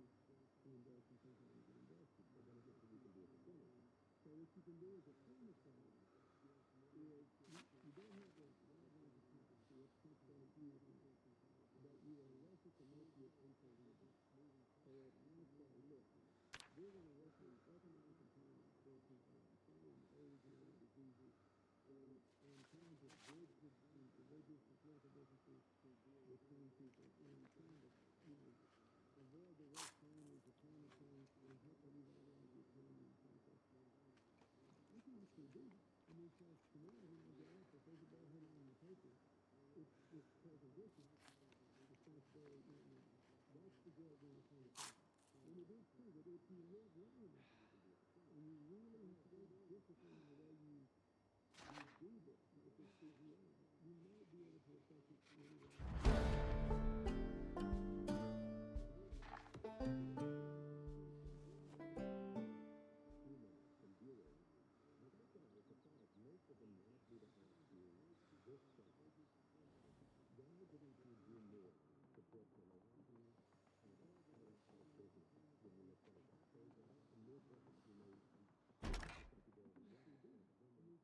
to invest in something that you can invest in, but then it's what you can do at the finish. So what you can do as a finish line is you don't have a wide range of people, so it's possible that you are elected to make your people legal. So if I say, look, we're going to work on economic empowerment for people on family and age and other diseases and trying to bridge the religious and political differences between people and trying to, avoid the worst challenges of climate change and help to revitalize the economy in the process. I can actually do that. I mean, so tomorrow when I get up, if there's a bad headline in the paper, it's this preposition, responsibility, that's the job being a kind of person. And it is true that if you live long enough, and you really have good discipline in the way you do this, like this CGI, you might be able to affect it maybe the emails from viewers. I got to be surprised. Most of them want me to ask you this question. Why didn't you do more to support generosity and small businesses when you were president? There's a new efforts you made. Thank you very much. When you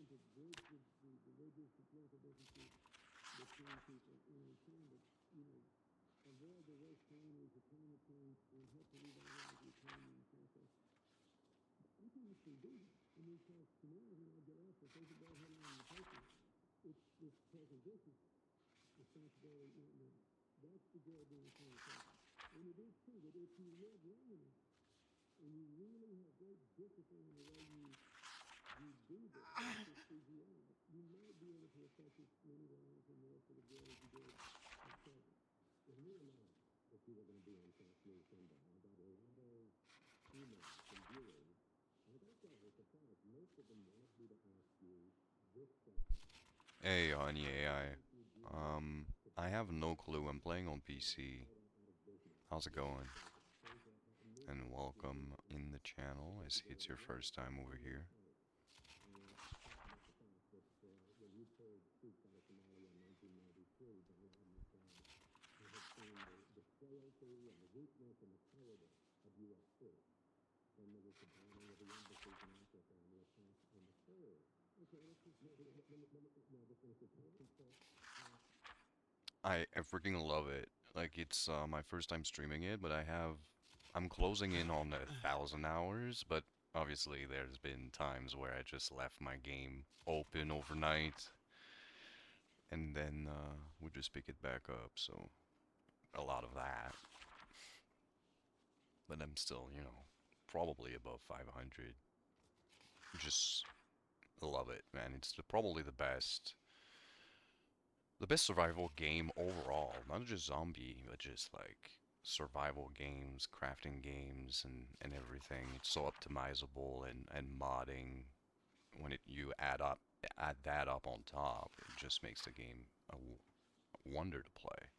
trying to bridge the religious and political differences between people and trying to, avoid the worst calamities of climate change and help to revitalize the economy in the process. I can actually do that. I mean, because tomorrow when I get up, if there's a bad headline in the paper, it's this President Bush's responsibility not mine. That's the job being a kind of person. And it is true that if you live long enough and you really have great discipline in the way you do this, like this CGI, you might be able to affect as many lives and more for the good as you did at present. Well, me and that you were going to be on Fox News Sunday. I got a lot of emails from viewers. I got to say, I was surprised. Most of them wanted me to ask you this question. Hey, honey AI. I have no clue. I'm playing on PC. How's it going? And welcome in the channel. I see it's your first time over here. When you pulled troops out of Somalia in 1993, bin Laden said he had seen the frailty and the weakness and the cowardice of U.S. troops. And there was the bombing of the embassies in Africa and the attack on the Kurds. Okay, let's just finish the talk. I freaking love it. Like, it's my first time streaming it, but I'm closing in on 1,000 hours, but obviously there's been times where I just left my game open overnight, and then we just pick it back up, so a lot of that. But I'm still, probably above 500. Just love it, man. It's probably the best survival game overall. Not just zombie, but just like survival games, crafting games, and everything. It's so optimizable and modding. When you add that up on top, it just makes the game a wonder to play.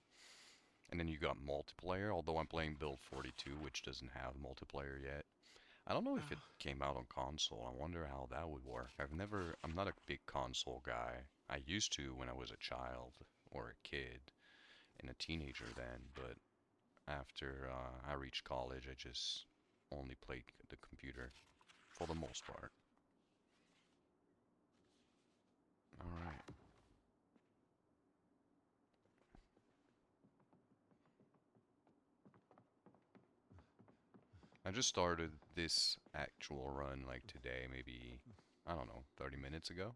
And then you got multiplayer, although I'm playing build 42, which doesn't have multiplayer yet. I don't know if it came out on console. I wonder how that would work. I'm not a big console guy. I used to when I was a child or a kid and a teenager then, but after I reached college, I just only played the computer for the most part. Alright. I just started this actual run like today, maybe, I don't know, 30 minutes ago.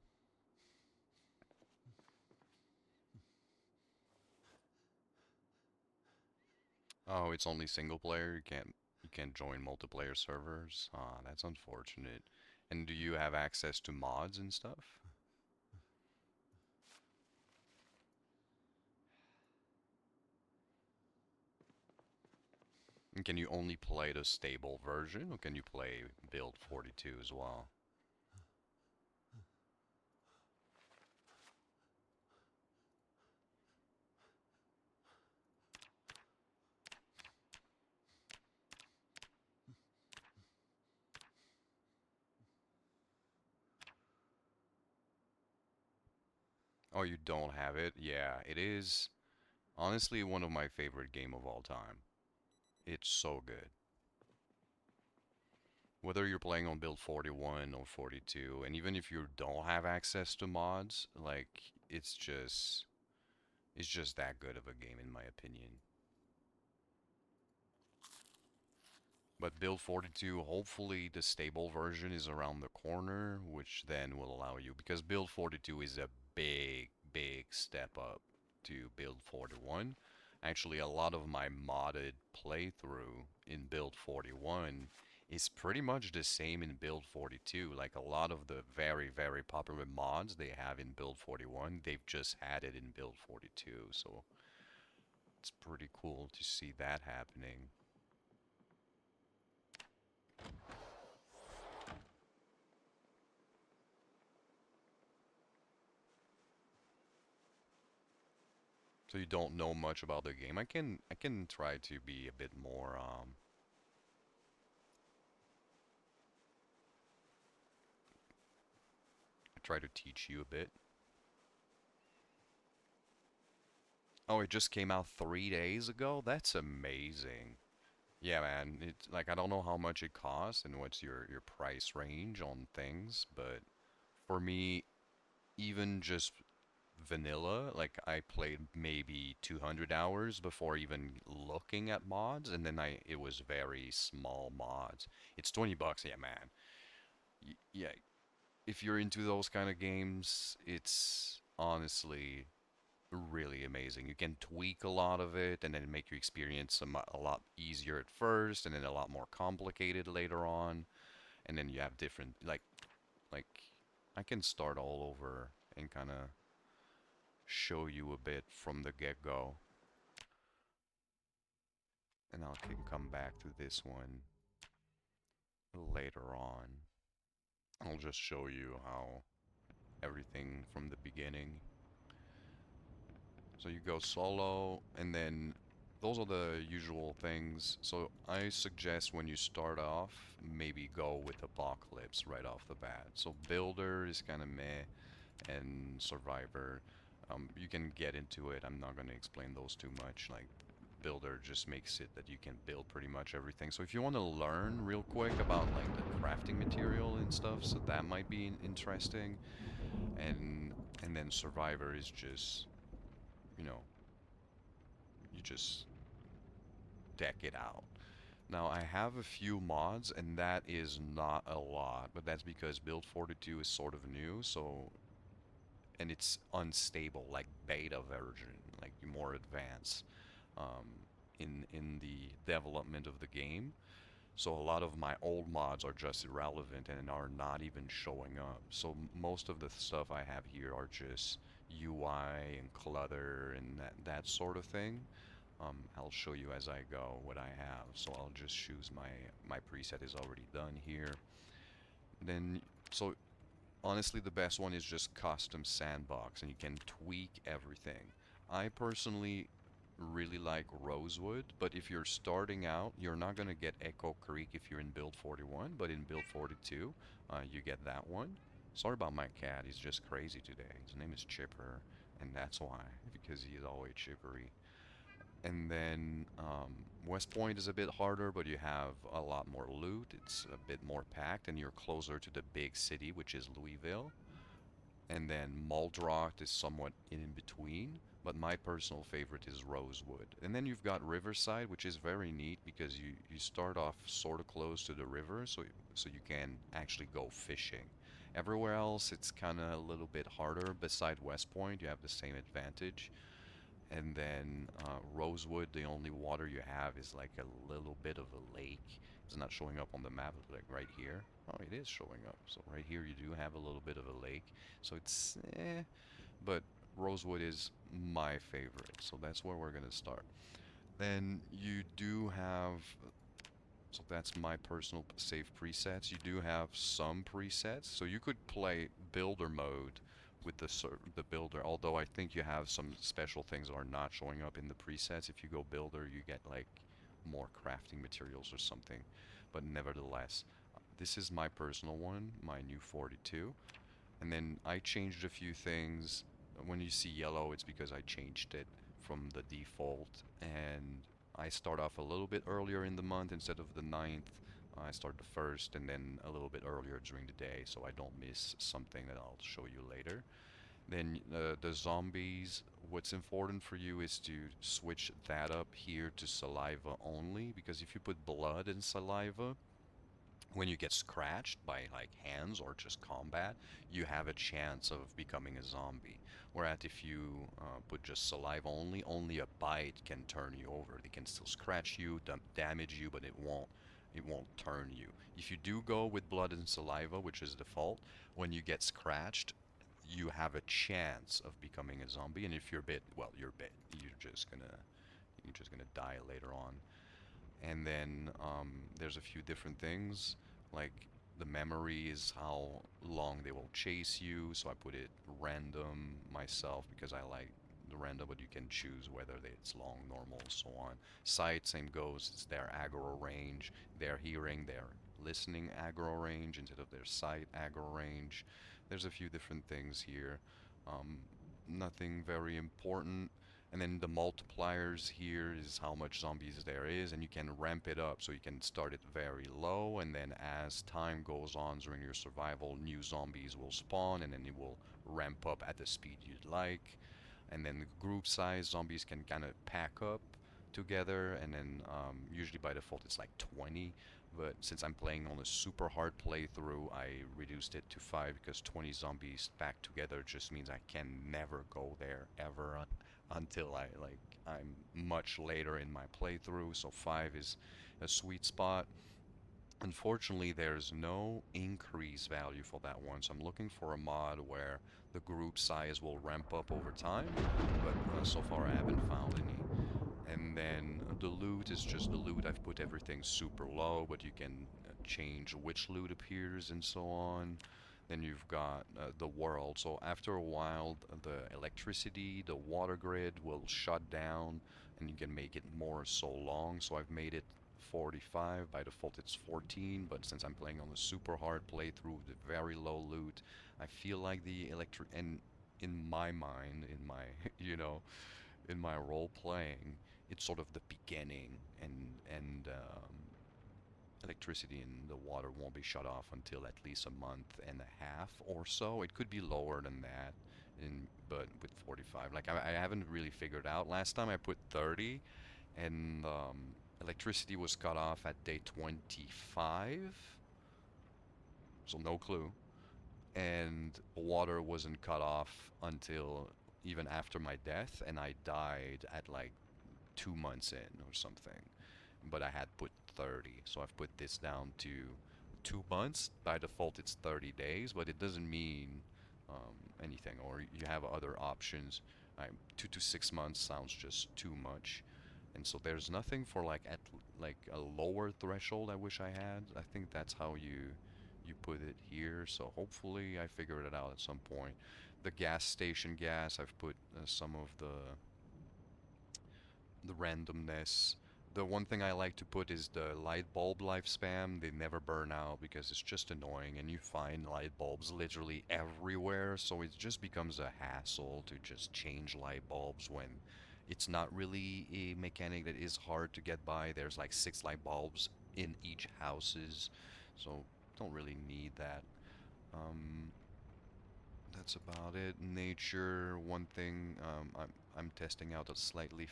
Oh, it's only single player. You can't join multiplayer servers. Ah, that's unfortunate. And do you have access to mods and stuff? And can you only play the stable version, or can you play build 42 as well? Oh, you don't have it? Yeah, it is honestly one of my favorite game of all time. It's so good. Whether you're playing on build 41 or 42, and even if you don't have access to mods, like it's just that good of a game in my opinion. But build 42, hopefully the stable version is around the corner, which then will allow you, because build 42 is a big step up to build 41. Actually, a lot of my modded playthrough in build 41 is pretty much the same in build 42. Like a lot of the very popular mods they have in build 41, they've just added in build 42. So it's pretty cool to see that happening. So you don't know much about the game. I can try to be a bit more try to teach you a bit. Oh, it just came out 3 days ago? That's amazing. Yeah, man. It's like I don't know how much it costs and what's your price range on things, but for me even just vanilla, like I played maybe 200 hours before even looking at mods, and then it was very small mods. It's 20 bucks, yeah, man. Yeah, if you're into those kind of games, it's honestly really amazing. You can tweak a lot of it and then make your experience a lot easier at first and then a lot more complicated later on. And then you have different like I can start all over and kind of show you a bit from the get-go, and I can come back to this one later on. I'll just show you how everything from the beginning. So you go solo, and then those are the usual things. So I suggest when you start off, maybe go with Apocalypse right off the bat. So Builder is kind of meh, and Survivor, you can get into it. I'm not going to explain those too much. Like, Builder just makes it that you can build pretty much everything. So if you want to learn real quick about like the crafting material and stuff, so that might be interesting. And and then Survivor is just, you know, you just deck it out. Now I have a few mods, and that is not a lot, but that's because Build 42 is sort of new, so and it's unstable, like beta version, like more advanced um, in the development of the game. So a lot of my old mods are just irrelevant and are not even showing up. So most of the stuff I have here are just UI and clutter and that sort of thing. I'll show you as I go what I have. So I'll just choose my preset is already done here. Then so honestly, the best one is just custom sandbox, and you can tweak everything. I personally really like Rosewood, but if you're starting out, you're not going to get Echo Creek if you're in build 41, but in build 42, you get that one. Sorry about my cat, he's just crazy today. His name is Chipper, and that's why, because he's always chippery. And then West Point is a bit harder, but you have a lot more loot. It's a bit more packed, and you're closer to the big city, which is Louisville. And then Muldrock is somewhat in between, but my personal favorite is Rosewood. And then you've got Riverside, which is very neat because you start off sort of close to the river, so you can actually go fishing. Everywhere else, it's kind of a little bit harder. Beside West Point, you have the same advantage. And then Rosewood, the only water you have is like a little bit of a lake. It's not showing up on the map, like right here. Oh, it is showing up. So right here you do have a little bit of a lake. So it's but Rosewood is my favorite. So that's where we're gonna start. Then you do have, so that's my personal save presets. You do have some presets. So you could play builder mode with the builder, although I think you have some special things that are not showing up in the presets. If you go builder, you get like more crafting materials or something. But nevertheless, this is my personal one, my new 42. And then I changed a few things. When you see yellow, it's because I changed it from the default. And I start off a little bit earlier in the month instead of the 9th. I start the 1st and then a little bit earlier during the day so I don't miss something that I'll show you later. Then the zombies, what's important for you is to switch that up here to saliva only, because if you put blood in saliva, when you get scratched by like hands or just combat, you have a chance of becoming a zombie. Whereas if you put just saliva only, only a bite can turn you over. They can still scratch you, damage you, but it won't turn you. If you do go with blood and saliva, which is default, when you get scratched, you have a chance of becoming a zombie. And if you're bit, well, you're bit. You're just gonna die later on. And then there's a few different things, like the memory is how long they will chase you. So I put it random myself because I like the random, but you can choose whether it's long, normal, so on. Sight, same goes. It's their aggro range, their hearing, their listening aggro range instead of their sight aggro range. There's a few different things here. Um, Nothing very important. And then the multipliers here is how much zombies there is, and you can ramp it up. So you can start it very low, and then as time goes on during your survival, new zombies will spawn, and then it will ramp up at the speed you'd like. And then the group size, zombies can kind of pack up together, and then usually by default it's like 20. But since I'm playing on a super hard playthrough, I reduced it to 5 because 20 zombies packed together just means I can never go there ever until I'm much later in my playthrough. So 5 is a sweet spot. Unfortunately, there's no increase value for that one, so I'm looking for a mod where the group size will ramp up over time, but so far I haven't found any. And then the loot is just the loot. I've put everything super low, but you can change which loot appears and so on. Then you've got the world. So after a while, the electricity, the water grid will shut down, and you can make it more so long. So I've made it 45. By default, it's 14. But since I'm playing on a super hard playthrough with very low loot, I feel like the electric and in my mind, in my in my role playing, it's sort of the beginning, and electricity and the water won't be shut off until at least a month and a half or so. It could be lower than that, but with 45, like I haven't really figured out. Last time I put 30, and electricity was cut off at day 25, so no clue. And water wasn't cut off until even after my death, and I died at like 2 months in or something. But I had put 30, so I've put this down to 2 months. By default, it's 30 days, but it doesn't mean anything. Or you have other options. 2 to 6 months sounds just too much, and so there's nothing for like a lower threshold. I wish I had. I think that's how you put it here. So hopefully I figured it out at some point. The gas station gas, I've put some of the randomness. The one thing I like to put is the light bulb lifespan. They never burn out because it's just annoying, and you find light bulbs literally everywhere, so it just becomes a hassle to just change light bulbs when it's not really a mechanic that is hard to get by. There's like 6 light bulbs in each houses, so don't really need that. Um, that's about it. Nature, one thing, I'm testing out a slightly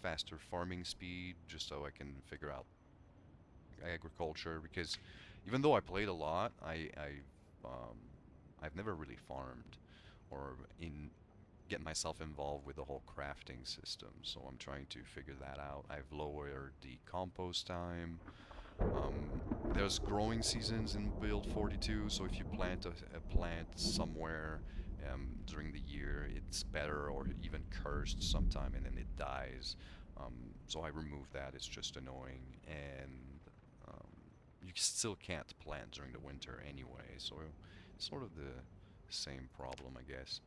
faster farming speed just so I can figure out agriculture, because even though I played a lot, um, I've never really farmed or in get myself involved with the whole crafting system. So I'm trying to figure that out. I've lowered the compost time. There's growing seasons in build 42, so if you plant a plant somewhere during the year, it's better or even cursed sometime, and then it dies. So I remove that. It's just annoying, and um, you still can't plant during the winter anyway. So it's sort of the same problem, I guess.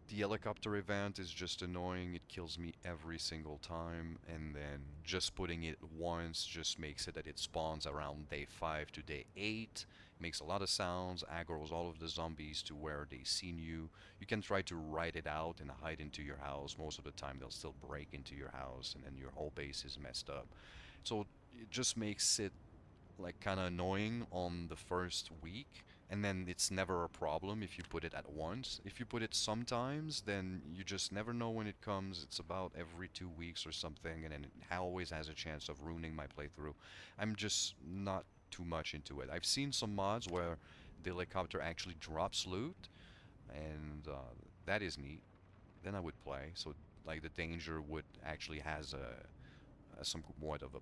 The helicopter event is just annoying. It kills me every single time, and then just putting it once just makes it that it spawns around day 5 to day 8. Makes a lot of sounds, aggroes all of the zombies to where they seen you. You can try to ride it out and hide into your house. Most of the time they'll still break into your house, and then your whole base is messed up. So it just makes it like kind of annoying on the first week, and then it's never a problem if you put it at once. If you put it sometimes, then you just never know when it comes. It's about every 2 weeks or something, and then it always has a chance of ruining my playthrough. I'm just not too much into it. I've seen some mods where the helicopter actually drops loot, and that is neat. Then I would play. So like the danger would actually has a somewhat of a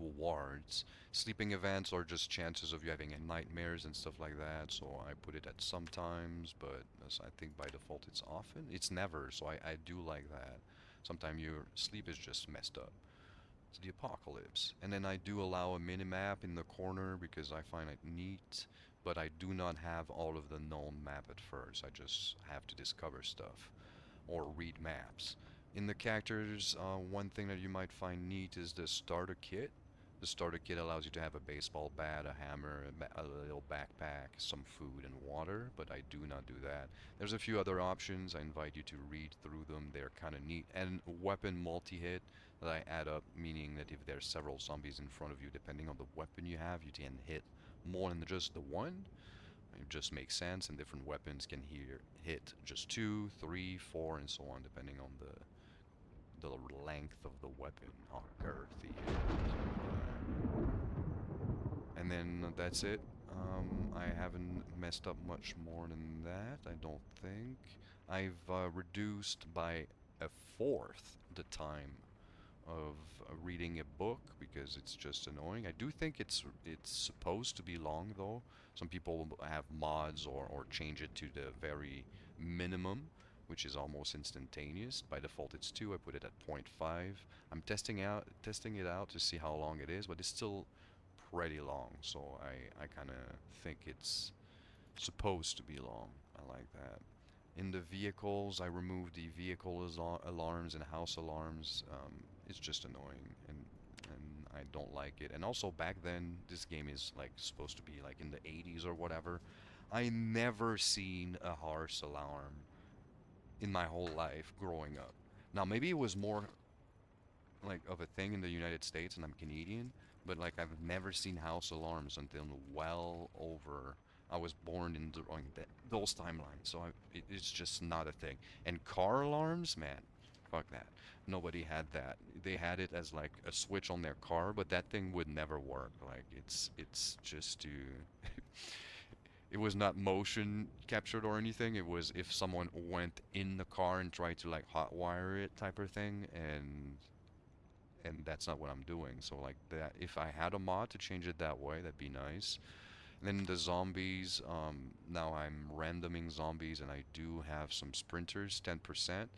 rewards. Sleeping events are just chances of you having nightmares and stuff like that. So I put it at sometimes, but as I think by default it's often. It's never, so I do like that. Sometimes your sleep is just messed up. It's the apocalypse. And then I do allow a minimap in the corner because I find it neat, but I do not have all of the known map at first. I just have to discover stuff or read maps. In the characters, one thing that you might find neat is the starter kit. The starter kit allows you to have a baseball bat, a hammer, a little backpack, some food, and water, but I do not do that. There's a few other options. I invite you to read through them. They're kind of neat. And weapon multi-hit that I add up, meaning that if there's several zombies in front of you, depending on the weapon you have, you can hit more than just the one. It just makes sense, and different weapons can hit just two, three, four, and so on, depending on the length of the weapon, how girthy it is. And then that's it. I haven't messed up much more than that, I don't think. I've reduced by a fourth the time of reading a book because it's just annoying. I do think it's supposed to be long though. Some people have mods or change it to the very minimum, which is almost instantaneous. By default, it's 2. I put it at zero 0.5. I'm testing it out to see how long it is, but it's still pretty long. So I kind of think it's supposed to be long. I like that. In the vehicles, I removed the vehicle alarms and house alarms. It's just annoying, and I don't like it. And also back then, this game is like supposed to be like in the 80s or whatever. I never seen a horse alarm in my whole life growing up. Now maybe it was more like of a thing in the United States, and I'm Canadian, but like I've never seen house alarms until well over. I was born in during those timelines, so it's just not a thing. And car alarms, man, fuck that. Nobody had that. They had it as like a switch on their car, but that thing would never work. Like it's just to. It was not motion captured or anything. It was if someone went in the car and tried to like hotwire it type of thing, and that's not what I'm doing. So like that, if I had a mod to change it that way, that'd be nice. And then the zombies, now I'm randoming zombies, and I do have some sprinters, 10%,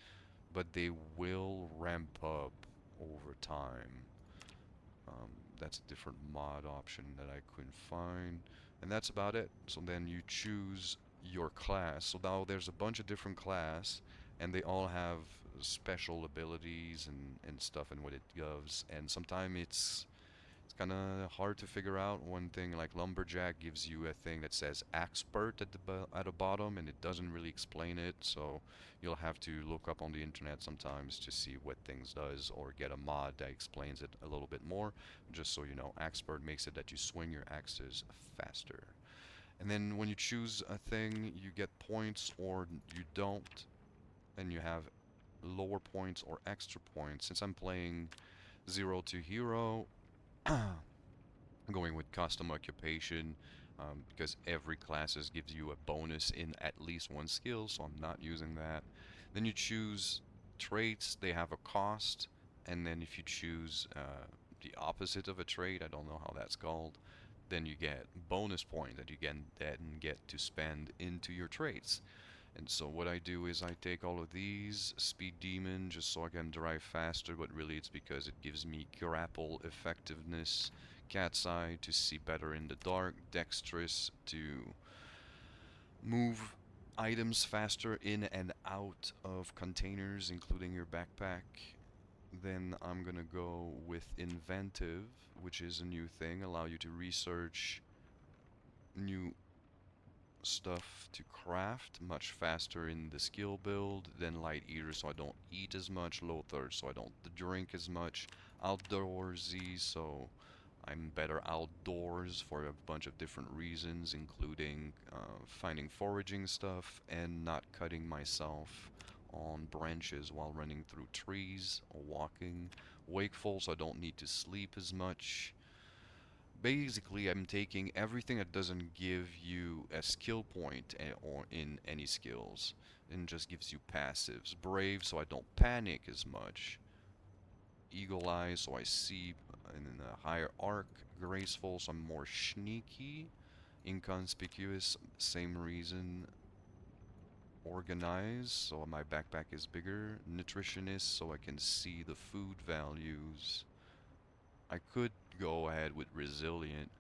but they will ramp up over time. That's a different mod option that I couldn't find. And that's about it. So then you choose your class. So now there's a bunch of different class, and they all have special abilities and stuff and what it gives. And sometimes it's kind of hard to figure out. One thing like Lumberjack gives you a thing that says Expert at the bottom, and it doesn't really explain it. So you'll have to look up on the internet sometimes to see what things does, or get a mod that explains it a little bit more. Just so you know, Expert makes it that you swing your axes faster. And then when you choose a thing, you get points or you don't, and you have lower points or extra points. Since I'm playing Zero to Hero, going with custom occupation, because every classes gives you a bonus in at least one skill, so I'm not using that. Then you choose traits, they have a cost, and then if you choose the opposite of a trait, I don't know how that's called, then you get bonus point that you can then get to spend into your traits. And so what I do is I take all of these, Speed Demon, just so I can drive faster, but really it's because it gives me grapple effectiveness, Cat's Eye to see better in the dark, Dexterous to move items faster in and out of containers, including your backpack. Then I'm gonna go with Inventive, which is a new thing, allow you to research new stuff to craft much faster in the skill build than Light Eater, so I don't eat as much, Low Thirst, so I don't drink as much, Outdoorsy, so I'm better outdoors for a bunch of different reasons, including finding foraging stuff and not cutting myself on branches while running through trees or walking. Wakeful, so I don't need to sleep as much. Basically, I'm taking everything that doesn't give you a skill point or in any skills and just gives you passives. Brave, so I don't panic as much. Eagle Eye, so I see in a higher arc. Graceful, so I'm more sneaky. Inconspicuous, same reason. Organized, so my backpack is bigger. Nutritionist, so I can see the food values. I could go ahead with resilient.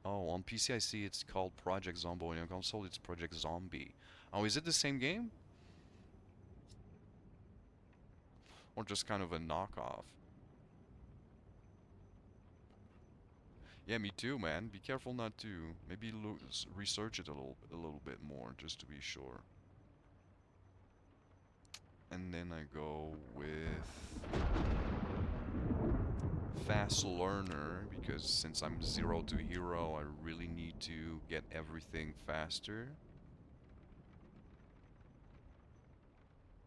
Oh, on PC I see it's called Project Zombo, and on console it's Project Zombie. Oh, is it the same game? Or just kind of a knockoff? Yeah, me too, man. Be careful not to. Maybe research it a little bit more, just to be sure. And then I go with fast learner, because since I'm 0 to hero, I really need to get everything faster.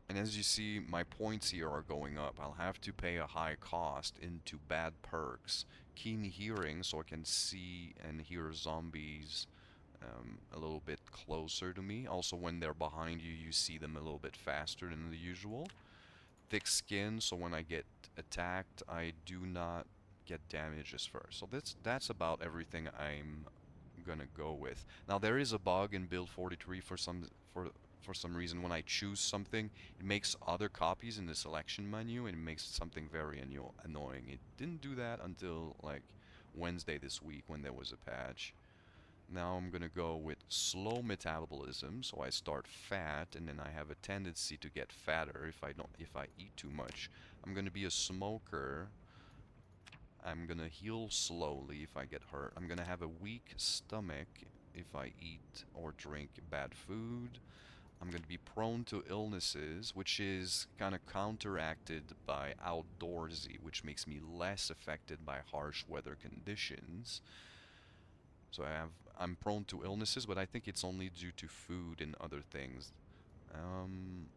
And as you see, my points here are going up. I'll have to pay a high cost into bad perks. Keen hearing, so I can see and hear zombies a little bit closer to me. Also, when they're behind you, you see them a little bit faster than the usual. Thick skin, so when I get attacked, I do not get damages first. So that's about everything I'm gonna go with. Now there is a bug in build 43 for some reason. When I choose something, it makes other copies in the selection menu, and it makes something very annoying. It didn't do that until like Wednesday this week when there was a patch. Now I'm gonna go with slow metabolism, so I start fat, and then I have a tendency to get fatter if I eat too much. I'm gonna be a smoker. I'm gonna heal slowly if I get hurt. I'm gonna have a weak stomach if I eat or drink bad food. I'm gonna be prone to illnesses, which is kind of counteracted by outdoorsy, which makes me less affected by harsh weather conditions. So I'm prone to illnesses, but I think it's only due to food and other things. Um,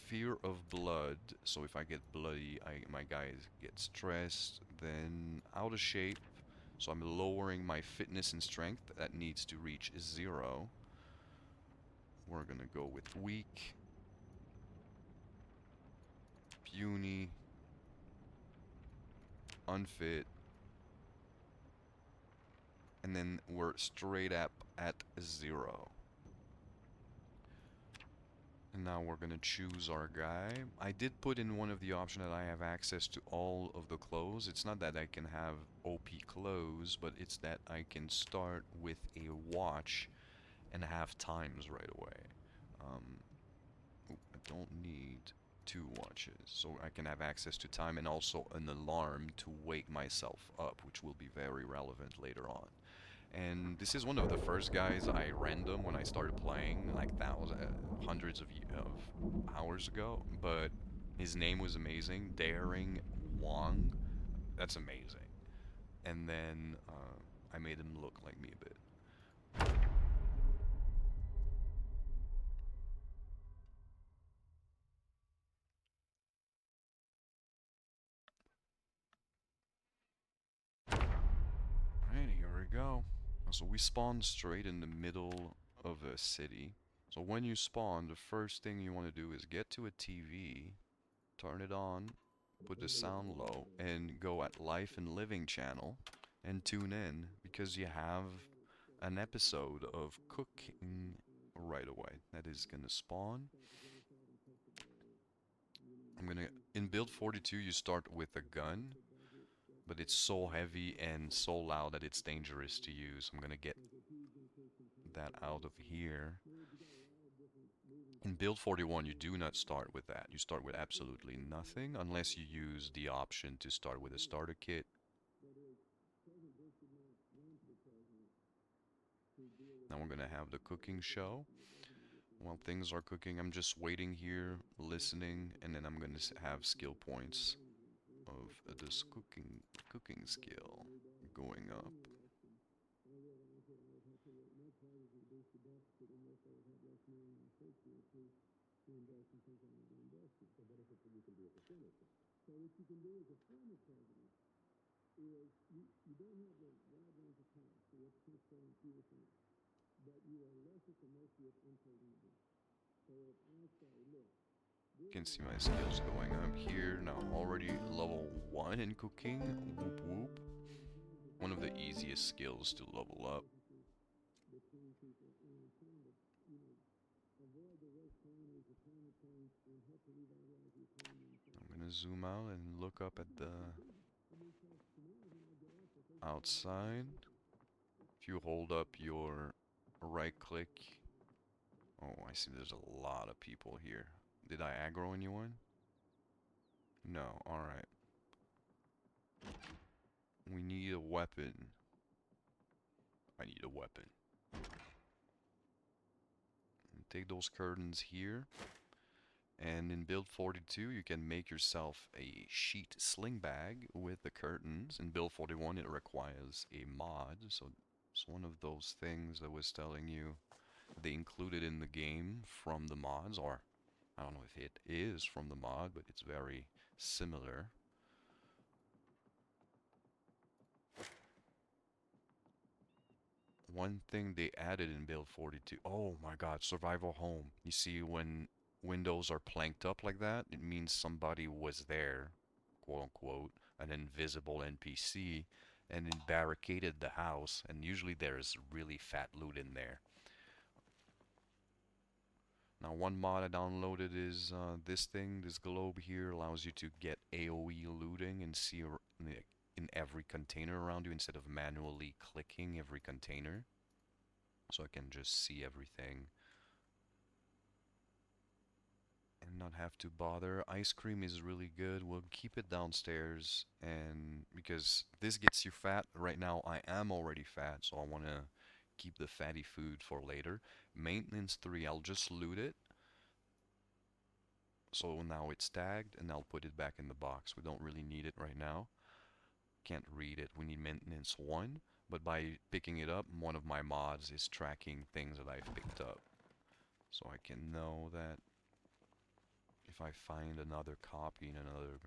Fear of blood. So if I get bloody, my guys get stressed. Then out of shape. So I'm lowering my fitness and strength. That needs to reach 0. We're gonna go with weak, puny, unfit, and then we're straight up at 0. And now we're gonna choose our guy. I did put in one of the options that I have access to all of the clothes. It's not that I can have OP clothes, but it's that I can start with a watch and have times right away. I don't need 2 watches, so I can have access to time and also an alarm to wake myself up, which will be very relevant later on. And this is one of the first guys I random when I started playing, like hundreds of hours ago. But his name was amazing, Darrin Wang. That's amazing. And then I made him look like me a bit. Alright, here we go. So we spawn straight in the middle of a city. So when you spawn, the first thing you want to do is get to a TV, turn it on, put the sound low, and go at Life and Living channel and tune in, because you have an episode of cooking right away that is gonna spawn. In build 42 you start with a gun, but it's so heavy and so loud that it's dangerous to use. I'm gonna get that out of here. In build 41 you do not start with that. You start with absolutely nothing unless you use the option to start with a starter kit. Now we're gonna have the cooking show. While things are cooking, I'm just waiting here, listening, and then I'm gonna have skill points of this cooking skill going up. So what you can do as a form of president is you don't have the wide range of power, so you have to control fewer things, but you are less at the mercy of unpredictable. So if I say, look, You can see my skills going up here. Now already level 1 in cooking. Whoop whoop. One of the easiest skills to level up. between people and trying to, avoid the worst calamities of climate change and help to revitalize the economy. I'm gonna zoom out and look up at the outside. If you hold up your right click. Oh, I see there's a lot of people here. Did I aggro anyone? No, alright. We need a weapon. I need a weapon. Take those curtains here. And in build 42, you can make yourself a sheet sling bag with the curtains. In build 41, it requires a mod. So it's one of those things that was telling you they included in the game from the mods, or I don't know if it is from the mod, but it's very similar. One thing they added in build 42, oh my god, survival home. You see when windows are planked up like that, it means somebody was there, quote unquote, an invisible NPC, and it barricaded the house, and usually there's really fat loot in there. Now one mod I downloaded is this thing, this globe here allows you to get AoE looting and see in every container around you instead of manually clicking every container. So I can just see everything and not have to bother. Ice cream is really good. We'll keep it downstairs, and because this gets you fat, right now I am already fat, so I want to keep the fatty food for later. Maintenance 3, I'll just loot it. So now it's tagged, and I'll put it back in the box. We don't really need it right now. Can't read it. We need maintenance 1. But by picking it up, one of my mods is tracking things that I've picked up. So I can know that if I find another copy in another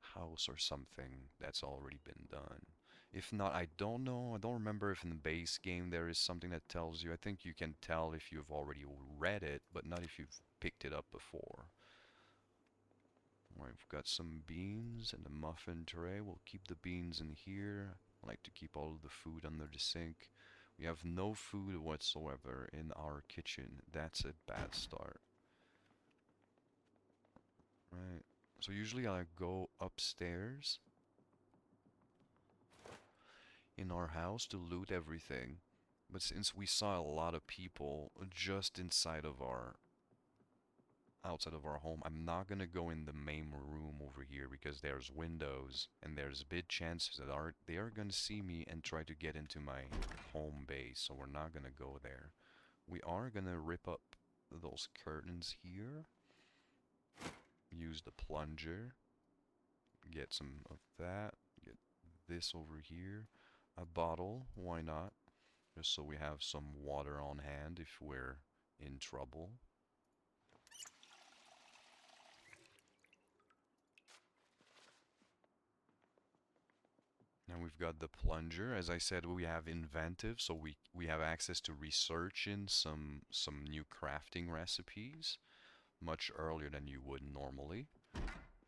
house or something, that's already been done. If not, I don't know. I don't remember if in the base game there is something that tells you. I think you can tell if you've already read it, but not if you've picked it up before. I've got some beans and a muffin tray. We'll keep the beans in here. I like to keep all of the food under the sink. We have no food whatsoever in our kitchen. That's a bad start. Right. So usually I go upstairs in our house to loot everything. But since we saw a lot of people just outside of our home, I'm not gonna go in the main room over here because there's windows and there's big chances that they are gonna see me and try to get into my home base, so we're not gonna go there. We are gonna rip up those curtains here, use the plunger, get some of that, get this over here, a bottle, why not, just so we have some water on hand if we're in trouble. Now we've got the plunger. As I said, we have inventive, so we have access to research in some new crafting recipes much earlier than you would normally.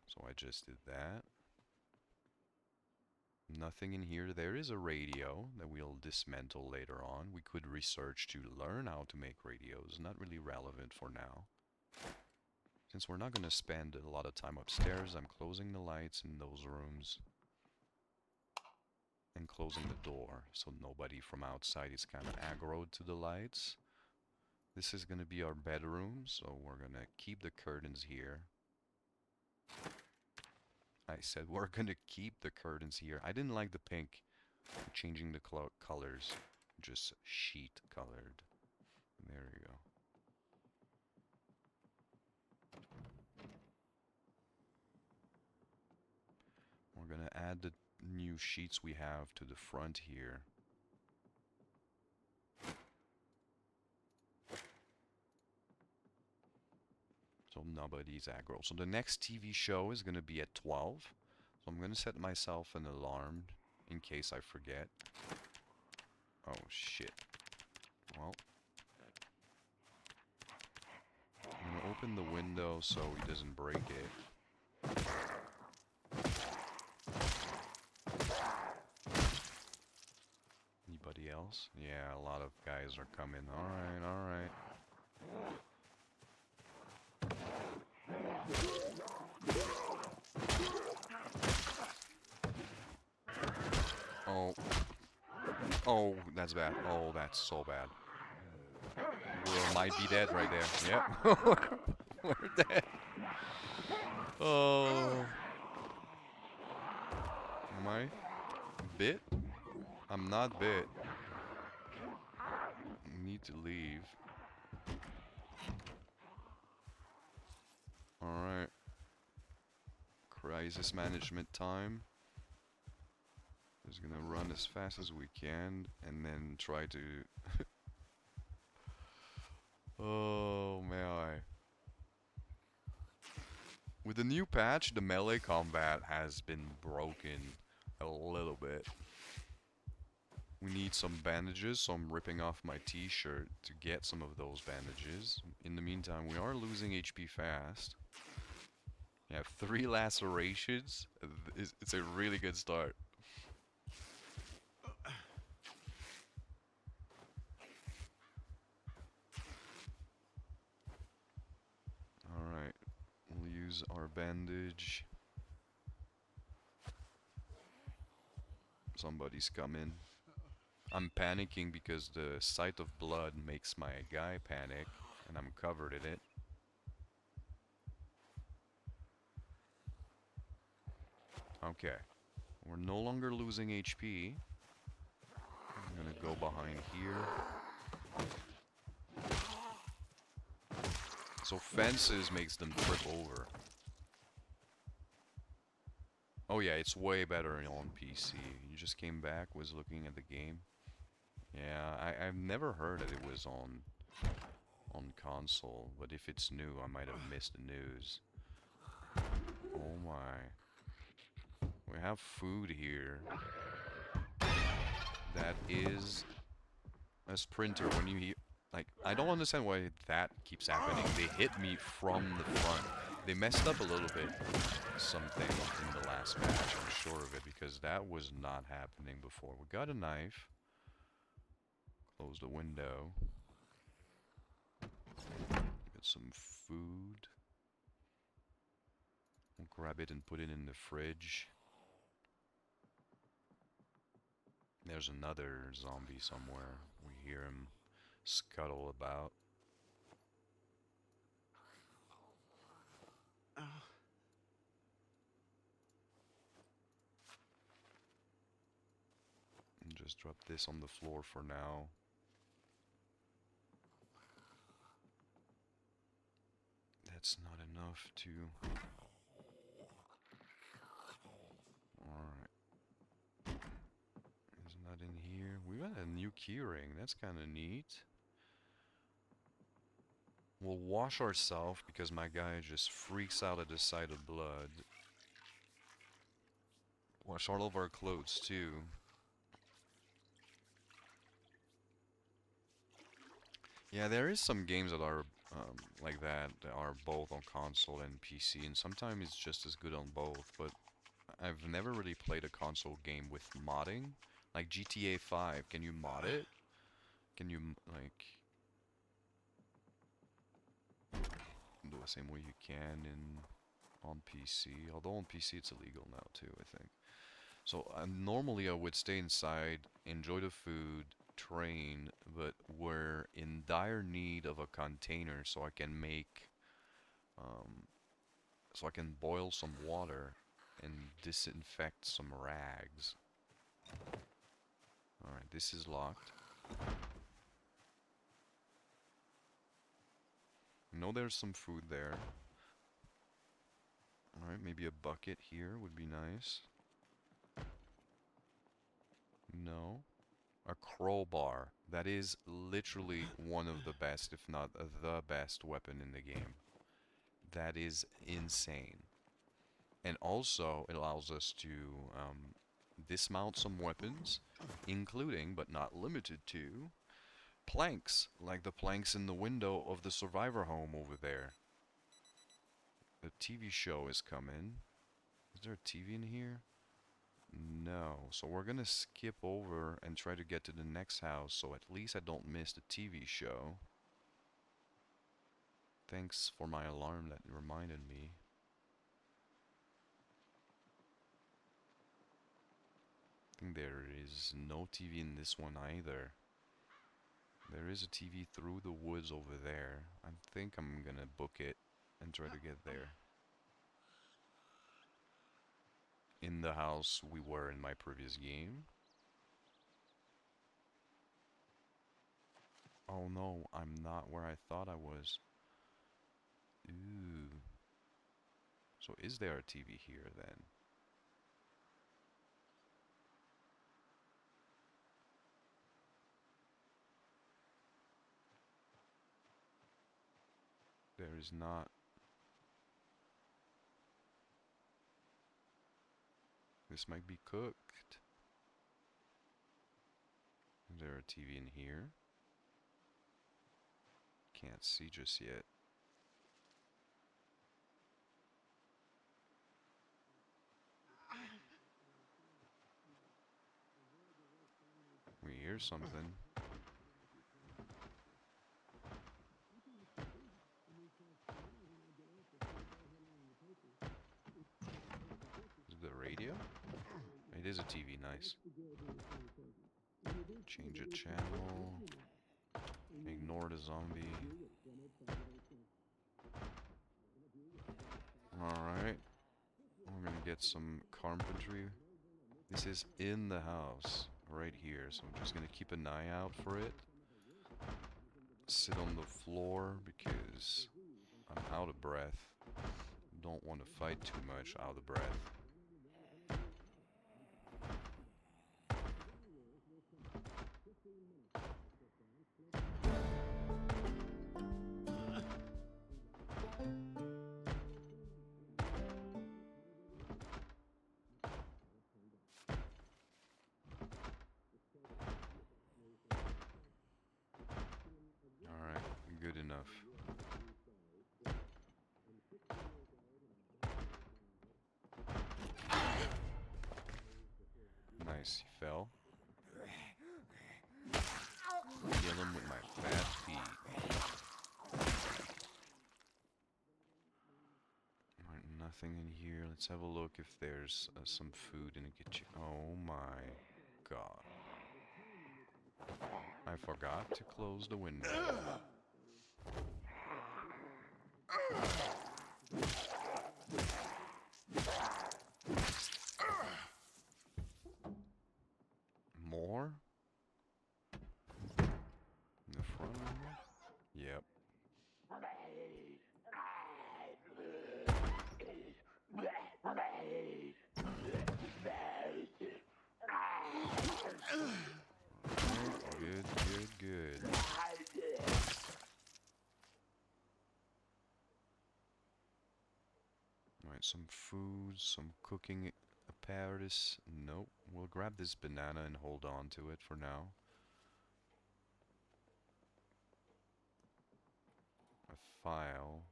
So I just did that. Nothing in here. There is a radio that we'll dismantle later on. We could research to learn how to make radios. Not really relevant for now. Since we're not going to spend a lot of time upstairs, I'm closing the lights in those rooms. And closing the door so nobody from outside is kind of aggroed to the lights. This is going to be our bedroom, so we're going to keep the curtains here. I said we're going to keep the curtains here. I didn't like the pink. I'm changing the colors. Just sheet colored. There you go. We're going to add the new sheets we have to the front here. So nobody's aggro. So the next TV show is going to be at 12. So I'm going to set myself an alarm in case I forget. Oh shit. Well, I'm going to open the window so he doesn't break it. Anybody else? Yeah, a lot of guys are coming. Alright, alright. Oh. Oh, that's bad. Oh, that's so bad. We might be dead right there. Yep. We're dead. Oh. Am I? bit? I'm not bit. Need to leave. Alright. Crisis management time. Just gonna run as fast as we can and then try to... Oh, man. With the new patch, the melee combat has been broken a little bit. We need some bandages, so I'm ripping off my t-shirt to get some of those bandages. In the meantime, we are losing HP fast. We have 3 lacerations. It's a really good start. Alright, we'll use our bandage. Somebody's coming. I'm panicking because the sight of blood makes my guy panic, and I'm covered in it. Okay, we're no longer losing HP. I'm gonna go behind here. So fences makes them trip over. Oh yeah, it's way better on PC. You just came back, was looking at the game. Yeah, I've never heard that it was on console, but if it's new, I might have missed the news. Oh my. We have food here. That is a sprinter. When you hear, like, I don't understand why that keeps happening. They hit me from the front. They messed up a little bit something in the last match, I'm sure of it, because that was not happening before. We got a knife. Close the window. Get some food. We'll grab it and put it in the fridge. There's another zombie somewhere. We hear him scuttle about. And just drop this on the floor for now. That's not enough to... Alright. There's not in here. We got a new keyring. That's kind of neat. We'll wash ourselves because my guy just freaks out at the sight of blood. Wash all of our clothes too. Yeah, there is some games that are like that are both on console and PC, and sometimes it's just as good on both, but I've never really played a console game with modding. Like GTA 5, can you mod it? Can you, like, do the same way you can on PC? Although on PC it's illegal now too, I think. So normally I would stay inside, enjoy the food, train, but we're in dire need of a container so I can make, so I can boil some water and disinfect some rags. Alright, this is locked. I know there's some food there. Alright, maybe a bucket here would be nice. No. A crowbar. That is literally one of the best, if not the best weapon in the game. That is insane. And also, it allows us to dismount some weapons, including, but not limited to, planks, like the planks in the window of the survivor home over there. The TV show is coming. Is there a TV in here? No. So we're gonna skip over and try to get to the next house, so at least I don't miss the TV show. Thanks for my alarm that reminded me. I think there is no TV in this one either. There is a TV through the woods over there. I think I'm gonna book it and try to get there. in the house we were in my previous game. Oh no, I'm not where I thought I was. Ooh. So is there a TV here then? There is not. This might be cooked. Is there a TV in here? Can't see just yet. We hear something. Is it the radio? It is a TV, nice. Change a channel. Ignore the zombie. Alright. We're gonna get some carpentry. This is in the house, right here, so I'm just gonna keep an eye out for it. Sit on the floor because I'm out of breath. Don't want to fight too much out of breath. Alright, good enough. Nice, he fell. Kill him with my fat feet. Alright, nothing in here. Let's have a look if there's some food in the kitchen. Oh my god. I forgot to close the window. More? In the front? Yep. Good, good, good. Alright, some food, some cooking apparatus. Nope. We'll grab this banana and hold on to it for now. A file.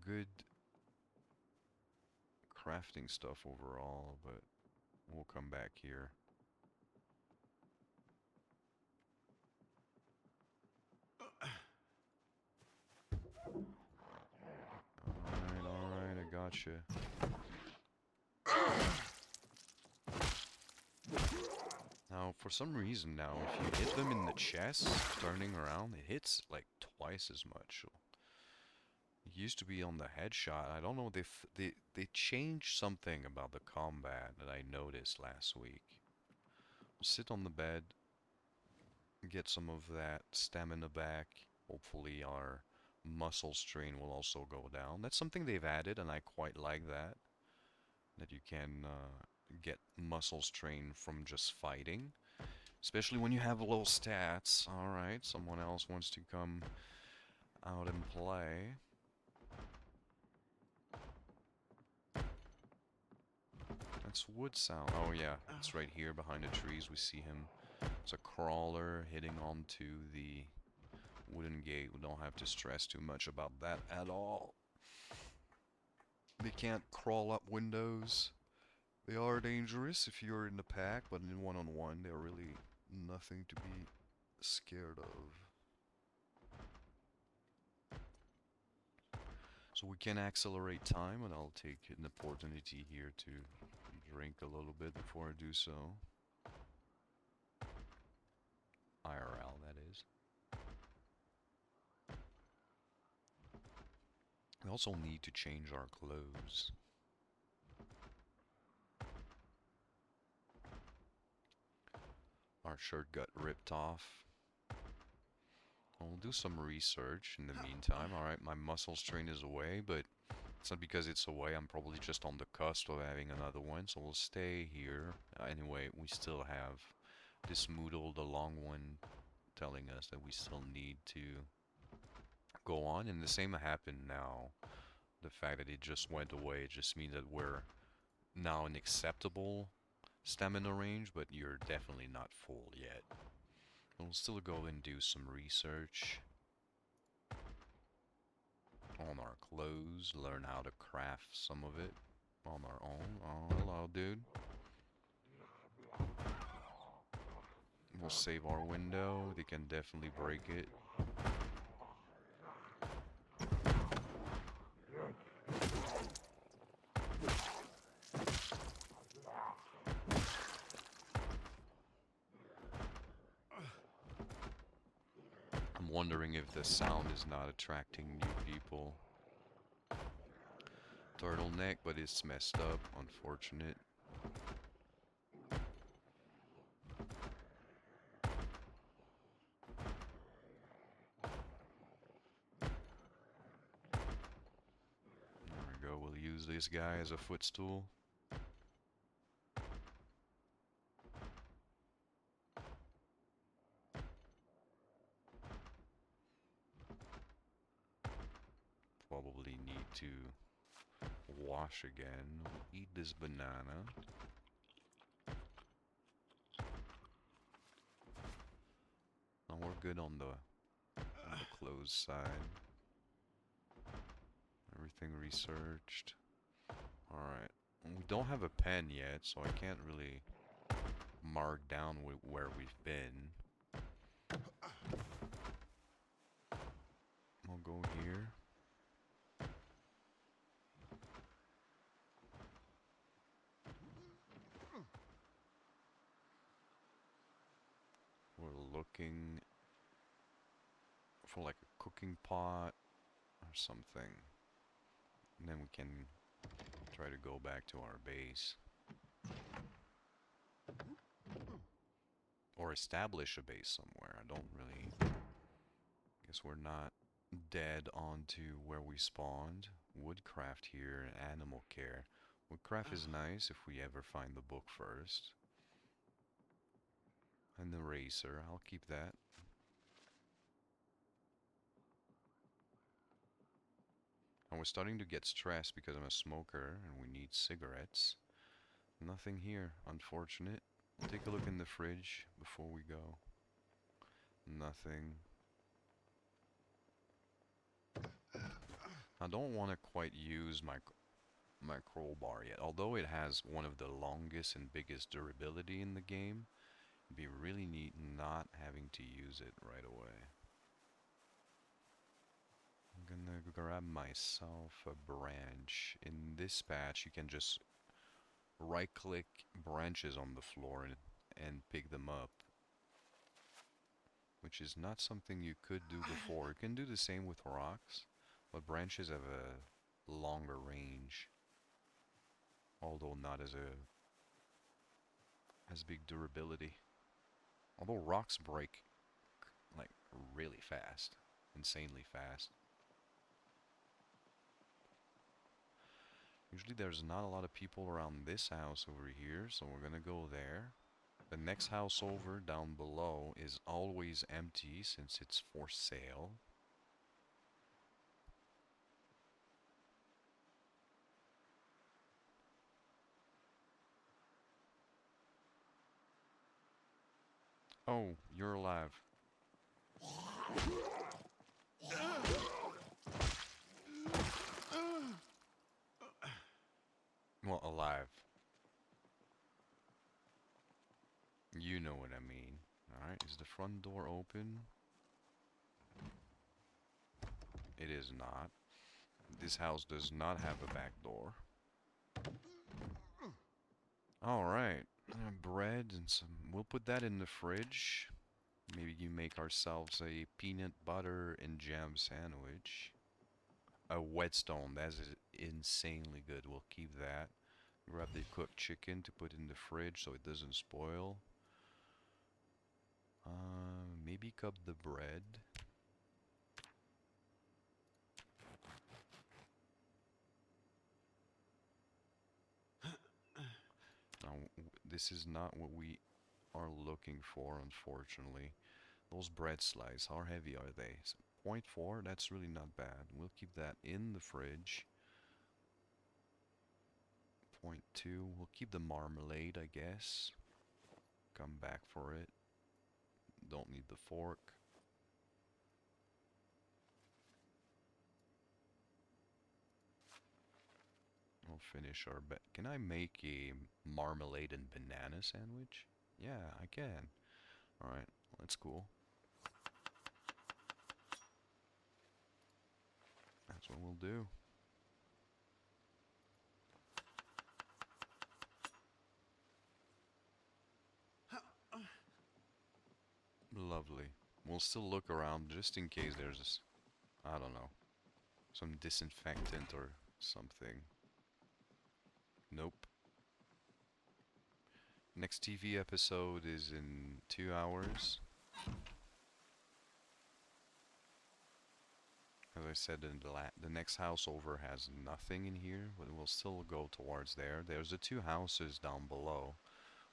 Good crafting stuff overall, but we'll come back here. Alright, I gotcha. Now, for some reason now, if you hit them in the chest, turning around, it hits like twice as much. It used to be on the headshot. I don't know, they changed something about the combat that I noticed last week. Sit on the bed, get some of that stamina back. Hopefully our muscle strain will also go down. That's something they've added, and I quite like that. That you can get muscle strain from just fighting. Especially when you have low stats. Alright, someone else wants to come out and play. That's wood sound. Oh yeah, it's right here behind the trees. We see him. It's a crawler hitting onto the wooden gate. We don't have to stress too much about that at all. They can't crawl up windows. They are dangerous if you're in the pack, but in one-on-one, they're really nothing to be scared of. So we can accelerate time, and I'll take an opportunity here to drink a little bit before I do so. IRL, that is. We also need to change our clothes. our shirt got ripped off. I'll do some research in the meantime. Alright, my muscle strain is away, but it's not because it's away. I'm probably just on the cusp of having another one, so we'll stay here. Anyway, we still have this Moodle, the long one, telling us that we still need to go on, and the same happened now. The fact that it just went away just means that we're now in acceptable stamina range, but you're definitely not full yet. We'll still go and do some research on our clothes, learn how to craft some of it on our own. Oh, hello, dude. We'll save our window. They can definitely break it. I'm wondering if the sound is not attracting new people. Turtleneck, but it's messed up. Unfortunate. There we go. We'll use this guy as a footstool. Probably need to wash again. We'll eat this banana. And we're good on the clothes side. Everything researched. Alright. We don't have a pen yet, so I can't really mark down where we've been. I'll go here. We're looking for like a cooking pot or something. And then we can try to go back to our base. Or establish a base somewhere. I don't really... guess we're not dead onto where we spawned. Woodcraft here, animal care. Woodcraft is nice if we ever find the book first. And the racer, I'll keep that. And we're starting to get stressed because I'm a smoker and we need cigarettes. Nothing here, unfortunate. We'll take a look in the fridge before we go. Nothing. I don't want to quite use my crowbar yet. Although it has one of the longest and biggest durability in the game, it'd be really neat not having to use it right away. I'm gonna grab myself a branch. In this patch, you can just right-click branches on the floor and pick them up, which is not something you could do before. You can do the same with rocks, but branches have a longer range, although not as big durability. Although rocks break like really fast, insanely fast. Usually there's not a lot of people around this house over here, so we're gonna go there. The next house over down below is always empty since it's for sale. Oh, you're alive. Well, alive. You know what I mean. Alright, is the front door open? It is not. This house does not have a back door. Alright. Bread and some... we'll put that in the fridge. Maybe you make ourselves a peanut butter and jam sandwich. A whetstone, that is insanely good. We'll keep that. Grab the cooked chicken to put in the fridge so it doesn't spoil. maybe cup the bread. Now, this is not what we are looking for, unfortunately. Those bread slices, how heavy are they? 0.4, that's really not bad. We'll keep that in the fridge. 0.2, we'll keep the marmalade, I guess. Come back for it. Don't need the fork. We'll finish our bet. Can I make a marmalade and banana sandwich? Yeah, I can. Alright, that's cool. That's what we'll do. Lovely. We'll still look around just in case there's, I don't know, some disinfectant or something. Nope. Next TV episode is in 2 hours. As I said, the next house over has nothing in here, but we'll still go towards there. There's the 2 houses down below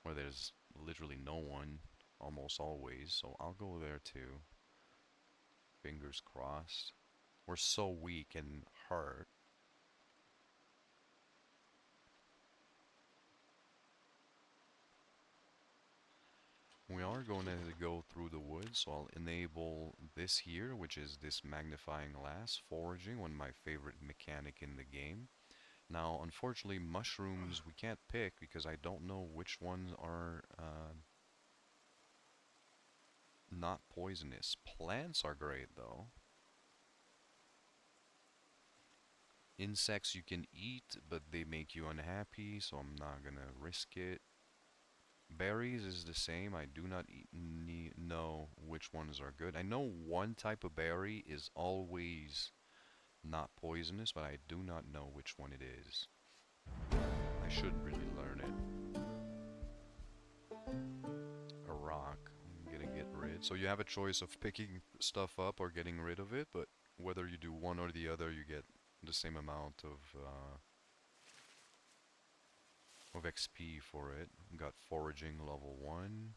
where there's literally no one almost always, so I'll go there too. Fingers crossed. We're so weak and hurt. We are going to go through the woods, so I'll enable this here, which is this magnifying glass, foraging, one of my favorite mechanic in the game. Now, unfortunately, mushrooms we can't pick because I don't know which ones are not poisonous. Plants are great, though. Insects you can eat, but they make you unhappy, so I'm not gonna risk it. Berries is the same. I do not know which ones are good. I know one type of berry is always not poisonous, but I do not know which one it is. I should really learn it. A rock. I'm gonna get rid. So you have a choice of picking stuff up or getting rid of it, but whether you do one or the other, you get the same amount of XP for it. Got foraging level 1.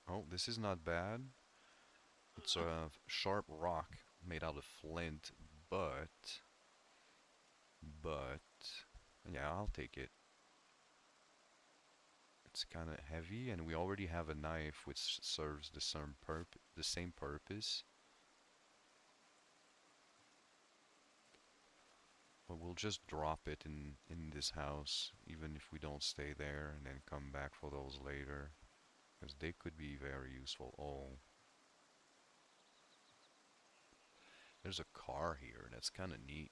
Oh, this is not bad. It's a sharp rock made out of flint, but yeah, I'll take it. It's kind of heavy, and we already have a knife which serves the same purpose. But we'll just drop it in this house, even if we don't stay there, and then come back for those later, because they could be very useful. Oh. There's a car here, that's kind of neat.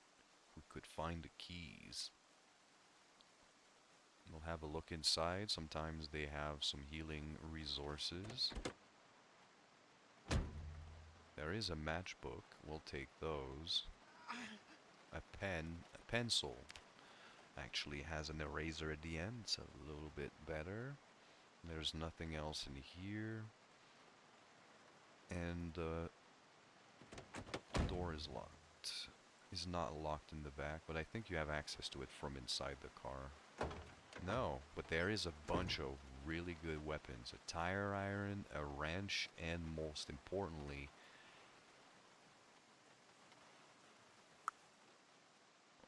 We could find the keys. We'll have a look inside. Sometimes they have some healing resources. There is a matchbook. We'll take those. A pen, a pencil. Actually has an eraser at the end. It's a little bit better. There's nothing else in here. And the door is locked. It's not locked in the back, but I think you have access to it from inside the car. No, but there is a bunch of really good weapons. A tire iron, a wrench, and most importantly,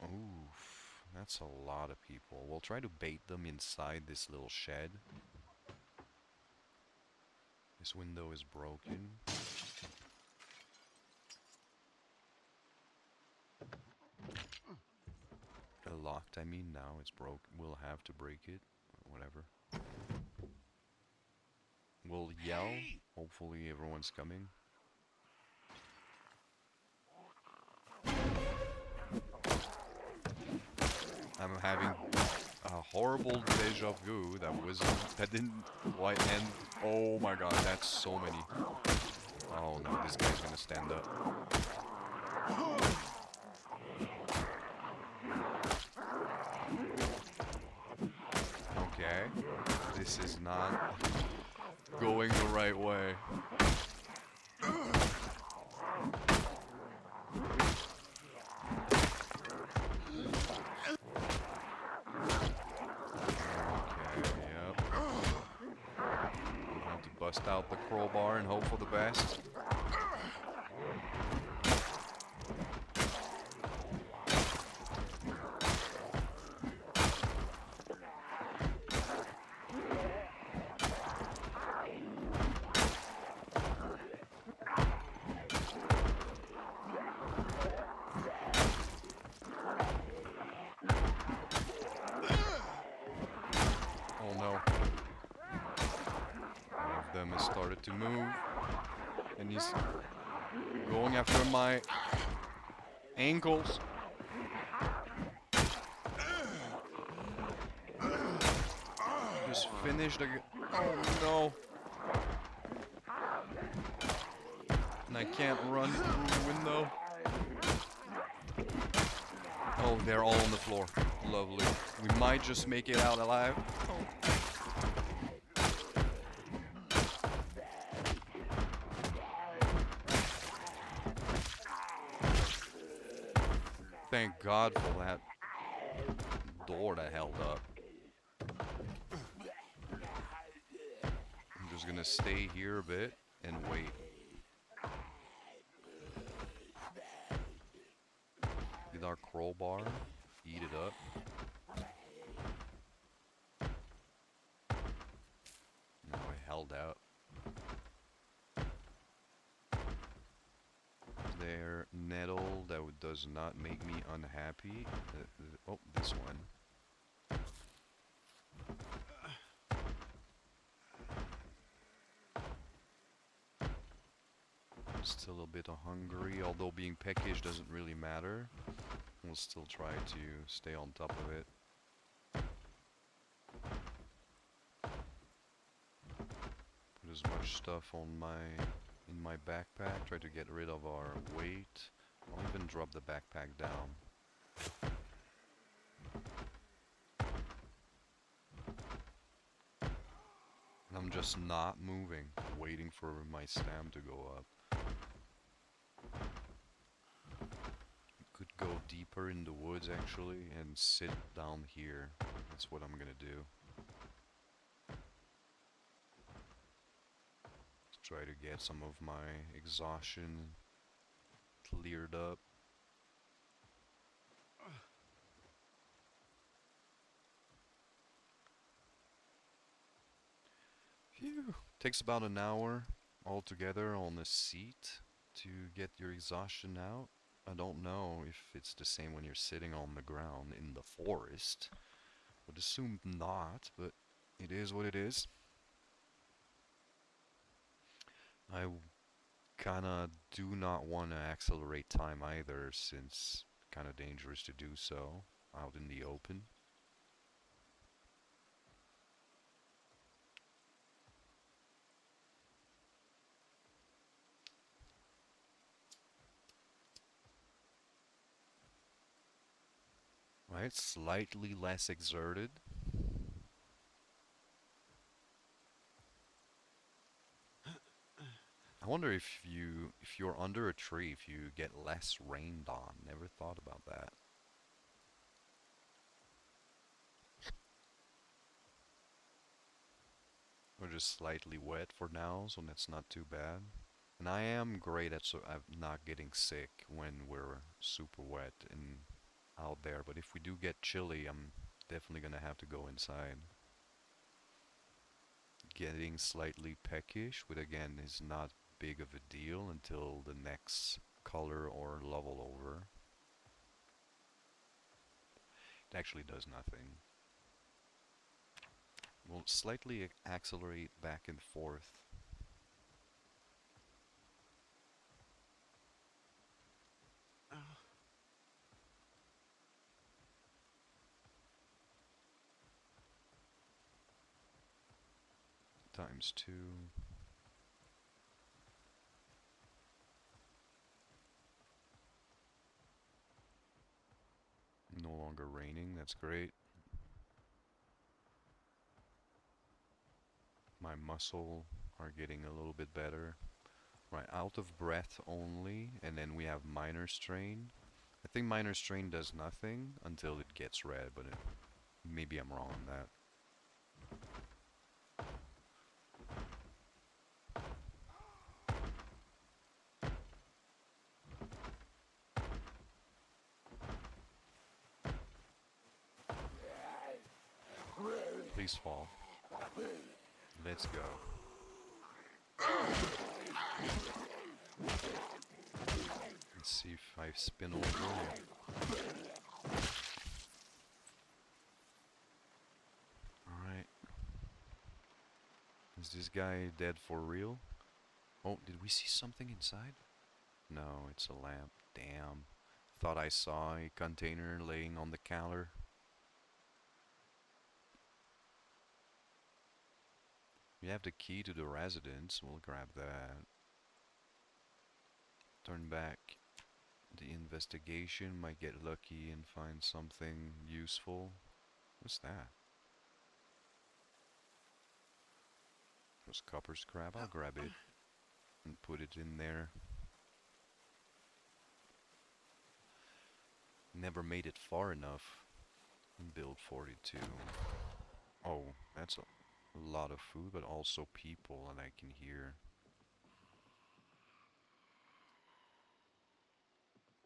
oof, that's a lot of people. We'll try to bait them inside this little shed. This window is broken. Locked, I mean. Now it's broke. We'll have to break it. Whatever. We'll yell. Hopefully everyone's coming. I'm having a horrible deja vu that didn't quite end. Oh my god, that's so many. Oh no, this guy's gonna stand up. Okay, this is not going the right way. Okay, yep. Have to bust out the crowbar and hope for the best. Oh no. One of them has started to move. And he's going after my ankles. Just finished again. Oh no. And I can't run through the window. Oh, they're all on the floor. Lovely. We might just make it out alive. Thank God for that door that held up. I'm just gonna stay here a bit and wait. With our crowbar, eat it up. Now I held out. There, nettle, that does not make me unhappy. Oh, this one. Still a bit hungry, although being peckish doesn't really matter. We'll still try to stay on top of it. Put as much stuff on in my backpack. Try to get rid of our weight. I'll even drop the backpack down. And I'm just not moving, waiting for my stam to go up. Could go deeper in the woods actually and sit down here. That's what I'm gonna do. Try to get some of my exhaustion cleared up. Phew. Takes about an hour altogether on the seat to get your exhaustion out. I don't know if it's the same when you're sitting on the ground in the forest. Would assume not, but it is what it is. I kinda do not want to accelerate time either, since kinda dangerous to do so out in the open. Right, slightly less exerted. I wonder if you're under a tree, if you get less rained on. Never thought about that. Or just slightly wet for now, so that's not too bad. And I am great at not getting sick when we're super wet and out there. But if we do get chilly, I'm definitely gonna have to go inside. Getting slightly peckish, which again is not big of a deal until the next color or level over. It actually does nothing. We'll slightly accelerate back and forth. Times 2. No longer raining, that's great. My muscle are getting a little bit better. Right, out of breath only, and then we have minor strain. I think minor strain does nothing until it gets red, but maybe I'm wrong on that. Please fall. Let's go. Let's see if I spin over. Alright. Is this guy dead for real? Oh, did we see something inside? No, it's a lamp. Damn. Thought I saw a container laying on the counter. We have the key to the residence. We'll grab that. Turn back the investigation. Might get lucky and find something useful. What's that? There's copper scrap. I'll grab it and put it in there. Never made it far enough. Build 42. Oh, that's a lot of food, but also people, and I can hear.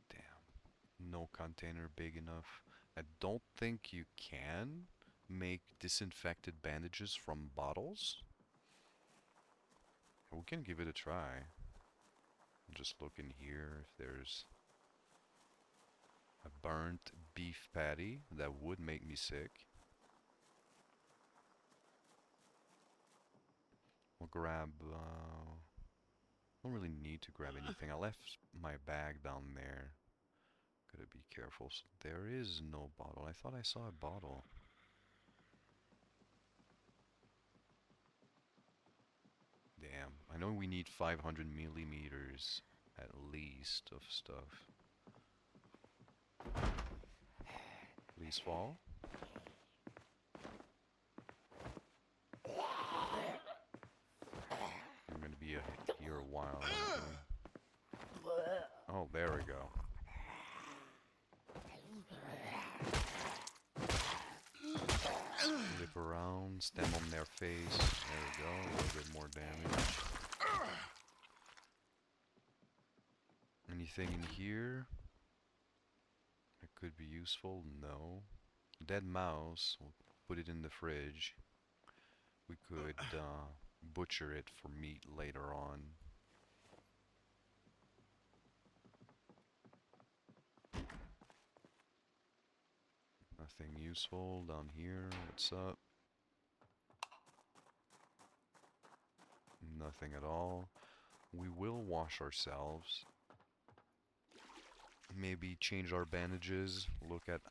Damn. No container big enough. I don't think you can make disinfected bandages from bottles. We can give it a try. Just look in here if there's a burnt beef patty. That would make me sick. We'll grab, don't really need to grab anything. I left my bag down there. Gotta be careful. So there is no bottle. I thought I saw a bottle. Damn. I know we need 500 millimeters at least of stuff. Please fall. I'm gonna be here a while. Oh, there we go. Flip around, stem on their face. There we go, a little bit more damage. Anything in here that could be useful? No. Dead mouse, we'll put it in the fridge. We could butcher it for meat later on. Nothing useful down here. What's up? Nothing at all. We will wash ourselves. Maybe change our bandages. Look at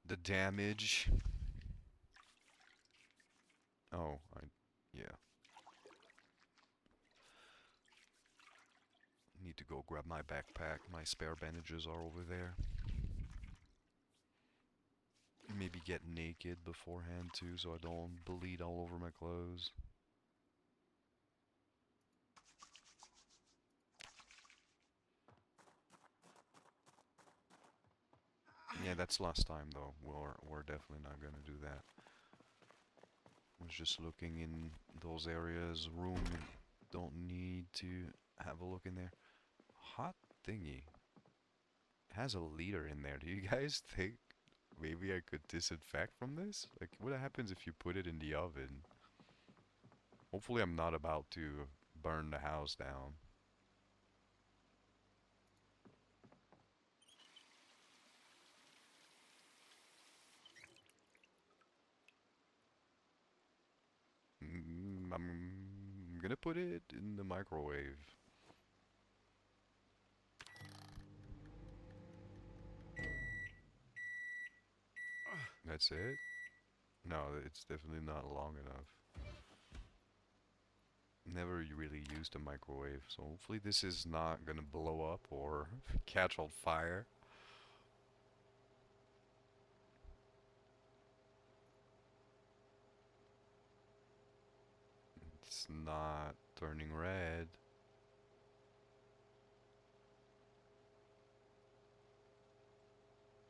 the damage. Oh, yeah. Need to go grab my backpack. My spare bandages are over there. Maybe get naked beforehand too, so I don't bleed all over my clothes. Yeah, that's last time though. We're definitely not gonna do that. I was just looking in those areas. Room, don't need to have a look in there. Hot thingy. Has a liter in there. Do you guys think maybe I could disinfect from this? Like, what happens if you put it in the oven? Hopefully I'm not about to burn the house down. I'm gonna put it in the microwave. That's it? No, it's definitely not long enough. Never really used a microwave, so hopefully this is not gonna blow up or catch on fire. It's not turning red.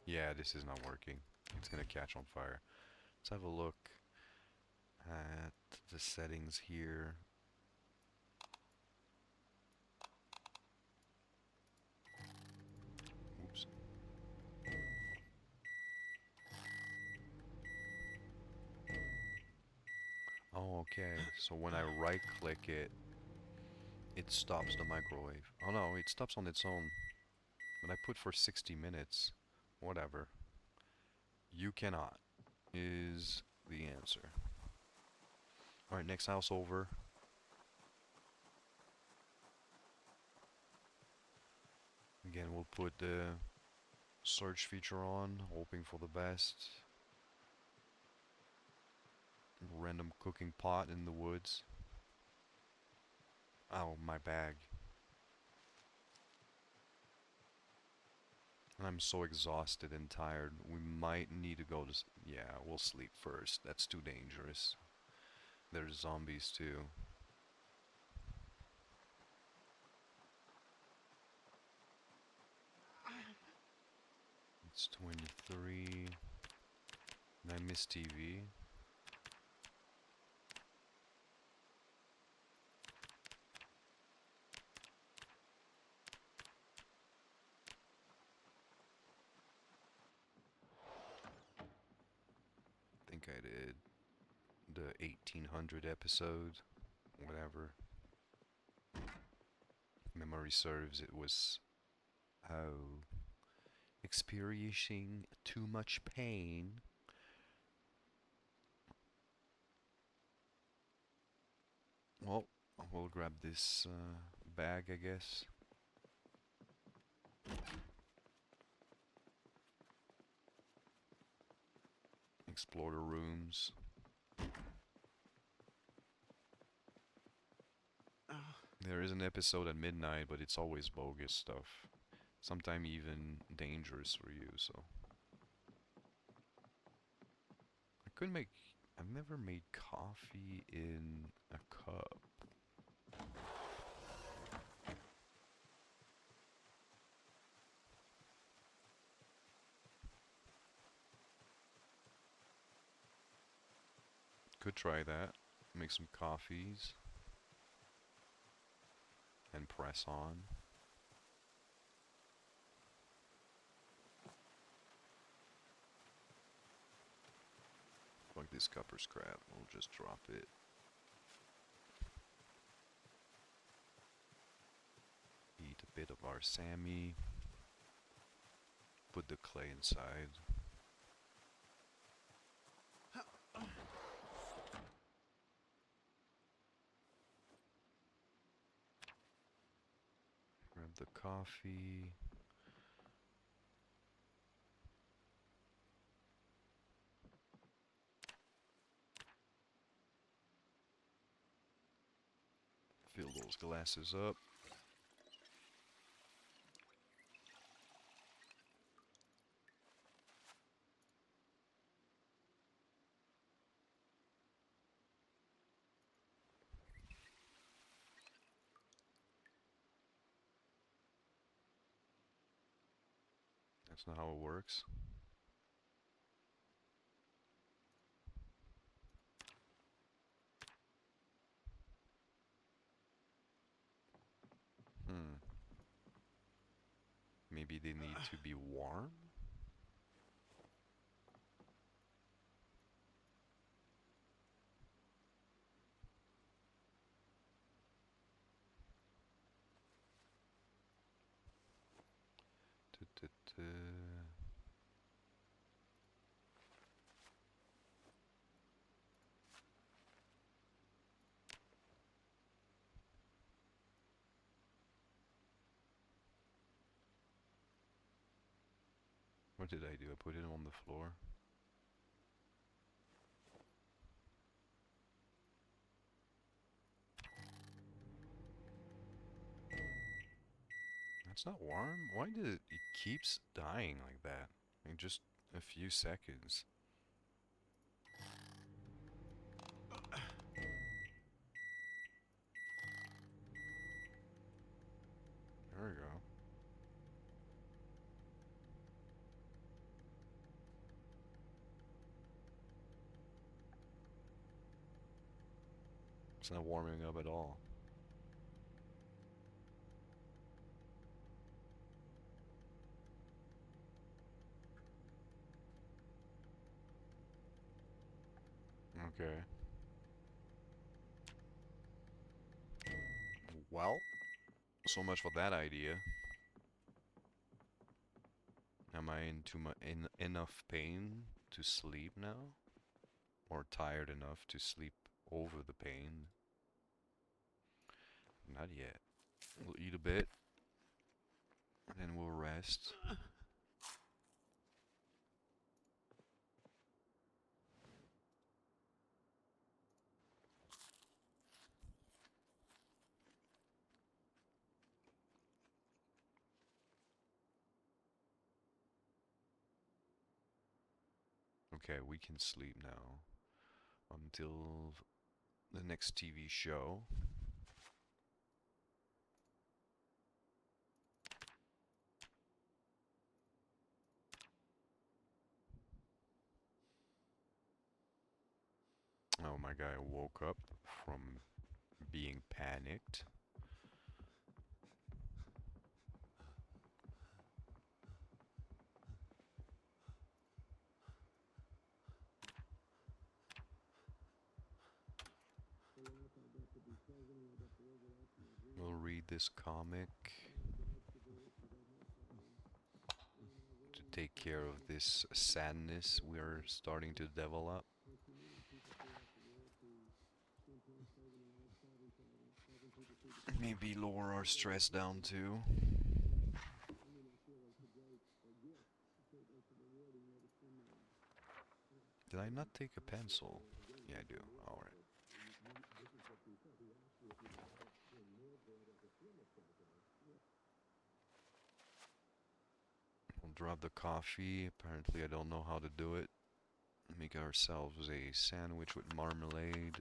Yeah, this is not working. It's gonna catch on fire. Let's have a look at the settings here. Oops. Oh, okay. So when I right click it, it stops the microwave. Oh no, it stops on its own. But I put for 60 minutes. Whatever. You cannot is the answer. Alright, next house over. Again, we'll put the search feature on, hoping for the best. Random cooking pot in the woods. Oh, my bag. I'm so exhausted and tired. We might need to go to... Yeah, we'll sleep first. That's too dangerous. There's zombies too. It's 23. And I miss TV. I think I did the 1800 episode. Whatever. Memory serves, it was... Oh... Experiencing too much pain. Well, we'll grab this bag, I guess. Explore the rooms. There is an episode at midnight, but it's always bogus stuff. Sometimes even dangerous for you, so... I could make... I've never made coffee in a cup. Could try that. Make some coffees. And press on. Like this copper scrap, we'll just drop it. Eat a bit of our Sammy. Put the clay inside. Grab the coffee. Fill those glasses up. That's not how it works. Maybe they need to be warm? What did I do? I put it on the floor. That's not warm? Why did it keeps dying like that? In just a few seconds. It's not warming up at all. Okay. Well, so much for that idea. Am I in too much enough pain to sleep now? Or tired enough to sleep over the pain? Not yet. We'll eat a bit, and then we'll rest. Okay, we can sleep now until the next TV show. Oh, my guy woke up from being panicked. We'll read this comic to take care of this sadness we're starting to develop. Maybe lower our stress down too. Did I not take a pencil? Yeah, I do. Alright. We'll drop the coffee. Apparently I don't know how to do it. Make ourselves a sandwich with marmalade.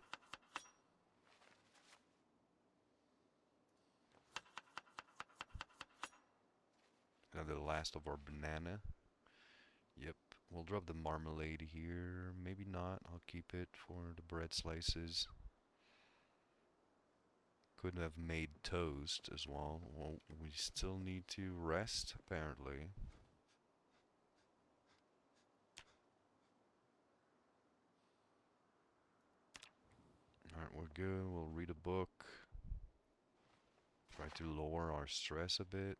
The last of our banana. Yep, we'll drop the marmalade here. Maybe not. I'll keep it for the bread slices. Could have made toast as well. Well, we still need to rest, apparently. Alright, we're good. We'll read a book. Try to lower our stress a bit.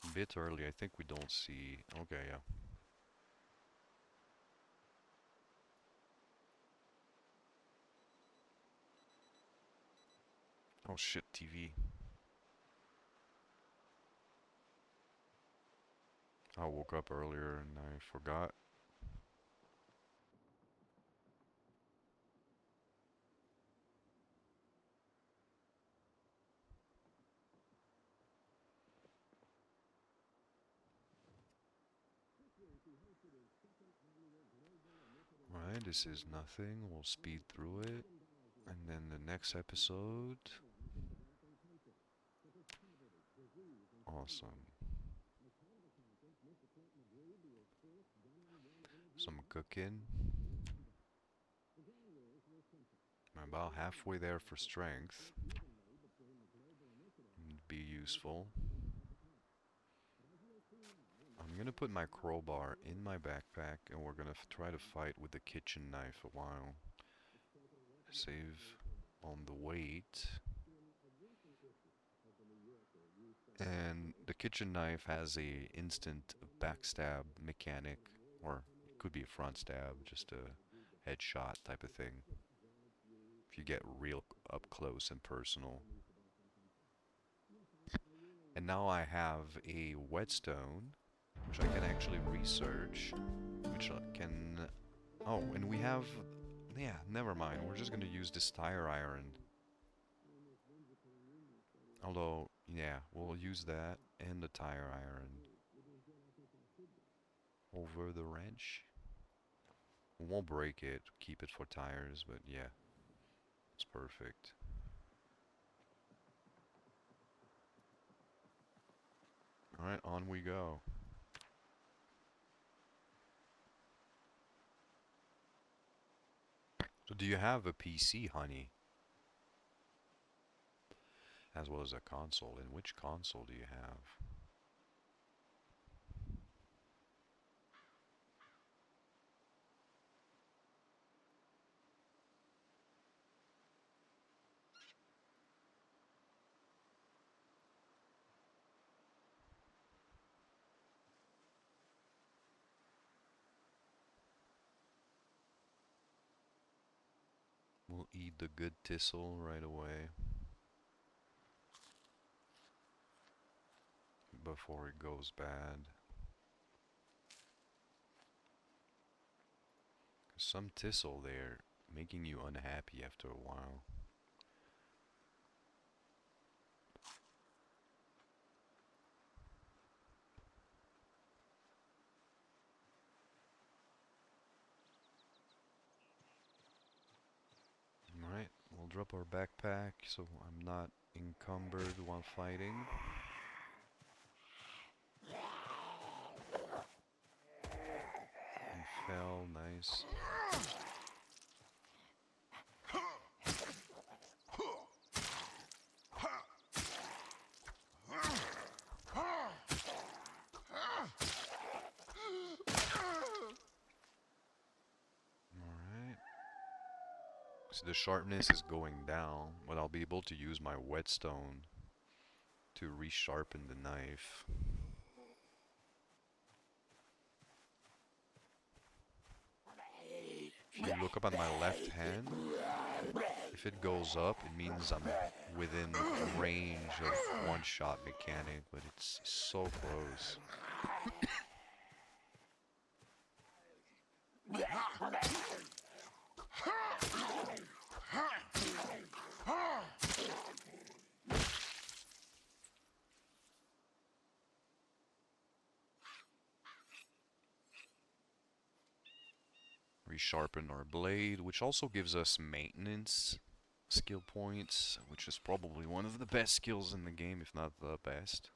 A bit early. I think we don't see... Okay, yeah. Oh shit, TV. I woke up earlier and I forgot. Alright, this is nothing. We'll speed through it. And then the next episode. Awesome. Some cooking. I'm about halfway there for strength. Be useful. I'm gonna put my crowbar in my backpack and we're gonna try to fight with the kitchen knife a while. Save on the weight. And the kitchen knife has a instant backstab mechanic, or it could be a front stab, just a headshot type of thing. If you get real up close and personal. And now I have a whetstone, which I can actually research, which I can... Oh, and we have... Yeah, never mind. We're just gonna use this tire iron. Although, yeah, we'll use that and the tire iron over the wrench. We won't break it, keep it for tires, but yeah, it's perfect. Alright, on we go. So do you have a PC, honey? As well as a console. And which console do you have? We'll eat the good thistle right away. Before it goes bad. Some thistle there making you unhappy after a while. Alright, we'll drop our backpack so I'm not encumbered while fighting. He fell, nice. Alright. So the sharpness is going down, but I'll be able to use my whetstone to resharpen the knife. If you look up on my left hand, if it goes up, it means I'm within range of one-shot mechanic, but it's so close. Resharpen our blade, which also gives us maintenance skill points, which is probably one of the best skills in the game, if not the best.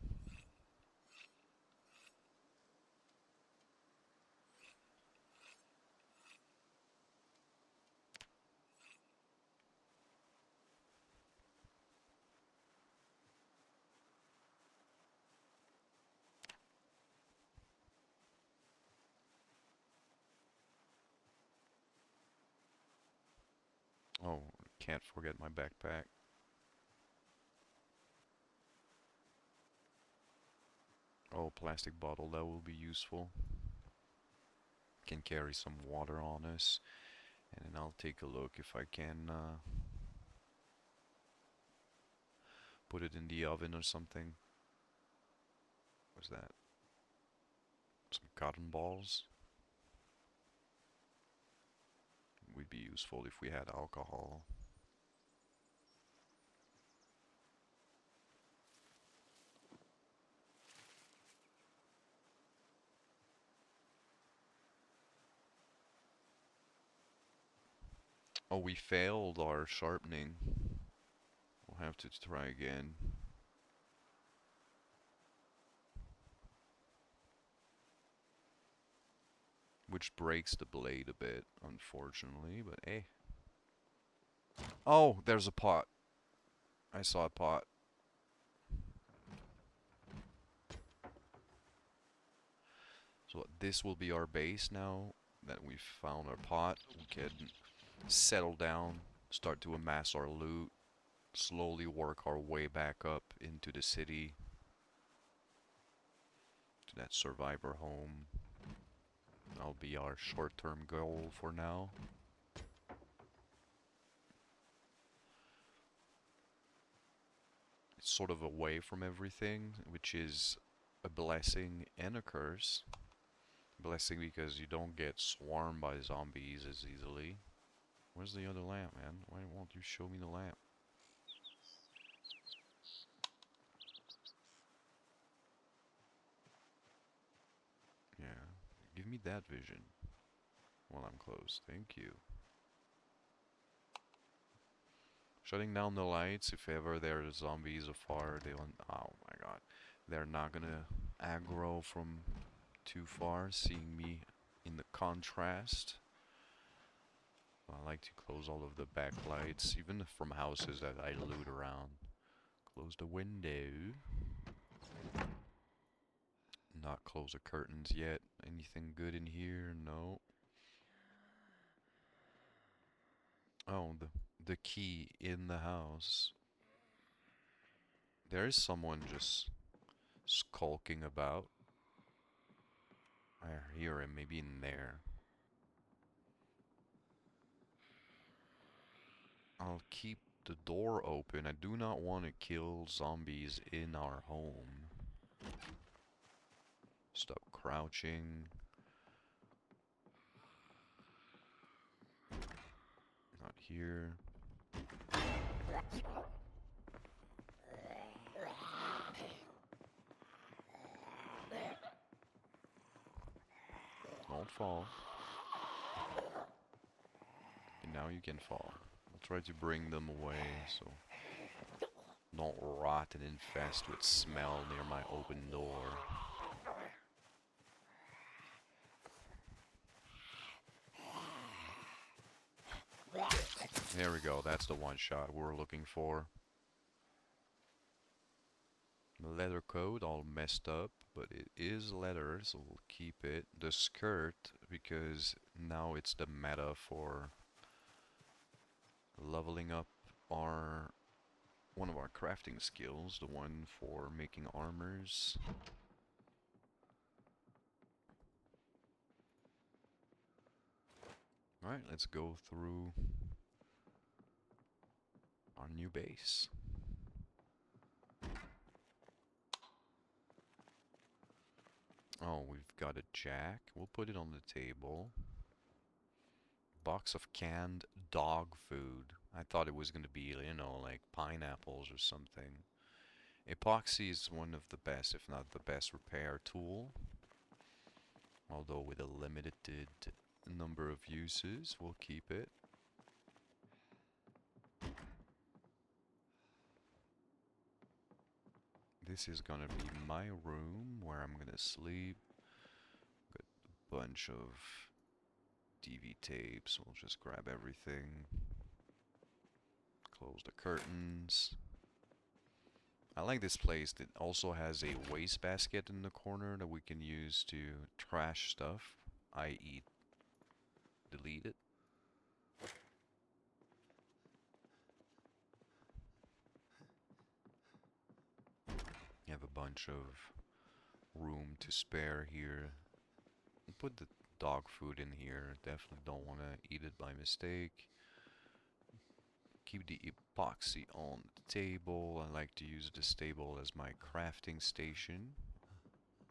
Oh, can't forget my backpack. Oh, plastic bottle, that will be useful. Can carry some water on us. And then I'll take a look if I can put it in the oven or something. What's that? Some cotton balls. Would be useful if we had alcohol. Oh, we failed our sharpening. We'll have to try again. Which breaks the blade a bit, unfortunately, but hey. Oh, there's a pot. I saw a pot. So this will be our base now that we've found our pot. We can settle down, start to amass our loot, slowly work our way back up into the city, to that survivor home. That'll be our short-term goal for now. It's sort of away from everything, which is a blessing and a curse. Blessing because you don't get swarmed by zombies as easily. Where's the other lamp, man? Why won't you show me the lamp? Yeah, give me that vision while I'm close. Thank you. Shutting down the lights if ever there are zombies afar. They won't. Oh my god, they're not gonna aggro from too far, seeing me in the contrast. I like to close all of the backlights, even from houses that I loot around. Close the window. Not close the curtains yet. Anything good in here? No. Oh, the key in the house. There is someone just skulking about. I hear him, maybe in there. I'll keep the door open. I do not want to kill zombies in our home. Stop crouching. Not here. Don't fall. And now you can fall. I'll try to bring them away so don't rot and infest with smell near my open door. There we go, that's the one shot we're looking for. The leather coat all messed up, but it is leather, so we'll keep it. The skirt, because now it's the meta for leveling up our one of our crafting skills, the one for making armors. Alright, let's go through our new base. Oh, we've got a jack. We'll put it on the table. Box of canned dog food. I thought it was going to be, you know, like pineapples or something. Epoxy is one of the best, if not the best, repair tool. Although with a limited number of uses, we'll keep it. This is gonna be my room where I'm gonna sleep. Got a bunch of DV tapes. We'll just grab everything. Close the curtains. I like this place. It also has a wastebasket in the corner that we can use to trash stuff, i.e. delete it. You have a bunch of room to spare here. Put the dog food in here. Definitely don't want to eat it by mistake. Keep the epoxy on the table. I like to use this table as my crafting station.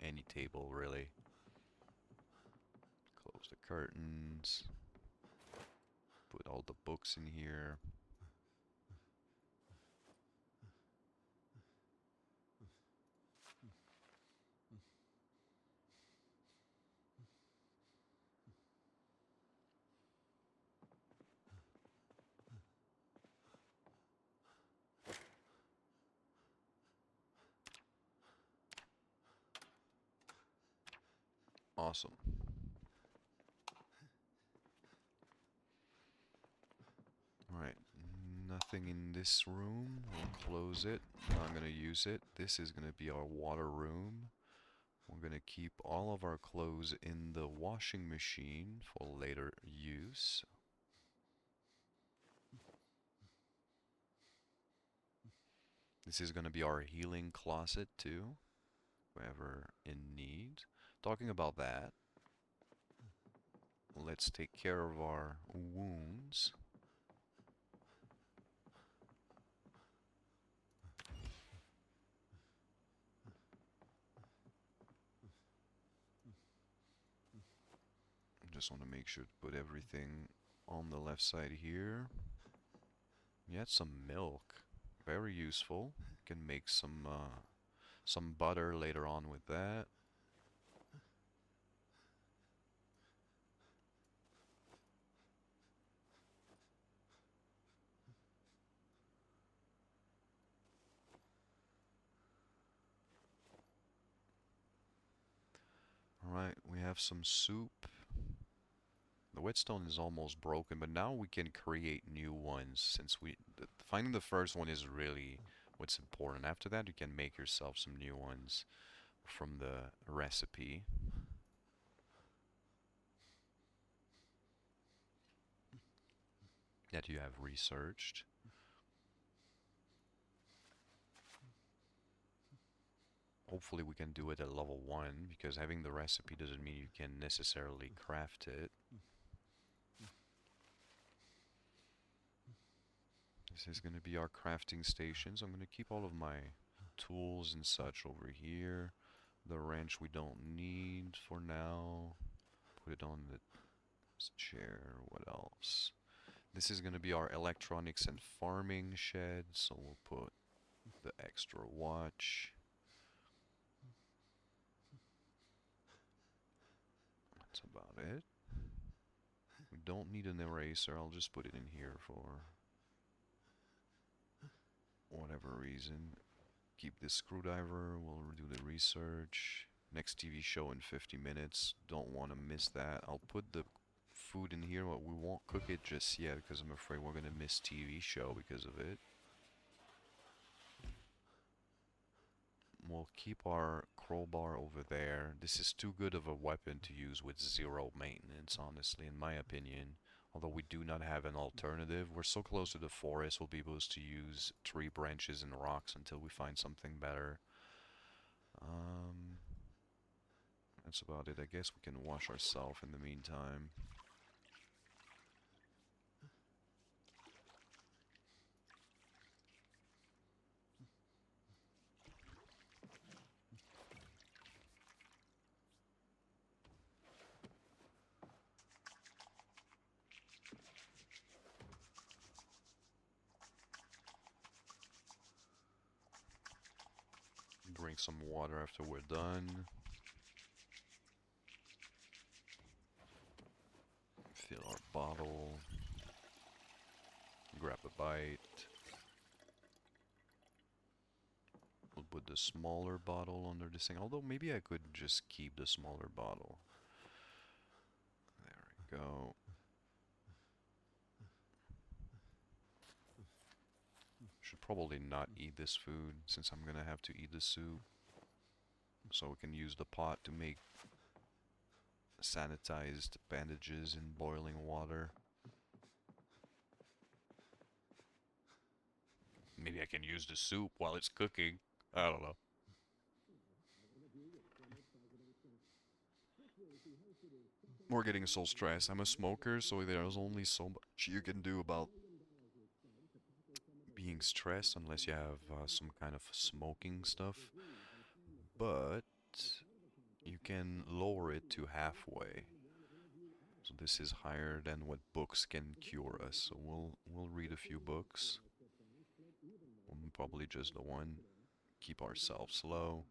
Any table, really. Close the curtains. Put all the books in here. Awesome. Alright, nothing in this room. We'll close it. Not gonna use it. This is gonna be our water room. We're gonna keep all of our clothes in the washing machine for later use. This is gonna be our healing closet too, whoever in need. Talking about that, let's take care of our wounds. Just want to make sure to put everything on the left side here. Yeah, some milk, very useful. Can make some butter later on with that. Alright, we have some soup. The whetstone is almost broken, but now we can create new ones since finding the first one is really what's important. After that, you can make yourself some new ones from the recipe that you have researched. Hopefully we can do it at level 1, because having the recipe doesn't mean you can necessarily craft it. This is going to be our crafting station, so I'm going to keep all of my tools and such over here. The wrench we don't need for now. Put it on the chair. What else? This is going to be our electronics and farming shed, so we'll put the extra watch. That's about it. We don't need an eraser. I'll just put it in here for whatever reason. Keep this screwdriver. We'll do the research. Next TV show in 50 minutes. Don't want to miss that. I'll put the food in here, but we won't cook it just yet because I'm afraid we're going to miss TV show because of it. We'll keep our crowbar over there. This is too good of a weapon to use with 0 maintenance, honestly, in my opinion. Although we do not have an alternative. We're so close to the forest, we'll be able to use tree branches and rocks until we find something better. That's about it. I guess we can wash ourselves in the meantime. Drink some water after we're done. Fill our bottle. Grab a bite. We'll put the smaller bottle under this thing. Although maybe I could just keep the smaller bottle. There we go. Should probably not eat this food since I'm gonna have to eat the soup. So we can use the pot to make sanitized bandages in boiling water. Maybe I can use the soup while it's cooking. I don't know. We're getting so stressed. I'm a smoker, so there's only so much you can do about being stressed unless you have some kind of smoking stuff. But you can lower it to halfway. So this is higher than what books can cure us. So we'll read a few books. Probably just the one. Keep ourselves low.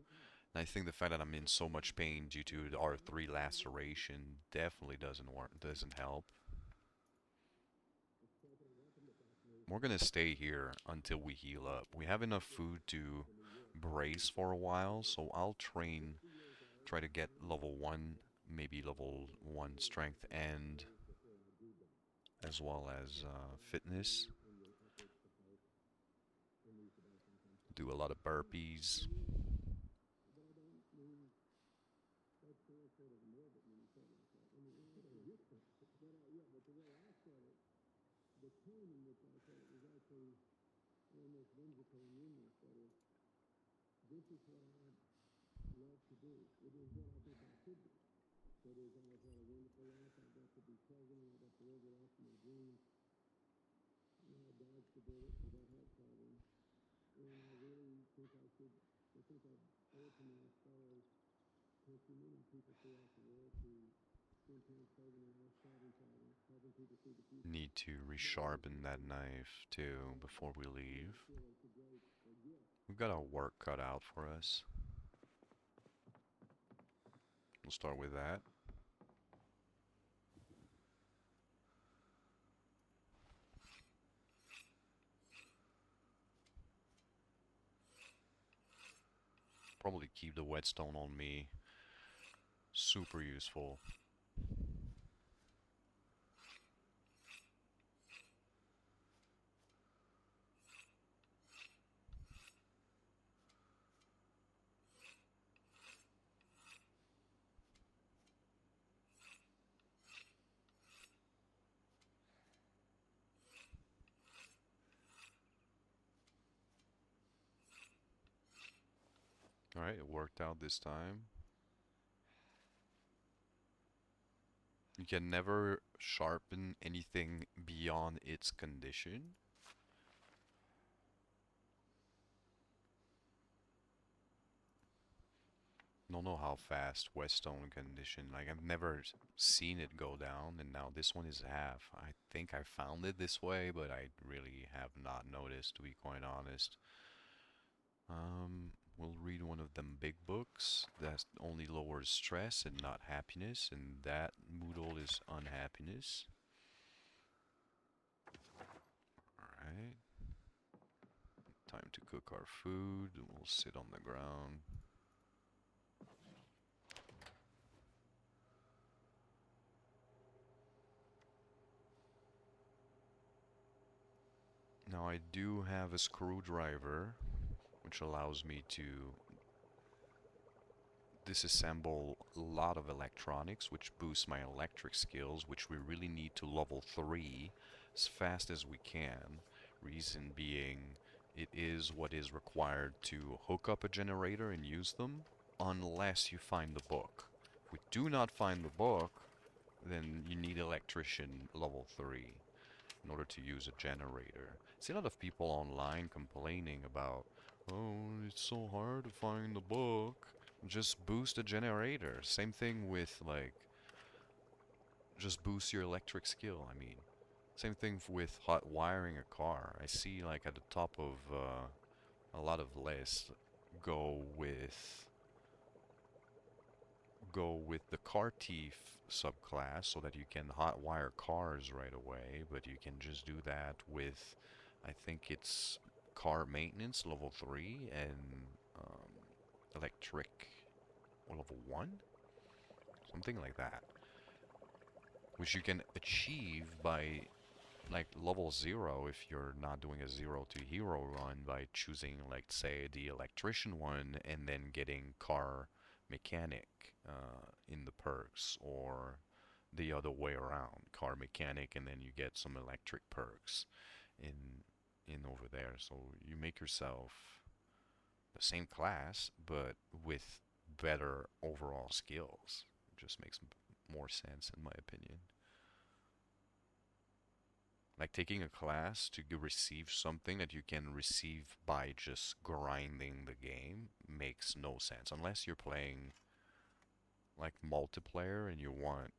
And I think the fact that I'm in so much pain due to the R3 laceration definitely doesn't help. We're gonna stay here until we heal up. We have enough food to brace for a while, so I'll try to get level 1, maybe level 1 strength and as well as fitness. Do a lot of burpees. This is what I love to do. It is what I think I should do. That is, I have had a wonderful life. I got to be president. I got to live the life of my dreams. I dodged a bullet without heart problems. And I really think I think I've owed to my fellow countrymen and people throughout the world to spend time saving their lives, solving problems, helping people see the future. Need to resharpen that knife too before we leave. We've got our work cut out for us. We'll start with that. Probably keep the whetstone on me Super useful. Alright, it worked out this time. You can never sharpen anything beyond its condition. Don't know how fast Whetstone condition. Like I've never seen it go down, and now this one is half. I think I found it this way, but I really have not noticed, to be quite honest. We'll read one of them big books that only lowers stress and not happiness, and that Moodle is unhappiness. Alright. Time to cook our food. We'll sit on the ground. Now I do have a screwdriver, which allows me to disassemble a lot of electronics, which boosts my electric skills, which we really need to level 3 as fast as we can. Reason being, it is what is required to hook up a generator and use them, unless you find the book. If we do not find the book, then you need electrician level 3 in order to use a generator. I see a lot of people online complaining about, oh, it's so hard to find the book. Just boost a generator. Same thing with, like, just boost your electric skill. I mean, same thing with hot wiring a car. I see, like, at the top of a lot of lists go with the car thief subclass so that you can hotwire cars right away, but you can just do that with, I think it's car maintenance level 3 and electric level 1, something like that, which you can achieve by like level 0 if you're not doing a 0 to hero run by choosing, like, say the electrician one and then getting car mechanic in the perks, or the other way around, car mechanic and then you get some electric perks in over there. So you make yourself the same class but with better overall skills. It just makes more sense in my opinion. Like taking a class to receive something that you can receive by just grinding the game makes no sense unless you're playing like multiplayer and you want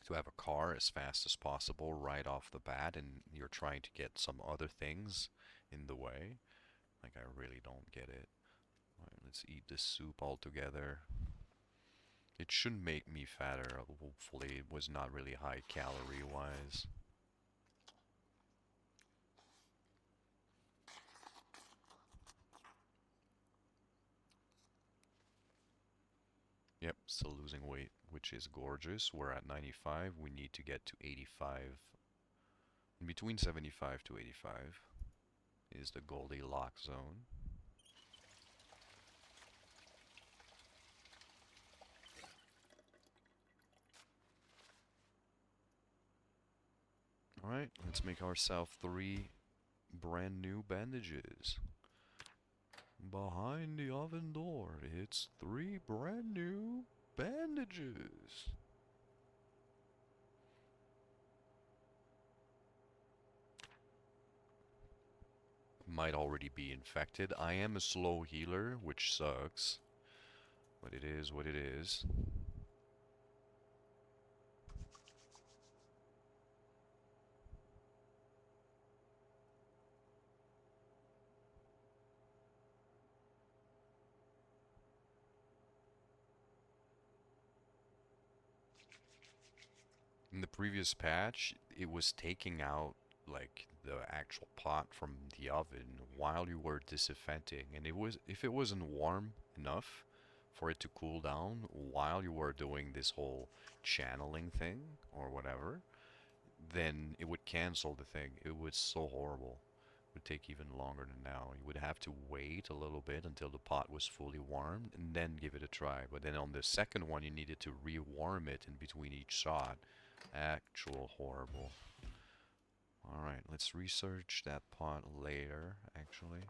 to have a car as fast as possible right off the bat and you're trying to get some other things in the way. Like, I really don't get it. Alright, let's eat this soup all together. It shouldn't make me fatter. Hopefully it was not really high calorie wise. Yep, still losing weight, which is gorgeous. We're at 95. We need to get to 85. In between 75 to 85 is the Goldilocks zone. Alright, let's make ourselves 3 brand new bandages. Behind the oven door, it's 3 brand new bandages. Might already be infected. I am a slow healer, which sucks. But it is what it is. In the previous patch, it was taking out like the actual pot from the oven while you were disinfecting, and it was, if it wasn't warm enough for it to cool down while you were doing this whole channeling thing or whatever, then it would cancel the thing. It was so horrible. It would take even longer than now. You would have to wait a little bit until the pot was fully warmed and then give it a try. But then on the second one, you needed to rewarm it in between each shot. Actual horrible. Alright, let's research that pot later, actually.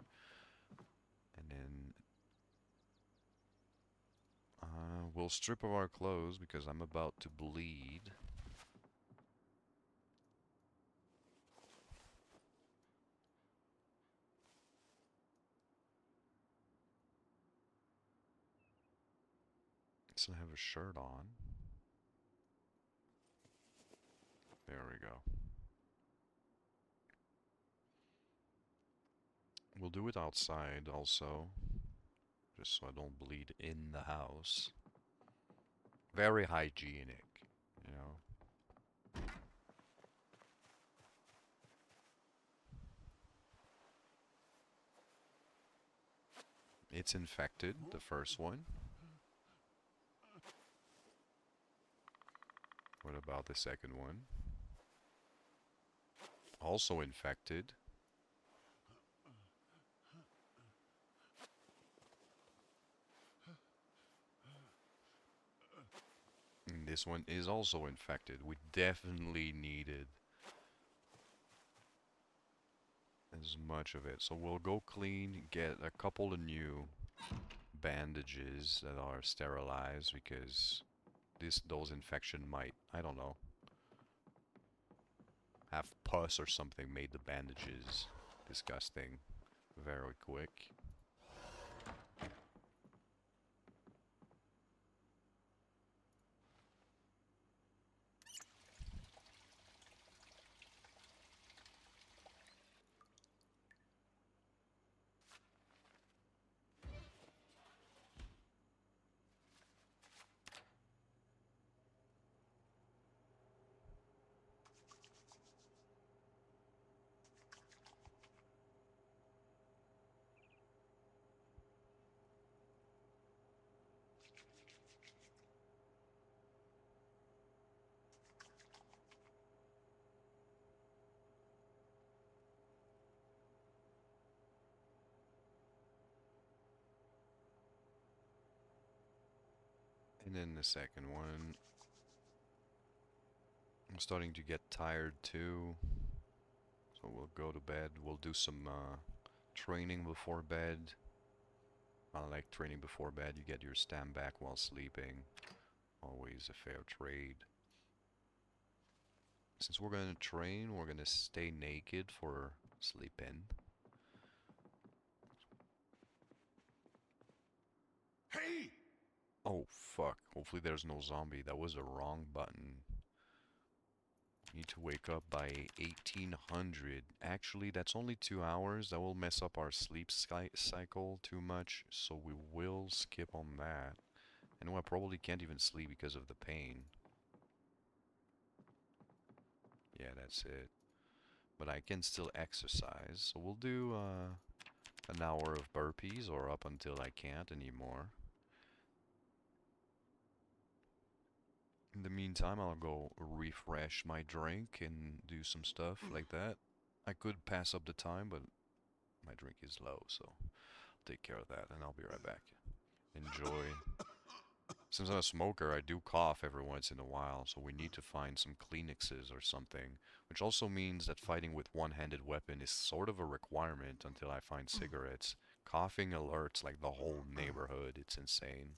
And then we'll strip of our clothes because I'm about to bleed. So I have a shirt on. There we go. We'll do it outside also, just so I don't bleed in the house. Very hygienic, you know. It's infected, the first one. What about the second one? Also infected. And this one is also infected. We definitely needed as much of it. So we'll go clean, get a couple of new bandages that are sterilized because those infection might, I don't know, have pus or something, made the bandages disgusting very quick. And then the second one, I'm starting to get tired too, so we'll go to bed. We'll do some training before bed. I like training before bed. You get your stam back while sleeping. Always a fair trade. Since we're going to train, we're going to stay naked for sleeping. Hey! Oh, fuck. Hopefully there's no zombie. That was the wrong button. Need to wake up by 1800. Actually, that's only 2 hours. That will mess up our sleep cycle too much, so we will skip on that. I know I probably can't even sleep because of the pain. Yeah, that's it. But I can still exercise, so we'll do an hour of burpees, or up until I can't anymore. In the meantime, I'll go refresh my drink and do some stuff like that. I could pass up the time, but my drink is low, so I'll take care of that, and I'll be right back. Enjoy. Since I'm a smoker, I do cough every once in a while, so we need to find some Kleenexes or something, which also means that fighting with one-handed weapon is sort of a requirement until I find cigarettes. Coughing alerts like the whole neighborhood. It's insane.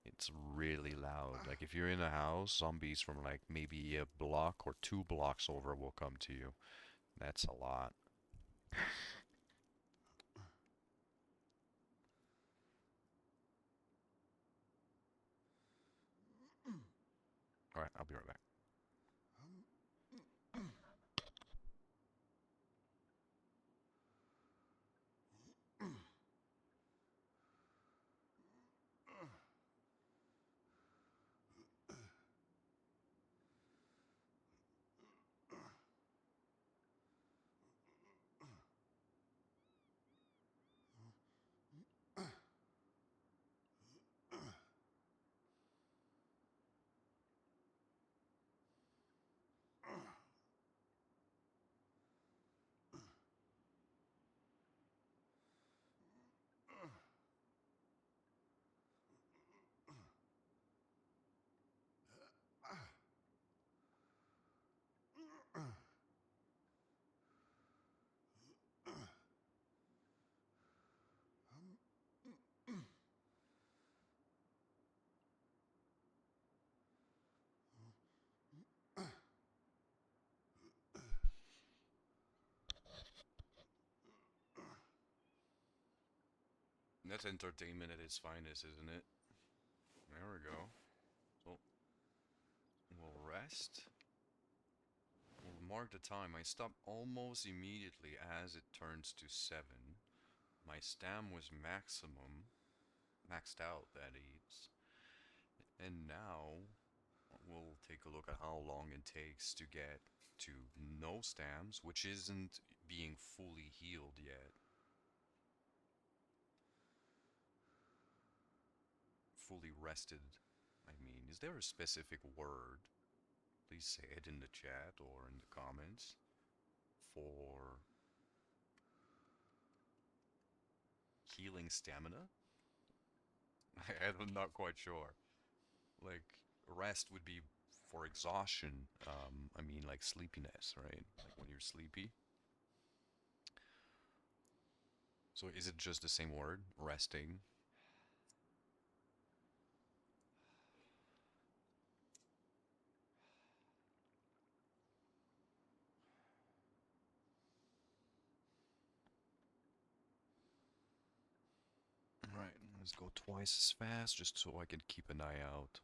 It's really loud. Like if you're in a house, zombies from like maybe a block or 2 blocks over will come to you. That's a lot. Alright, I'll be right back. That's entertainment at its finest, isn't it? There we go. So, we'll rest. We'll mark the time. I stop almost immediately as it turns to 7. My stam was maxed out, that is. And now, we'll take a look at how long it takes to get to no stams, which isn't being fully healed yet. Fully rested, I mean. Is there a specific word? Please say it in the chat or in the comments for healing stamina. I'm not quite sure. Like, rest would be for exhaustion. I mean, like sleepiness, right? Like when you're sleepy. So is it just the same word? Resting? Right, let's go twice as fast just so I can keep an eye out.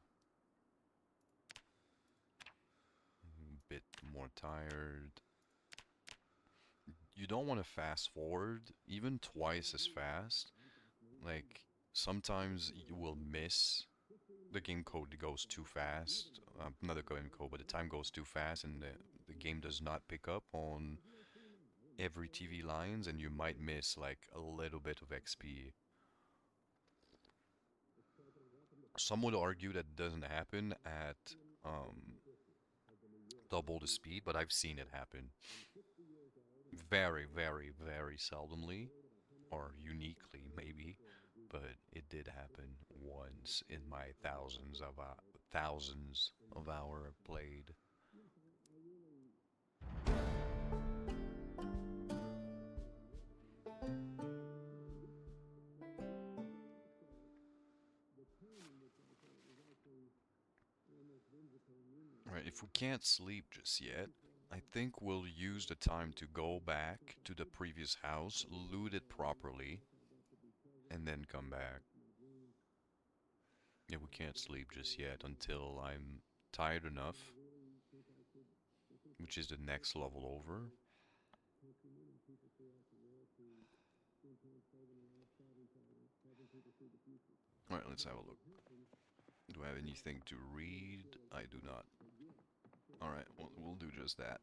A bit more tired. You don't want to fast forward even twice as fast. Like, sometimes you will miss the game code goes too fast. Not the game code, but the time goes too fast, and the game does not pick up on every TV lines, and you might miss like a little bit of XP. Some would argue that doesn't happen at double the speed, but I've seen it happen very, very, very seldomly, or uniquely maybe, but it did happen once in my thousands of hour played. Alright, if we can't sleep just yet, I think we'll use the time to go back to the previous house, loot it properly, and then come back. Yeah, we can't sleep just yet until I'm tired enough, which is the next level over. Alright, let's have a look. Do I have anything to read? I do not. Alright, we'll do just that.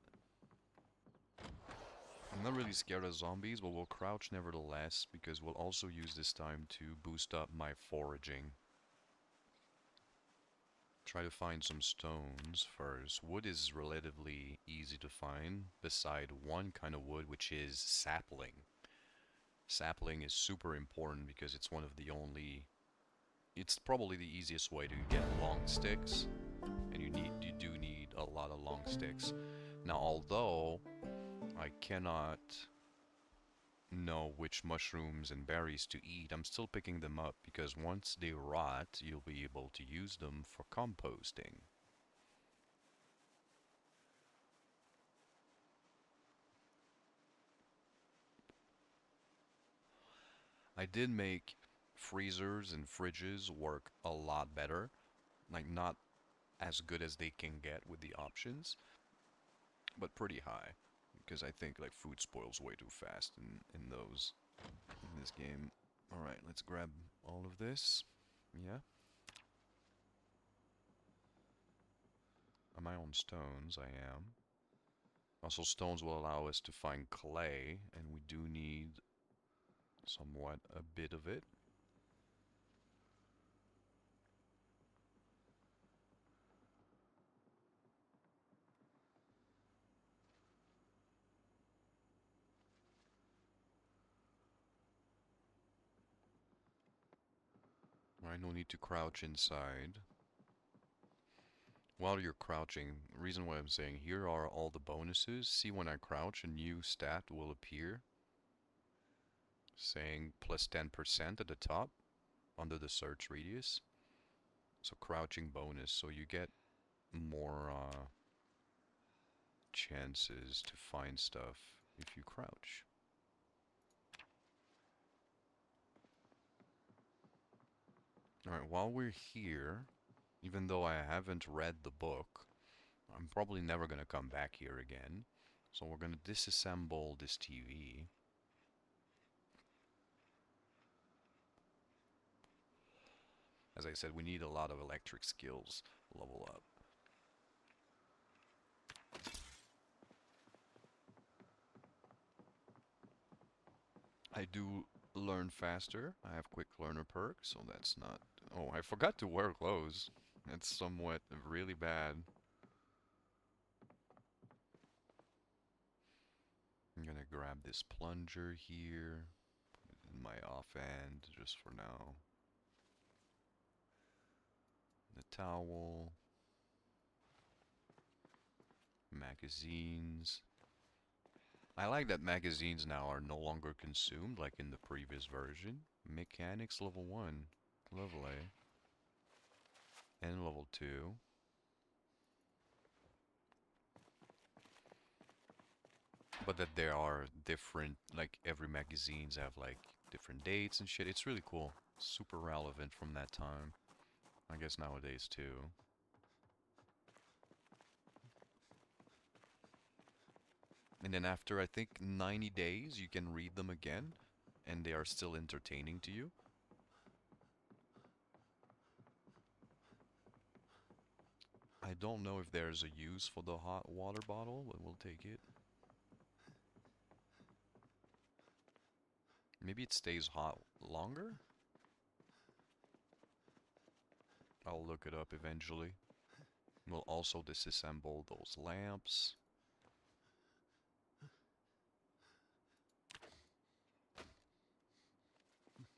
I'm not really scared of zombies, but we'll crouch nevertheless, because we'll also use this time to boost up my foraging. Try to find some stones first. Wood is relatively easy to find, beside one kind of wood, which is sapling. Sapling is super important because it's one of the only... It's probably the easiest way to get long sticks, and you do need a lot of long sticks. Now, although I cannot know which mushrooms and berries to eat, I'm still picking them up because once they rot, you'll be able to use them for composting. I did make freezers and fridges work a lot better, like not as good as they can get with the options, but pretty high, because I think like food spoils way too fast in those, in this game. Alright, let's grab all of this. Yeah. Am I on stones? I am. Also, stones will allow us to find clay, and we do need somewhat a bit of it. Alright, no need to crouch inside. While you're crouching, the reason why I'm saying here are all the bonuses. See, when I crouch, a new stat will appear saying plus 10% at the top under the search radius. So crouching bonus, so you get more chances to find stuff if you crouch. Alright, while we're here, even though I haven't read the book, I'm probably never gonna come back here again. So we're gonna disassemble this TV. As I said, we need a lot of electric skills level up. I do learn faster. I have quick learner perk, so that's not... Oh, I forgot to wear clothes. That's somewhat really bad. I'm gonna grab this plunger here, put it in my offhand just for now. The towel. Magazines. I like that magazines now are no longer consumed like in the previous version. Mechanics level 1. Lovely. And level 2. But that there are different, like every magazines have like different dates and shit. It's really cool. Super relevant from that time. I guess nowadays too. And then after I think 90 days you can read them again and they are still entertaining to you. I don't know if there's a use for the hot water bottle, but we'll take it. Maybe it stays hot longer? I'll look it up eventually. We'll also disassemble those lamps.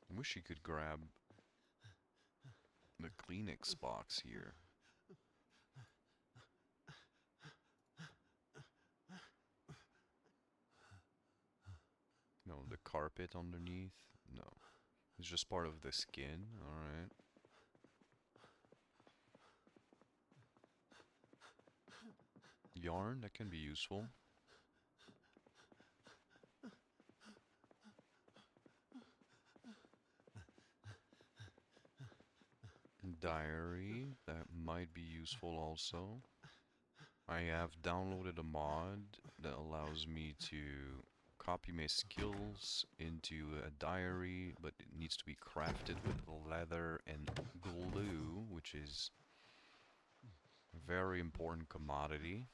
I wish you could grab the Kleenex box here. No, the carpet underneath? No. It's just part of the skin, alright. Yarn, that can be useful. Diary, that might be useful also. I have downloaded a mod that allows me to copy my skills into a diary, but it needs to be crafted with leather and glue, which is a very important commodity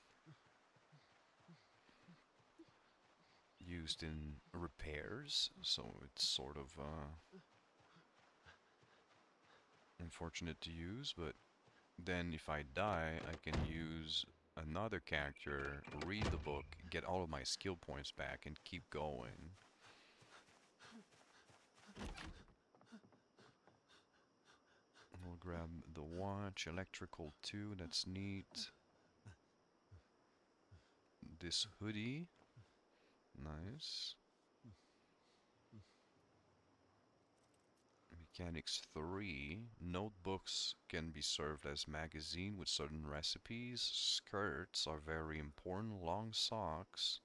used in repairs, so it's sort of unfortunate to use, but then if I die, I can use another character, read the book, get all of my skill points back, and keep going. We'll grab the watch, electrical too, that's neat. This hoodie, nice. Mechanics 3. Notebooks can be served as magazine with certain recipes. Skirts are very important. Long socks.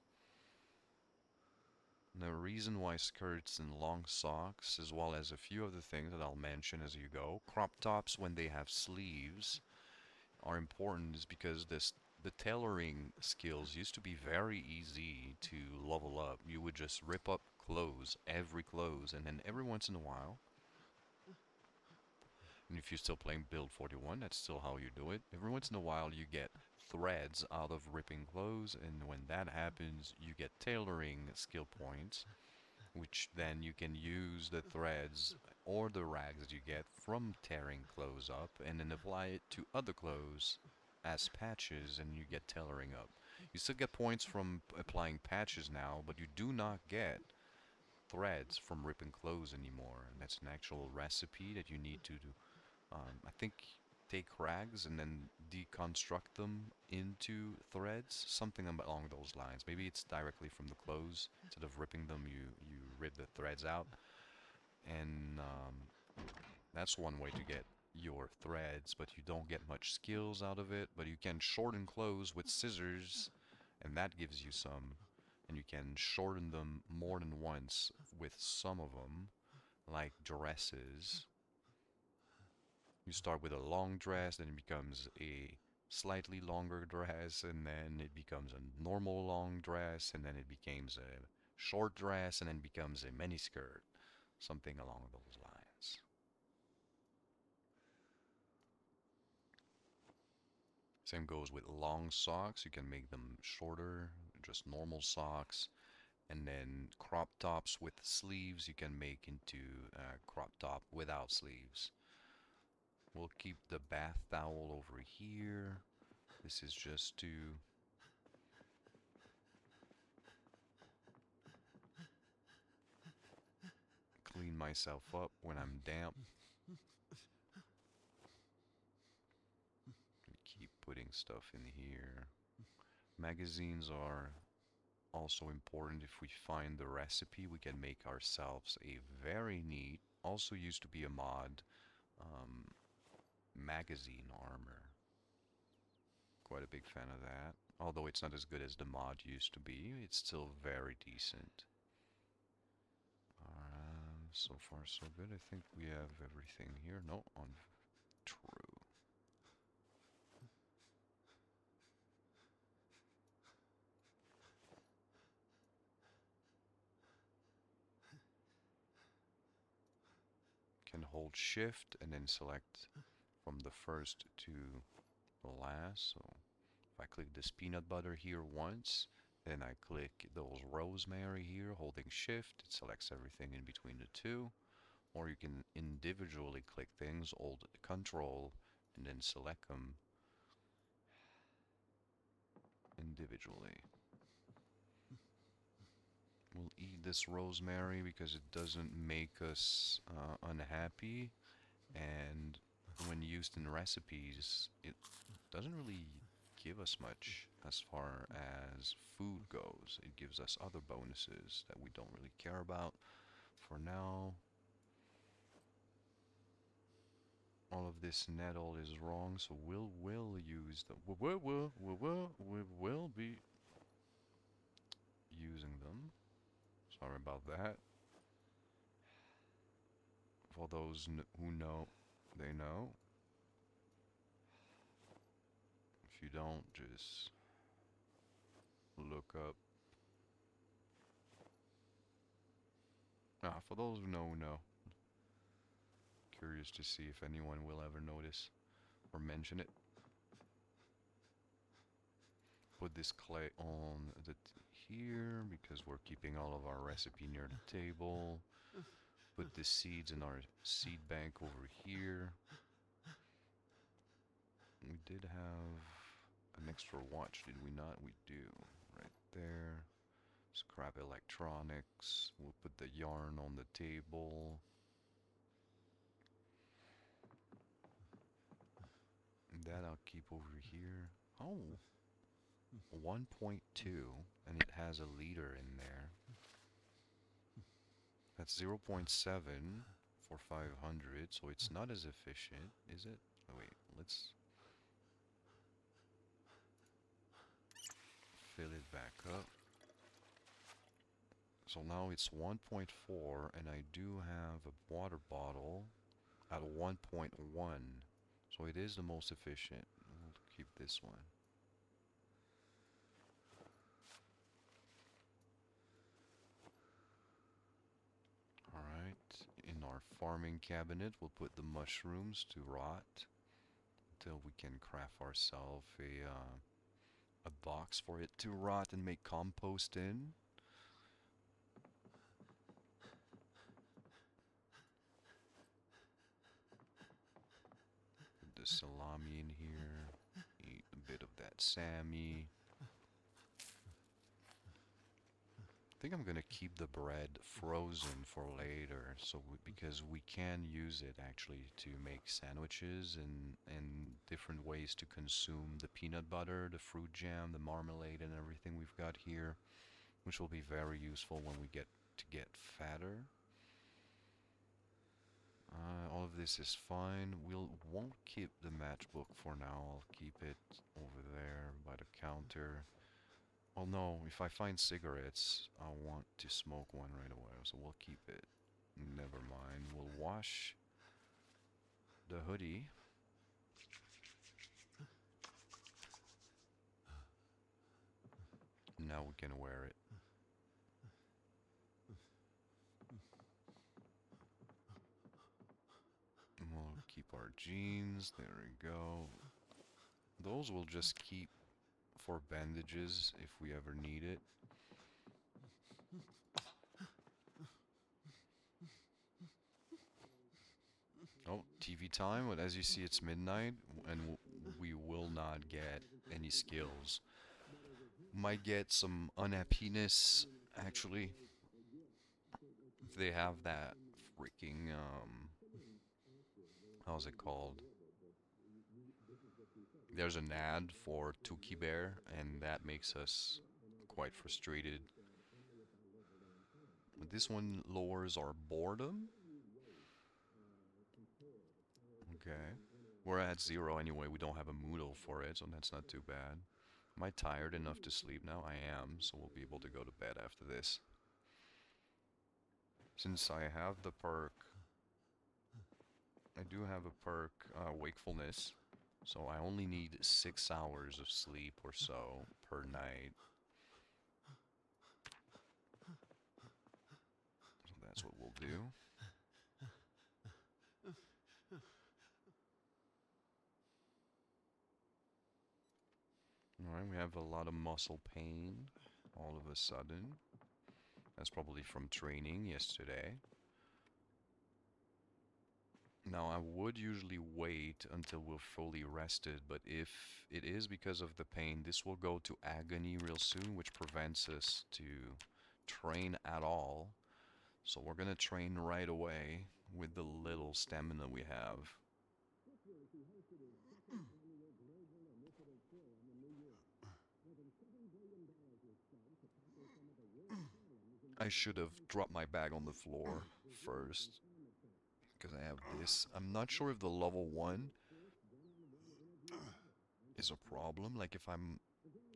The reason why skirts and long socks, as well as a few other things that I'll mention as you go, crop tops when they have sleeves, are important is because the tailoring skills used to be very easy to level up. You would just rip up clothes, every clothes, and then every once in a while, and if you're still playing Build 41, that's still how you do it. Every once in a while you get threads out of ripping clothes, and when that happens, you get tailoring skill points, which then you can use the threads or the rags that you get from tearing clothes up, and then apply it to other clothes as patches, and you get tailoring up. You still get points from applying patches now, but you do not get threads from ripping clothes anymore, and that's an actual recipe that you need to do. I think take rags and then deconstruct them into threads, something along those lines. Maybe it's directly from the clothes. Instead of ripping them, you rip the threads out. And that's one way to get your threads, but you don't get much skills out of it. But you can shorten clothes with scissors, and that gives you some. And you can shorten them more than once with some of them, like dresses. You start with a long dress, then it becomes a slightly longer dress, and then it becomes a normal long dress, and then it becomes a short dress, and then becomes a miniskirt. Something along those lines. Same goes with long socks. You can make them shorter, just normal socks. And then crop tops with sleeves you can make into a crop top without sleeves. We'll keep the bath towel over here. This is just to clean myself up when I'm damp. We keep putting stuff in here. Magazines are also important. If we find the recipe, we can make ourselves a very neat, also used to be a mod, um, magazine armor. Quite a big fan of that. Although it's not as good as the mod used to be, it's still very decent. So far so good. I think we have everything here. No, on true. Can hold shift and then select from the first to the last. So if I click this peanut butter here once, then I click those rosemary here, holding shift, it selects everything in between the two. Or you can individually click things, hold control, and then select them individually. We'll eat this rosemary because it doesn't make us unhappy, and when used in recipes, it doesn't really give us much as far as food goes. It gives us other bonuses that we don't really care about. For now, all of this nettle is wrong, so we'll use them. We will be using them. Sorry about that. For those who know, they know. If you don't, just look up. For those who know. Curious to see if anyone will ever notice or mention it. Put this clay on the here because we're keeping all of our recipe near the table. Put the seeds in our seed bank over here. We did have an extra watch, did we not? We do, right there. Scrap electronics. We'll put the yarn on the table. That I'll keep over here. Oh, 1.2, and it has a liter in there. That's 0.7 for 500, so it's not as efficient, is it? Oh, wait, let's fill it back up. So now it's 1.4, and I do have a water bottle at 1.1. So it is the most efficient. We'll keep this one. Alright, in our farming cabinet, we'll put the mushrooms to rot until we can craft ourselves a box for it to rot and make compost in. Put the salami in here. Eat a bit of that Sammy. I think I'm gonna keep the bread frozen for later, so because we can use it actually to make sandwiches and different ways to consume the peanut butter, the fruit jam, the marmalade, and everything we've got here, which will be very useful when we get fatter. All of this is fine. Won't keep the matchbook for now. I'll keep it over there by the counter. Well, no, if I find cigarettes, I'll want to smoke one right away, so we'll keep it. Never mind. We'll wash the hoodie. Now we can wear it. We'll keep our jeans. There we go. Those we'll just keep for bandages if we ever need it. Oh, TV time. But as you see, it's midnight, and we will not get any skills. Might get some unhappiness, actually. If they have that freaking, how's it called? There's an ad for Tuki Bear, and that makes us quite frustrated. But this one lowers our boredom. Okay. We're at 0 anyway, we don't have a Moodle for it, so that's not too bad. Am I tired enough to sleep now? I am, so we'll be able to go to bed after this. Since I have the perk, I do have a perk, wakefulness, so I only need 6 hours of sleep or so per night. So that's what we'll do. Alright, we have a lot of muscle pain all of a sudden. That's probably from training yesterday. Now, I would usually wait until we're fully rested, but if it is because of the pain, this will go to agony real soon, which prevents us to train at all. So we're gonna train right away with the little stamina we have. I should have dropped my bag on the floor first, because I have this. I'm not sure if the level 1 is a problem, like if I'm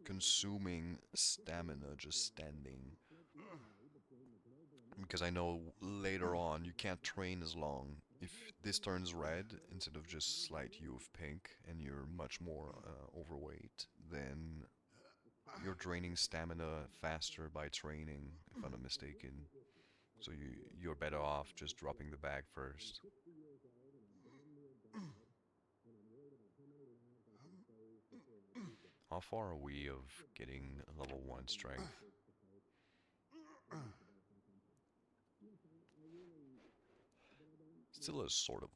consuming stamina just standing. Because I know later on you can't train as long. If this turns red instead of just slight hue of pink and you're much more overweight, then you're draining stamina faster by training, if I'm not mistaken. So you're better off just dropping the bag first. How far are we of getting level 1 strength? Still a sort of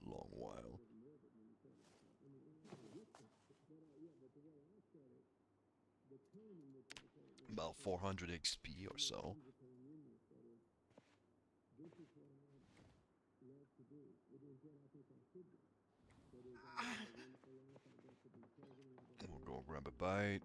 long while. About 400 XP or so. We'll go grab a bite.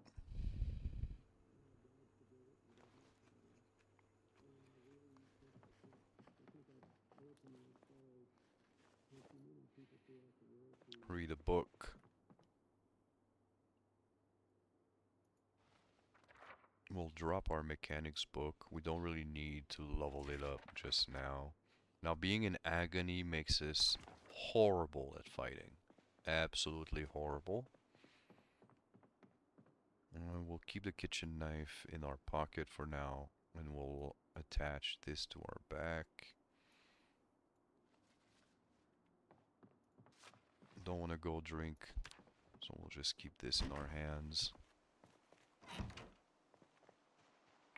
Read a book. We'll drop our mechanics book. We don't really need to level it up just now. Now, being in agony makes us horrible at fighting. Absolutely horrible. We'll keep the kitchen knife in our pocket for now, and we'll attach this to our back. Don't want to go drink, so we'll just keep this in our hands.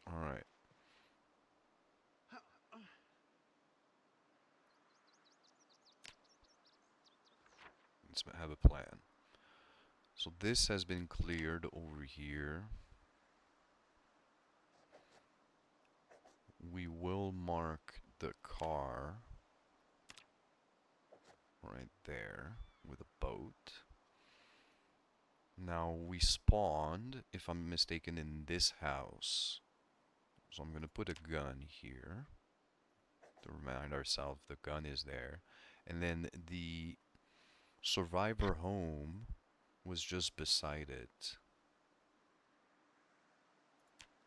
Alright. Let's have a plan. So this has been cleared over here. We will mark the car right there with a boat. Now we spawned, if I'm mistaken, in this house. So I'm gonna put a gun here to remind ourselves the gun is there. And then the survivor home was just beside it.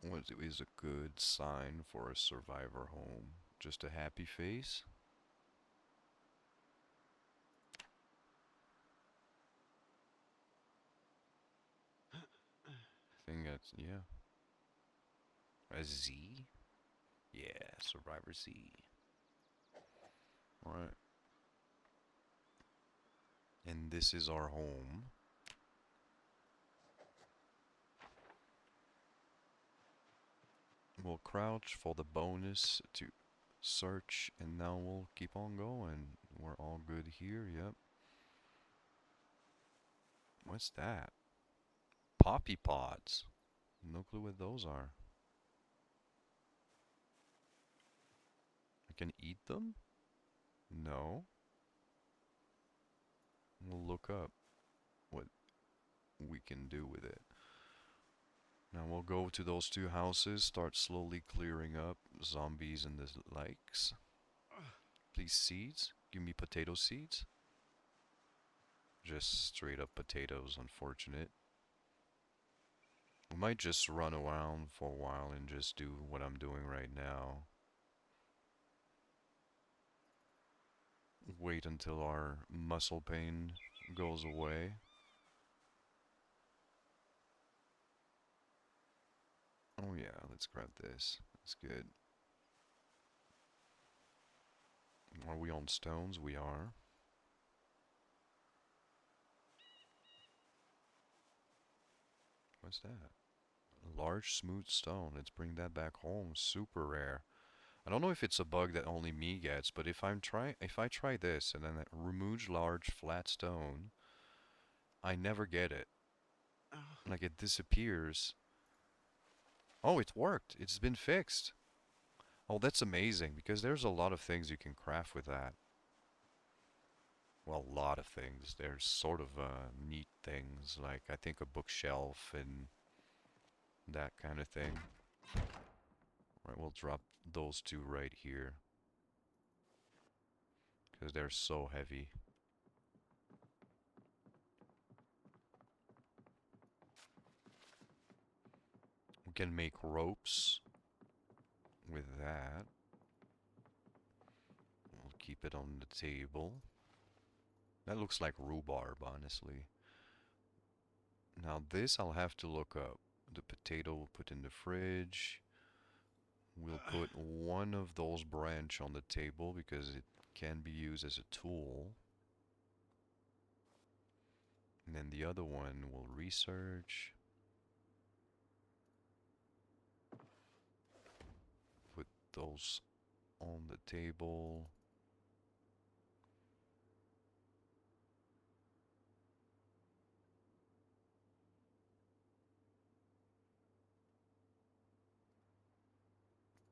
What is a good sign for a survivor home? Just a happy face? Yeah. A Z? Yeah, Survivor Z. Alright. And this is our home. We'll crouch for the bonus to search, and now we'll keep on going. We're all good here, yep. What's that? Poppy pods. No clue what those are. I can eat them? No. We'll look up what we can do with it. Now we'll go to those two houses, start slowly clearing up zombies and the likes. Please, seeds. Give me potato seeds. Just straight up potatoes, unfortunate. We might just run around for a while and just do what I'm doing right now. Wait until our muscle pain goes away. Oh yeah, let's grab this. That's good. Are we on stones? We are. What's that? A large smooth stone. Let's bring that back home. Super rare. I don't know if it's a bug that only me gets, but if I try this and then remove large flat stone, I never get it. Like it disappears. Oh, it worked. It's been fixed. Oh, that's amazing because there's a lot of things you can craft with that. Well, a lot of things. There's sort of neat things like I think a bookshelf and that kind of thing. Right, we'll drop those two right here because they're so heavy. We can make ropes with that. We'll keep it on the table. That looks like rhubarb, honestly. Now this I'll have to look up. The potato we'll put in the fridge. We'll put one of those branch on the table because it can be used as a tool. And then the other one we'll research. Put those on the table.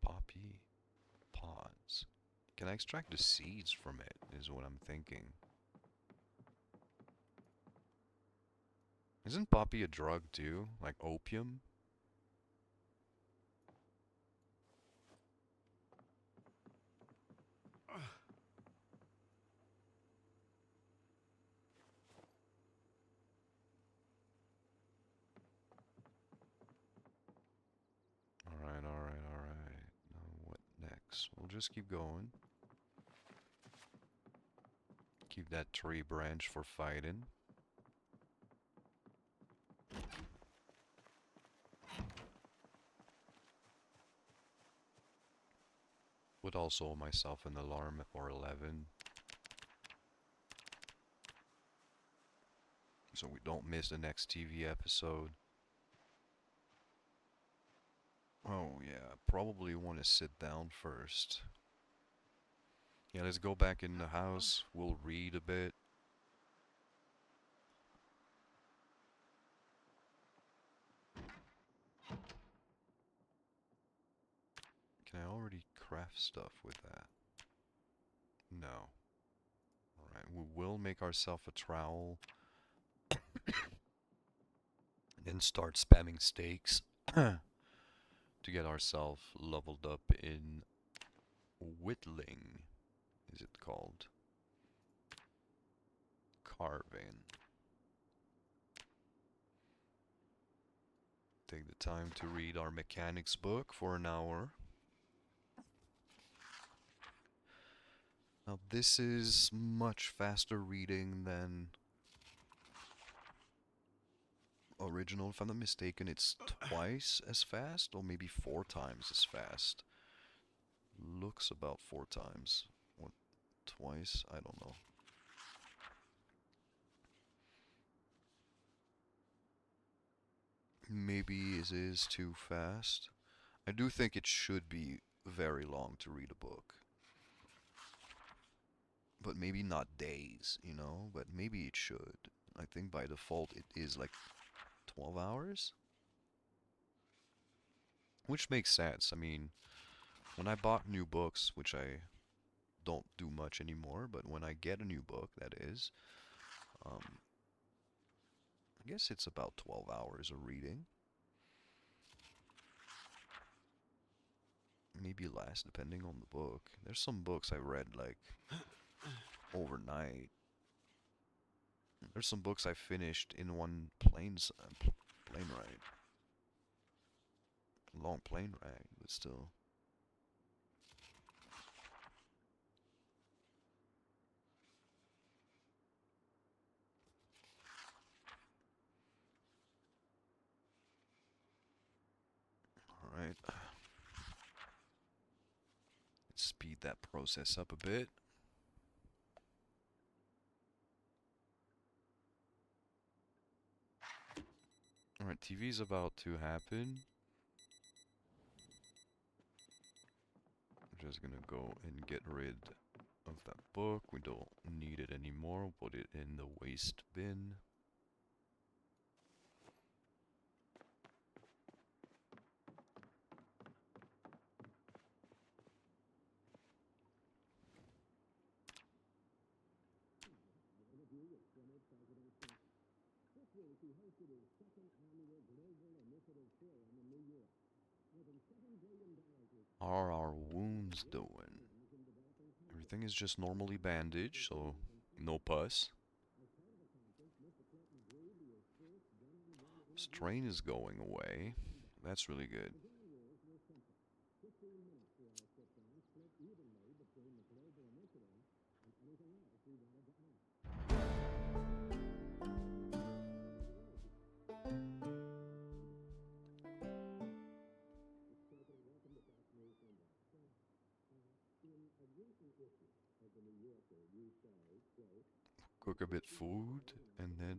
Poppy pods. Can I extract the seeds from it, is what I'm thinking. Isn't poppy a drug too? Like opium? Alright, alright, alright. Now what next? We'll just keep going. Keep that tree branch for fighting. Put also myself an alarm for 11. So we don't miss the next TV episode. Oh yeah, probably want to sit down first. Yeah, let's go back in the house. We'll read a bit. Can I already craft stuff with that? No. Alright, we will make ourselves a trowel. And then start spamming steaks to get ourselves leveled up in whittling, is it called? Carving. Take the time to read our mechanics book for an hour. Now this is much faster reading than original. If I'm not mistaken, it's twice as fast, or maybe 4 times as fast. Looks about 4 times. What, twice? I don't know. Maybe it is too fast. I do think it should be very long to read a book. But maybe not days, you know? But maybe it should. I think by default it is like 12 hours? Which makes sense. I mean, when I bought new books, which I don't do much anymore, but when I get a new book, that is, I guess it's about 12 hours of reading. Maybe less, depending on the book. There's some books I read, like, overnight. There's some books I finished in one plane ride. Long plane ride, but still. Alright. Let's speed that process up a bit. Alright, TV's about to happen. I'm just gonna go and get rid of that book. We don't need it anymore. Put it in the waste bin. How are our wounds doing? Everything is just normally bandaged, so no pus. Strain is going away. That's really good. Cook a bit food and then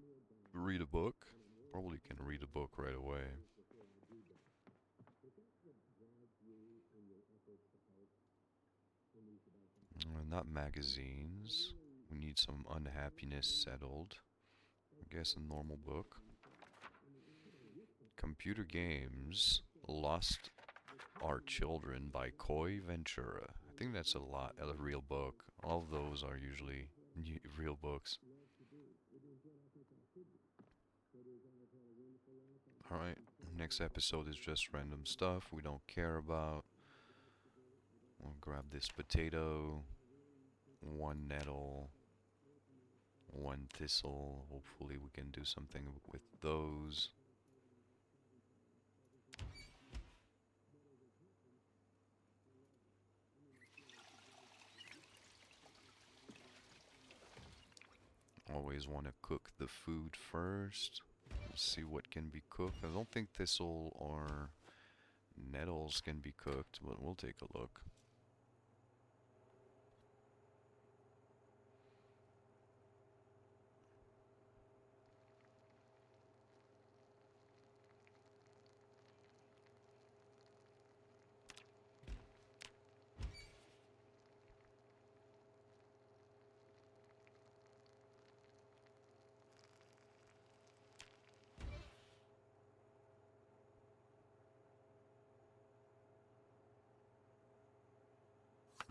read a book. Probably can read a book right away. Not magazines. We need some unhappiness settled. I guess a normal book. Computer games. Lost Our Children by Coy Ventura. I think that's a real book. All of those are usually real books. Alright, next episode is just random stuff we don't care about. We'll grab this potato, 1 nettle, 1 thistle. Hopefully we can do something with those. Always want to cook the food first. We'll see what can be cooked. I don't think thistle or nettles can be cooked, but we'll take a look.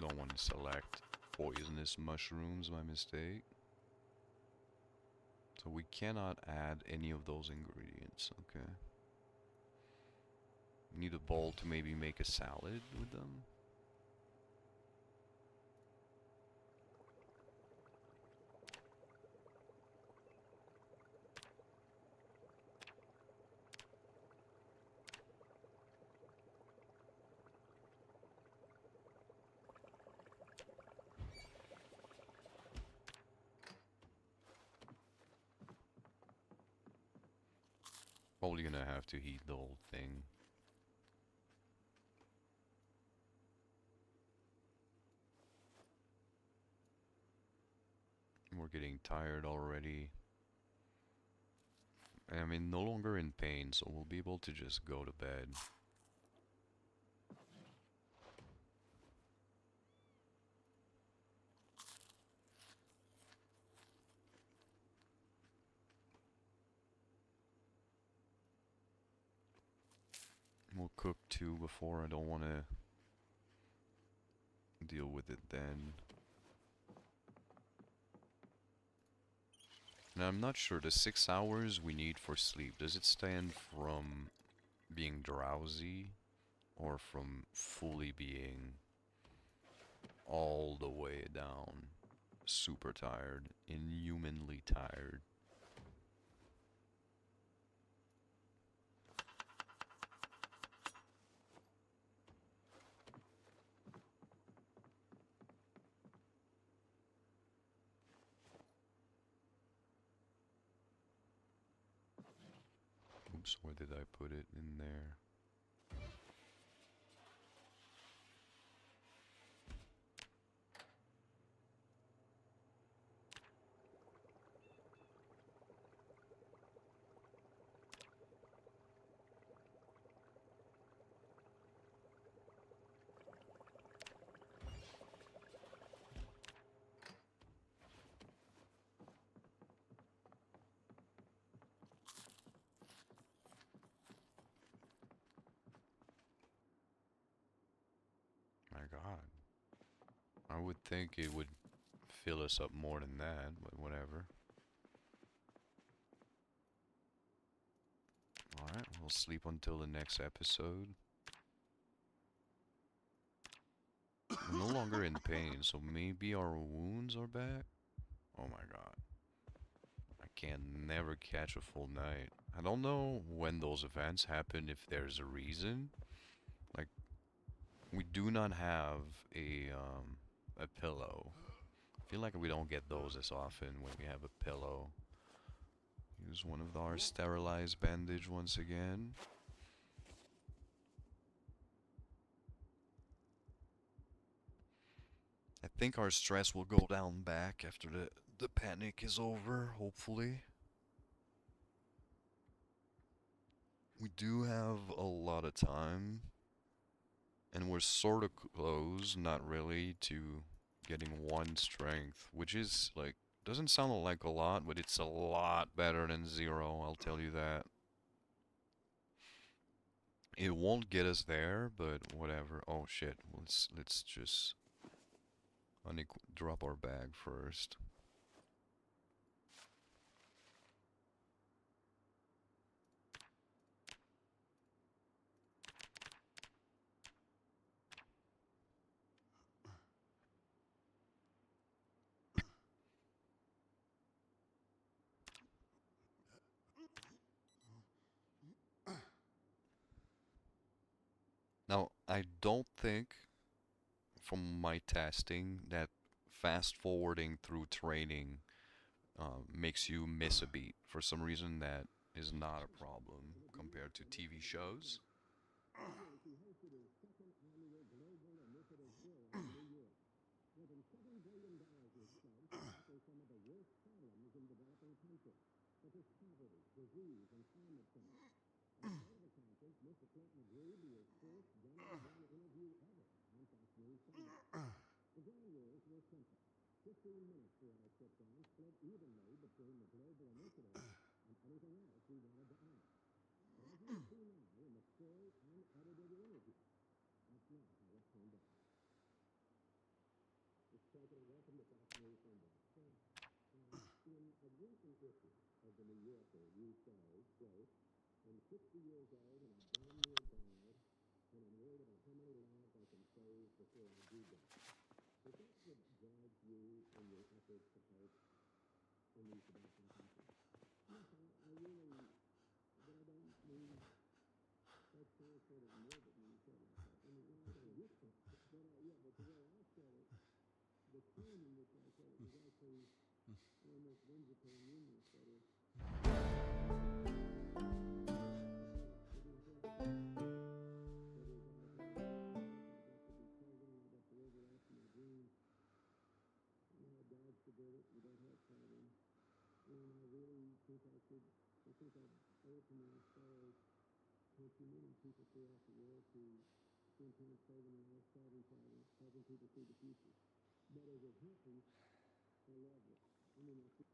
Don't want to select poisonous mushrooms by mistake. So we cannot add any of those ingredients, okay. Need a bowl to maybe make a salad with them. Probably gonna have to heat the whole thing. We're getting tired already. I mean, no longer in pain, so we'll be able to just go to bed. We'll cook too before. I don't want to deal with it then. Now, I'm not sure. The 6 hours we need for sleep, does it stand from being drowsy or from fully being all the way down, super tired, inhumanly tired? Oops, where did I put it? In there. My God. I would think it would fill us up more than that, but whatever. Alright, we'll sleep until the next episode. We're no longer in pain, so maybe our wounds are back? Oh my God. I can never catch a full night. I don't know when those events happen, if there's a reason. Like, we do not have a pillow. I feel like we don't get those as often when we have a pillow. Use one of our sterilized bandage once again. I think our stress will go down back after the panic is over, hopefully. We do have a lot of time, and we're sort of close, not really, to getting 1 strength, which is, like, doesn't sound like a lot, but it's a lot better than 0, I'll tell you that. It won't get us there, but whatever. Oh shit, let's just drop our bag first. Now, I don't think, from my testing, that fast forwarding through training makes you miss a beat. For some reason, that is not a problem compared to TV shows. He hosted his second annual Global Initiative Forum in New York. More than $7 billion was spent to tackle some of the worst problems in developing countries, such as poverty, disease, and climate change. At the start of the conference, Mr. Clinton agreed to his first one-on-one interview ever on Fox News Sunday. The ground rules were simple. 15 minutes for our sit-down, split evenly between the global initiative and anything else we wanted to ask. But as you can see now in the full, unedited interview, that's not how it turned out. Mr. President, welcome to Fox News Sunday. So, in a recent issue of the New Yorker, you say, quote, I'm 60 years old and I'm damn near bald, and I'm worried about how many lives I can save before I do die. Is that what drives you in your efforts to help in these developing countries? Yes, I really, but I don't mean, that sounds sort of morbid when you say it like that. I mean, you can't, but yeah, but the way I said it, the tone in which I said it was actually almost whimsical and humorous, that is. think I'd open as far as countrymen and people throughout the world to spend time saving lives, solving problems, helping people see the future. But as it happens, I love it. I mean, I think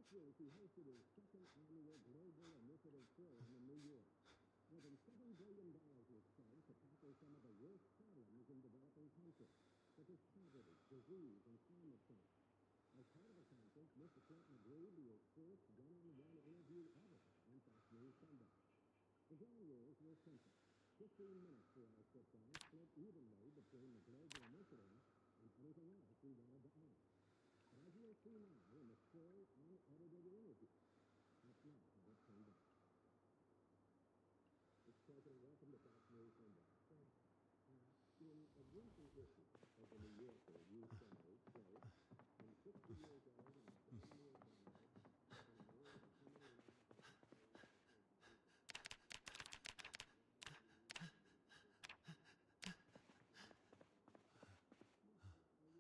year, he hosted his second annual Global Initiative Forum in New York. More than $7 billion was spent to tackle some of the worst problems in developing countries, such as poverty, disease, and climate change. As part of the conference, Mr. Clinton agreed to his first one-on-one interview ever on Fox News Sunday. The ground rules were simple. 15 minutes for our sit-down, split evenly between the global initiative and anything else we wanted to add. But as you'll see now in the full, unedited interview, that's not how it turned out. recent issue of the New Yorker, you say, quote, I'm 60 years old and I'm 7 years old, and I'm worried of how many lives I can save before you do that. Why do you read into this business?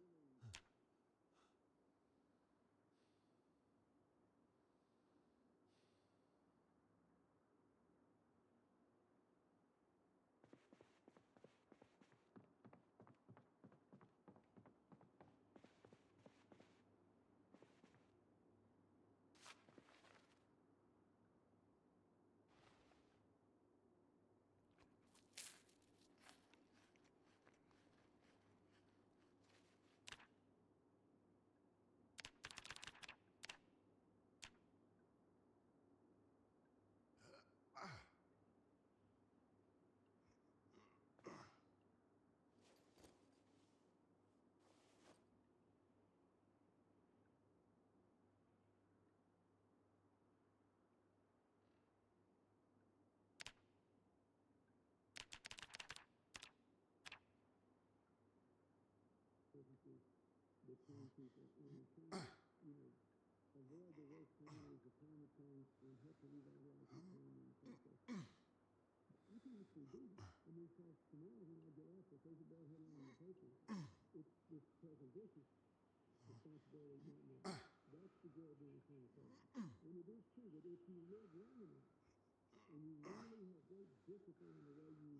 Yeah, I really... differences between people and trying to, avoid the worst memories of climate change and help to revitalize the economy in the process. I can actually do that. I mean, so tomorrow when I get up, if there's a bad headline in the paper, it's this President Bush's responsibility, not mine. That's the joy of being a conversation. And it is true that if you live long enough and you really have great discipline in the way you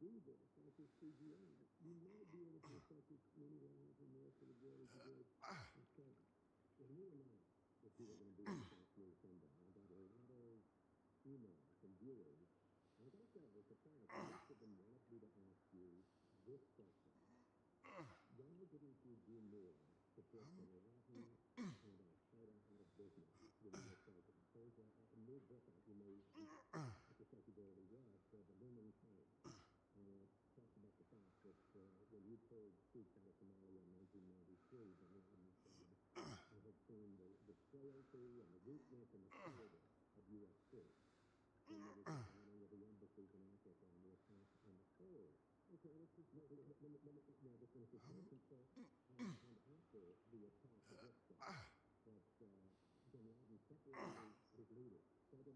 do this, like this CGI, you might be able to affect as many lives and more for the good as you did in seven. And who am I that people are going to be like me someday? I got a lot of emails from viewers. And I got to say, I was surprised. Most of them wanted me to ask you this question. Why didn't you do more to put the Latin and Al-Qaeda out of business when you were president? There's a new book out you made, I suspect you've already read, called The Looming Tide. And it talks about the fact that when you pulled troops out of Somalia in 1993, bin Laden said, I had seen the frailty and the weakness and the cowardice of U.S. troops. And there was a bombing of the embassies in Africa and the attack on the Soul. Okay, let's just let me just finish this sentence first. And after the attack of Raqqa, that bin Laden separated his leaders, said in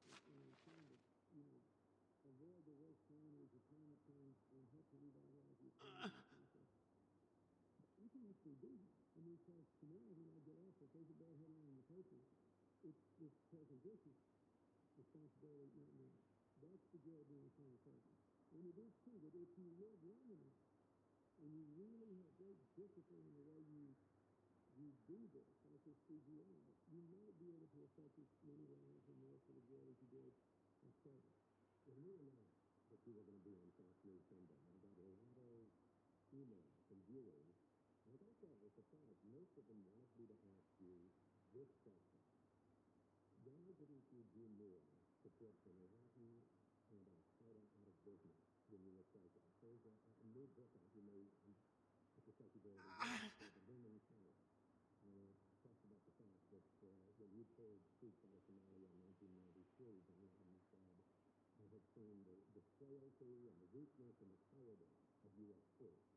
people and trying to, avoid the worst calamities of climate change and help to revitalize the economy in the process. You can actually do that. I mean, because tomorrow when I get up, if there's a bad headline in the paper, it's this President Bush's responsibility, not mine. That's the job being a current president. And it is true that if you live long enough and you really have great discipline in the way you do this, like this CGI, you might be able to affect as many lives and more for the good as you did in 7. Well, we announced that you were going to be on Fox News Sunday. I got a lot of emails from viewers. I got to say, I was surprised. Most of them wanted me to ask you this question. Why didn't you do more to put Bin Laden and Al-Qaeda out of business when you were president? There's a new book out you made, I suspect you've already read, called The Looming Terror. Talks about the fact that when you pulled troops out of Somalia in 1993, Bin Laden said, I have seen the frailty and the weakness and the cowardice of U.S. troops.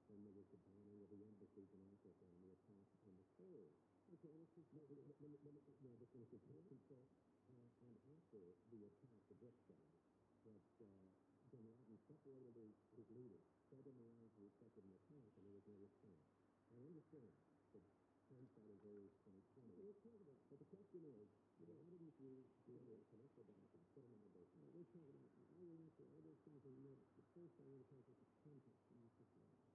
And there was the bombing of the embassies in Africa and the attack on the Kurds. Okay, let's just Let me finish this question. So, and after the attack, the book said that Bin Laden separated his leaders, fed them around to expected an attack, and there was no response. I understand that hindsight is always 20/20. Let's talk about it. But the question is, why didn't you do more, connect the dots, and put them out of business? All right, let's talk about it. I will answer all those things in a minute. But first, I want to talk about the context in your situation.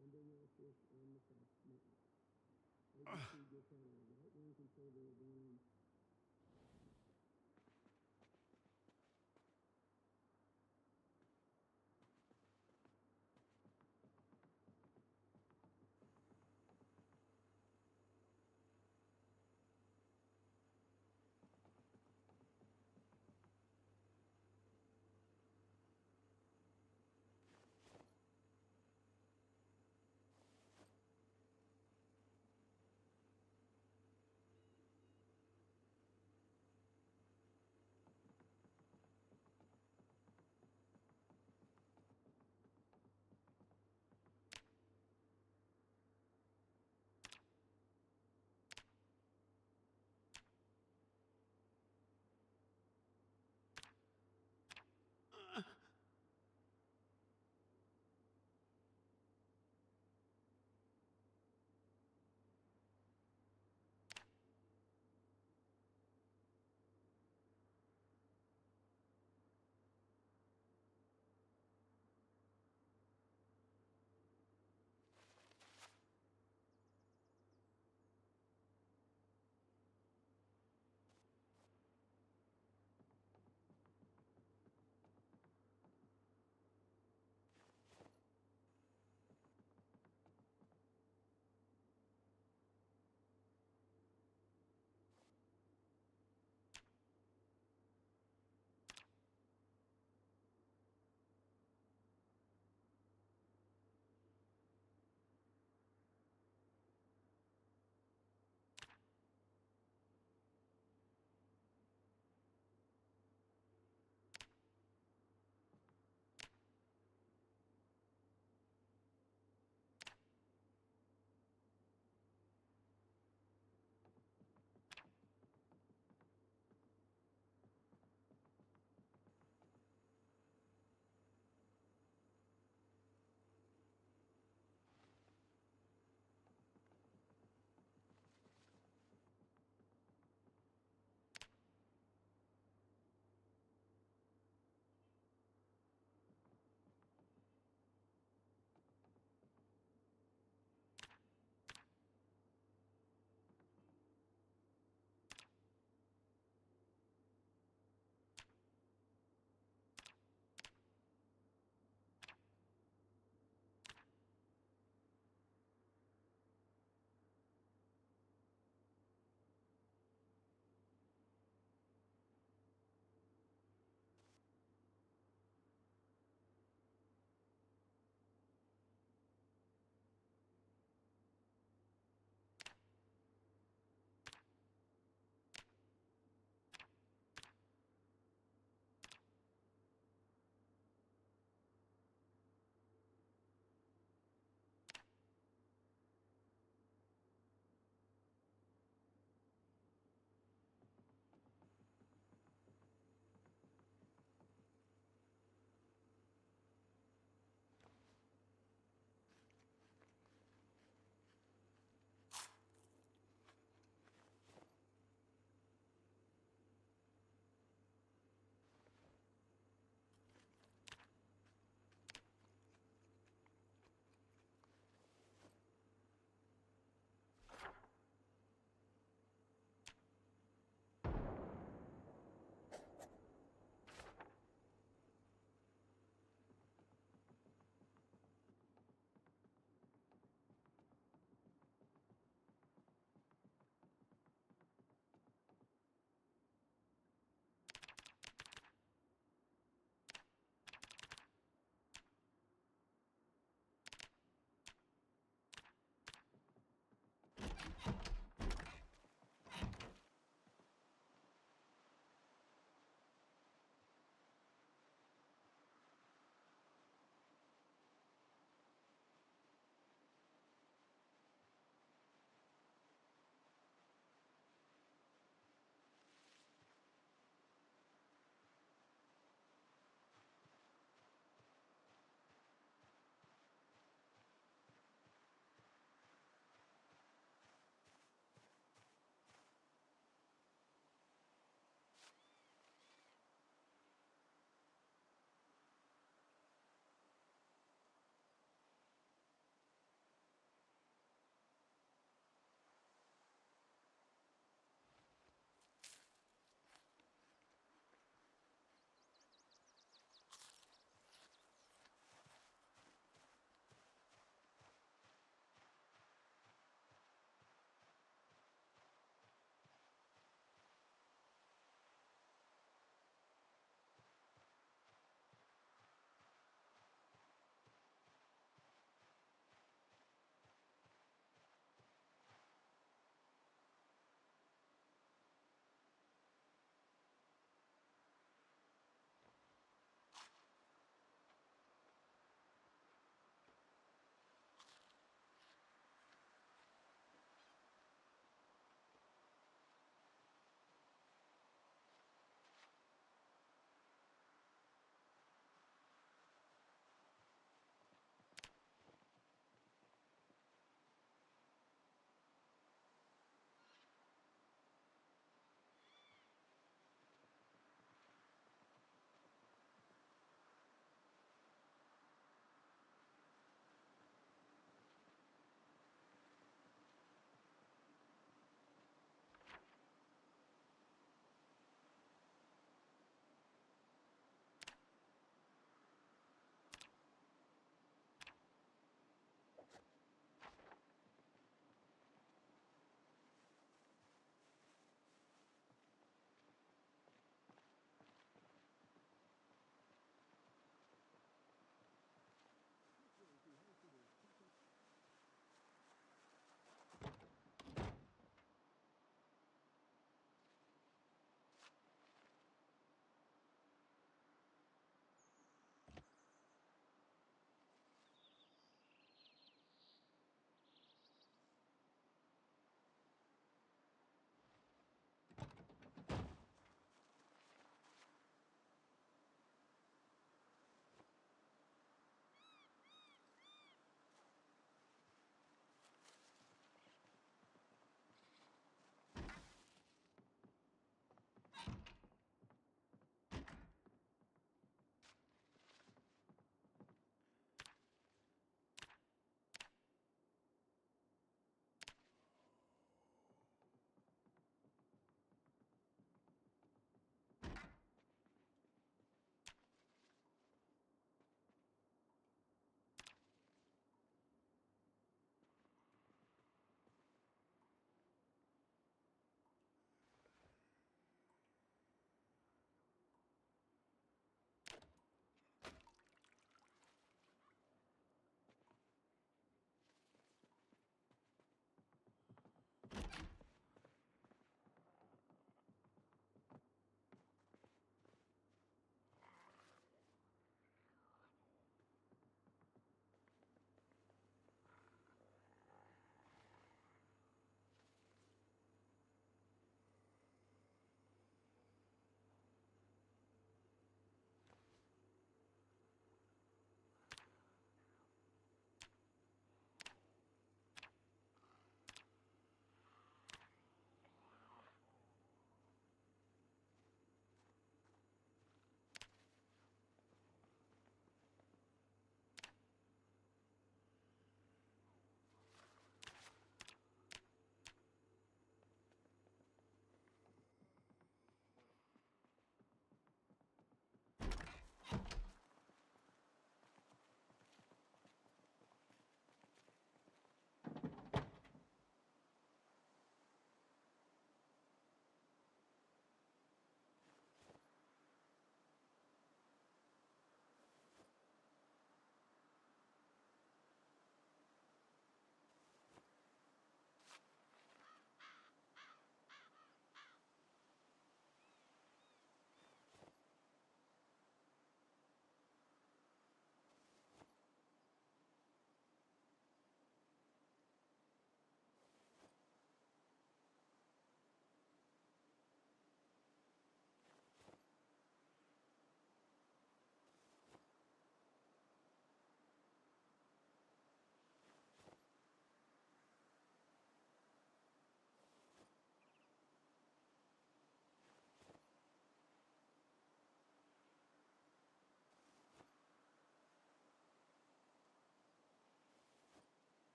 I'm being asked this on the Fox network. ABC gets out a right-wing conservative blame.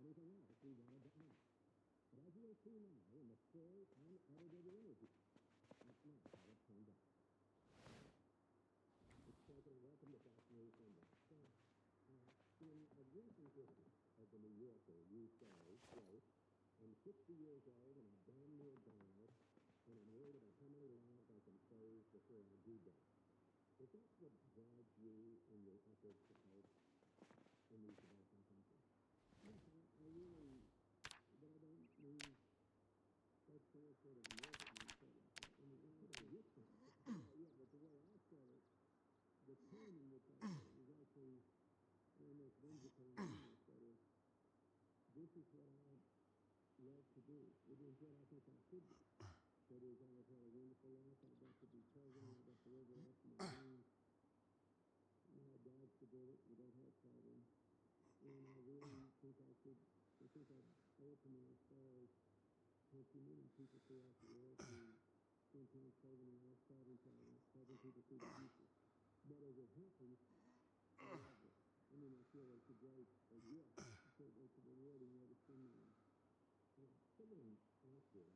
everything else we wanted to add. But as you'll see now in the full, unedited interview, that's not how it turned out. Mr. President, welcome to Fox News Sunday. So, in a recent issue of the New Yorker, you say, quote, I'm 60 years old and I'm damn near died, and I'm worried about how many lives I can save before I do die. Is that what drives you in your efforts to help in these developing countries? Yes, I really, but I don't mean that's sort of emotion you said like that. I mean, yeah, but the way I said it, the tone in which I said it was actually almost whimsical and humorous. That is, this is what I love to do. It is what I think I should do. That is, I have had a wonderful life. I got to be president. I got to live life to my dreams. I dodged the bullet without heart problems. And I really think I owe it to my countrymen and people throughout the world to spend time saving lives, solving problems, helping people through the future. But as it happens, I love it. I mean, I feel it's a great gift. It's a rewarding way to spend my life. Someone asked you,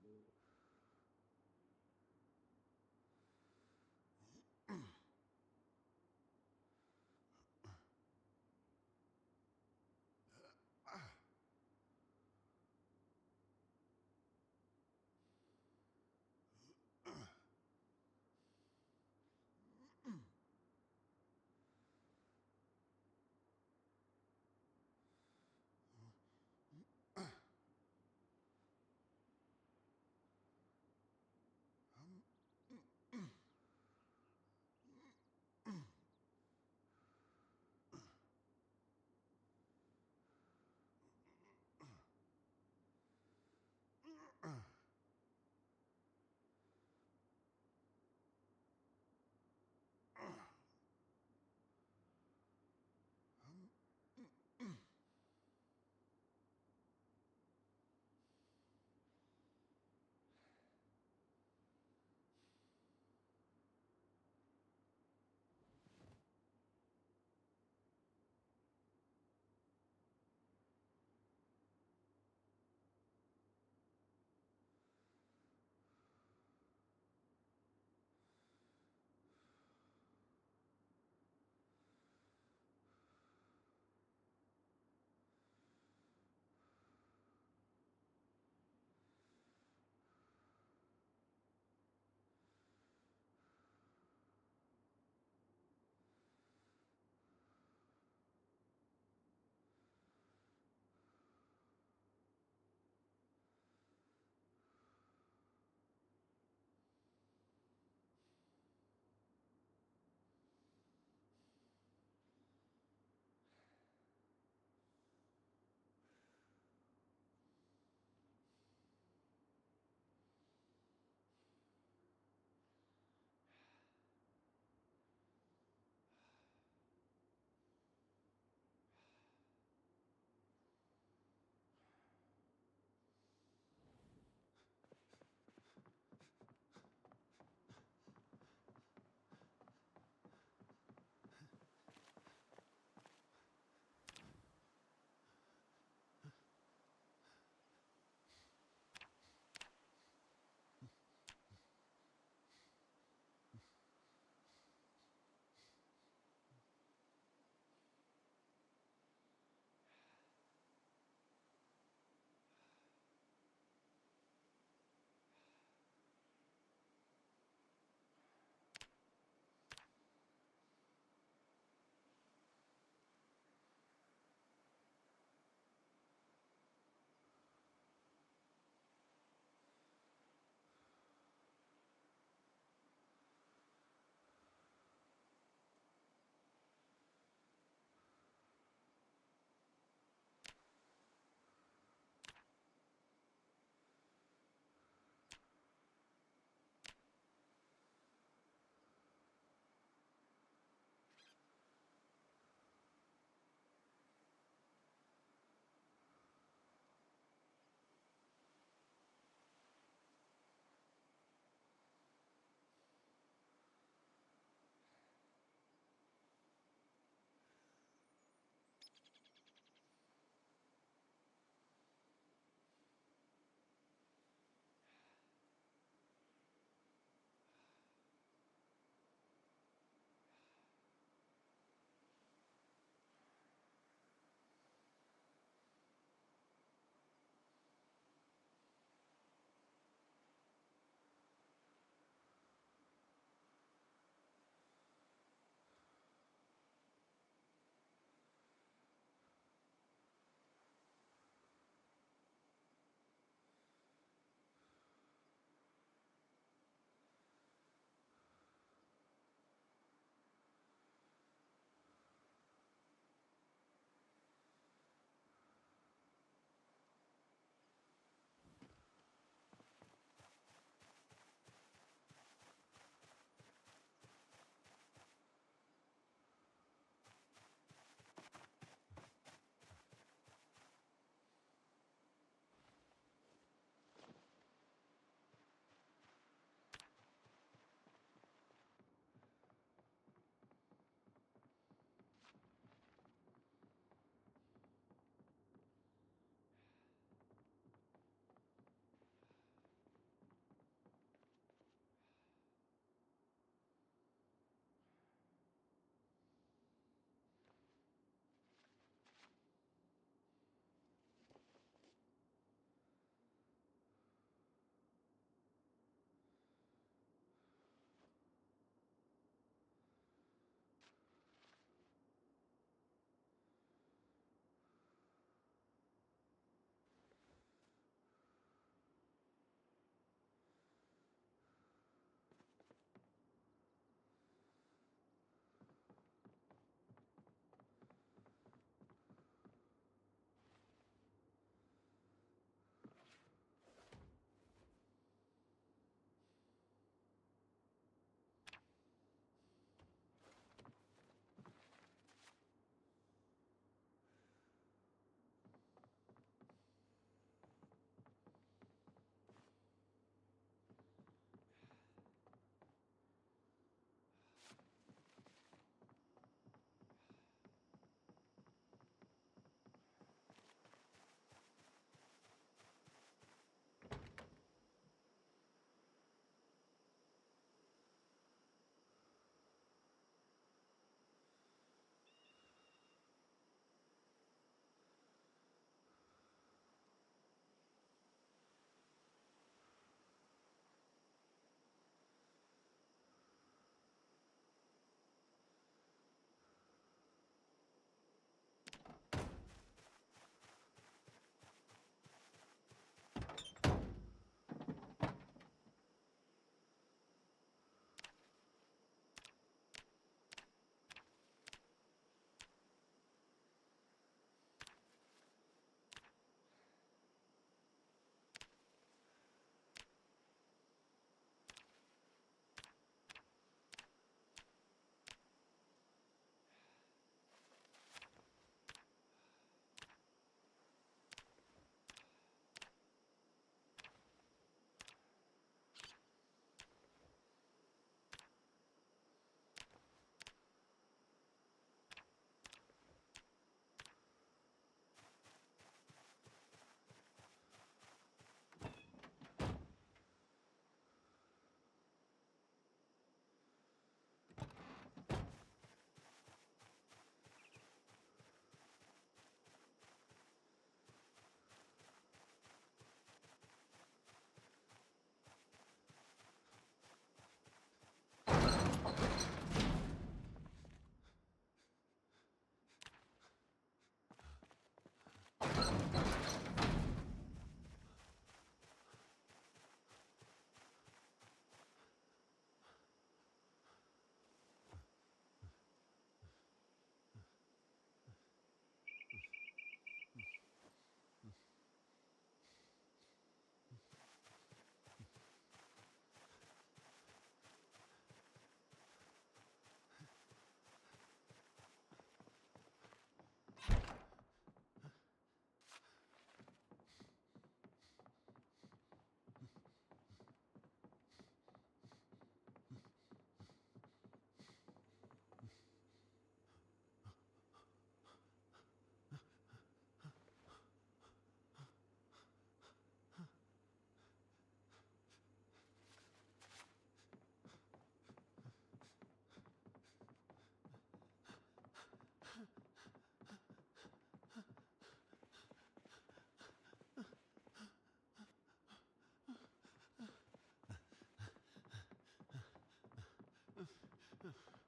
This week,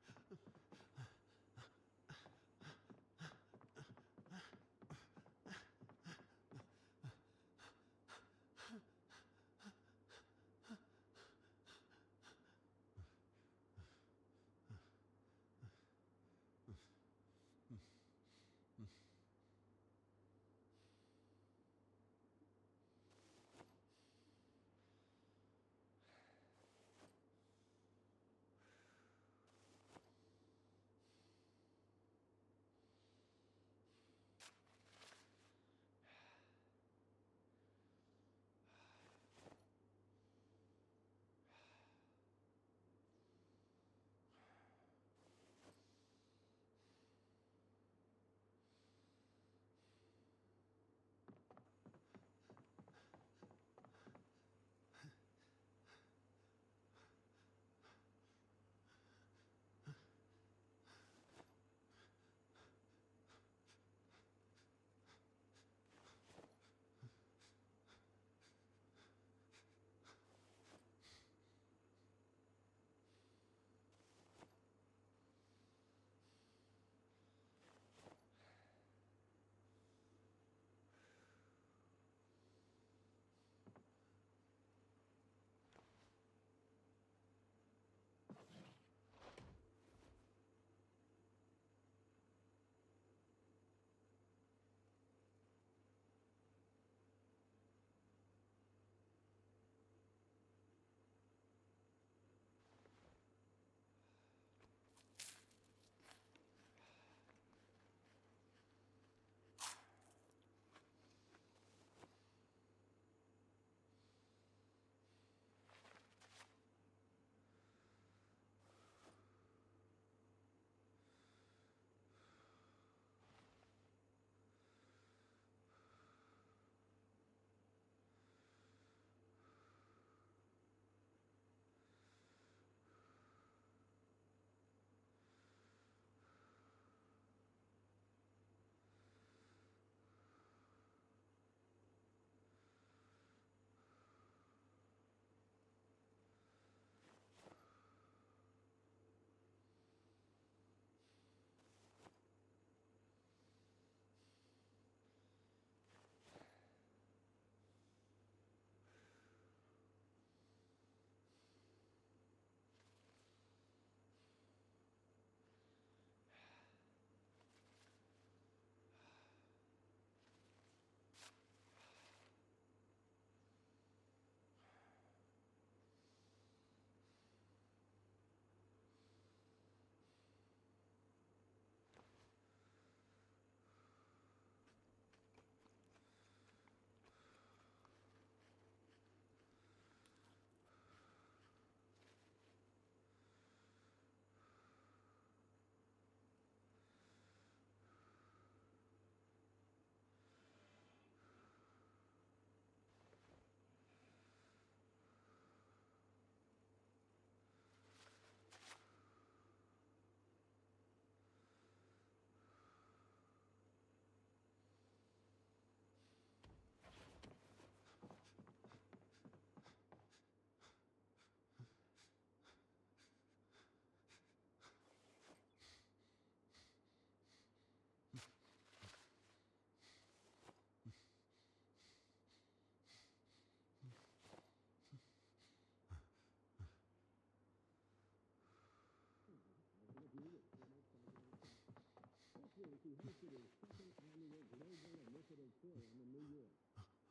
he hosted his second annual Global Initiative Forum in New York.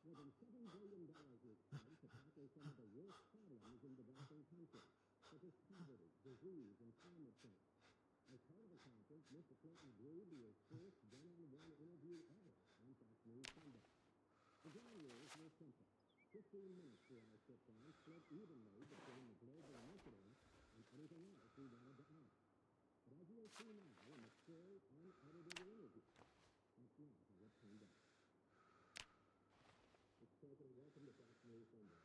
More than $7 billion was spent to tackle some of the worst problems in developing countries, such as poverty, disease, and climate change. As part of the conference, Mr. Clinton agreed to his first one-on-one interview ever on Fox News Sunday. The ground rules were simple. 15 minutes for our sit-down, split evenly between the global initiative and anything else we wanted to ask. But as you'll see now in the full, unedited interview, that's not how it turned out. Mr. President, welcome to Fox News Sunday.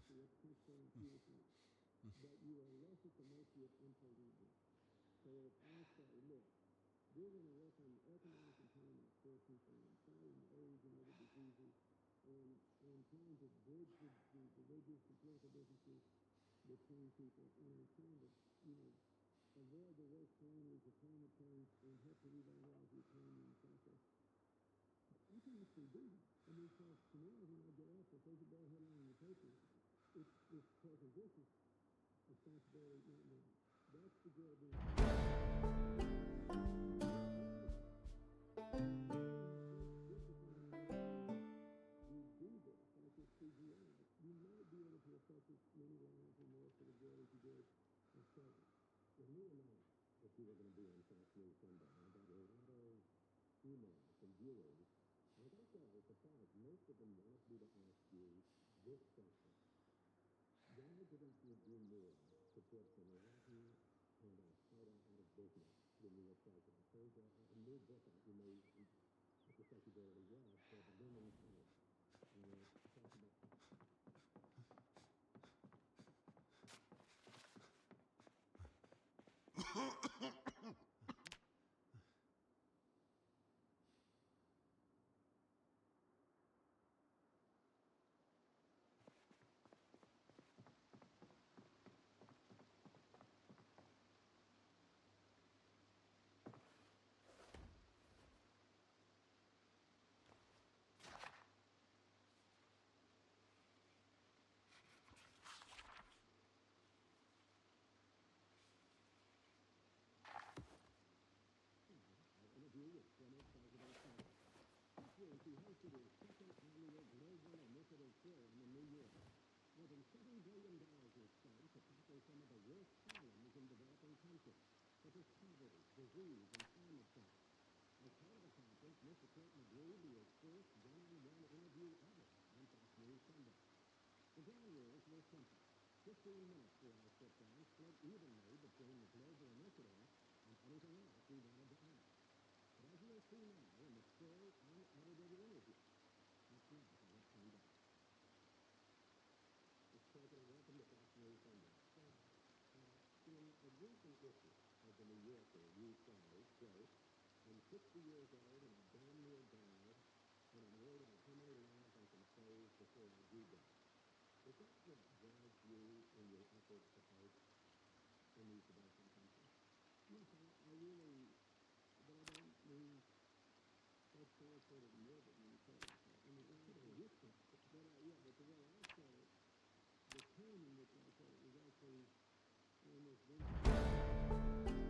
So let's think so and seriously. But you are less at the mercy of unbelievers. So if I say, look, we're going to work on economic empowerment for people and fighting AIDS and other diseases and trying to bridge the religious and political differences between people and trying to, avoid the worst calamities of climate change and help to revitalize the economy in the process. I can actually do that. I mean, so tomorrow when I get up, if there's a bad headline in the paper, it's President Bush's responsibility, not mine. That's the job being you do this, like with CGI, you might be able to affect as many lives or more for the good as you did with COVID. When you announced that you were going to be on Fox News Sunday, I got a lot of emails from viewers. And I got to say, I was surprised. Most of them wanted me to ask you this question. Why didn't you do more to put Bin Laden and Al-Qaeda out of business when you were president? There's a new book out you may suspect you've already read called The Looming Power. Talk about interview with former President Trump. This year, he hosted his second annual Global Initiative Forum in New York. More than $7 billion was spent to tackle some of the worst problems in developing countries, such as poverty, disease, and climate change. As part of the conference, Mr. Clinton agreed to his first one-on-one interview ever on Fox News Sunday. The ground rules were simple. 15 minutes for our sit-down, split evenly between the global initiative and anything else we wanted to ask. But as you'll see now in the full, unedited interview, that's not how it turned out. Mr. President, welcome to Fox News Sunday. In a recent issue of The New Yorker, you say, quote, I'm 60 years old and I damn near died, and I'm worried about how many lives I can save before I do die. Is that what drives you in your efforts to fight in these developing countries? Yes, I really, but I don't mean that's sort of morbid when you say it like that. I mean, but the way I said it, the tone in which I said it was actually almost vindicating.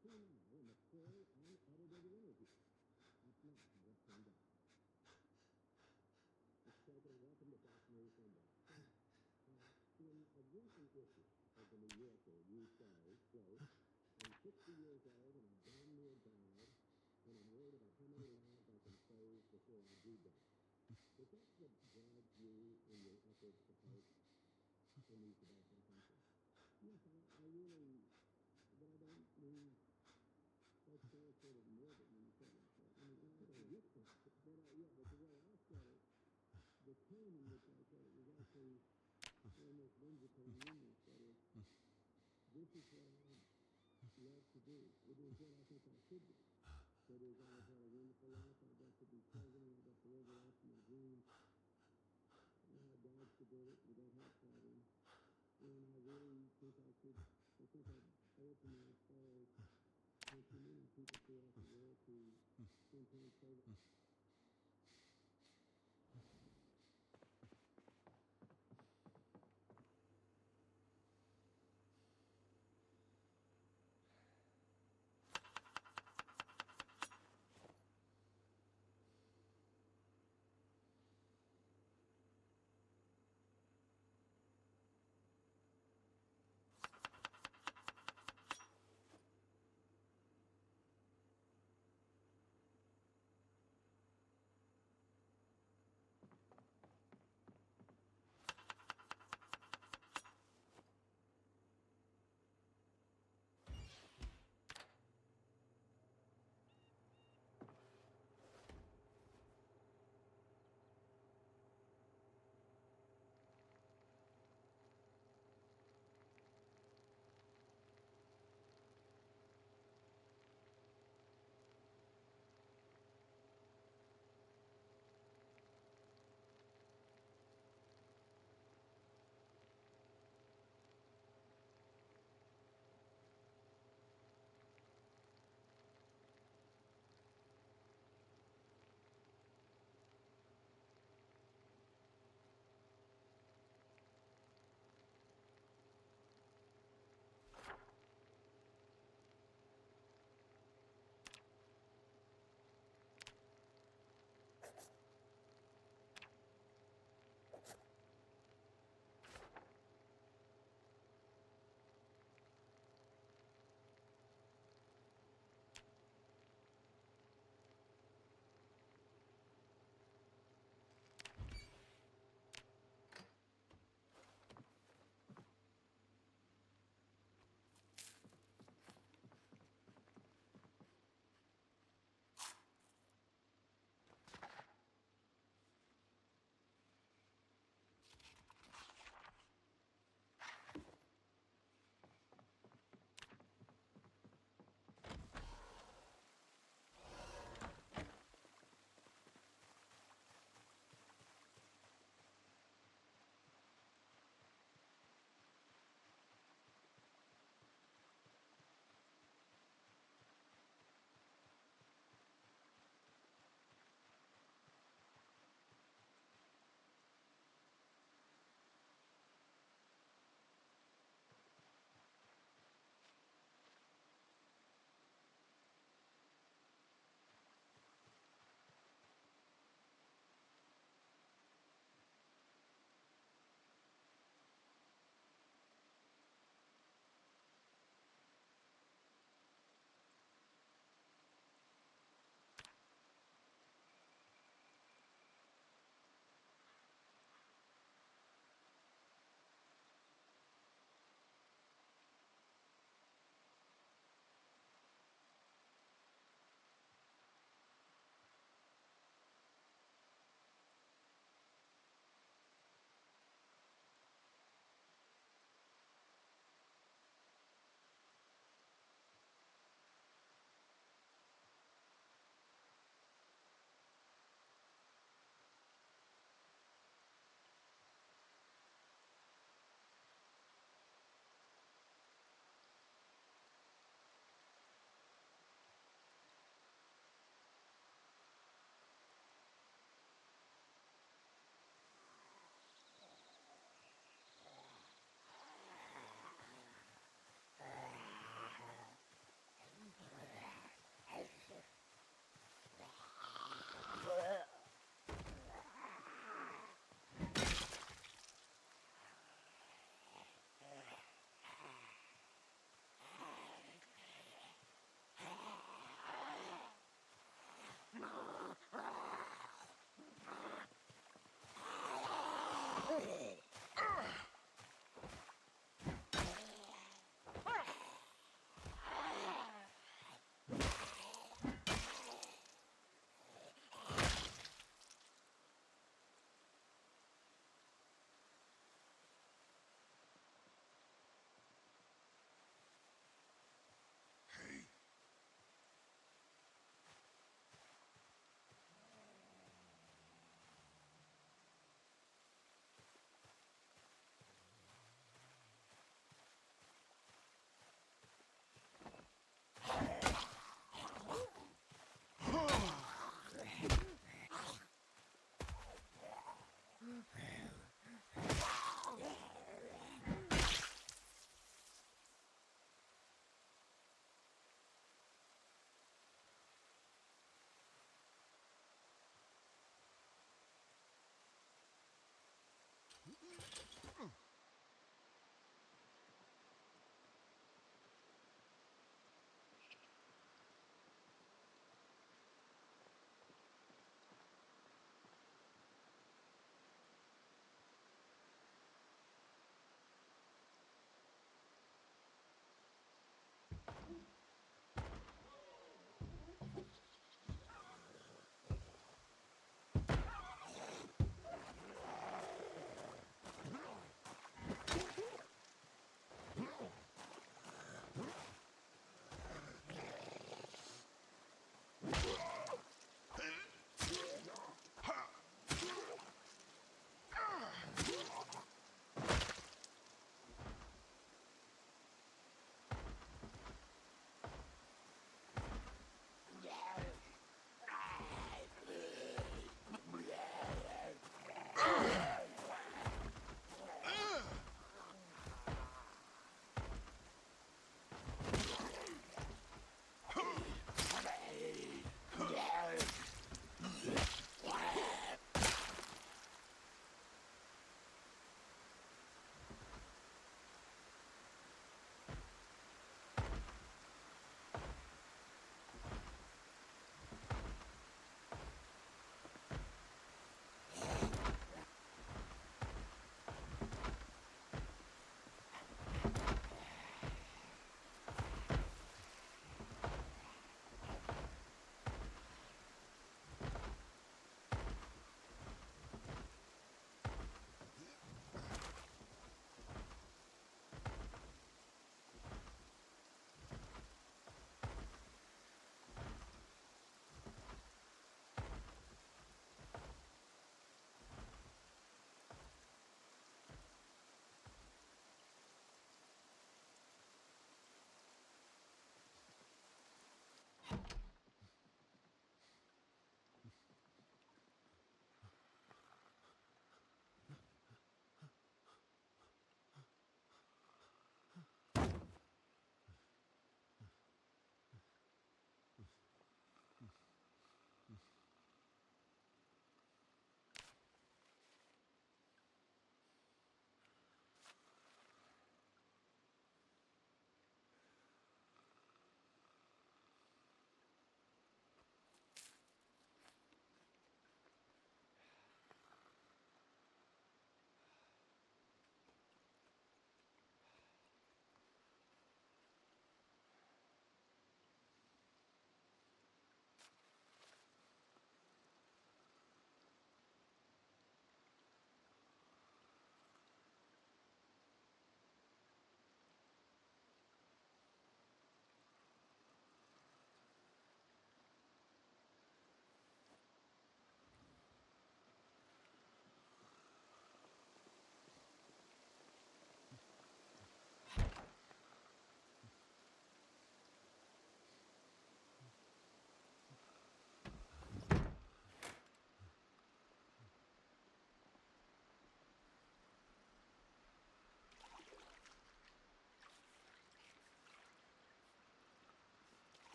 two now in the full, unedited interview. Up next, what's turned out. Mr. President, welcome to Fox News Sunday. In a recent issue of the New Yorker, you say, quote, I'm 60 years old and I'm damn near died, and I'm worried about how many lives I can save before I do die. Is that what drives you in your efforts to fight in these developing countries? Yes, I really, but I don't mean that's sort of morbid when you say it like that. I mean, I don't get that. But yeah, but the way I said it, the tone in which I said it was actually almost whimsical and humorous. That is, this is what I love to do. It is what I think I should do. That is, I've had a wonderful life. I got to be president. I got to live the life of my dreams. I dodged a bullet without heart problems. And I really think I owe it to my fellow countrymen and people throughout the world to sometimes say that.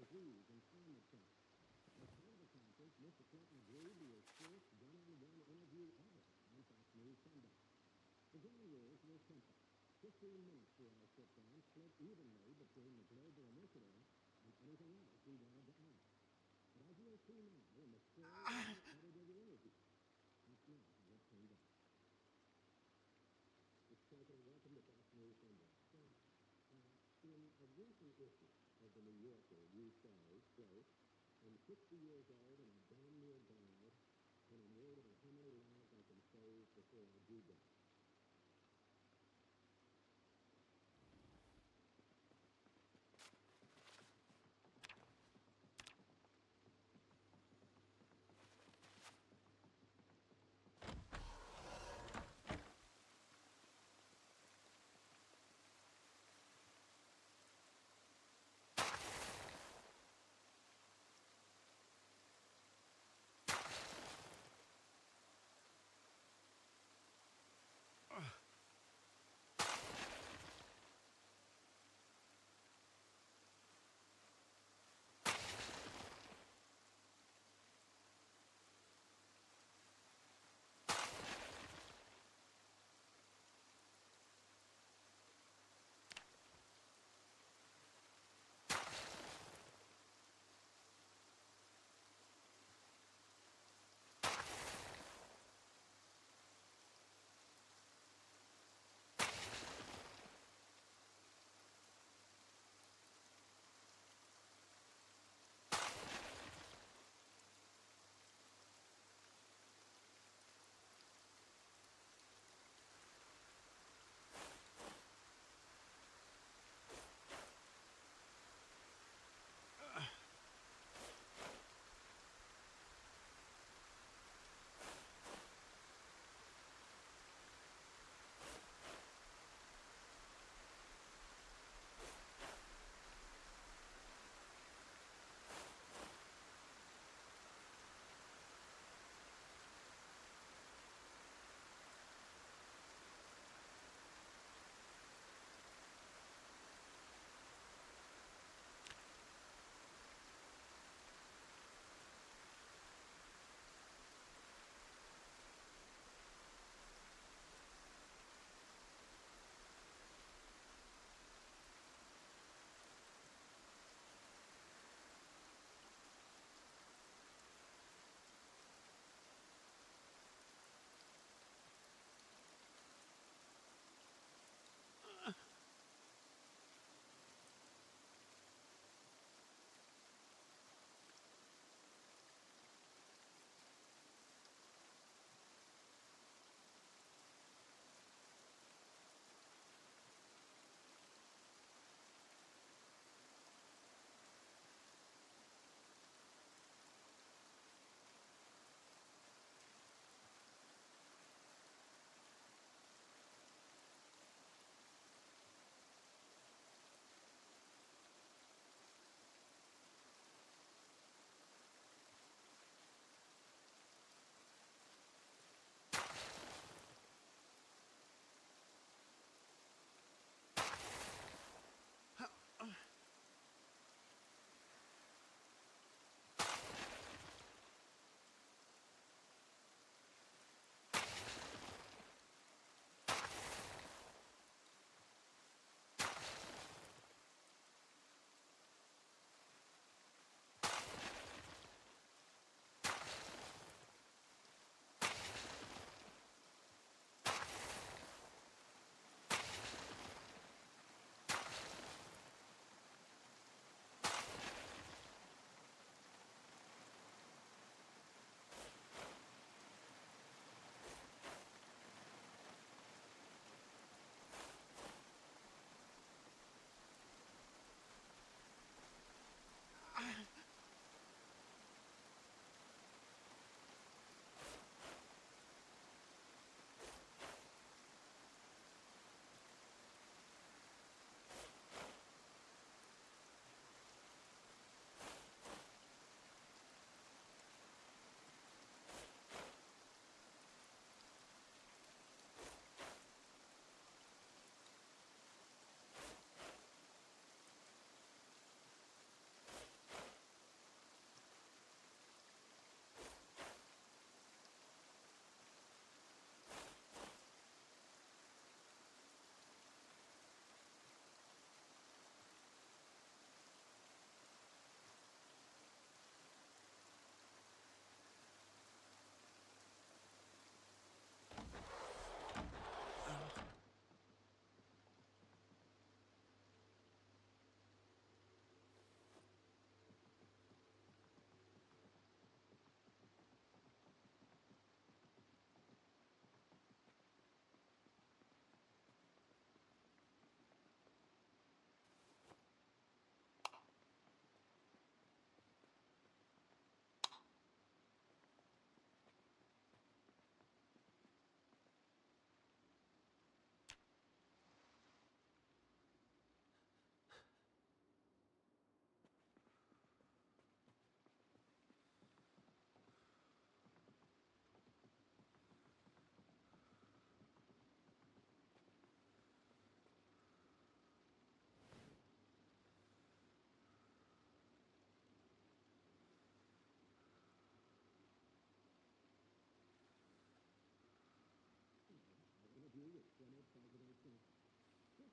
disease and climate change. As part of the conference, Mr. Clinton agreed to his first one-on-one interview ever on Fox News Sunday. The ground rules were simple. 15 minutes for our sit-down, split evenly between the global initiative and anything else we wanted to ask. But as you'll see now in the edited interview, that's not how it turned out. Mr. President, welcome to Fox News Sunday. Thanks. In a recent issue of the New Yorker, you say, quote, I'm 60 years old and I damn near died, and I'm worried about how many lives I can save before I do die.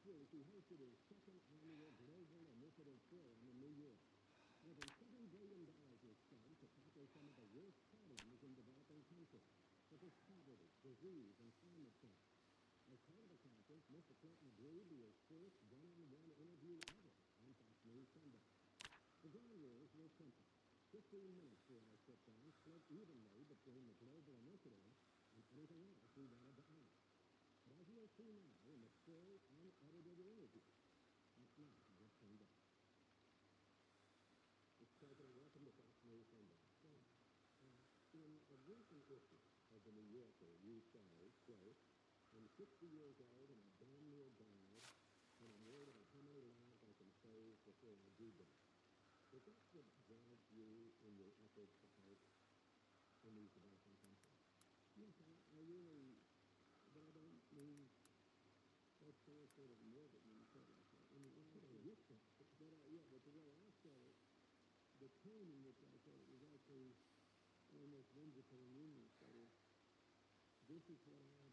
week, he hosted his second annual Global Initiative Forum in New York. More than $7 billion was spent to tackle some of the worst problems in developing countries, such as poverty, disease, and climate change. As part of the conference, Mr. Clinton agreed to his first one-on-one interview ever on Fox News Sunday. The ground rules were simple. 15 minutes for our sit-down, split evenly between the global initiative and anything else we wanted to ask. But as you'll see now in the full, unedited interview, that's not how it turned out. Mr. President, welcome to Fox News Sunday. Thanks. In a recent issue of the New Yorker, you say, quote, "I'm 60 years old and I damn near died, and I'm worried about how many lives I can save before I do die." Is that what drives you in your efforts to help in these developing countries? Yes, I really, but I don't mean, that sounds sort of morbid when you say it like that. I mean, you said it. But but the way I said it, the tone in which I said it was actually almost whimsical and humorous. That is, this is what I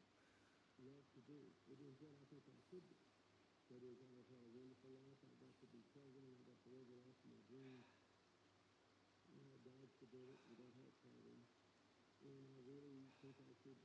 love to do. It is what I think I should do. That is, I've had a wonderful life. I got to be president. I got to live the life of my dreams. Dodged a bullet. We got heart problems. And I really think I should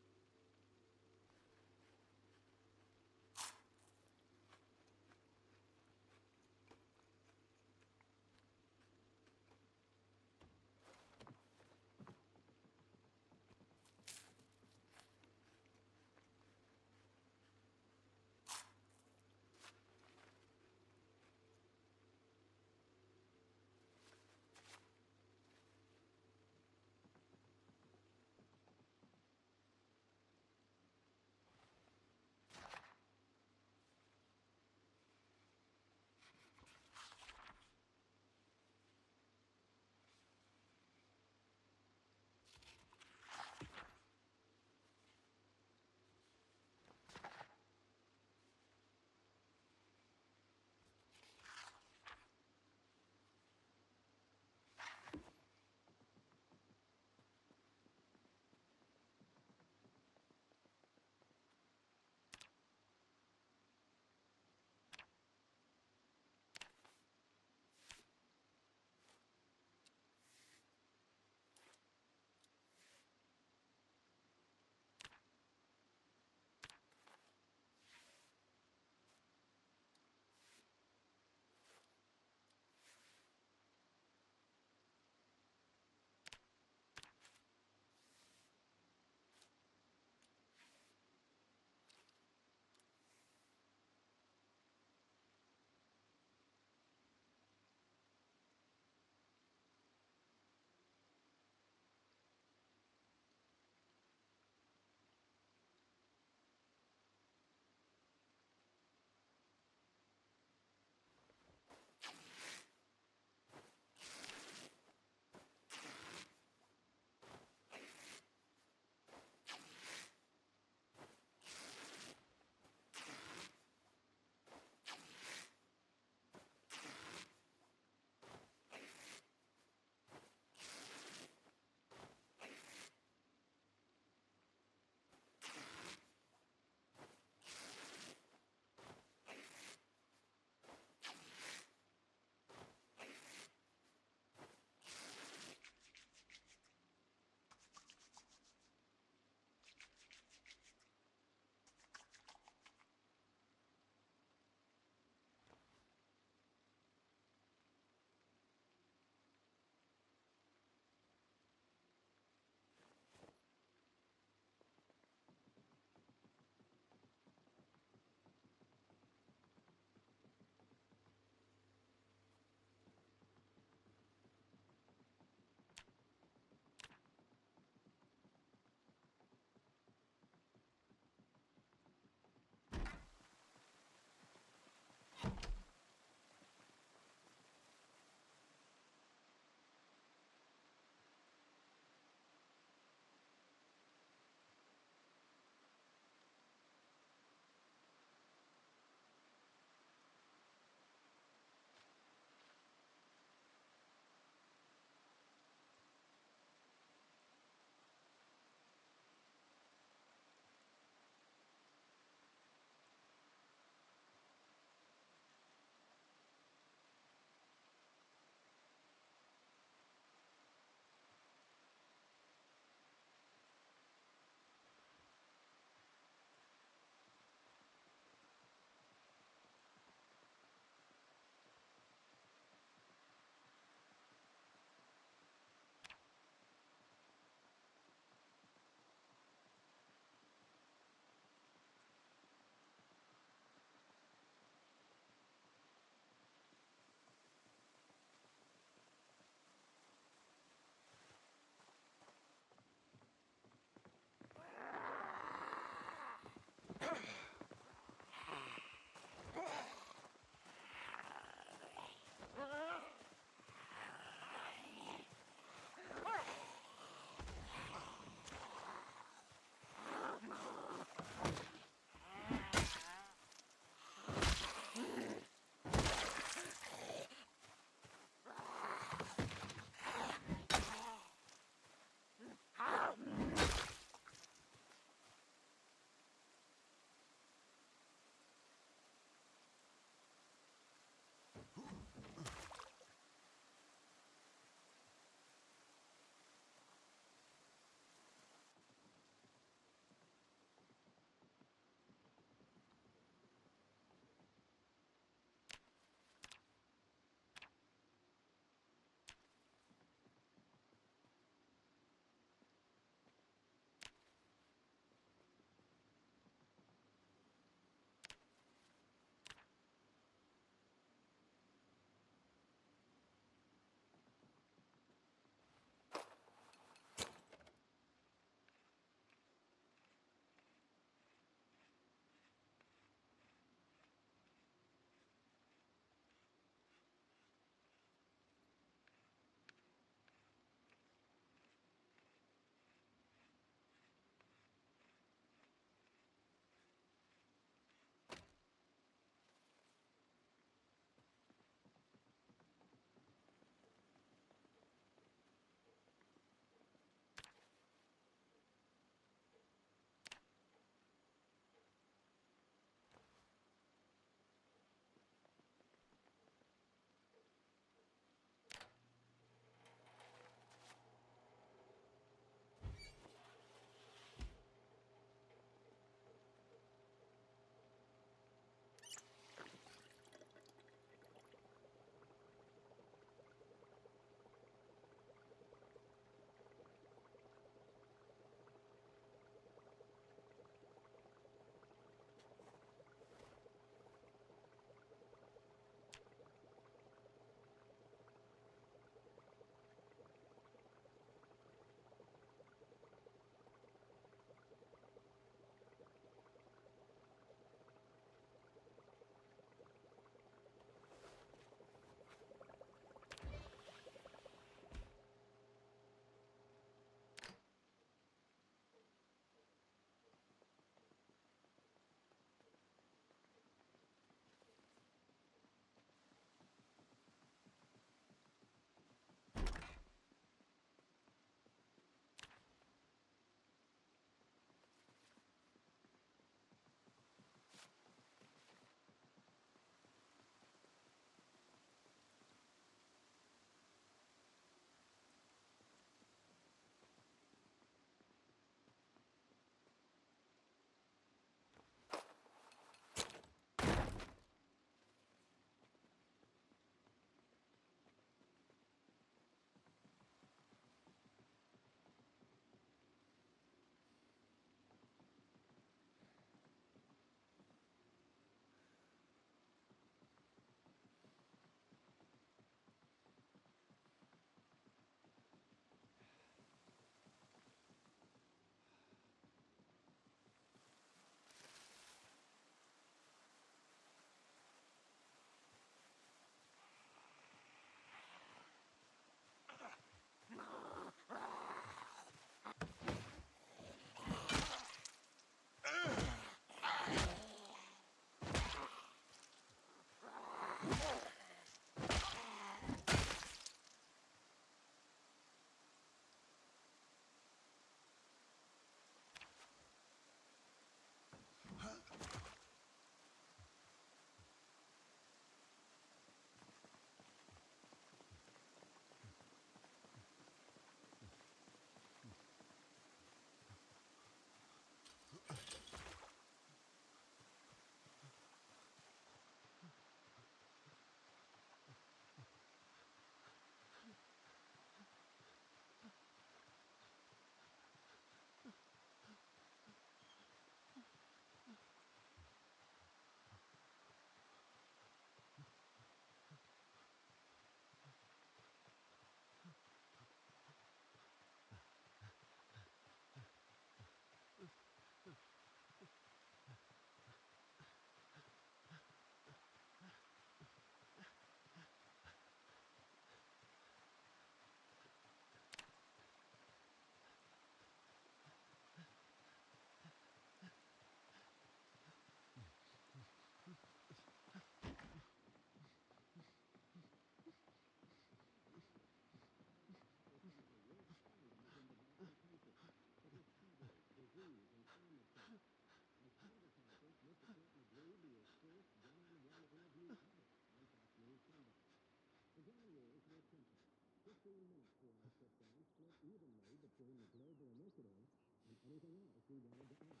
political initiative and anything else we wanted to add.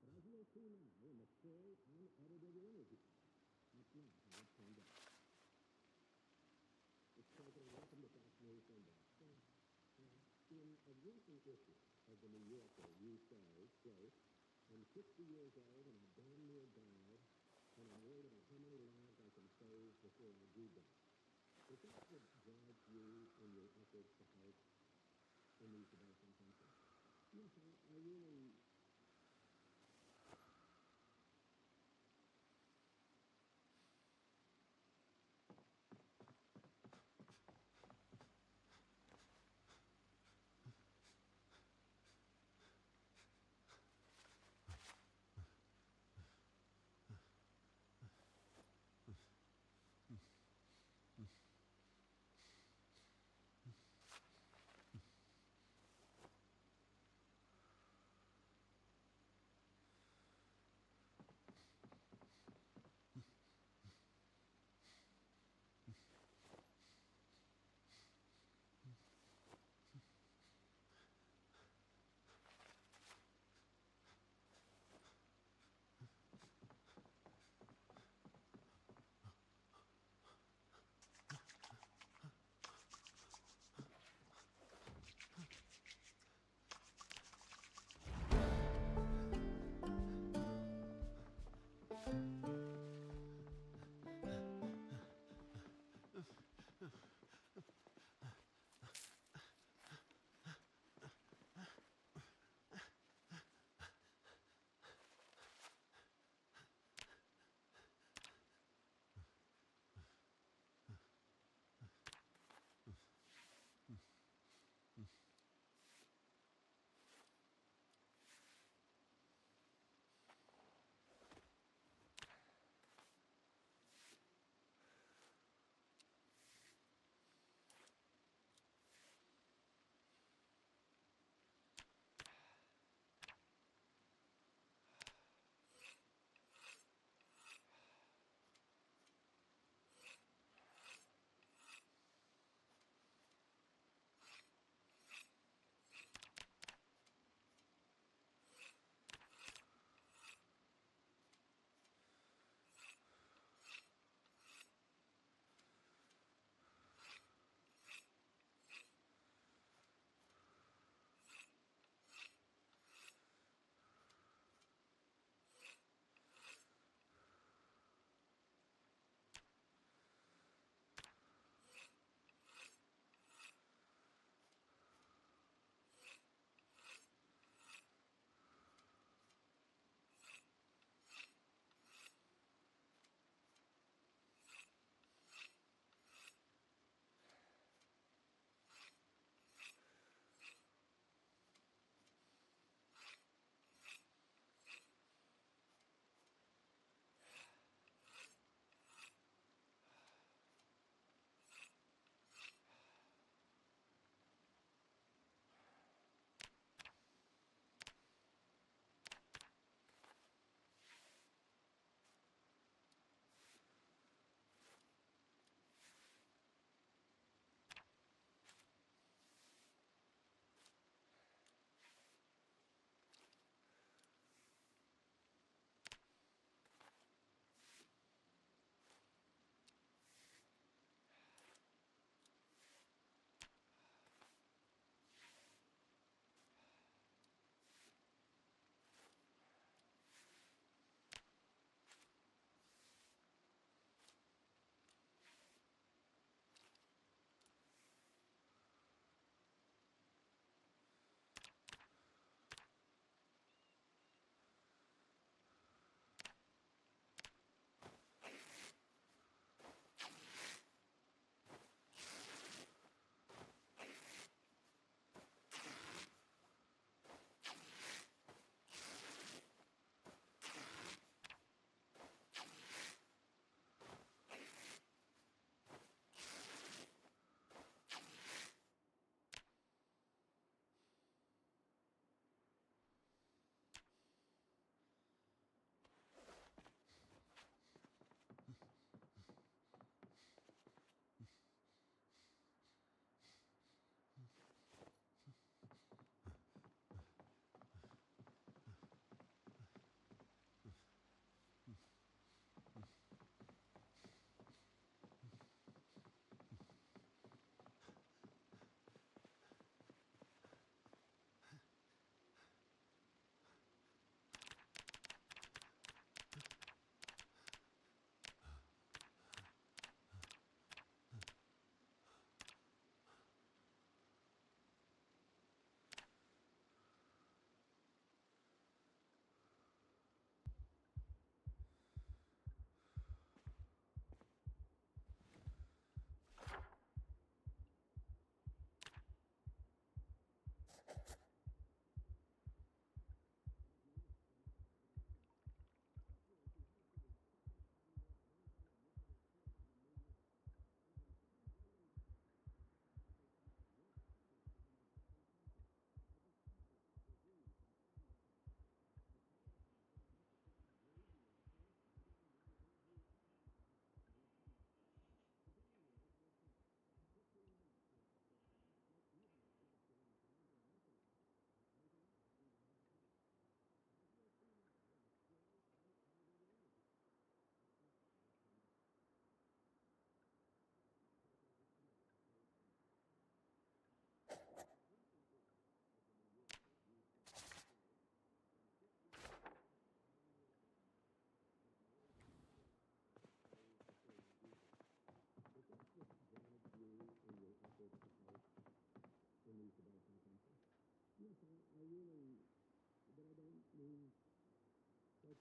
But as you'll see now in the full, unedited interview, that's not how it turned out. Mr. President, welcome to Fox News Sunday. In a recent issue of the New Yorker, you say, quote, I'm 60 years old and I damn near died, and I'm worried about how many lives I can save before I do die. Is that what drives you in your efforts to help in these developing countries? Yes, I really...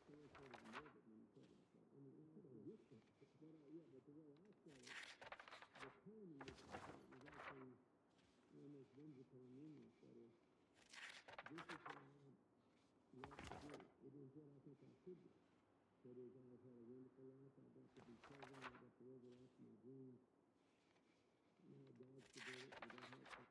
translated more when you said it like that. I mean, I don't get that. But yeah, but the way I said it, the timing was actually almost whimsical and humorous. That is, this is what I love to do. It is what I think I should do. That is, I've had a wonderful life. I got to be present. I got to live it out my dreams. Now God's to do it. We don't have to.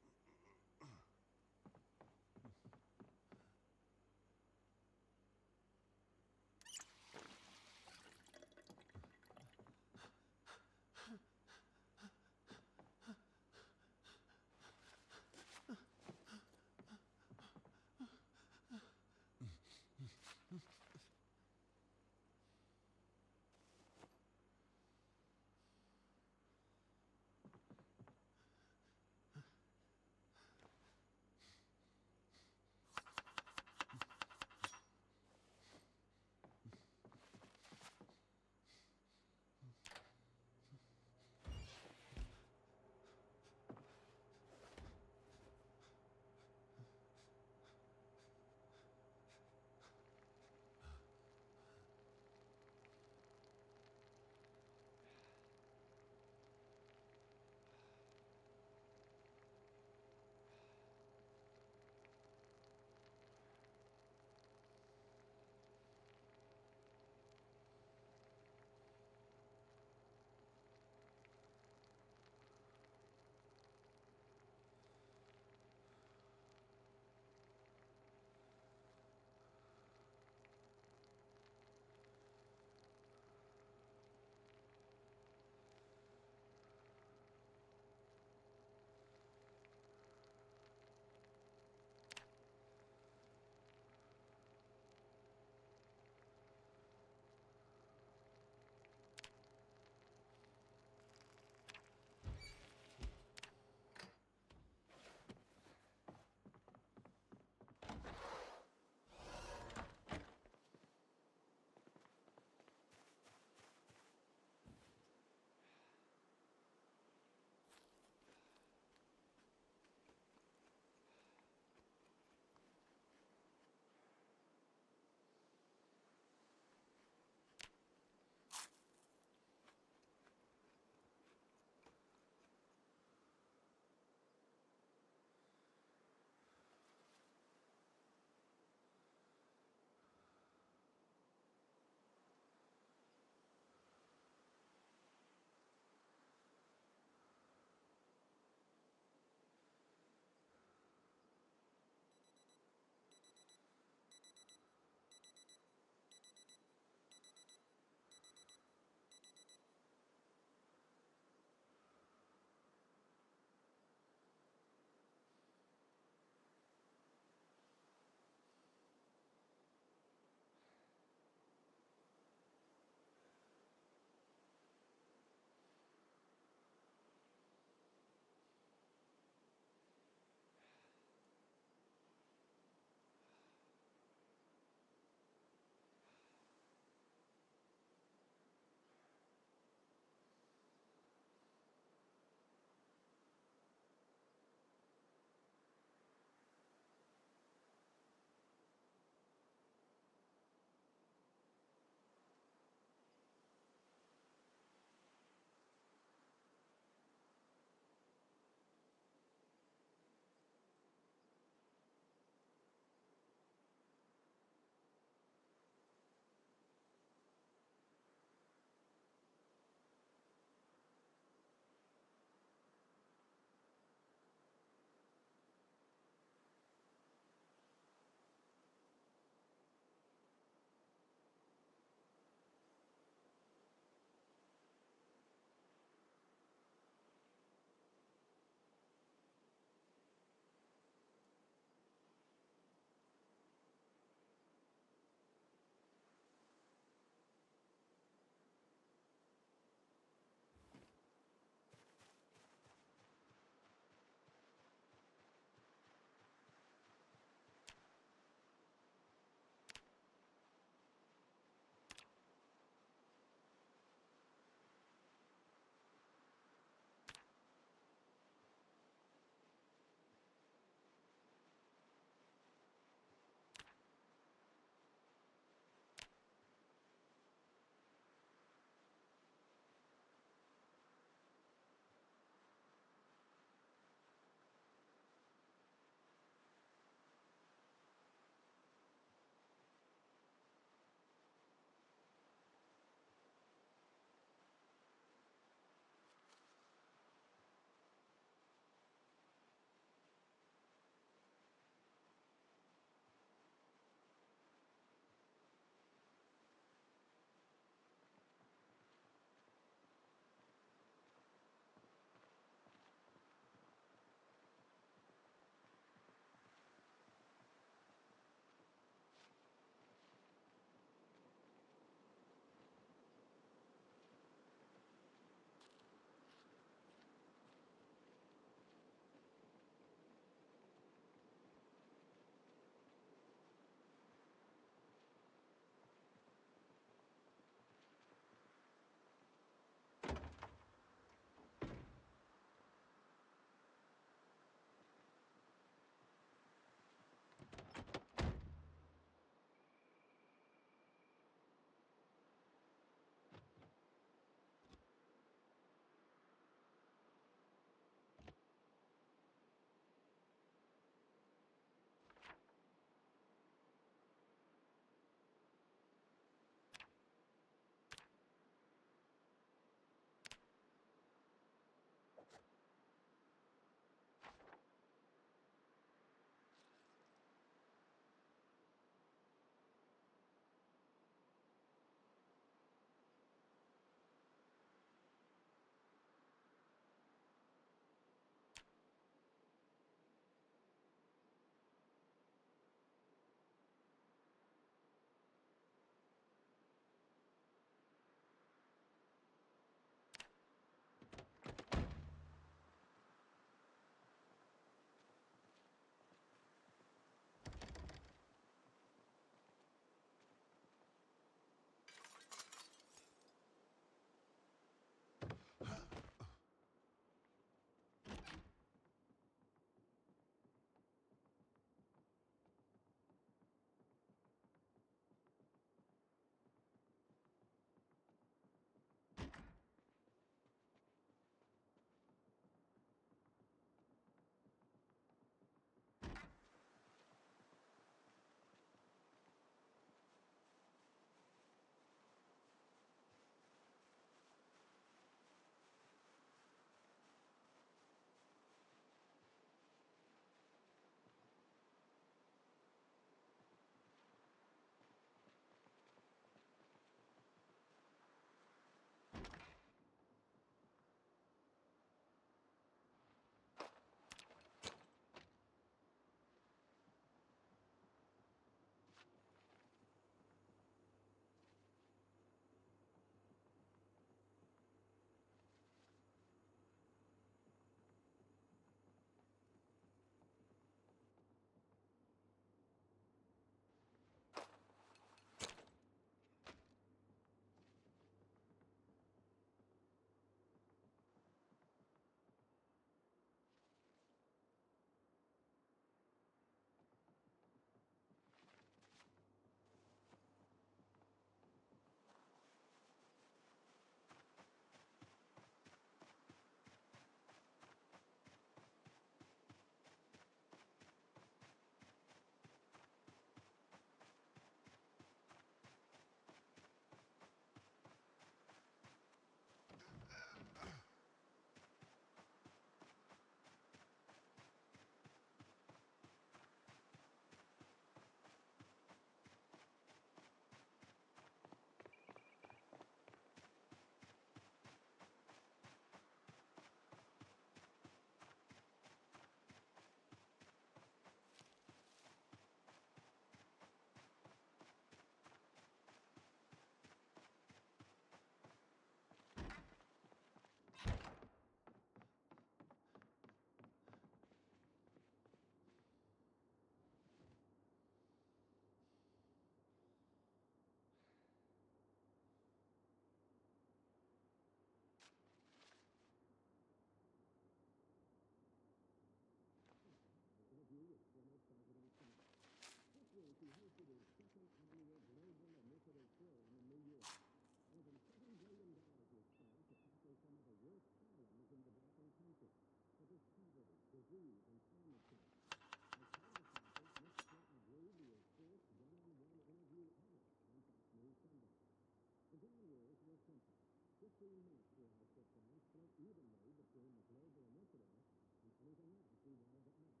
15 minutes where I sit down, split evenly between the global initiative and anything else we wanted to add.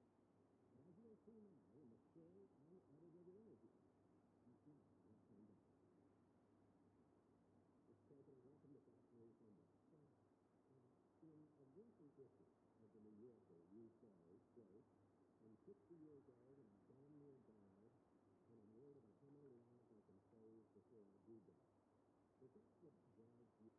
But as you'll see now in the full, unedited interview, that's not how it turned out. Mr. President, welcome to Fox News Sunday. Thanks. In a recent issue of the New Yorker, you say, quote, "I'm 60 years old and I've damn near died, and I'm worried about how many lives I can save before I do die." Is that what drives you?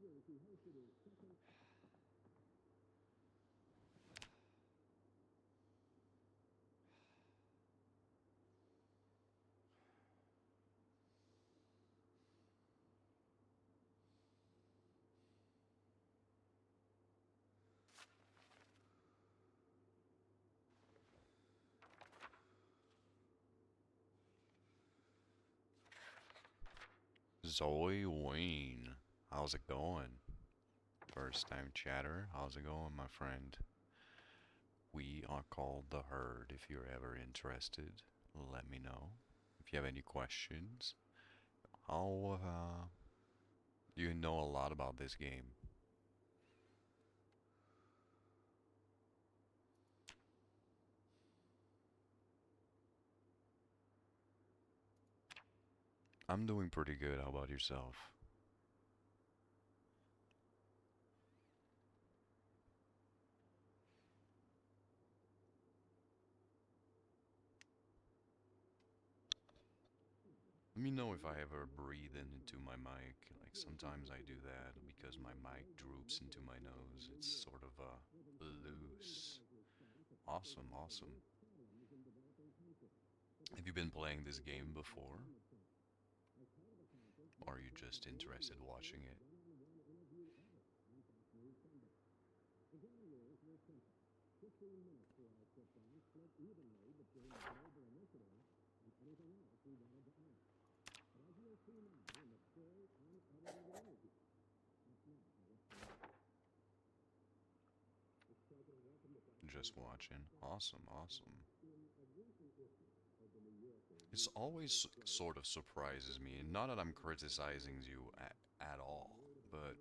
year, he hosted his second. Zoe Wayne, how's it going? First time chatter, how's it going, my friend? We are called the Herd. If you're ever interested, let me know. If you have any questions, how you know a lot about this game? I'm doing pretty good. How about yourself? Let me know if I ever breathe in into my mic. Like sometimes I do that because my mic droops into my nose. It's sort of loose. Awesome, awesome. Have you been playing this game before? Or are you just interested watching it? Just watching. Awesome, awesome. It's always sort of surprises me. Not that I'm criticizing you at all, but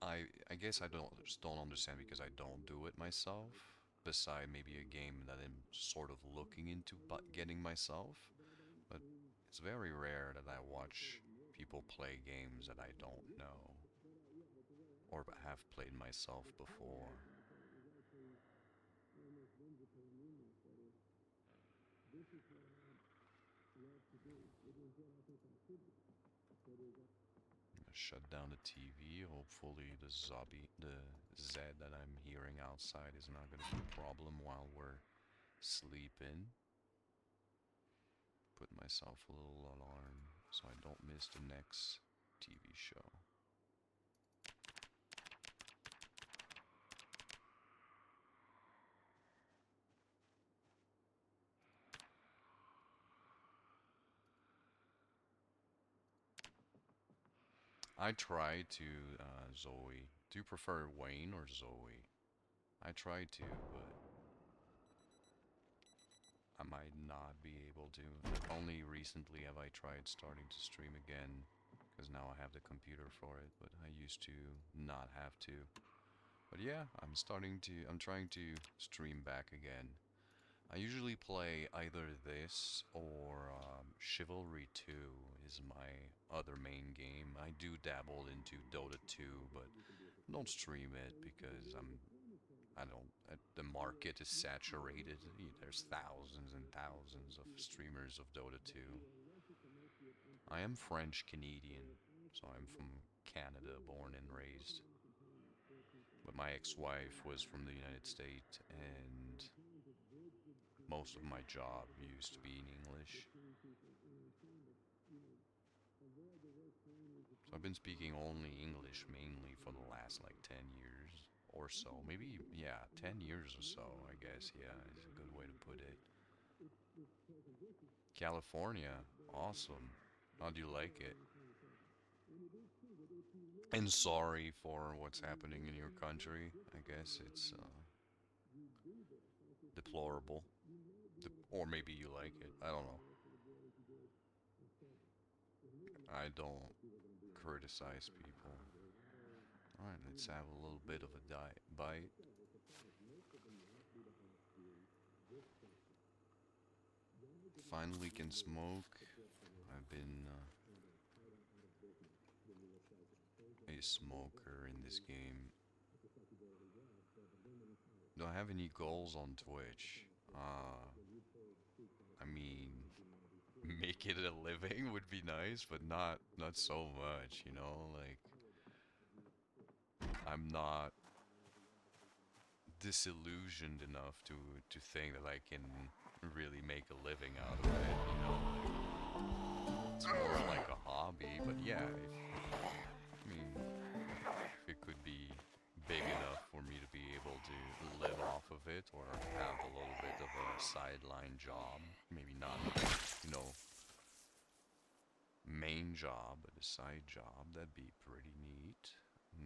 I guess I don't just don't understand because I don't do it myself. Beside maybe a game that I'm sort of looking into but getting myself, but it's very rare that I watch people play games that I don't know or have played myself before. Shut down the TV. Hopefully the Z that I'm hearing outside is not going to be a problem while we're sleeping. Put myself a little alarm so I don't miss the next TV show. I tried to, Zoe. Do you prefer Wayne or Zoe? I tried to, but I might not be able to. Only recently have I tried starting to stream again, because now I have the computer for it, but I used to not have to. But yeah, I'm trying to stream back again. I usually play either this or Chivalry 2 is my other main game. I do dabble into Dota 2, but don't stream it because I don't. The market is saturated. There's thousands and thousands of streamers of Dota 2. I am French Canadian, so I'm from Canada, born and raised. But my ex-wife was from the United States, and most of my job used to be in English. So I've been speaking only English mainly for the last like 10 years or so. Maybe, yeah, 10 years or so, I guess. Yeah, is a good way to put it. California, awesome. How do you like it? And sorry for what's happening in your country. I guess it's deplorable. Or maybe you like it. I don't know. I don't criticize people. Alright, let's have a little bit of a bite. Finally can smoke. I've been a smoker in this game. Do I have any goals on Twitch? I mean, make it a living would be nice, but not so much, you know, like I'm not disillusioned enough to think that I can really make a living out of it, you know, like it's more like a hobby, but yeah, I mean, if it could be big enough for me to be able to live off of it or have a little bit of a sideline job, maybe not, you know, main job, but a side job, that'd be pretty neat.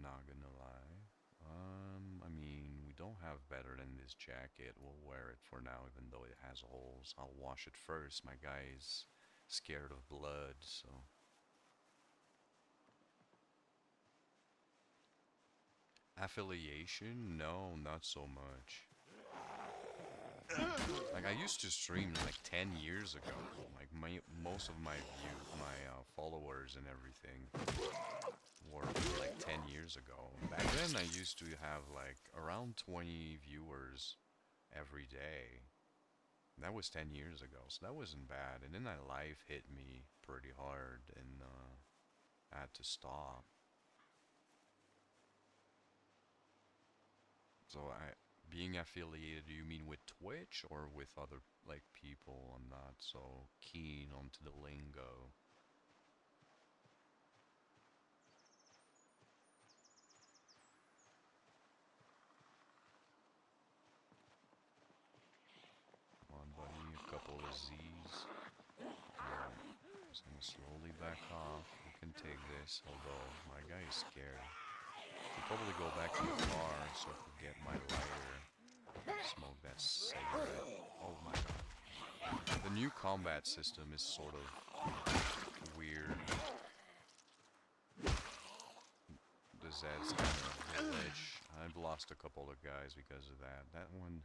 Not gonna lie. I mean, we don't have better than this jacket. We'll wear it for now, even though it has holes. I'll wash it first. My guy is scared of blood, so. Affiliation? No, not so much. Like I used to stream like 10 years ago. Like most of my followers and everything were like 10 years ago. Back then I used to have like around 20 viewers every day. That was 10 years ago, so that wasn't bad. And then that life hit me pretty hard and I had to stop. So being affiliated, do you mean with Twitch or with other like people? I'm not so keen onto the lingo. Come on, buddy, a couple of Z's. Alright, just gonna slowly back off. We can take this, although my guy is scared. Should probably go back to the car so I can get my lighter. Smoke that cigarette. Oh my god. The new combat system is sort of weird. The Zed's kind of a glitch. I've lost a couple of guys because of that. That one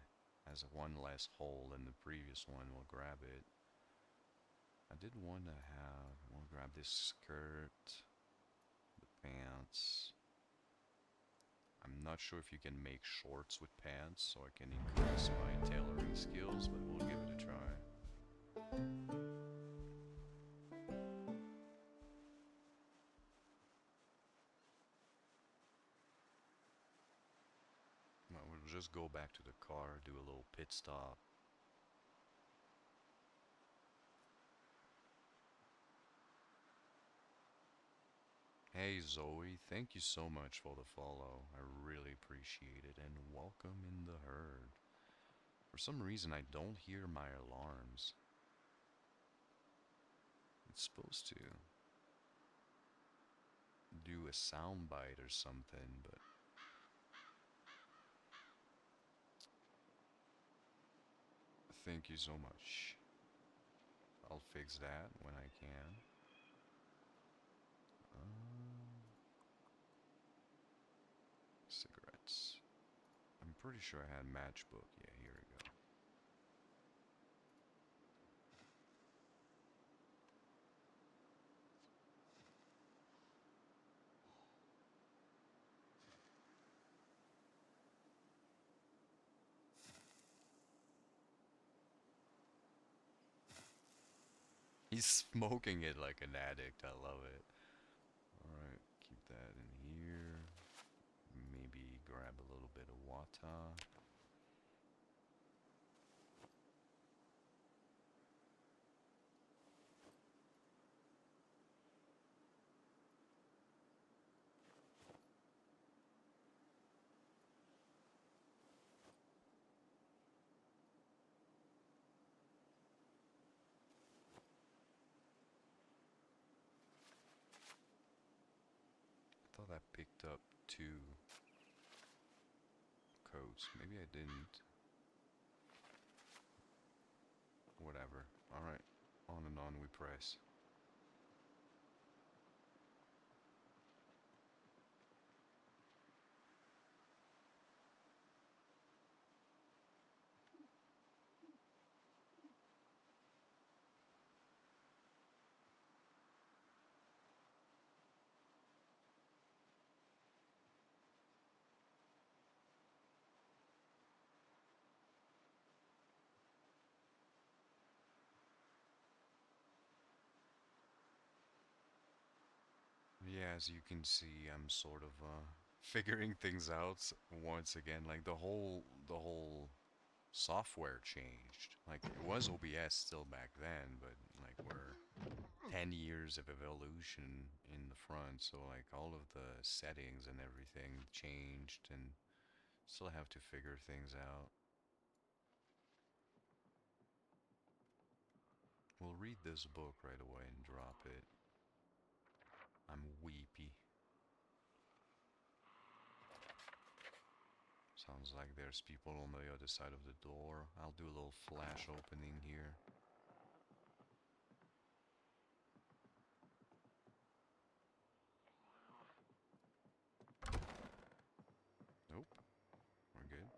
has one less hole than the previous one. We'll grab it. I did want to have... We'll grab this skirt. The pants. I'm not sure if you can make shorts with pants, so I can increase my tailoring skills, but we'll give it a try. Well, we'll just go back to the car, do a little pit stop. Hey Zoe, thank you so much for the follow. I really appreciate it, and welcome in the herd. For some reason, I don't hear my alarms. It's supposed to do a soundbite or something, but thank you so much. I'll fix that when I can. Cigarettes. I'm pretty sure I had matchbook. Yeah, here we go. He's smoking it like an addict. I love it. Alright, keep that in here. Maybe grab a little bit of water. I thought I picked up 2 coats. Maybe I didn't. Whatever. Alright. On and on we press. as you can see, I'm sort of figuring things out once again. Like the whole software changed. Like it was OBS still back then, but like we're 10 years of evolution in the front, so like all of the settings and everything changed and still have to figure things out. We'll read this book right away and drop it. I'm weepy. Sounds like there's people on the other side of the door. I'll do a little flash opening here. Nope, we're good.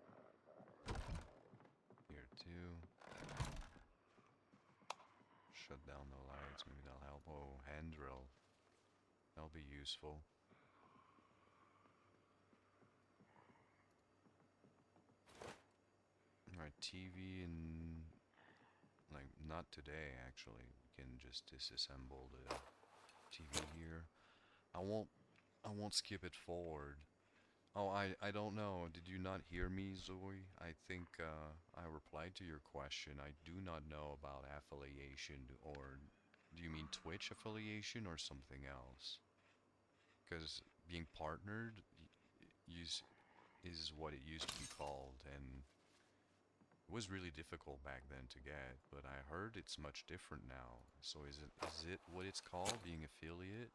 Here too. Shut down the lights, maybe that'll help. Oh, hand drill. That'll be useful. Alright, TV and like not today actually. We can just disassemble the TV here. I won't I won't skip it forward. Oh, I don't know. Did you not hear me, Zoe? I think I replied to your question. I do not know about affiliation, or do you mean Twitch affiliation or something else? Because being partnered is what it used to be called, and it was really difficult back then to get, but I heard it's much different now. So is it what it's called, being affiliate?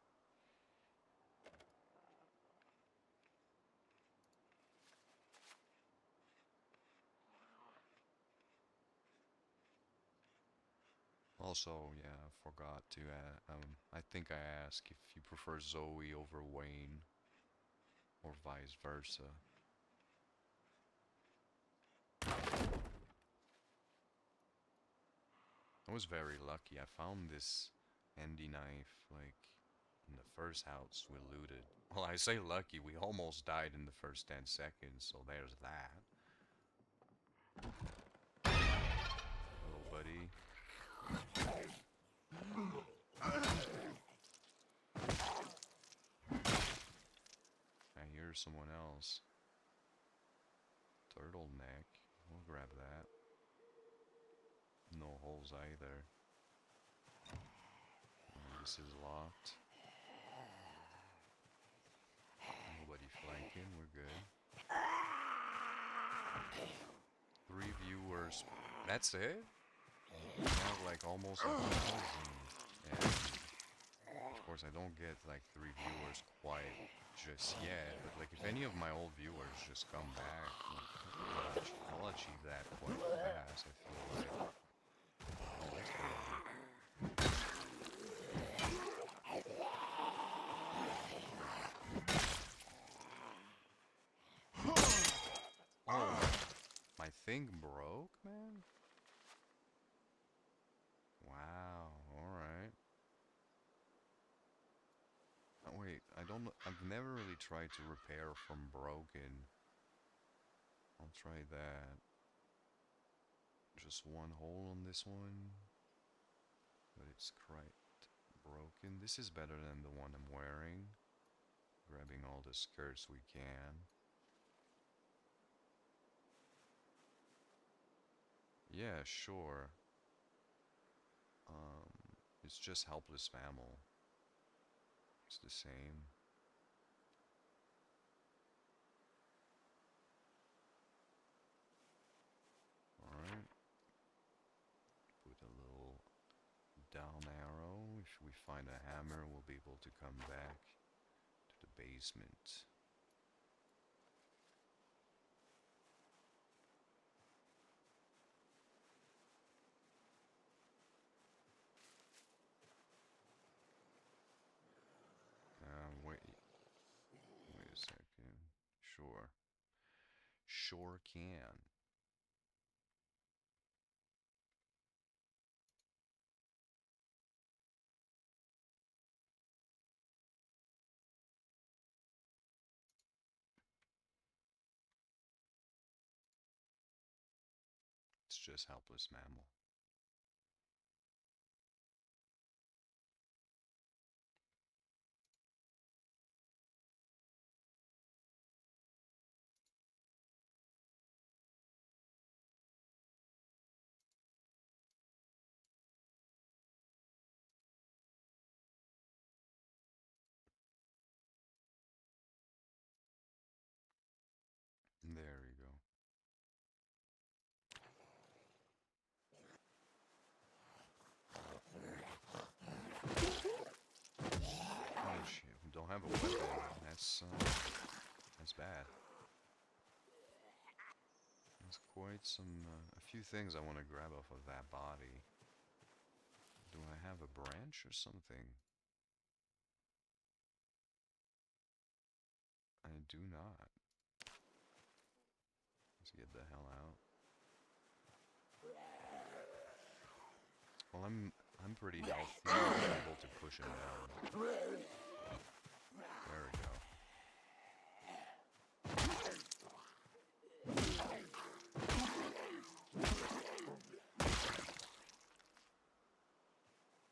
Also, yeah, I forgot to I think I asked if you prefer Zoe over Wayne or vice versa. I was very lucky. I found this handy knife like in the first house we looted. Well, I say lucky, we almost died in the first 10 seconds, so there's that. Hello, buddy. I hear someone else. Turtleneck. We'll grab that. No holes either. This is locked. Nobody flanking. We're good. 3 viewers. That's it? We have like almost 1,000. And of course, I don't get like 3 viewers quite just yet. But like, if any of my old viewers just come back, like, I'll achieve that quite fast. I feel like. Oh, let's go. Oh, my thing broke, man? Wow, alright. Wait, I don't know. I've never really tried to repair from broken. I'll try that. Just one hole on this one. But it's quite broken. This is better than the one I'm wearing. Grabbing all the skirts we can. Yeah, sure. It's just helpless mammal. It's the same. Alright. Put a little down arrow. If we find a hammer, we'll be able to come back to the basement. Wait a second. Sure. Sure can. It's just helpless mammal. have a weapon. That's bad. There's quite a few things I want to grab off of that body. Do I have a branch or something? I do not. Let's get the hell out. Well, I'm pretty healthy. I'm able to push him down. There we go.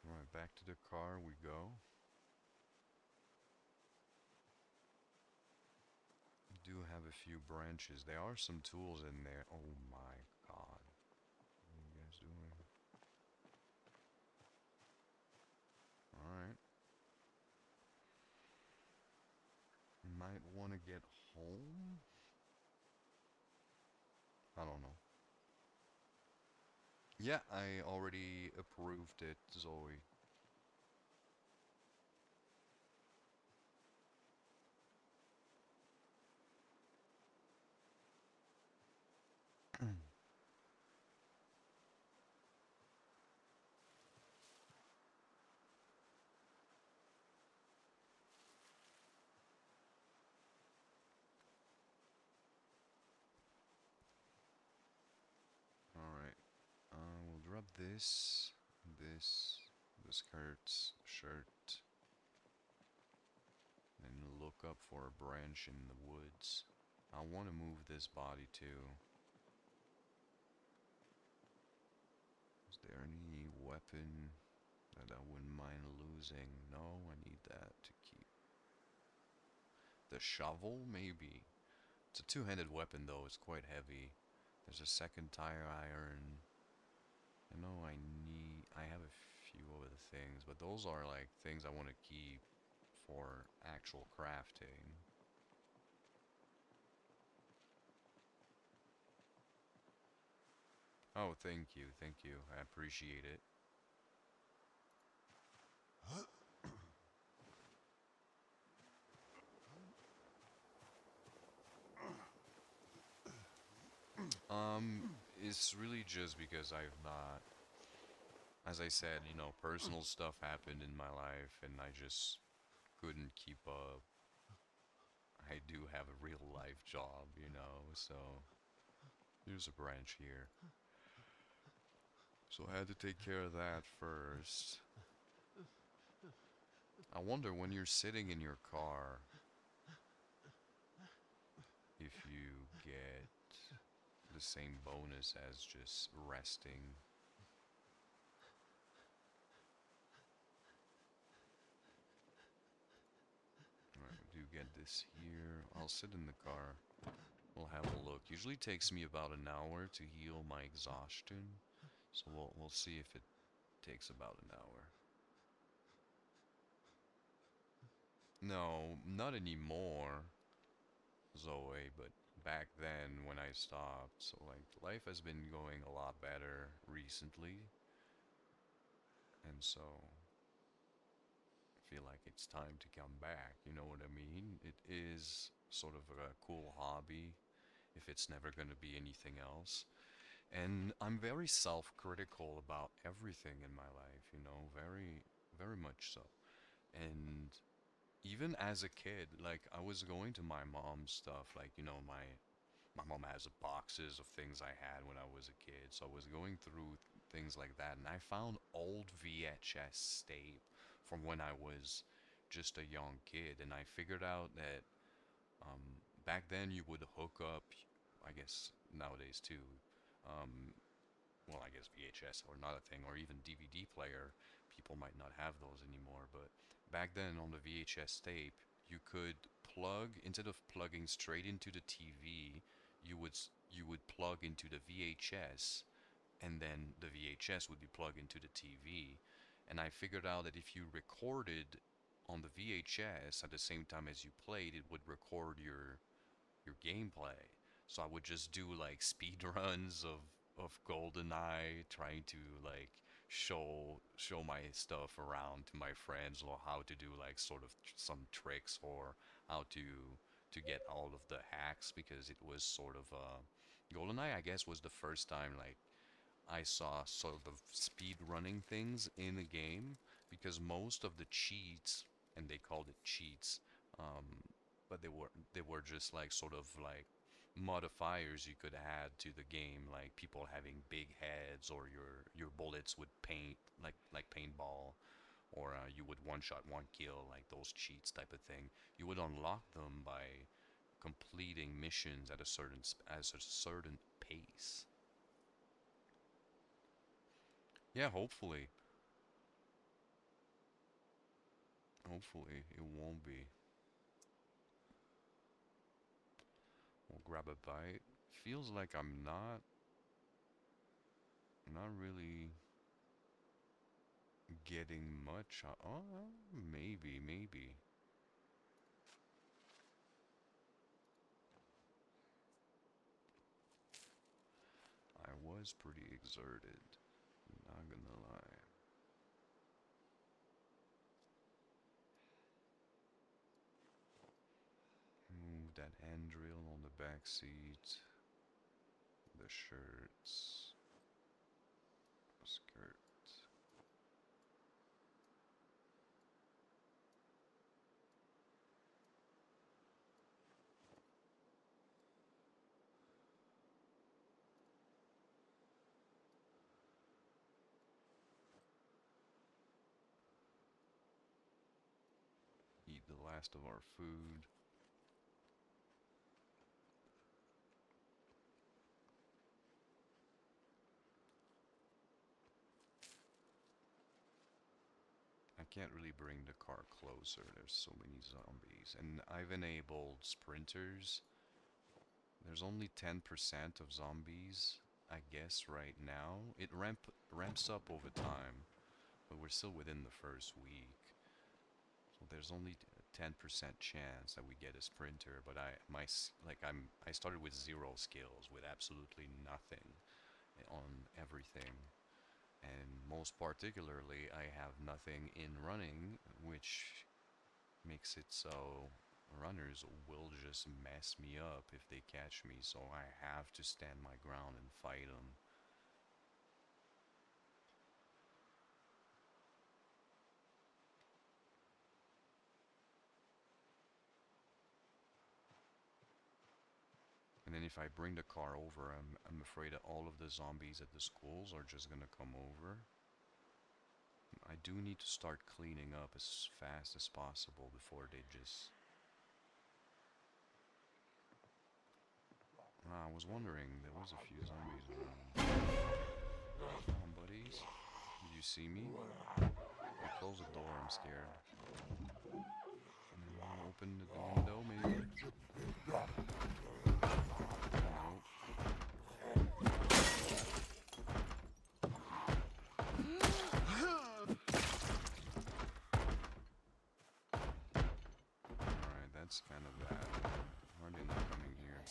Alright, back to the car we go. We do have a few branches. There are some tools in there. Oh my god. What are you guys doing? Alright. Might want to get home? I don't know. Yeah, I already approved it, Zoe. Alright. We'll drop this, the skirts, shirt, and look up for a branch in the woods. I want to move this body too. Is there any weapon that I wouldn't mind losing? No, I need that to keep. The shovel, maybe. It's a two-handed weapon though, it's quite heavy. There's a second tire iron. I know I have a few other things, but those are like things I want to keep for actual crafting. Oh, thank you, I appreciate it. It's really just because I've not, as I said, you know, personal stuff happened in my life and I just couldn't keep up. I do have a real life job, you know, so there's a branch here. So I had to take care of that first. I wonder when you're sitting in your car if you get the same bonus as just resting. Alright, we do get this here. I'll sit in the car. We'll have a look. Usually takes me about an hour to heal my exhaustion. So we'll see if it takes about an hour. No, not anymore, Zoe, but back then when I stopped. So like life has been going a lot better recently. And so I feel like it's time to come back, you know what I mean? It is sort of a cool hobby if it's never going to be anything else. And I'm very self-critical about everything in my life, you know, very much so. And even as a kid, like I was going to my mom's stuff, like, you know, my mom has boxes of things I had when I was a kid. So I was going through things like that and I found old VHS tape from when I was just a young kid and I figured out that back then you would hook up, I guess nowadays too, um, well, I guess VHS or not a thing, or even DVD player. People might not have those anymore, but back then on the VHS tape, you could plug instead of plugging straight into the TV, you would plug into the VHS, and then the VHS would be plugged into the TV. And I figured out that if you recorded on the VHS at the same time as you played, it would record your gameplay. So I would just do like speed runs of GoldenEye, trying to like show my stuff around to my friends, or how to do like sort of some tricks, or how to get all of the hacks, because it was sort of GoldenEye, I guess, was the first time like I saw sort of speed running things in a game, because most of the cheats, and they called it cheats, um, but they were just like sort of like modifiers you could add to the game, like people having big heads, or your bullets would paint like paintball, or you would one shot one kill, like those cheats type of thing. You would unlock them by completing missions at a certain pace. Yeah, hopefully it won't be. We'll grab a bite. Feels like I'm not really getting much. Oh, maybe. I was pretty exerted, not gonna lie. Move that hand drill on the back seat, the shirts, skirt. Eat the last of our food. I can't really bring the car closer. There's so many zombies. And I've enabled sprinters. There's only 10% of zombies, I guess, right now. It ramps up over time, but we're still within the first week. So there's only a 10% chance that we get a sprinter, but I started with zero skills, with absolutely nothing on everything. And most particularly, I have nothing in running, which makes it so runners will just mess me up if they catch me, so I have to stand my ground and fight them. And then if I bring the car over, I'm afraid that all of the zombies at the schools are just gonna come over. I do need to start cleaning up as fast as possible before they just... I was wondering, there was a few zombies around. Come on, buddies. Did you see me? I closed the door, I'm scared. And then I'll open the window, maybe? No. Alright, that's kind of bad. Why are they not coming here?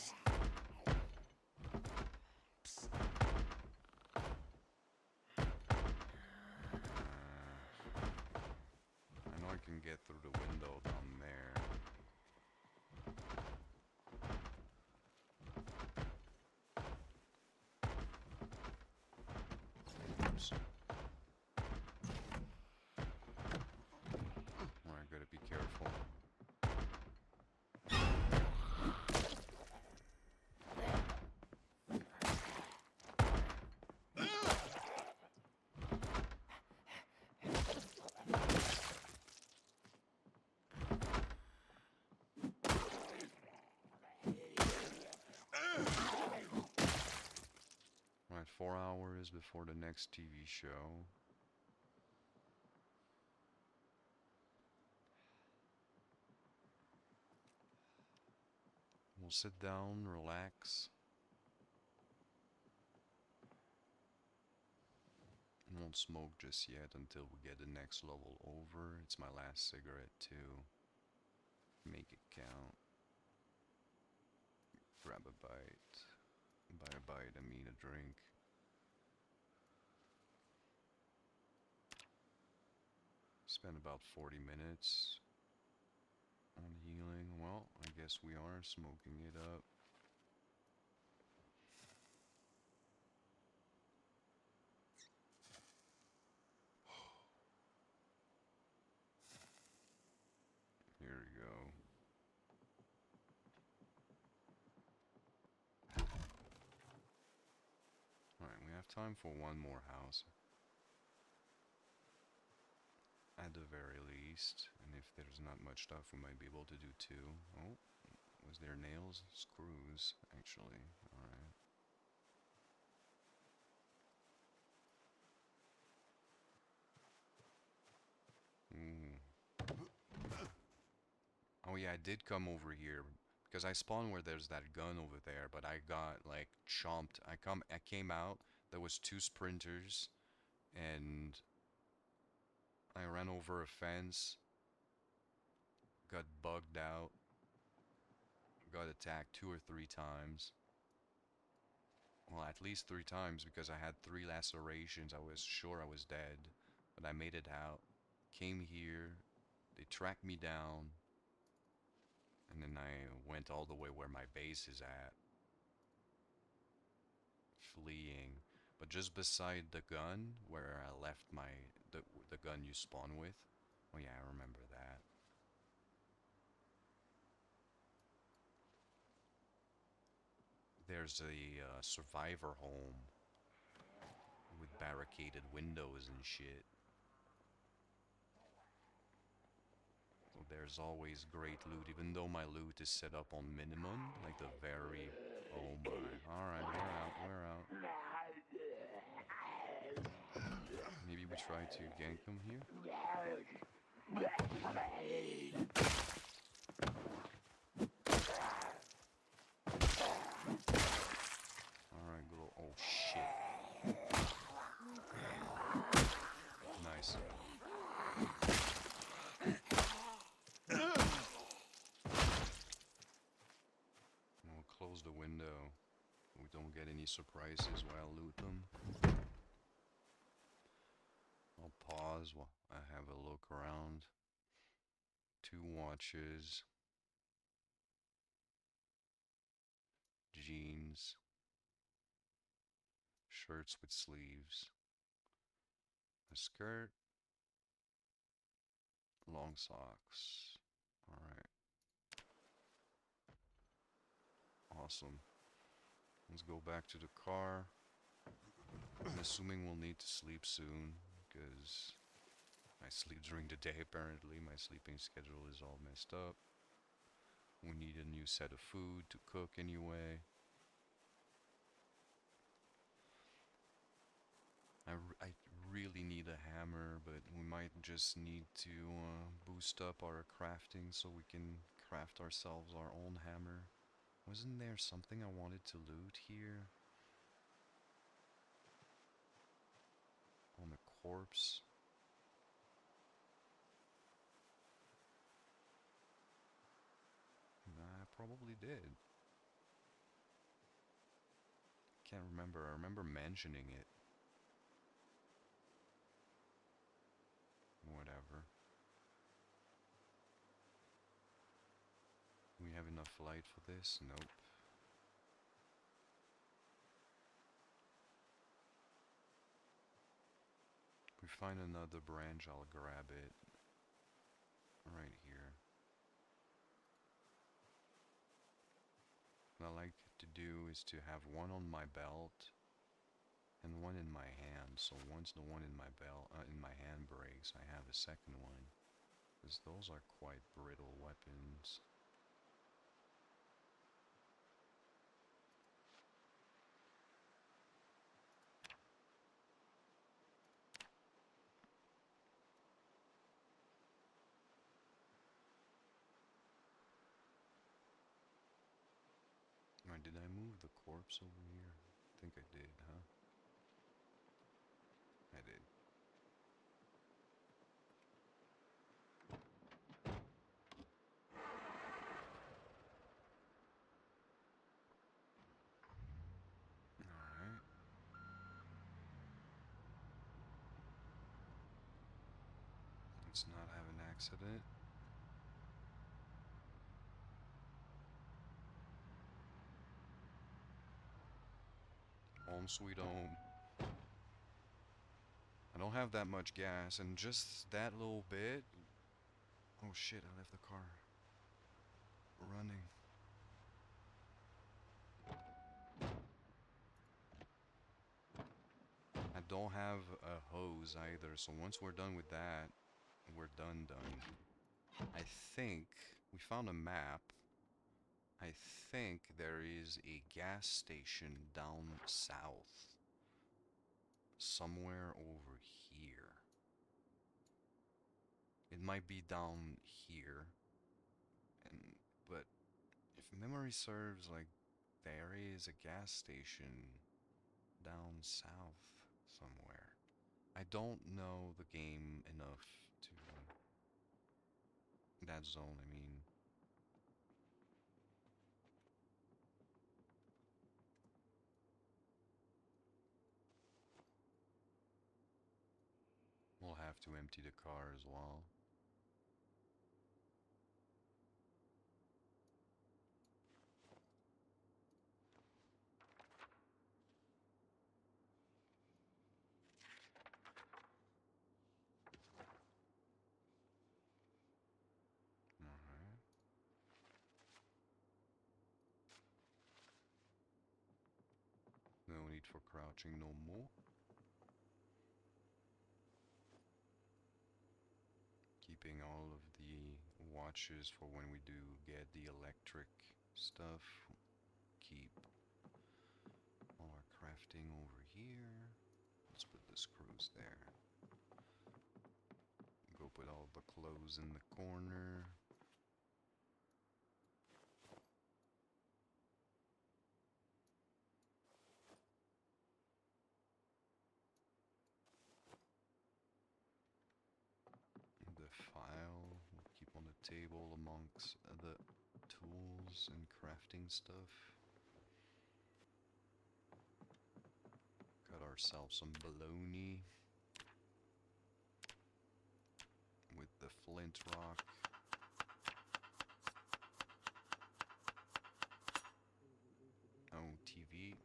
I know I can get through the window down there. Oops. I gotta be careful. Right, 4 hours before the next TV show. We'll sit down, relax. Won't smoke just yet until we get the next level over. It's my last cigarette too. Make it count. Grab a bite. By a bite, I mean a drink. Spent about 40 minutes on healing. Well, I guess we are smoking it up. Here we go. Alright, we have time for one more house. At the very least. And if there's not much stuff, we might be able to do two. Oh, was there nails? Screws, actually. Alright. Oh yeah, I did come over here because I spawned where there's that gun over there, but I got like chomped. I came out, there was two sprinters, and I ran over a fence, got bugged out, got attacked 2 or 3 times. Well, at least 3 times because I had 3 lacerations. I was sure I was dead, but I made it out. Came here, they tracked me down, and then I went all the way where my base is at, fleeing. But just beside the gun where I left the gun you spawn with. Oh yeah, I remember that. There's a survivor home with barricaded windows and shit. So there's always great loot, even though my loot is set up on minimum, like the very... Oh my. Alright, we're out. Maybe we try to gank them here? Alright, go. Oh shit. Nice. We'll close the window. We don't get any surprises while I loot them. I'll pause while I have a look around. 2 watches. Jeans. Shirts with sleeves. A skirt. Long socks. Alright. Awesome. Let's go back to the car. I'm assuming we'll need to sleep soon, because I sleep during the day apparently. My sleeping schedule is all messed up. We need a new set of food to cook anyway. I really need a hammer, but we might just need to boost up our crafting so we can craft ourselves our own hammer. Wasn't there something I wanted to loot here? On the corpse? Nah, I probably did. Can't remember. I remember mentioning it. Whatever. We have enough light for this? Nope. If we find another branch, I'll grab it. Right here. What I like to do is to have one on my belt and one in my hand. So once the one in my belt, in my hand breaks, I have a second one. Because those are quite brittle weapons. Did I move the corpse over here? I think I did, huh? I did. Alright. It's accident. Home sweet home. I don't have that much gas, and just that little bit. Oh shit, I left the car running. I don't have a hose either, so once we're done with that, we're done. I think we found a map. I think there is a gas station down south. Somewhere over here. It might be down here. But if memory serves, like, there is a gas station down south somewhere. I don't know the game enough to... that zone, I mean. We'll have to empty the car as well. Alright. No need for crouching no more. Keeping all of the watches for when we do get the electric stuff. Keep all our crafting over here. Let's put the screws there. Go put all the clothes in the corner. The file we'll keep on the table amongst the tools and crafting stuff. Got ourselves some bologna with the flint rock. Oh, TV.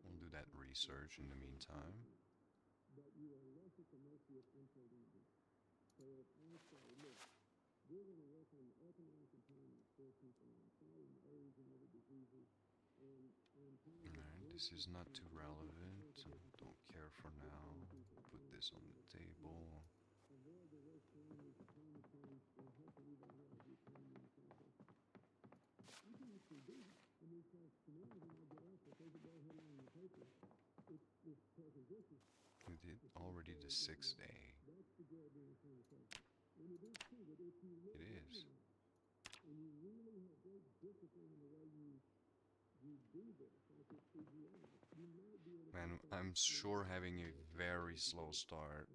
We'll do that research in the meantime. But you are less at the mercy of untold evil. So if I say, look, we're going to work on opening containment for people and fighting AIDS and other diseases, and Alright, this is not too relevant. Don't care for now. Put this on the table. avoid the worst calamities of climate change and help to revitalize the economy in the process. You can actually do that. I mean, so tomorrow when I get up, if there's a go headline in the paper, it's preposition. We did already the 6th day. That's the joy of being a conversation. And it is true that if you look It at is. it, and you really have great discipline in the way you do this, like it's CGI, you might be able to Man, I'm sure having a very slow start.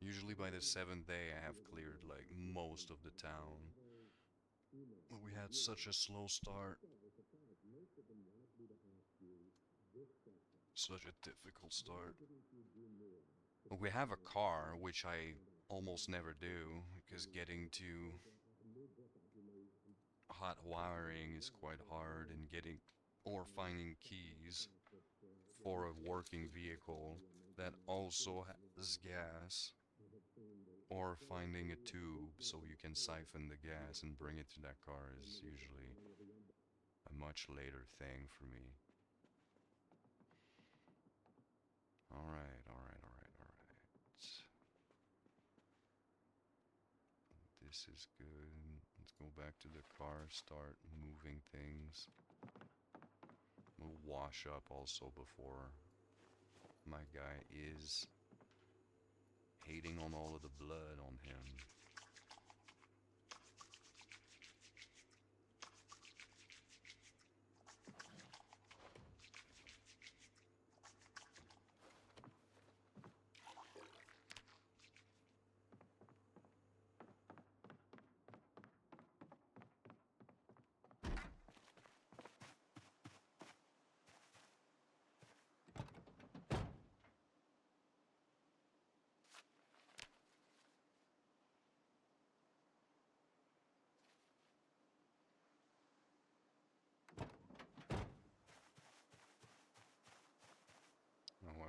Usually by the 7th day I have cleared like most of the town. But we had such a slow start. Such a difficult start. But we have a car, which I almost never do, because getting to hot wiring is quite hard, and getting or finding keys for a working vehicle that also has gas, or finding a tube so you can siphon the gas and bring it to that car is usually a much later thing for me. Alright. This is good. Let's go back to the car, start moving things. We'll wash up also before my guy is hating on all of the blood on him.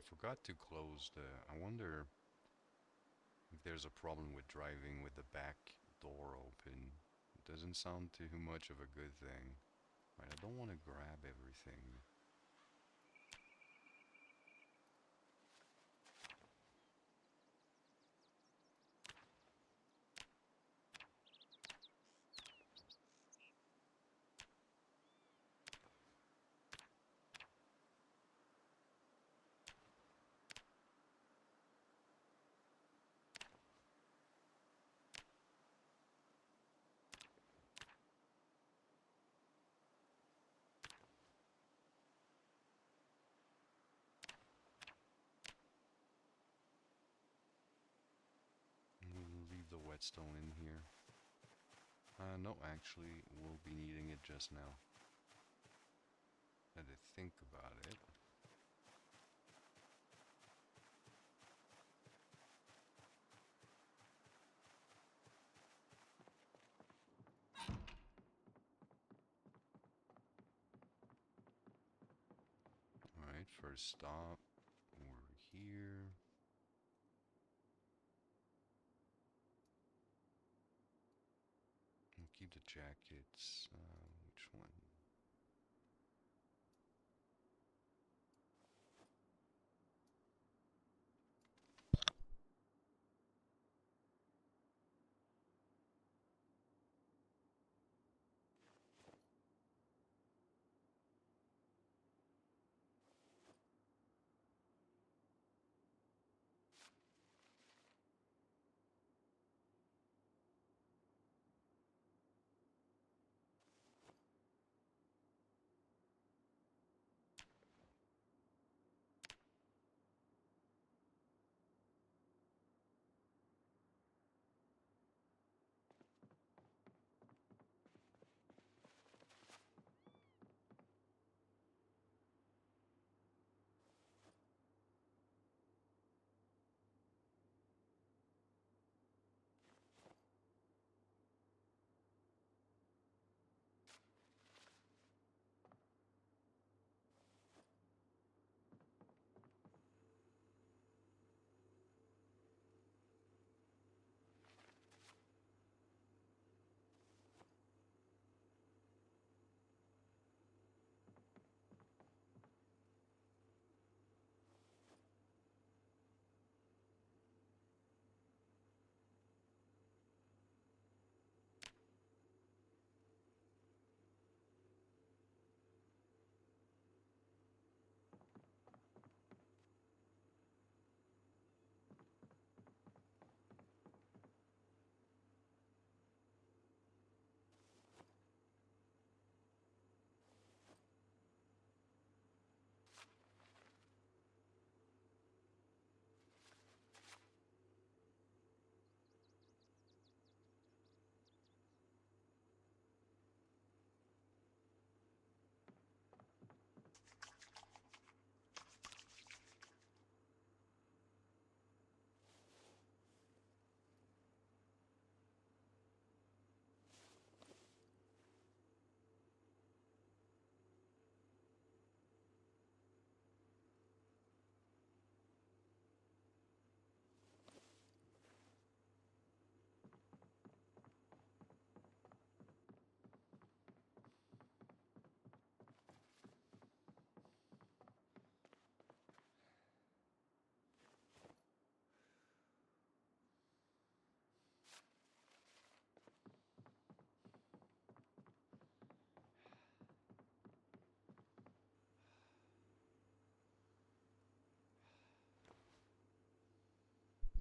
forgot to close the... I wonder if there's a problem with driving with the back door open. It doesn't sound too much of a good thing. Right, I don't want to grab everything. We'll leave the whetstone in here. No, actually, we'll be needing it just now. I had to think about it. Alright, first stop. We're here. We'll keep the jackets. Which one?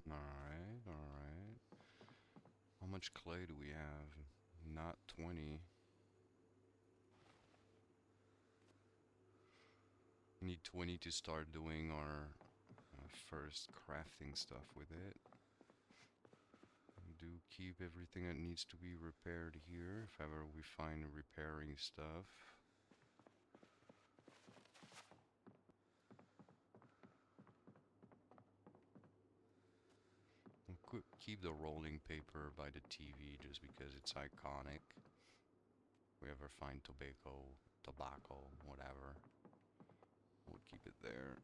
Alright, alright. How much clay do we have? Not 20. We need 20 to start doing our first crafting stuff with it. Do keep everything that needs to be repaired here, if ever we find repairing stuff. We'll keep the rolling paper by the TV just because it's iconic. If we ever find tobacco, whatever, we'll keep it there.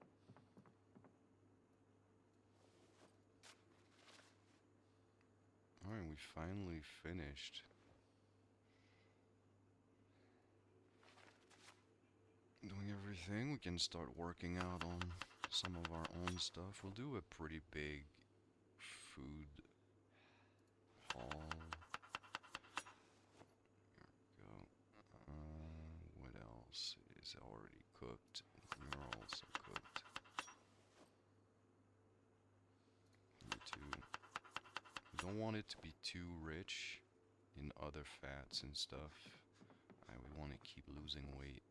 Alright, we finally finished. Doing everything. We can start working out on some of our own stuff. We'll do a pretty big food haul. Here we go. What else is already cooked? You're also cooked. You too. We don't want it to be too rich in other fats and stuff. We want to keep losing weight.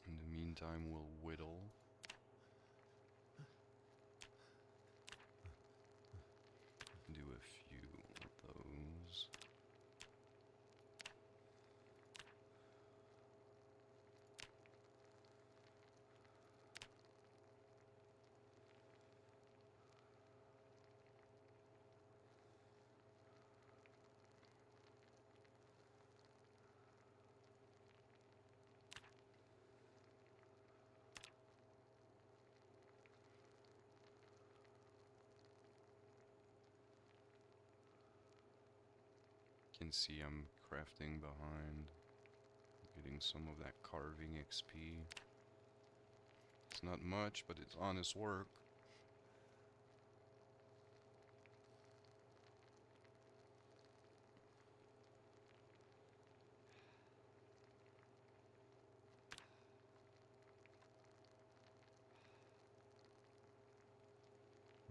In the meantime, we'll whittle. Do a few of those. Can see I'm crafting behind, getting some of that carving XP. It's not much, but it's honest work.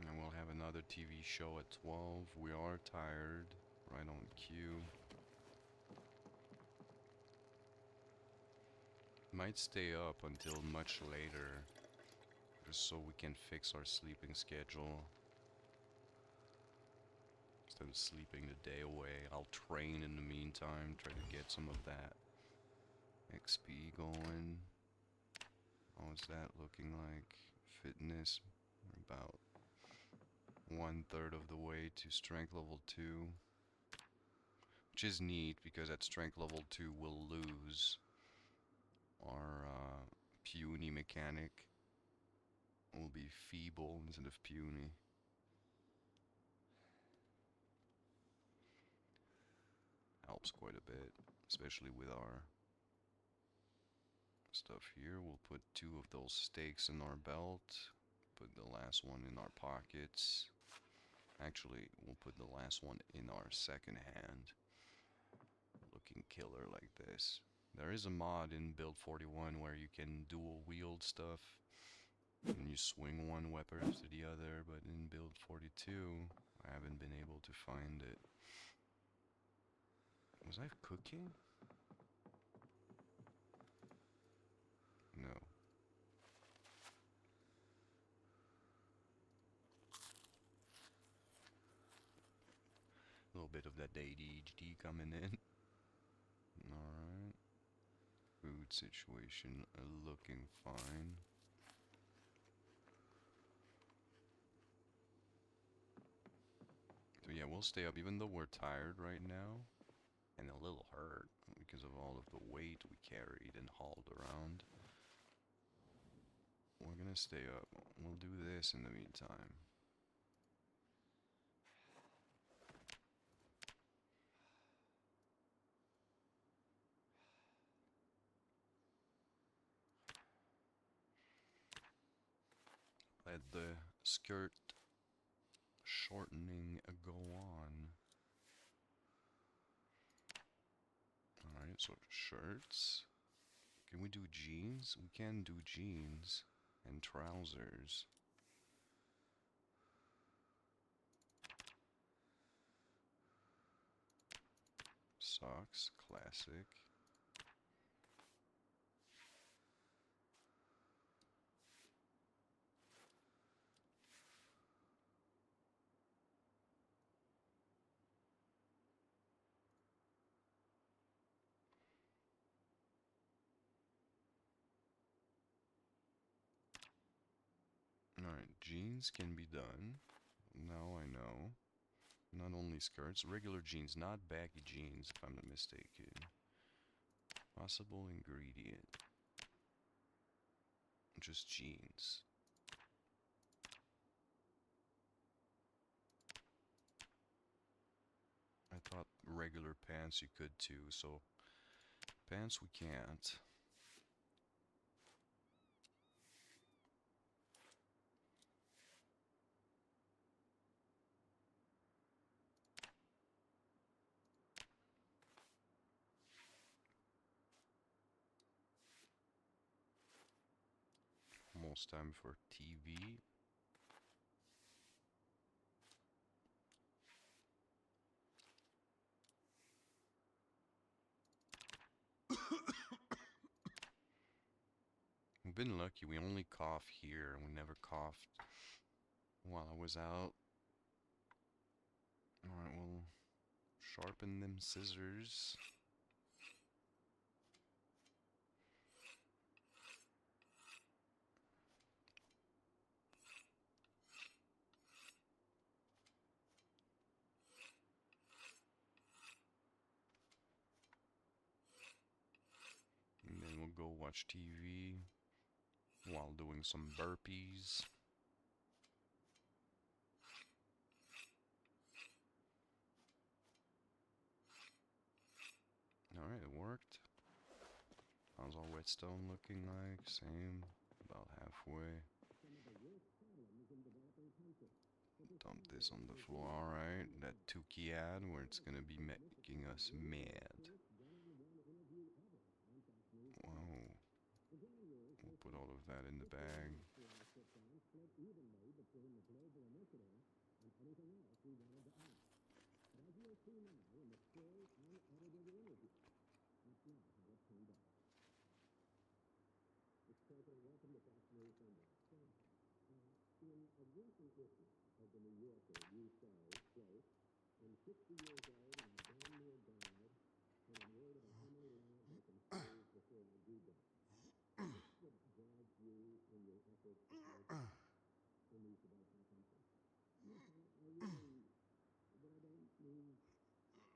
And we'll have another TV show at 12. We are tired, right on cue. Might stay up until much later, just so we can fix our sleeping schedule. Instead of sleeping the day away, I'll train in the meantime, try to get some of that XP going. How's that looking like? Fitness, about 1/3 of the way to strength level 2. Which is neat, because at strength level 2 we'll lose our puny mechanic. Will be feeble instead of puny. Helps quite a bit, especially with our stuff here. We'll put 2 of those stakes in our belt, put the last one in our pockets. Actually, we'll put the last one in our second hand. Looking killer like this. There is a mod in build 41 where you can dual wield stuff and you swing one weapon to the other, but in build 42 I haven't been able to find it. Was I cooking? No. A little bit of that ADHD coming in. Alright. Food situation looking fine. So yeah, we'll stay up even though we're tired right now. And a little hurt because of all of the weight we carried and hauled around. We're gonna stay up. We'll do this in the meantime. Let the skirt shortening go on. Alright, so shirts. Can we do jeans? We can do jeans and trousers. Socks, classic. Alright, jeans can be done. Now I know. Not only skirts, regular jeans, not baggy jeans, if I'm not mistaken. Possible ingredient. just jeans. I thought regular pants you could too, so pants we can't. Almost time for TV. We've been lucky, we only cough here. We never coughed while I was out. Alright, we'll sharpen them scissors. And then we'll go watch TV while doing some burpees. Alright, it worked. How's our whetstone looking like? Same. About halfway. Dump this on the floor. Alright, that Tukey ad where it's gonna be making us mad. Wow. We'll put all of that in the bag. Welcome to Fox News Sunday. In a recent issue of the New Yorker, you say, quote, I'm 60 years old and I'm damn near died, and I'm worried about how many lives I can save before I do die. What's what drives you in your efforts to save in these developing countries? Yes, I really, but I don't mean...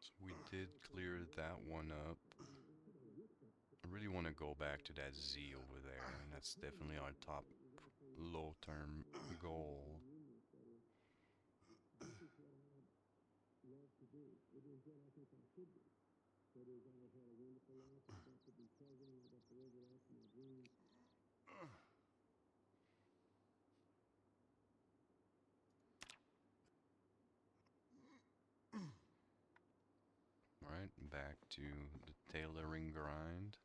So we did clear that one up. I really want to go back to that Z over there, and that's definitely our top low-term goal. This is what I love to do. It is what I think I should do. It is I have had a wonderful life. I got to be president. I got to live the life of my dreams. Alright, back to the tailoring grind.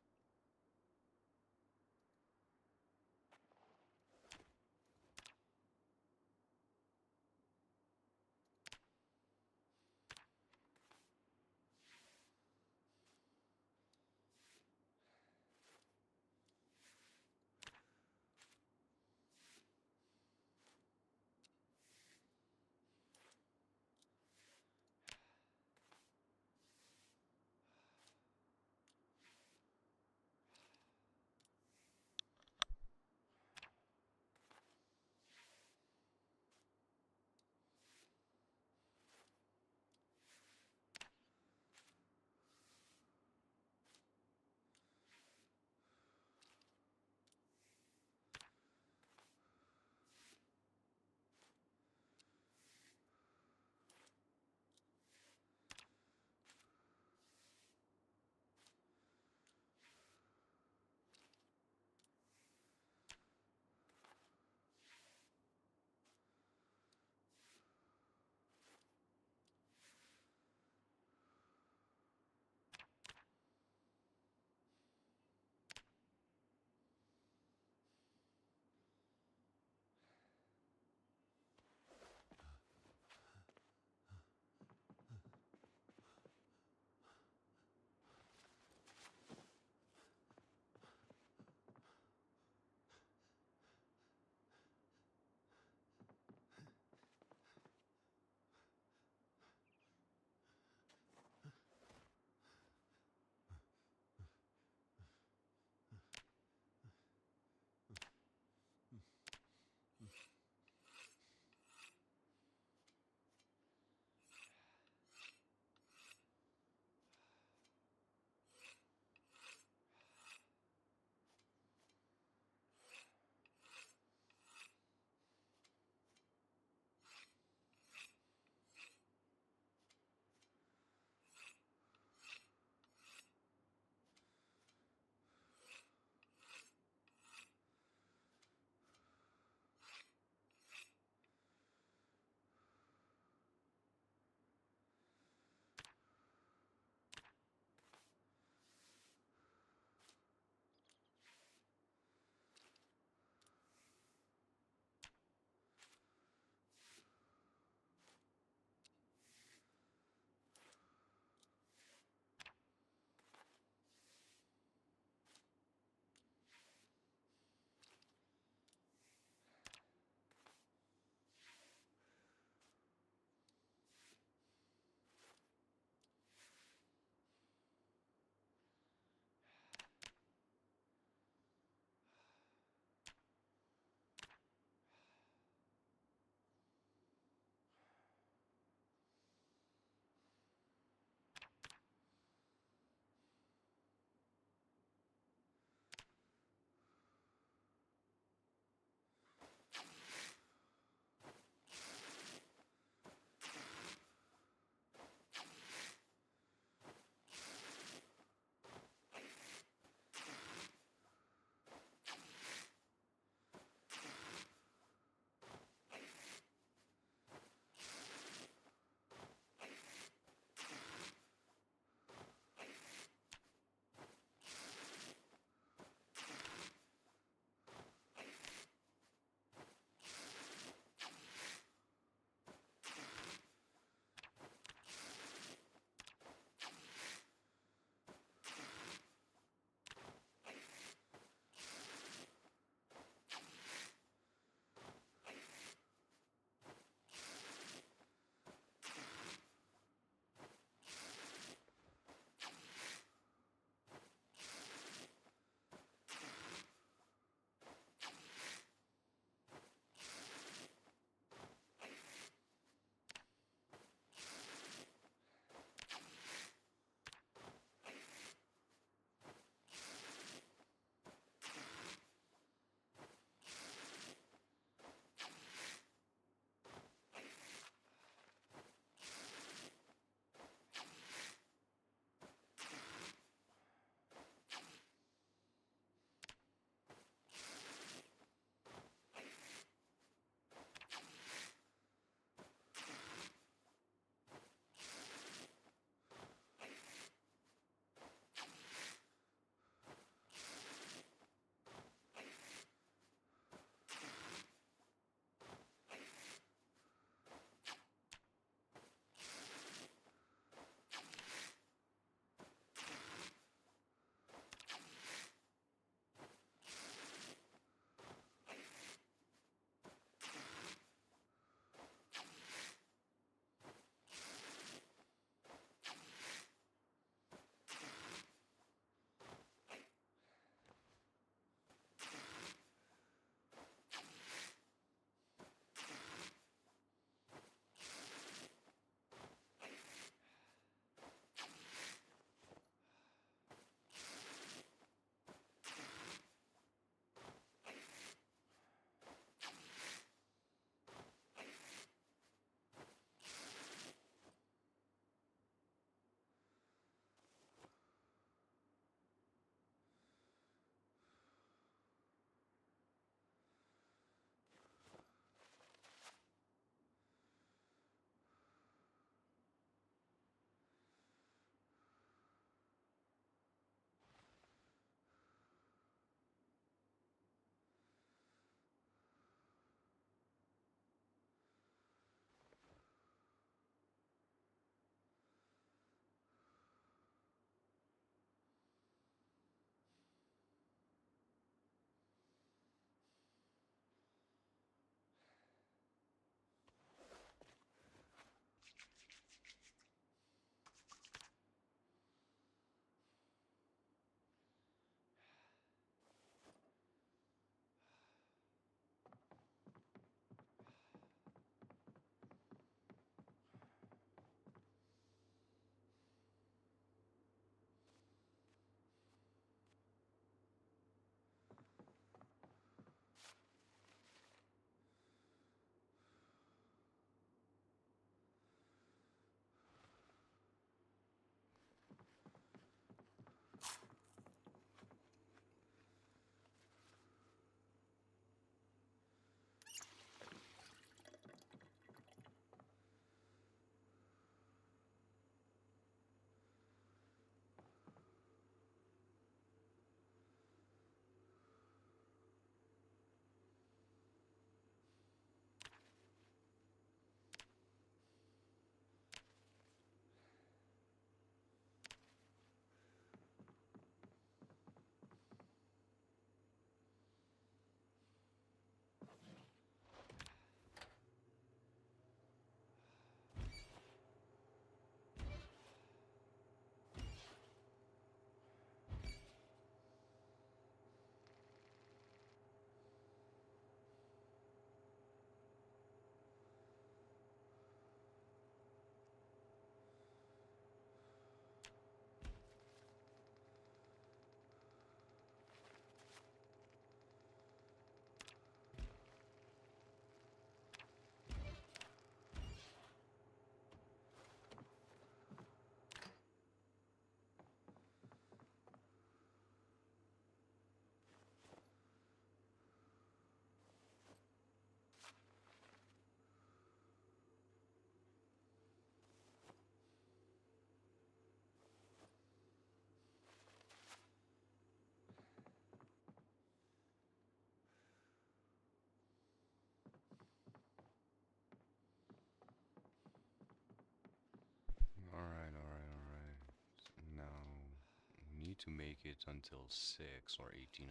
to make it until 6 or 1800,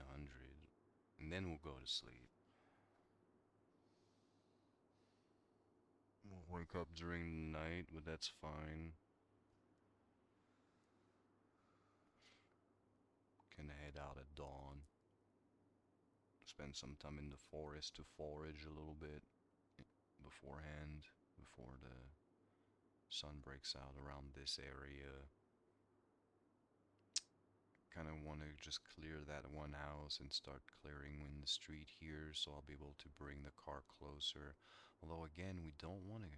and then we'll go to sleep. We'll wake up during the night, but that's fine. Can head out at dawn. Spend some time in the forest to forage a little bit beforehand, before the sun breaks out around this area. Kind of want to just clear that one house and start clearing in the street here, so I'll be able to bring the car closer. Although again, we don't want to.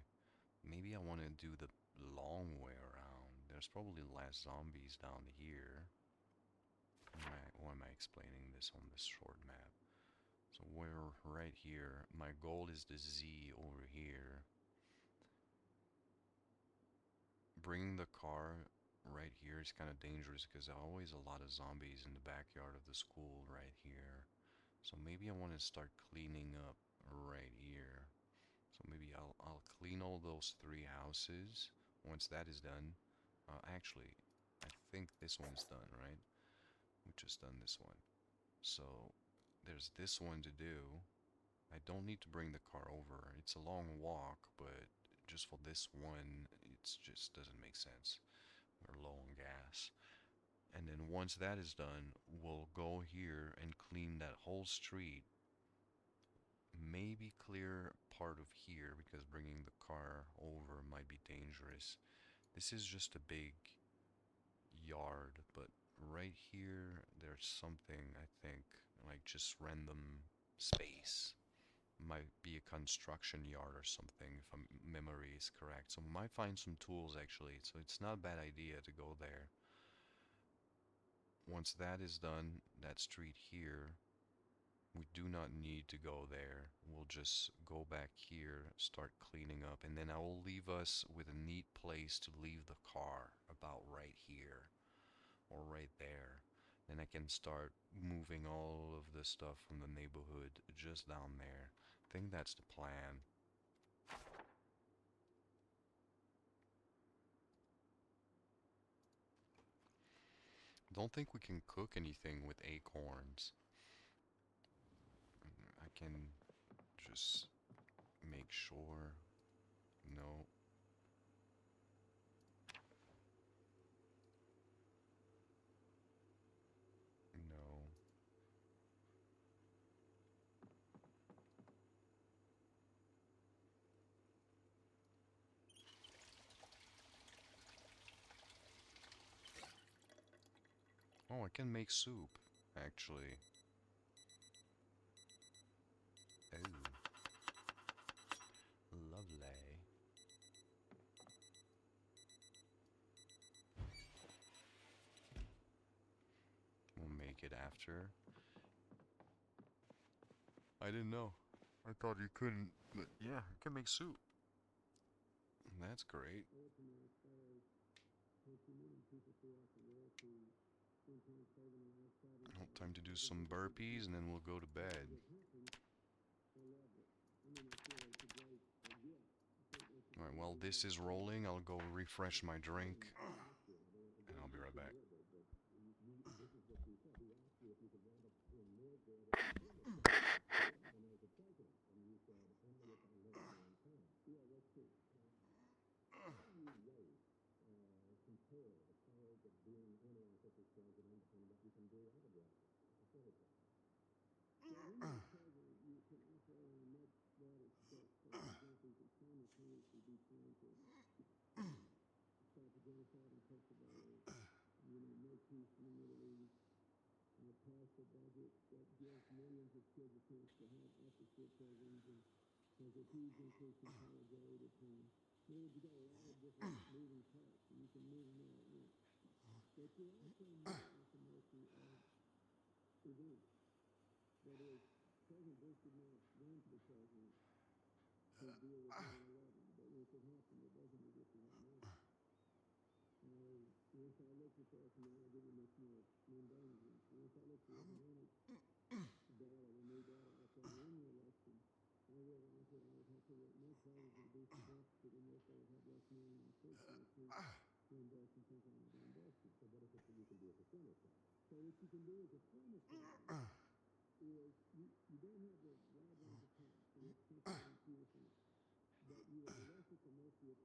Maybe I want to do the long way around. There's probably less zombies down here. Why am I explaining this on this short map? So we're right here. My goal is the Z over here. Bringing the car right here is kind of dangerous because there are always a lot of zombies in the backyard of the school right here. So maybe I want to start cleaning up right here. So maybe I'll clean all those 3 houses. Once that is done, actually, I think this one's done, right? We just done this one. So there's this one to do. I don't need to bring the car over. It's a long walk, but just for this one, it just doesn't make sense. We're low on gas. And then once that is done, we'll go here and clean that whole street. Maybe clear part of here because bringing the car over might be dangerous. This is just a big yard, but right here there's something, I think, like just random space. Might be a construction yard or something if my memory is correct. So we might find some tools actually, so it's not a bad idea to go there. Once that is done, that street here, we do not need to go there. We'll just go back here, start cleaning up, and then I will leave us with a neat place to leave the car, about right here or right there. Then I can start moving all of the stuff from the neighborhood just down there. I think that's the plan. Don't think we can cook anything with acorns. I can just make sure. No. No. Oh, I can make soup, actually. Oh. Lovely. We'll make it after. I didn't know. I thought you couldn't, but yeah, I can make soup. That's great. Well, time to do some burpees and then we'll go to bed. Alright, while this is rolling, I'll go refresh my drink. And I'll be right back. Pass a budget that gives millions of kids a chance to have after-school programs and has a huge increase in college aid. You've got a lot of different moving parts, and you can move them all at once. But you also meet with the mercy of events. That is, President Bush did not run for president to deal with 9/11, but once it happened, it doesn't exist right now. Once I looked at that, and I'll give you much more mundane ones. Once I looked at economic data and new data after I won the election, I realized that I would have to work more harder to reduce the deficit, and therefore would have less money in my personal to invest in things I want to invest in. So what is it that you can do at the center side? So what you can do as a homicide is you don't have the wide range of time, so it's sensitive and piercing, but you are less at the mercy of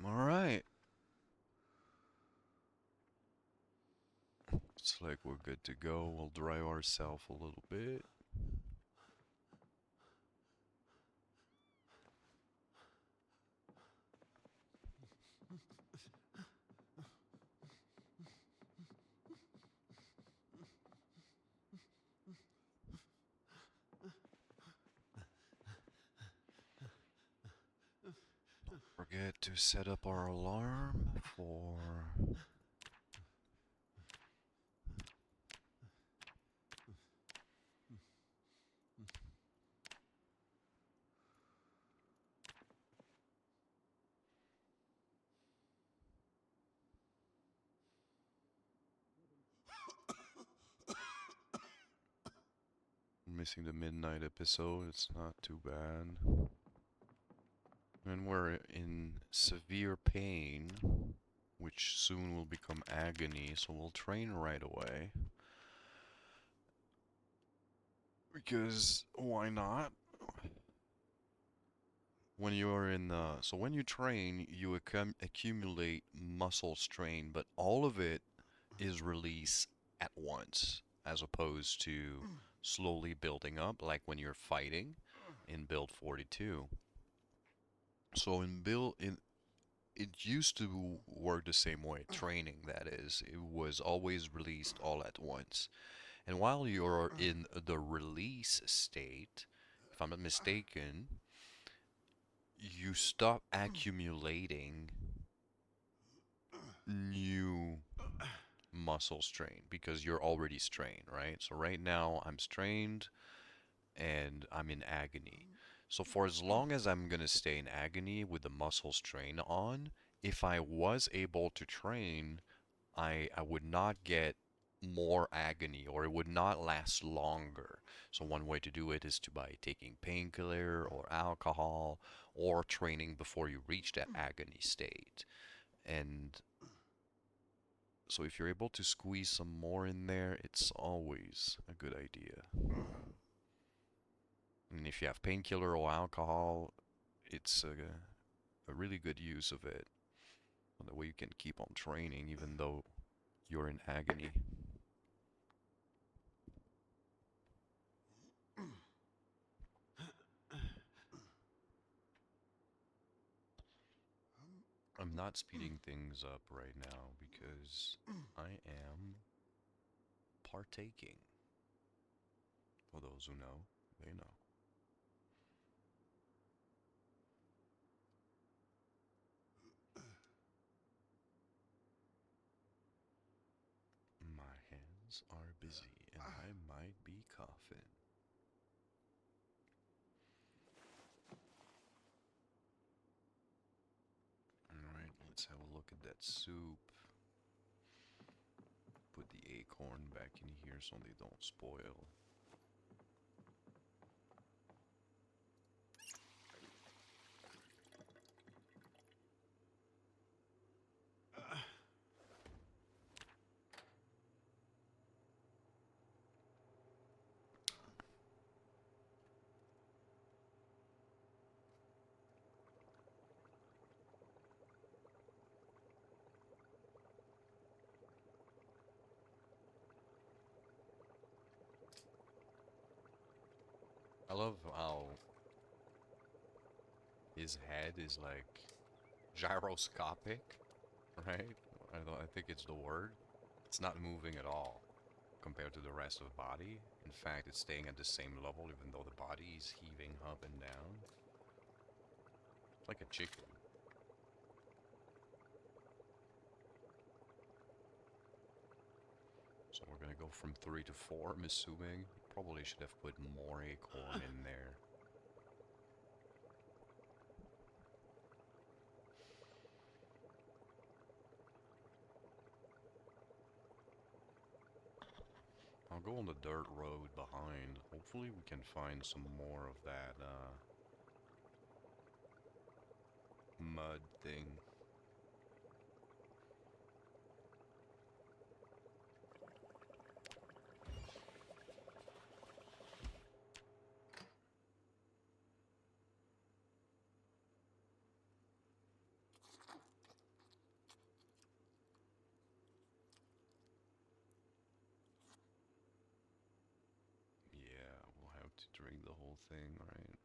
Alright. Looks like we're good to go. We'll dry ourselves a little bit. Forget to set up our alarm for missing the midnight episode. It's not too bad. And we're in severe pain, which soon will become agony, so we'll train right away. Because why not? When you're in so when you train, you accumulate muscle strain, but all of it is released at once, as opposed to slowly building up, like when you're fighting in build 42. So it used to work the same way, training that is. It was always released all at once. And while you're in the release state, if I'm not mistaken, you stop accumulating new muscle strain because you're already strained, right? So right now I'm strained and I'm in agony. So for as long as I'm gonna stay in agony with the muscle strain on, if I was able to train, I would not get more agony, or it would not last longer. So one way to do it is to by taking painkiller or alcohol or training before you reach that agony state. And so if you're able to squeeze some more in there, it's always a good idea. And if you have painkiller or alcohol, it's a really good use of it. That way you can keep on training even though you're in agony. I'm not speeding things up right now because I am partaking. For those who know, they know. My hands are busy and I might be coughing. Alright, let's have a look at that soup. Put the acorn back in here so they don't spoil. love how his head is like gyroscopic, right? I think it's the word. It's not moving at all compared to the rest of the body. In fact, it's staying at the same level even though the body is heaving up and down. Like a chicken. So we're gonna go from 3 to 4, I'm assuming. Probably should have put more acorn in there. I'll go on the dirt road behind. Hopefully we can find some more of that mud thing. Yeah, we'll have to drink the whole thing, right?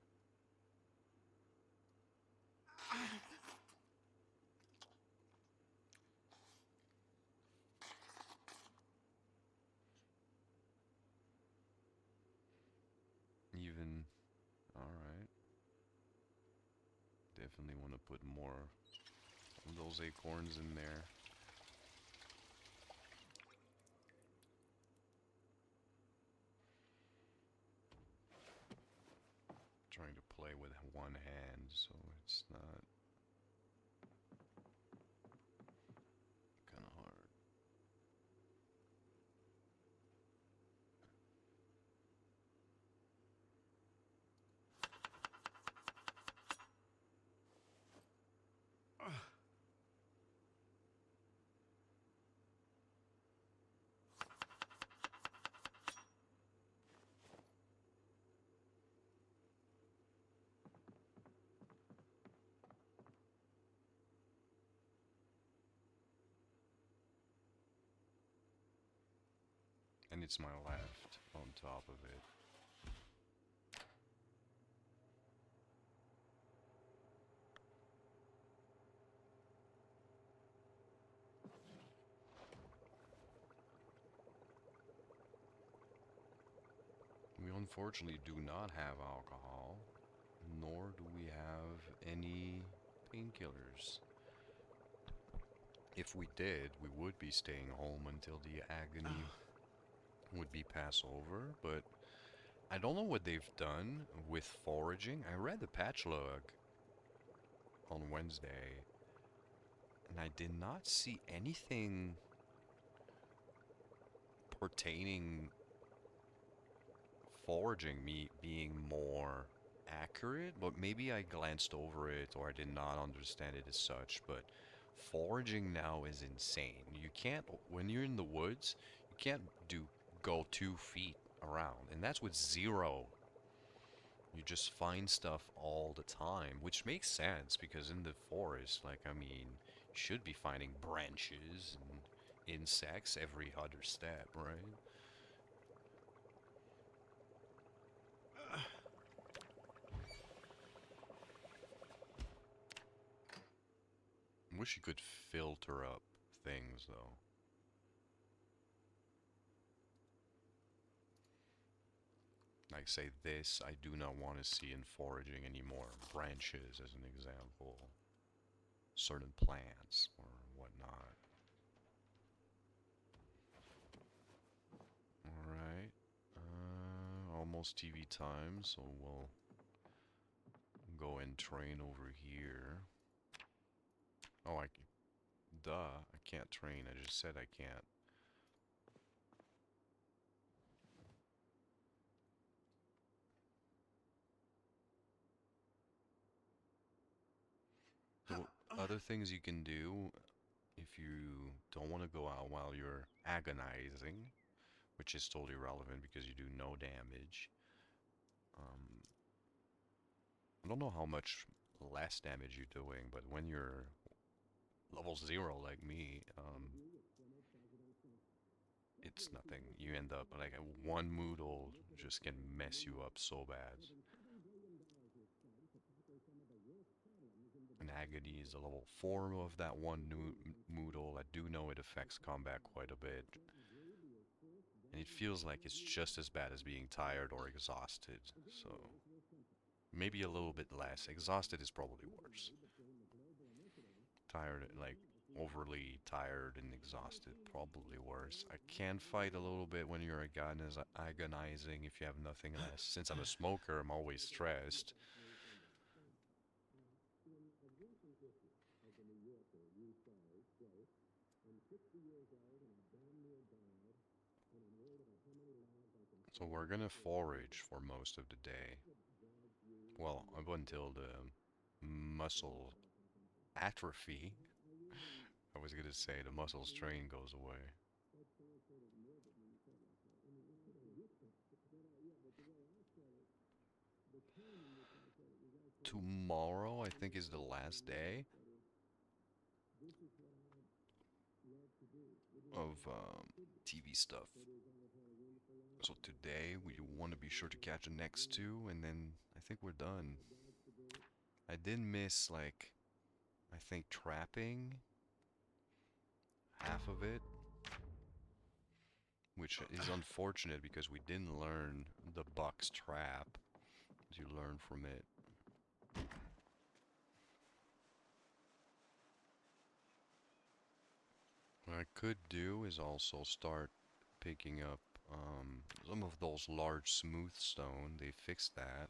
Even, alright. Definitely want to put more of those acorns in there. Trying to play with one hand, so it's not kind of hard. And it's my left on top of it. We unfortunately do not have alcohol, nor do we have any painkillers. If we did, we would be staying home until the agony would be passed over, but I don't know what they've done with foraging. I read the patch log on Wednesday, and I did not see anything pertaining foraging meat being more accurate, but maybe I glanced over it or I did not understand it as such, but foraging now is insane. You can't, when you're in the woods, you can't go 2 feet around, and that's with zero. You just find stuff all the time, which makes sense because in the forest, like, I mean, you should be finding branches and insects every other step, right? Wish you could filter up things, though. Like, say this, I do not want to see in foraging anymore. Branches, as an example. Certain plants, or whatnot. Alright. Almost TV time, so we'll go and train over here. Oh, duh, I can't train. I just said I can't. So, other things you can do if you don't want to go out while you're agonizing, which is totally irrelevant because you do no damage. I don't know how much less damage you're doing, but when you're level 0 like me, it's nothing. You end up like one Moodle just can mess you up so bad. And Agony is a level 4 of that one new Moodle. I do know it affects combat quite a bit. And it feels like it's just as bad as being tired or exhausted. So maybe a little bit less. Exhausted is probably worse. Tired, like overly tired and exhausted, probably worse. I can fight a little bit when you're agonizing if you have nothing less. Since I'm a smoker, I'm always stressed. So we're gonna forage for most of the day. Well, up until the muscle atrophy. I was gonna say the muscle strain goes away. Tomorrow, I think, is the last day of TV stuff. So today, we want to be sure to catch the next two, and then I think we're done. I did miss, like, I think trapping half of it, which is unfortunate because we didn't learn the Buck's trap. You learn from it. What I could do is also start picking up some of those large smooth stone. They fixed that.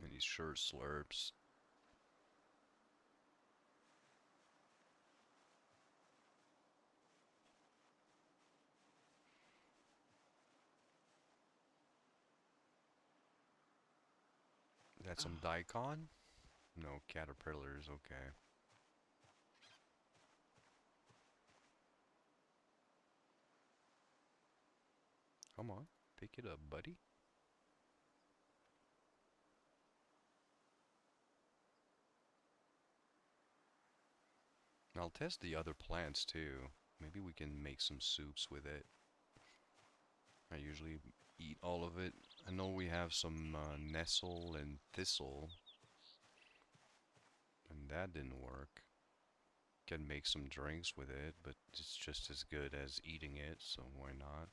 And these sure slurps. That's some daikon? No, caterpillars, okay. Come on, pick it up, buddy. I'll test the other plants too. Maybe we can make some soups with it. I usually eat all of it. I know we have some nestle and thistle, and that didn't work. Can make some drinks with it, but it's just as good as eating it, so why not?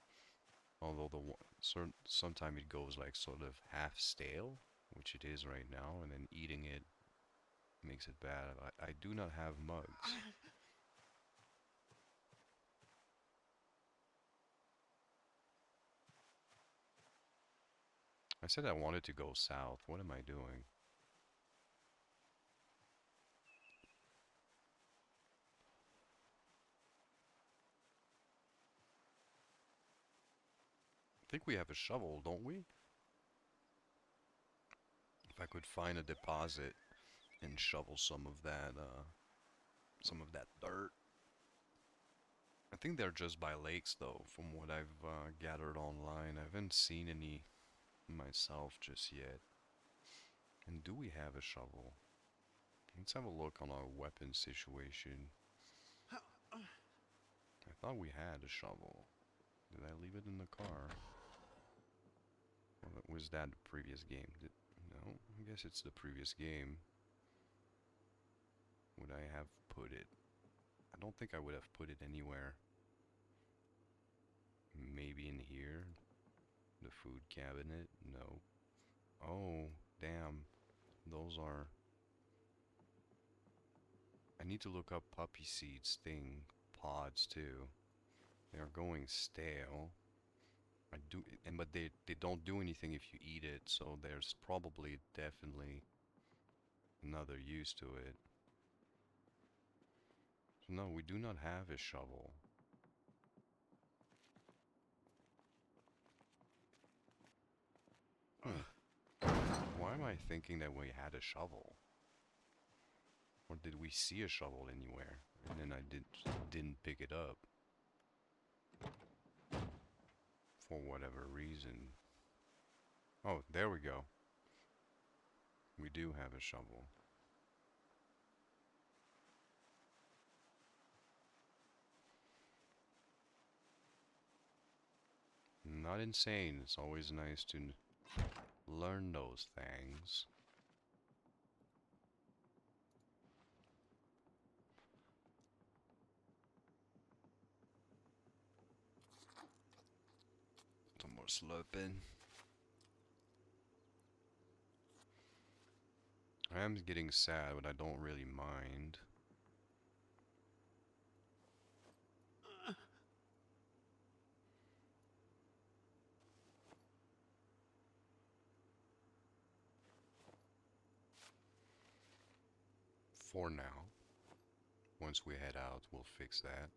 Although sometimes it goes like sort of half stale, which it is right now, and then eating it makes it bad. I do not have mugs. I said I wanted to go south. What am I doing? I think we have a shovel, don't we? If I could find a deposit and shovel some of that dirt. I think they're just by lakes though, from what I've gathered online. I haven't seen any myself just yet. And do we have a shovel? Let's have a look on our weapon situation. I thought we had a shovel. Did I leave it in the car? Or was that the previous game? No, I guess it's the previous game. Would I have put it? I don't think I would have put it anywhere. Maybe in here? The food cabinet? No. Oh, damn. Those are... I need to look up puppy seeds pods too. They are going stale. But they don't do anything if you eat it, so there's probably definitely another use to it. So no, we do not have a shovel. Why am I thinking that we had a shovel? Or did we see a shovel anywhere and then I didn't pick it up for whatever reason? Oh, there we go. We do have a shovel. Not insane. It's always nice to learn those things. Some more slurping. I am getting sad, but I don't really mind. For now. Once we head out, we'll fix that.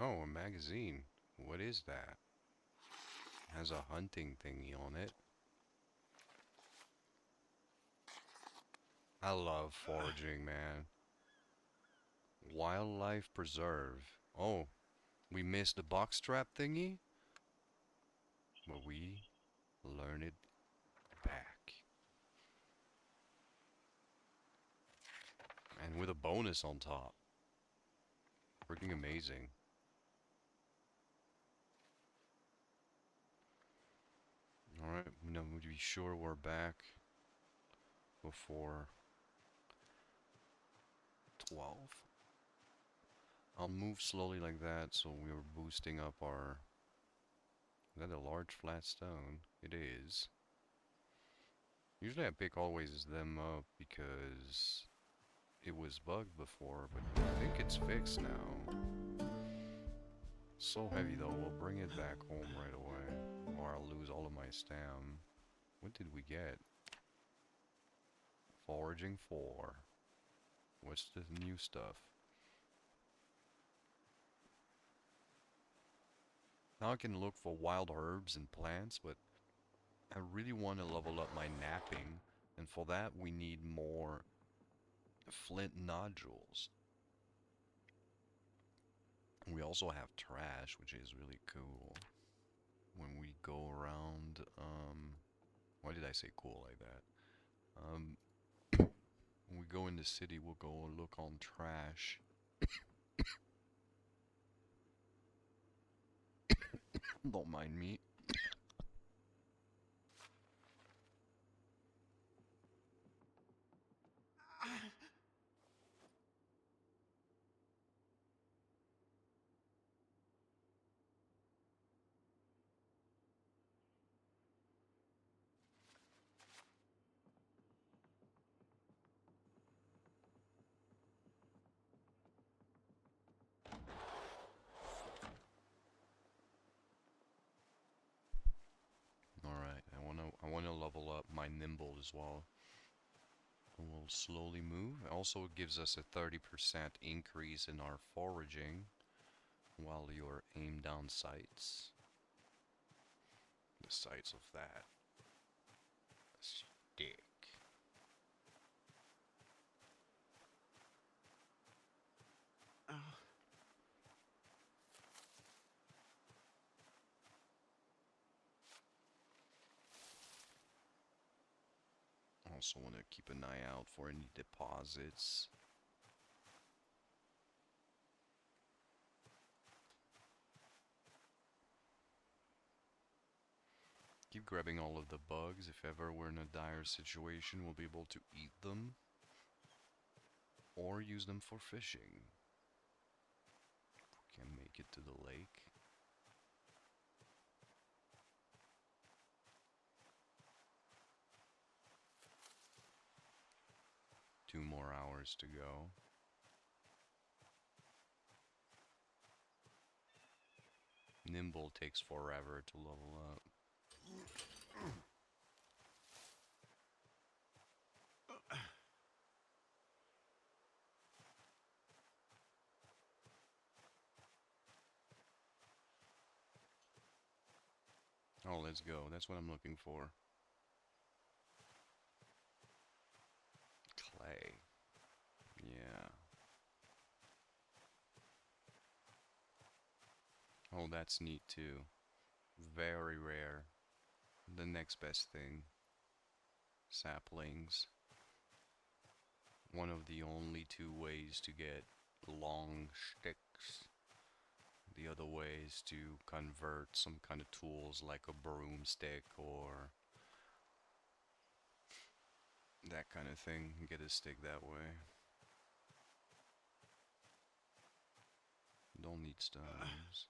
Oh, a magazine. What is that? Has a hunting thingy on it. I love foraging, man. Wildlife preserve. Oh, we missed the box trap thingy? But we learn it back. And with a bonus on top. Freaking amazing. Alright, now we be sure we're back before 12. I'll move slowly like that so we're boosting up our... Is that a large flat stone? It is. Usually I pick always them up because it was bugged before, but I think it's fixed now. So heavy though, we'll bring it back home right away, or I'll lose all of my stam. What did we get? Foraging 4. What's the new stuff? Now I can look for wild herbs and plants, but I really want to level up my napping, and for that we need more flint nodules. We also have trash, which is really cool. When we go around, why did I say cool like that? When we go in the city, we'll go look on trash. Don't mind me. Alright, I wanna level up my nimble as well. We'll slowly move. Also, it gives us a 30% increase in our foraging while you're aim down sights. The sights of that stick. Also want to keep an eye out for any deposits. Keep grabbing all of the bugs. If ever we're in a dire situation, we'll be able to eat them or use them for fishing. If we can make it to the lake. Two more hours to go. Nimble takes forever to level up. Oh, let's go. That's what I'm looking for. Clay. Yeah. Oh, that's neat too. Very rare. The next best thing. Saplings. One of the only two ways to get long sticks. The other way is to convert some kind of tools like a broomstick or that kind of thing. Get a stick that way. Don't need stones.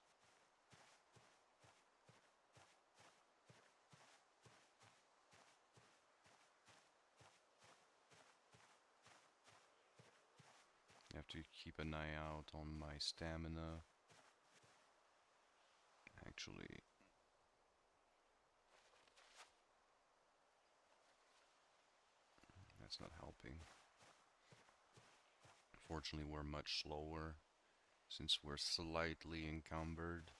You have to keep an eye out on my stamina. Actually, that's not helping. Fortunately, we're much slower since we're slightly encumbered.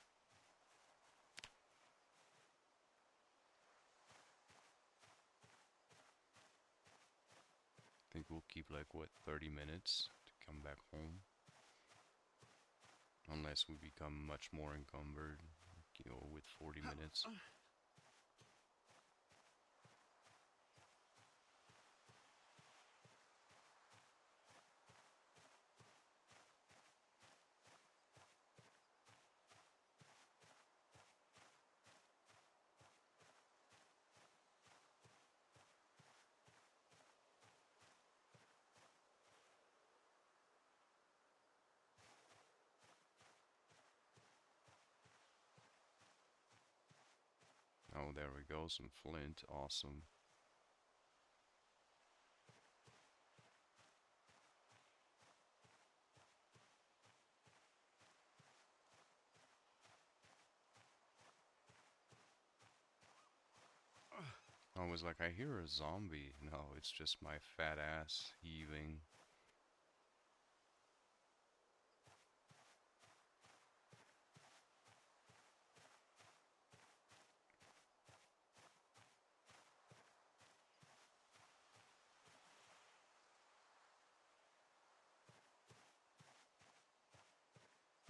I think we'll keep like what, 30 minutes to come back home. Unless we become much more encumbered, you know, with 40 minutes. Oh, there we go, some flint, awesome. I was like, I hear a zombie. No, it's just my fat ass heaving.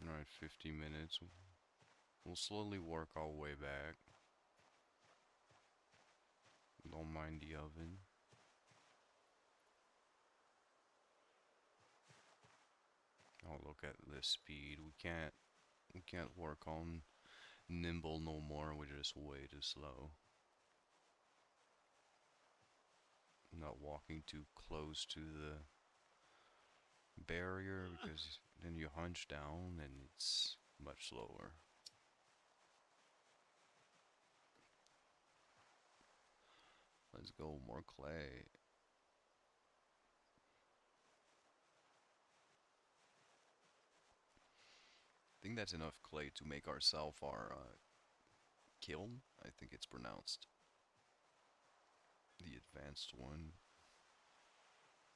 Alright, 50 minutes. We'll slowly work our way back. Don't mind the oven. Oh, look at this speed. We can't work on nimble no more. We're just way too slow. Not walking too close to the barrier because then you hunch down and it's much slower. Let's go, more clay. I think that's enough clay to make ourselves our kiln. I think it's pronounced the advanced one.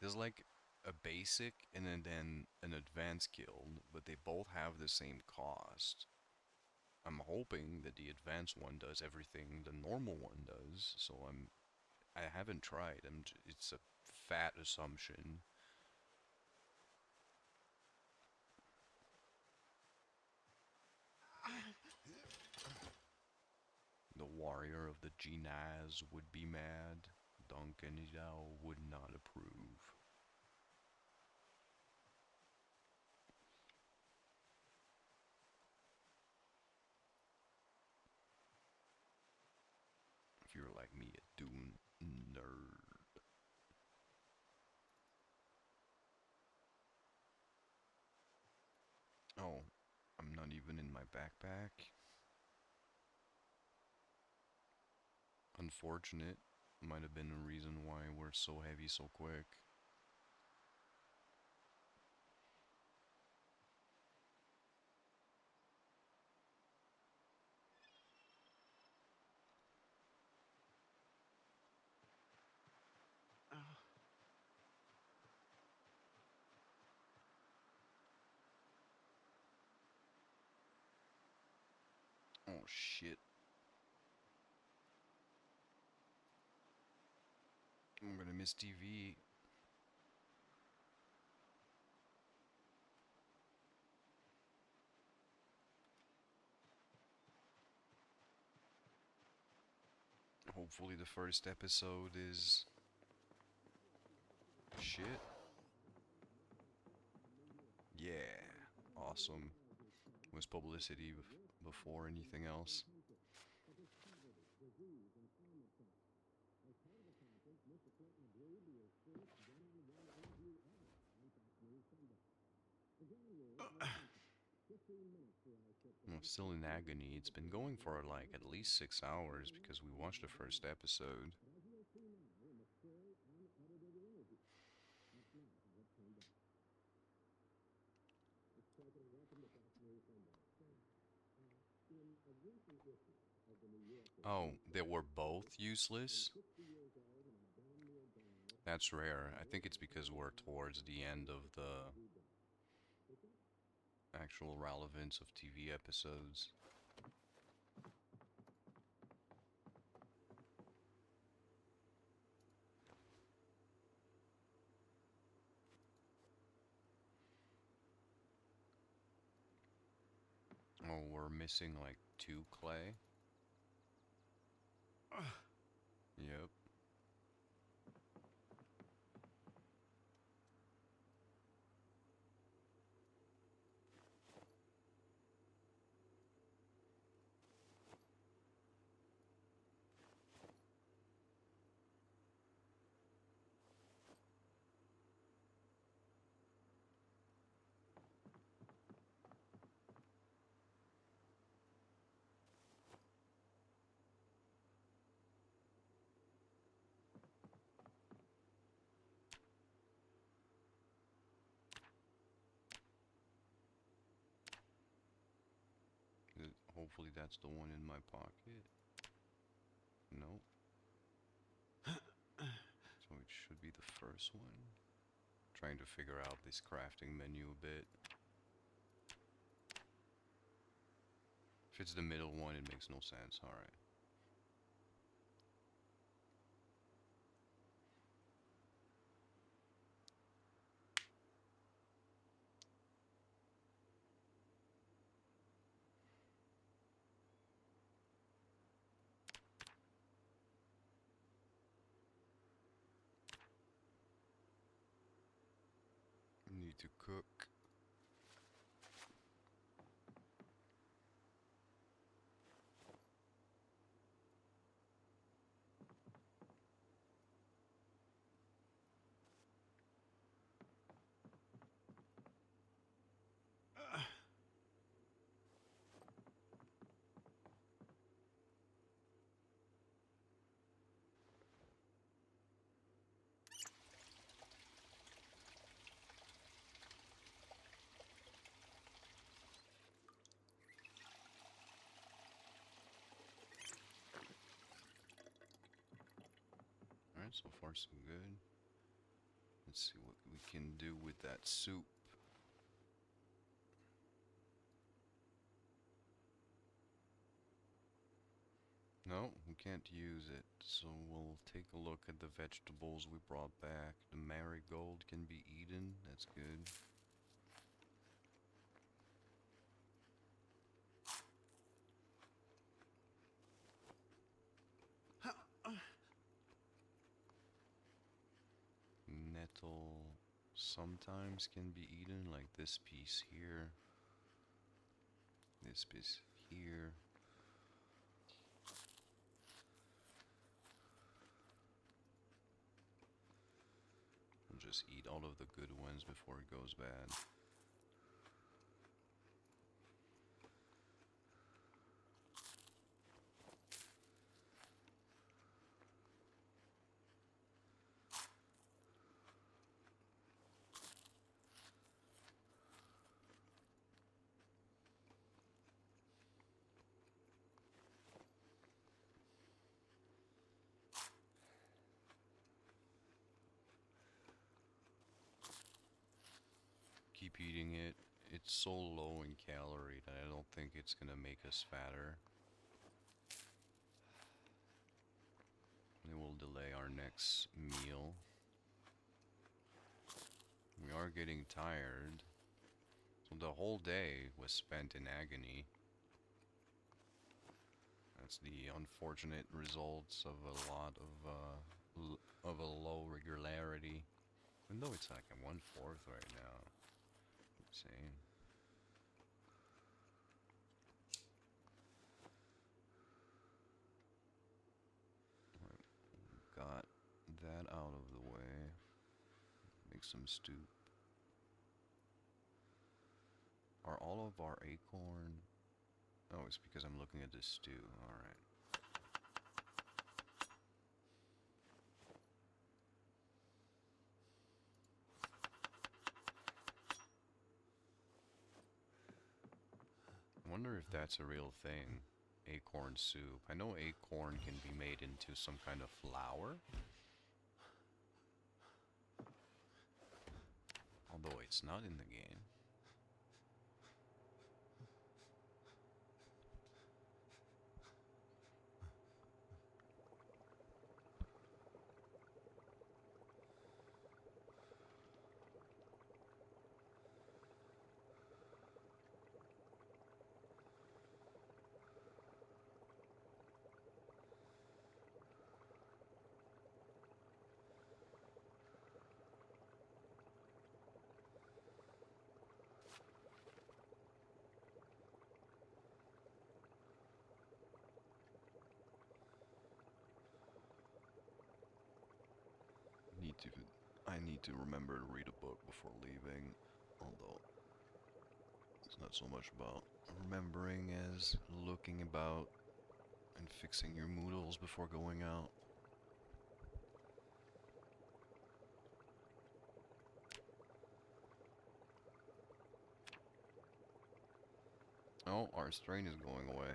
There's like a basic and then an advanced kiln, but they both have the same cost. I'm hoping that the advanced one does everything the normal one does, so I haven't tried. It's a fat assumption. The warrior of the Genaz would be mad. Duncan Idao would not approve. If you're like me, a Dune nerd. Oh, I'm not even in my backpack. Unfortunate. Might have been a reason why we're so heavy so quick. Oh shit. miss TV. Hopefully the first episode is shit. Yeah, awesome. Was publicity before anything else. But this poverty, disease, and climate change. As part of the conference, Mr. Clinton agreed to his first one-on-one interview ever on Fox News Sunday. The ground rules were simple. 15 minutes for our ship I'm still in agony. It's been going for like at least 6 hours because we watched the first episode. But as you'll see now in the full, unedited interview, that's not how it turned out. Mr. President, welcome to Fox News Sunday. In a recent issue of the New Yorker, Oh, they were both useless? 60 years old and a damn near guy, That's rare. I think it's because we're towards the end of the he died. What's that? actual relevance of TV episodes. Oh, we're missing like 2 clay? Yep. Hopefully that's the one in my pocket. Nope. So it should be the first one. Trying to figure out this crafting menu a bit. If it's the middle one, it makes no sense. Alright. Need to cook. Alright, so far so good. Let's see what we can do with that soup. No, we can't use it, so we'll take a look at the vegetables we brought back. The marigold can be eaten, that's good. Nettle sometimes can be eaten, like this piece here. This piece here. We'll just eat all of the good ones before it goes bad. Keep eating it. It's so low in calorie that I don't think it's gonna make us fatter. It will delay our next meal. start getting tired. So the whole day was spent in agony. That's the unfortunate results of a lot of a low regularity. Even though it's like at 1/4 right now. Insane. Got that out of the way. Make some stew. Are all of our acorn... Oh, it's because I'm looking at this stew. Alright. I wonder if that's a real thing. Acorn soup. I know acorn can be made into some kind of flour. Although it's not in the game. I need to remember to read a book before leaving, although it's not so much about remembering as looking about and fixing your noodles before going out. Oh, our strain is going away.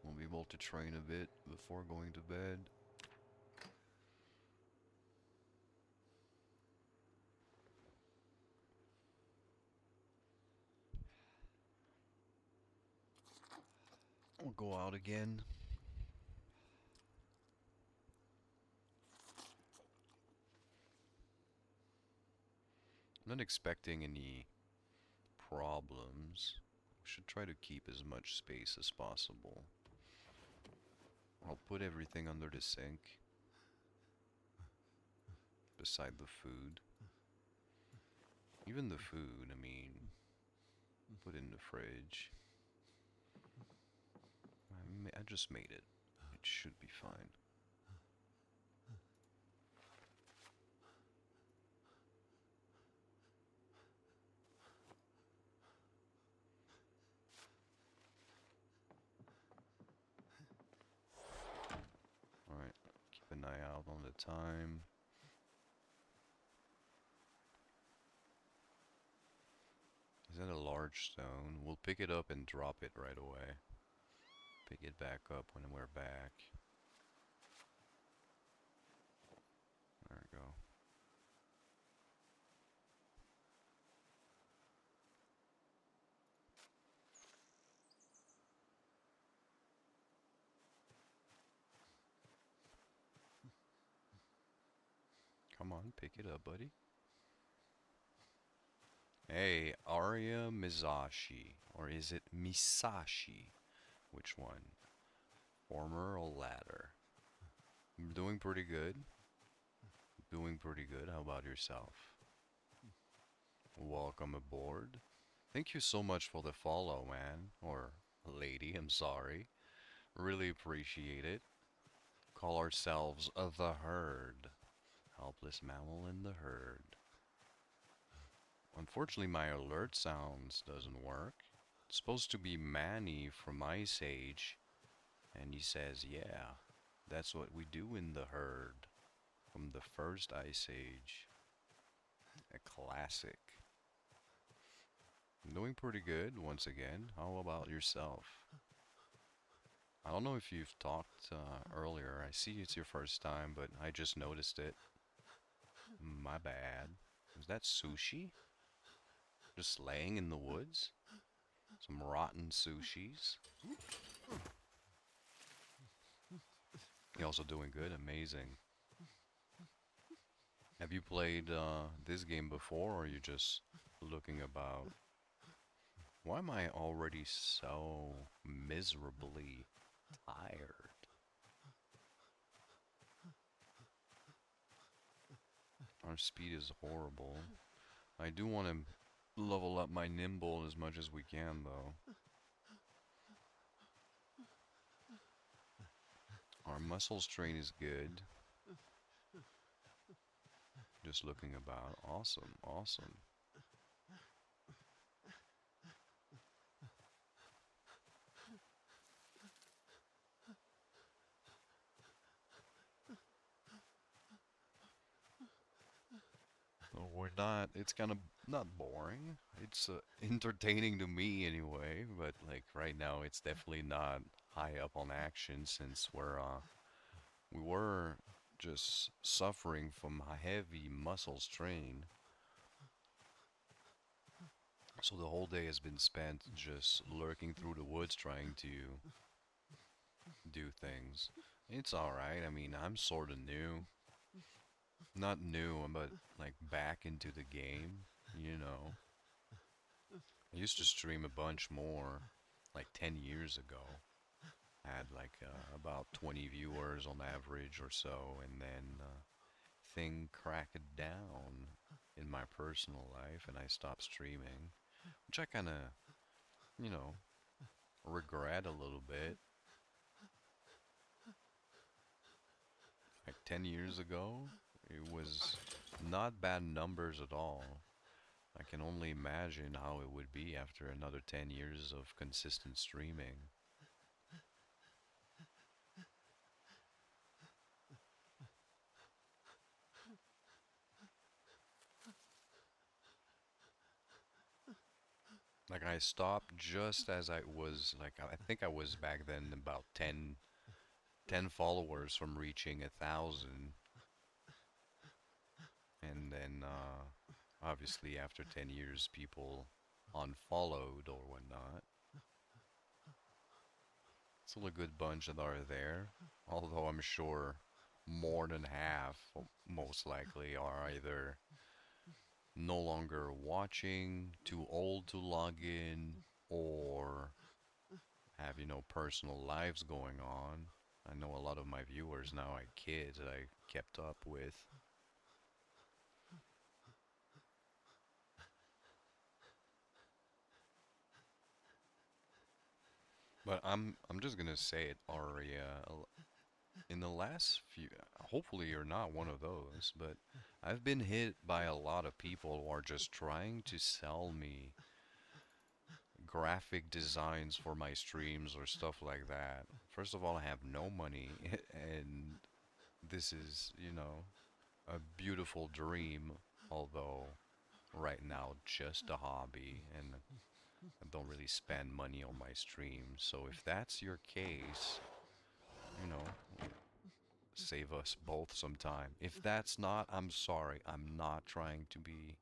We'll be able to train a bit before going to bed. We'll go out again. I'm not expecting any problems. We should try to keep as much space as possible. I'll put everything under the sink. Beside the food. Even the food, I mean, put in the fridge. I just made it. It should be fine. Alright, keep an eye out on the time. Is that a large stone? We'll pick it up and drop it right away. Pick it back up when we're back. There we go. Come on, pick it up, buddy. Hey, Arya Mizashi. Or is it Misashi? Which one? Former or latter? I'm doing pretty good. Doing pretty good. How about yourself? Welcome aboard. Thank you so much for the follow, man. Or lady, I'm sorry. Really appreciate it. Call ourselves the herd. Helpless mammal in the herd. Unfortunately, my alert sounds doesn't work. It's supposed to be Manny from Ice Age. And he says, yeah, that's what we do in the herd. From the first Ice Age. A classic. I'm doing pretty good, once again. How about yourself? I don't know if you've talked earlier. I see it's your first time, but I just noticed it. My bad. Is that sushi? Just laying in the woods? Some rotten sushis? You also doing good, amazing. Have you played this game before, or are you just looking about? Why am I already so miserably tired? Our speed is horrible. I do want to level up my nimble as much as we can, though. Our muscle strain is good. Just looking about. Awesome, awesome. No, we're not. It's kind of not boring. It's entertaining to me anyway. But like right now, it's definitely not high up on action since we were just suffering from a heavy muscle strain. So the whole day has been spent just lurking through the woods trying to do things. It's alright. I mean, I'm sort of new. Not new, but like back into the game, you know. I used to stream a bunch more like 10 years ago. I had like about 20 viewers on average or so, and then thing cracked down in my personal life, and I stopped streaming, which I kind of, you know, regret a little bit. Like 10 years ago, it was not bad numbers at all. I can only imagine how it would be after another 10 years of consistent streaming. Like I stopped just as I was like I think I was back then about 10 followers from reaching 1,000, and then obviously after 10 years people unfollowed or whatnot. Still a good bunch that are there, although I'm sure more than half most likely are either no longer watching, too old to log in, or have, personal lives going on. I know a lot of my viewers now are kids that I kept up with. But I'm just gonna say it, Aria. In the last few, hopefully you're not one of those, but I've been hit by a lot of people who are just trying to sell me graphic designs for my streams or stuff like that. First of all, I have no money, and this is, a beautiful dream, although right now just a hobby, and I don't really spend money on my streams. So if that's your case, you know, save us both some time. If that's not, I'm sorry. I'm not trying to be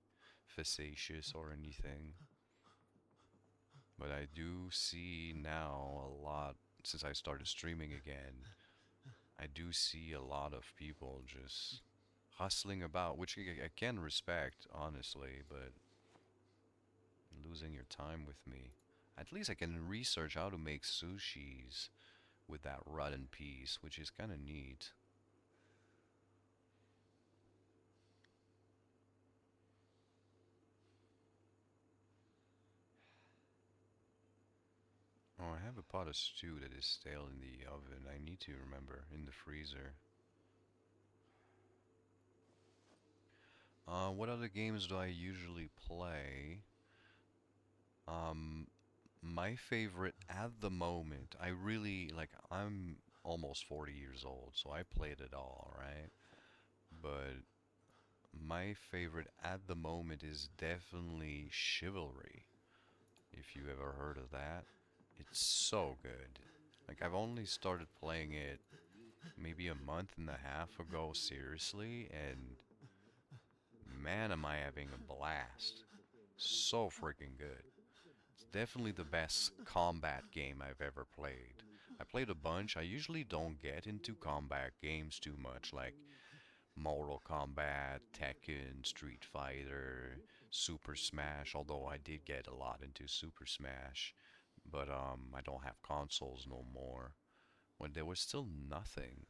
facetious or anything. But I do see now a lot, since I started streaming again, I do see a lot of people just hustling about, which I can respect, honestly, but losing your time with me. At least I can research how to make sushis with that rotten piece, which is kind of neat. Oh, I have a pot of stew that is stale in the oven. I need to remember in the freezer. What other games do I usually play? Um, my favorite at the moment, I really like. I'm almost 40 years old, so I played it all, right? But my favorite at the moment is definitely Chivalry. If you ever heard of that, it's so good. Like I've only started playing it maybe a month and a half ago, seriously, and man, am I having a blast. So freaking good. It's definitely the best combat game I've ever played. I played a bunch. I usually don't get into combat games too much, like Mortal Kombat, Tekken, Street Fighter, Super Smash, although I did get a lot into Super Smash, but I don't have consoles no more. When there was still nothing.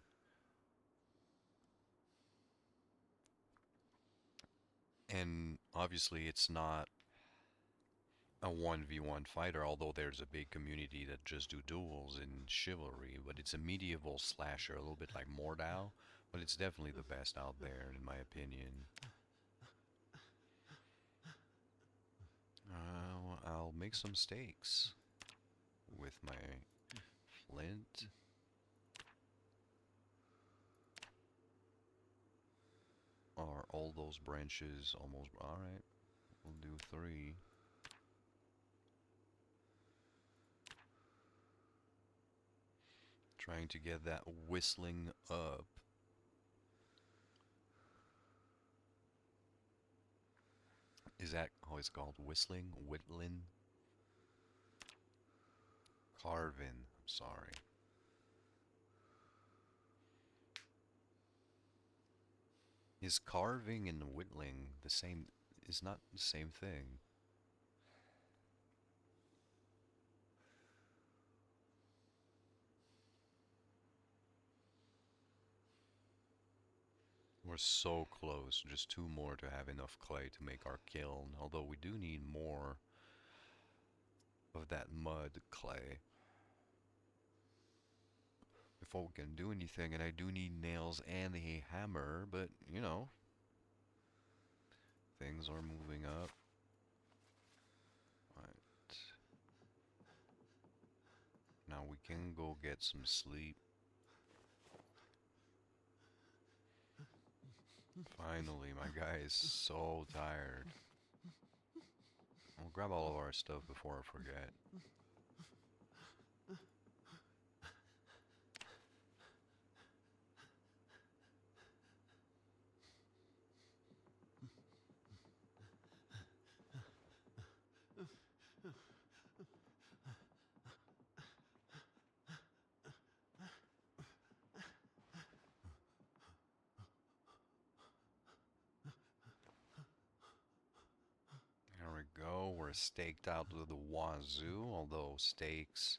And obviously it's not a 1v1 fighter, although there's a big community that just do duels in Chivalry, but it's a medieval slasher, a little bit like Mordau, but it's definitely the best out there in my opinion. I'll make some steaks with my flint. Are all those branches almost... Alright, we'll do 3. Trying to get that whistling up. Is that how it's called? Whistling? Whittling? Carving. I'm sorry. Is carving and whittling the same? Is not the same thing. We're so close. Just 2 more to have enough clay to make our kiln. Although we do need more of that mud clay before we can do anything. And I do need nails and a hammer, but you know, things are moving up. Right. Now we can go get some sleep. Finally, my guy is so tired. We'll grab all of our stuff before I forget. There we go. We're staked out to the wazoo, although stakes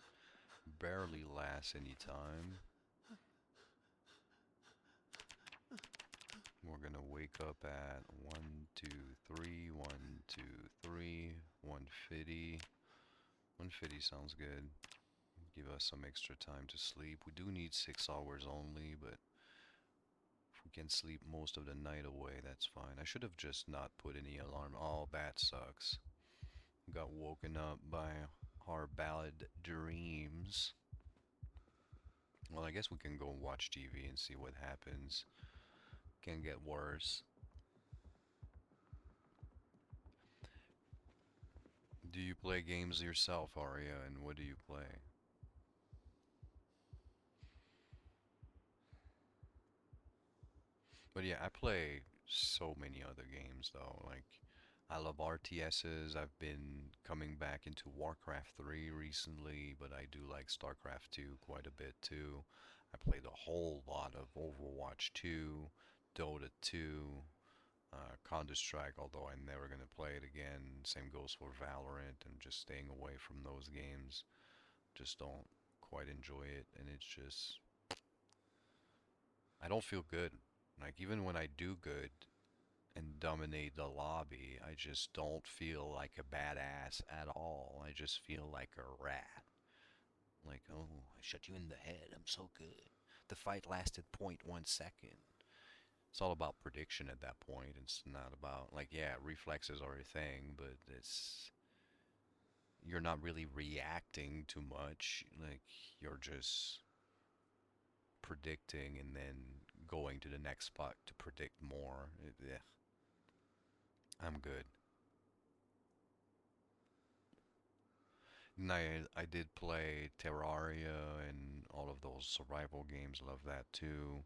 barely last any time. We're gonna wake up at 1, 2, 3, 1, 2, 3, 150. 150 sounds good. Give us some extra time to sleep. We do need 6 hours only, but if we can sleep most of the night away, that's fine. I should have just not put any alarm. Oh, that sucks. Got woken up by our ballad dreams. Well, I guess we can go watch TV and see what happens. Can get worse. Do you play games yourself, Aria, and what do you play? But yeah, I play so many other games though. Like, I love RTSs. I've been coming back into Warcraft 3 recently, but I do like StarCraft 2 quite a bit too. I played a whole lot of Overwatch 2, Dota 2, Counter-Strike, although I'm never going to play it again. Same goes for Valorant. I'm just staying away from those games. Just don't quite enjoy it, and it's just... I don't feel good. Like, even when I do good and dominate the lobby, I just don't feel like a badass at all. I just feel like a rat. Like, oh, I shot you in the head. I'm so good. The fight lasted 0.1 second. It's all about prediction at that point. It's not about, like, yeah, reflexes are a thing, but you're not really reacting too much. Like, you're just predicting and then going to the next spot to predict more. Yeah, I'm good. And I did play Terraria and all of those survival games. Love that too.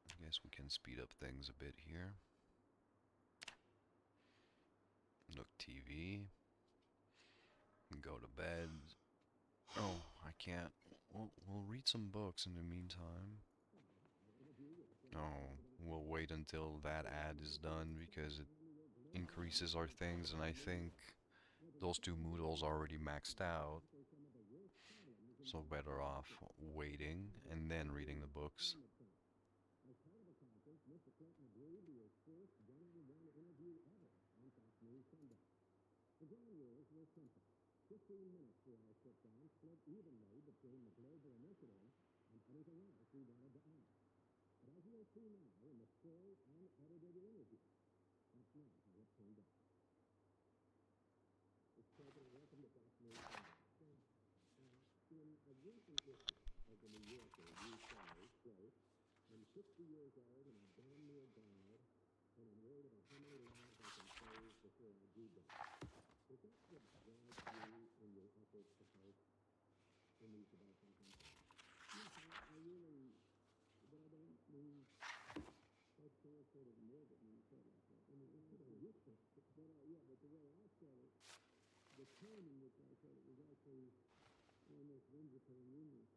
I guess we can speed up things a bit here. Look TV. Go to bed. Oh, I can't. We'll read some books in the meantime. Oh, we'll wait until that ad is done because it increases our things, and I think those two Moodles already maxed out, so better off waiting and then reading the books. As part of the conference, Mr. Clinton agreed to his first one-on-one interview ever on Fox News Sunday. The ground rules were simple. 15 minutes for our sit-down, split evenly between the global initiative and anything else we wanted to add. But as you'll see now in the full, unedited interview, that's not how it turned out. Mr. President, welcome to Fox News Sunday. In a recent issue of the New Yorker, you say, quote, "I'm 60 years old and I've damn near died, and I'm worried about how many lives I can save before I do die." Is that what drives you in your efforts to help in these developing countries? Yes, I really, but I don't mean self-translated more than you said like that. I mean, but the way I said it, the tone in which I said it was actually almost whimsical and humorous.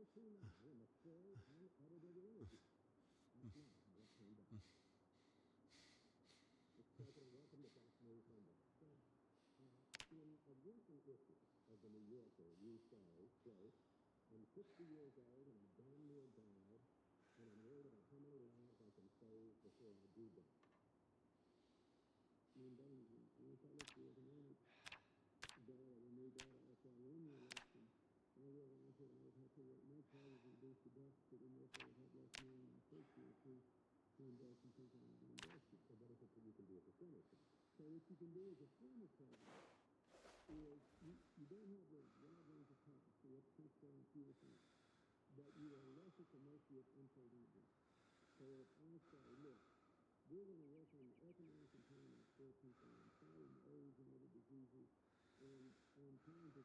Where to now in the full, unedited interview? That's not how it turned out. Mr. President, welcome to Fox News Sunday. So, in a recent issue of the New Yorker, you say, quote, I'm 60 years old and I damn near died, and I'm worried about how many lives I can save before I do die. I mean, then, if I look at the moment, Darrin, when we got after I won the election, I realized that I would have to work much harder to reduce the deficit, and therefore would have less money in my first year to invest in things I want to invest in. So what is it that you can do as a former president? So what you can do as a former president is you don't have the wide range of costs, so you have to transfer on fewer things, but you are less at the mercy of unfolding events. So if I say, look, we're going to work on the economic empowerment of poor people and fighting AIDS and other diseases, and I'm trying to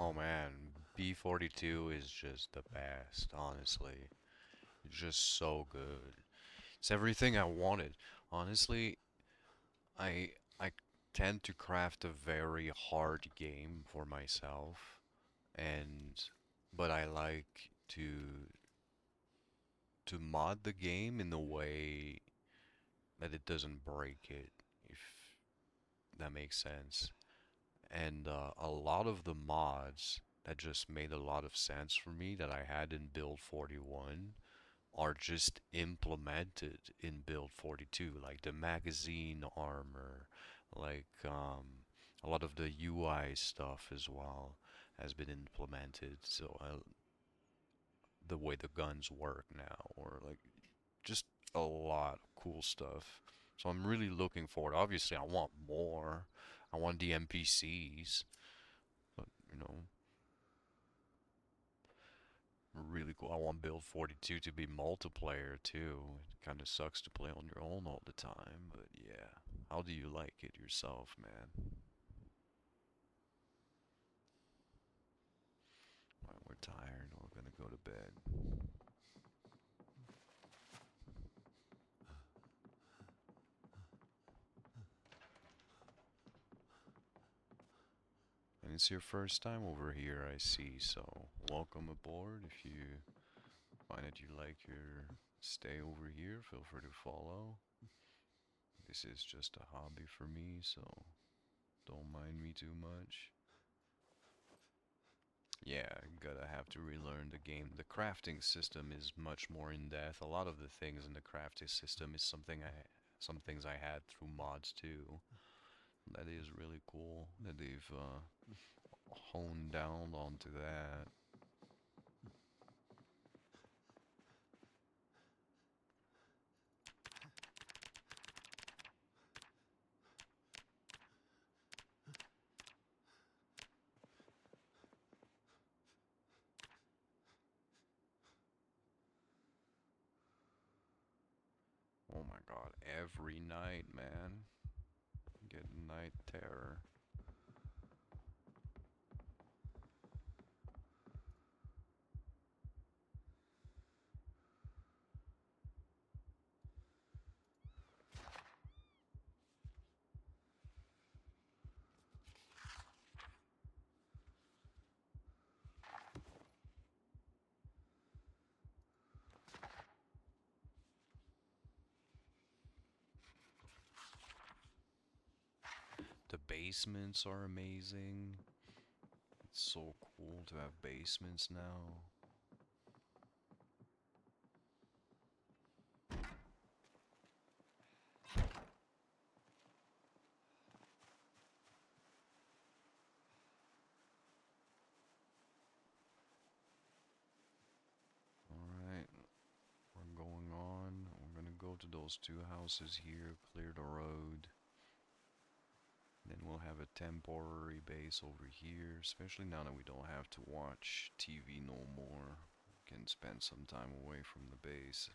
Oh man, B42 is just the best, honestly. It's just so good. It's everything I wanted. Honestly, I tend to craft a very hard game for myself, and but I like to mod the game in a way that it doesn't break it, if that makes sense. And a lot of the mods that just made a lot of sense for me that I had in build 41 are just implemented in build 42, like the magazine armor, like a lot of the UI stuff as well has been implemented. So the way the guns work now, or like just a lot of cool stuff. So I'm really looking forward. Obviously, I want more. I want the NPCs, but you know, really cool. I want Build 42 to be multiplayer too. It kind of sucks to play on your own all the time, but yeah. How do you like it yourself, man? Alright, we're tired. We're gonna go to bed. And it's your first time over here, I see, so welcome aboard. If you find that you like your stay over here, feel free to follow. This is just a hobby for me, so don't mind me too much. Yeah, gotta have to relearn the game. The crafting system is much more in depth. A lot of the things in the crafting system is some things I had through mods too. That is really cool that they've honed down onto that. Oh my god, every night, man. Get night terror. The basements are amazing. It's so cool to have basements now. Alright, we're going on. We're gonna go to those two houses here, clear the road. Then we'll have a temporary base over here, especially now that we don't have to watch TV no more. We can spend some time away from the base.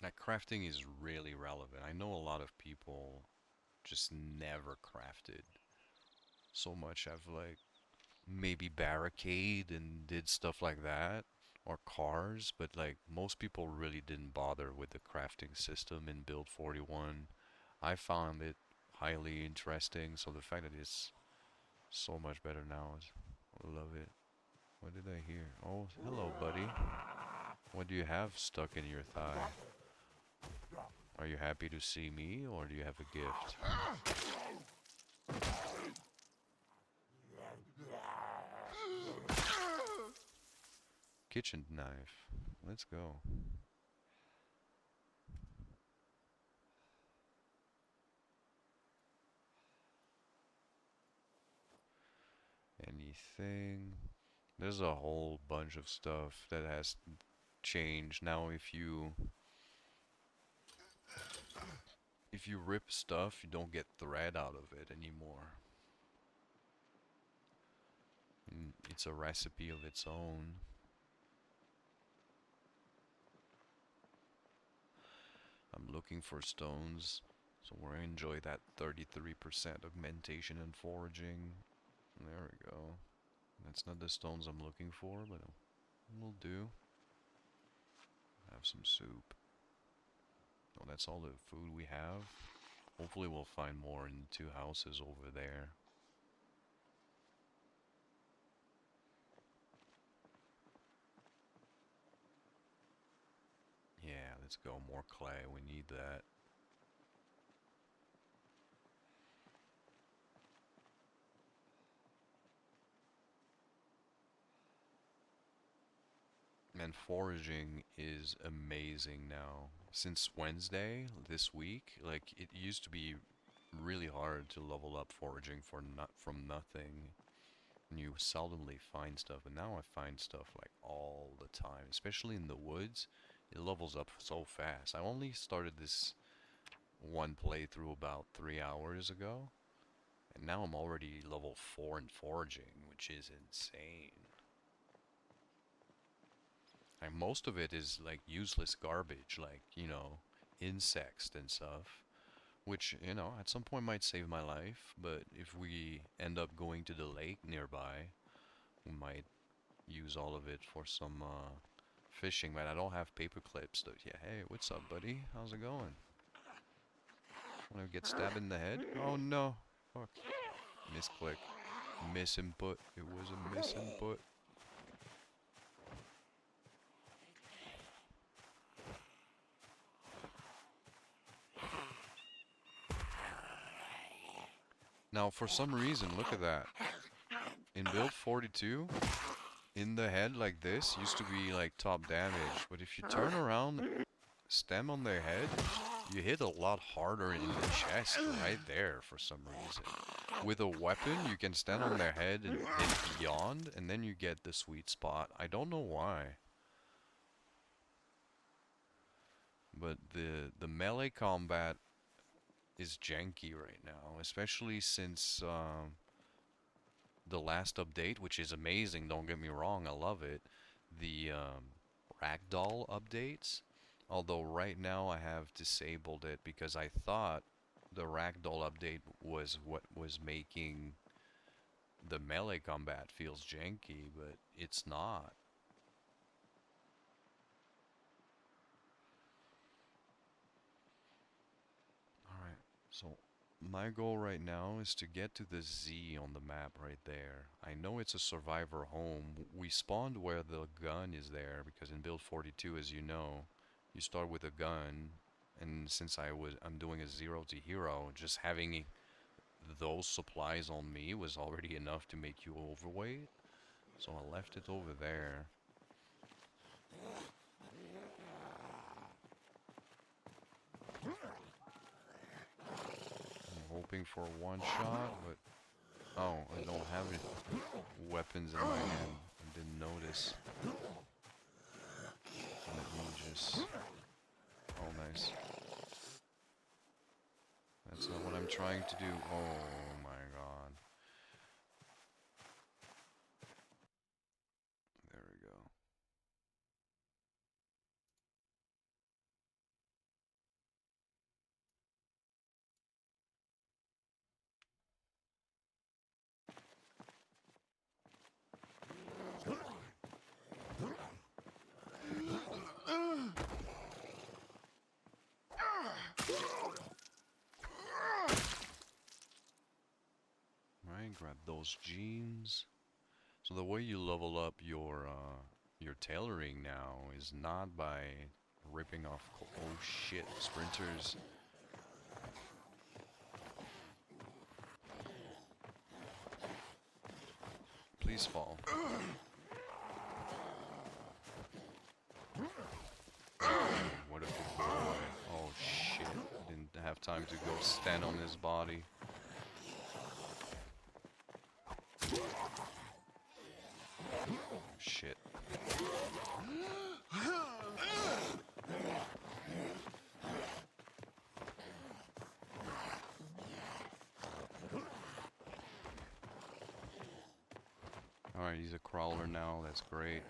That crafting is really relevant. I know a lot of people just never crafted so much. I've like maybe barricade and did stuff like that, or cars, but like most people really didn't bother with the crafting system in build 41. I found it highly interesting, so the fact that it's so much better now, I love it. What did I hear? Oh, hello, buddy. What do you have stuck in your thigh? Are you happy to see me, or do you have a gift? Kitchen knife. Let's go. Anything? There's a whole bunch of stuff that has changed. Now if you rip stuff, you don't get thread out of it anymore. And it's a recipe of its own. I'm looking for stones, so we're gonna enjoy that 33% augmentation and foraging. There we go. That's not the stones I'm looking for, but will do. Have some soup. Oh, that's all the food we have. Hopefully we'll find more in the 2 houses over there. Yeah, let's go. More clay. We need that. And foraging is amazing now. Since Wednesday, this week, like, it used to be really hard to level up foraging from nothing. And you seldomly find stuff, but now I find stuff like all the time, especially in the woods. It levels up so fast. I only started this one playthrough about 3 hours ago, and now I'm already level 4 in foraging, which is insane. And most of it is like useless garbage, like, you know, insects and stuff, which, you know, at some point might save my life, but if we end up going to the lake nearby, we might use all of it for some fishing. But I don't have paper clips, though. Yeah, hey, what's up, buddy? How's it going? Wanna get stabbed in the head? Oh no. Fuck. Misclick. Misinput. It was a misinput. Now, for some reason, look at that. In build 42, in the head like this used to be like top damage, but if you turn around, stem on their head, you hit a lot harder in the chest right there for some reason. With a weapon, you can stand on their head and hit beyond, and then you get the sweet spot. I don't know why. But the melee combat is janky right now, especially since the last update, which is amazing, don't get me wrong, I love it. The ragdoll updates. Although right now I have disabled it because I thought the ragdoll update was what was making the melee combat feels janky, but it's not. Alright, so my goal right now is to get to the Z on the map right there. I know it's a survivor home. We spawned where the gun is there because in build 42, as you know, you start with a gun, and since I'm doing a 0 to hero, just having those supplies on me was already enough to make you overweight. So I left it over there. I'm hoping for one shot, but oh, I don't have it. Weapons in my hand. I didn't notice. Let me just... Oh, nice. That's not what I'm trying to do. Oh my god. There we go. Alright, grab those jeans. So the way you level up your tailoring now is not by ripping off... Oh shit, sprinters. Please fall. What a good boy. Oh shit, I didn't have time to go stand on his body. Shit. Alright, he's a crawler now, that's great.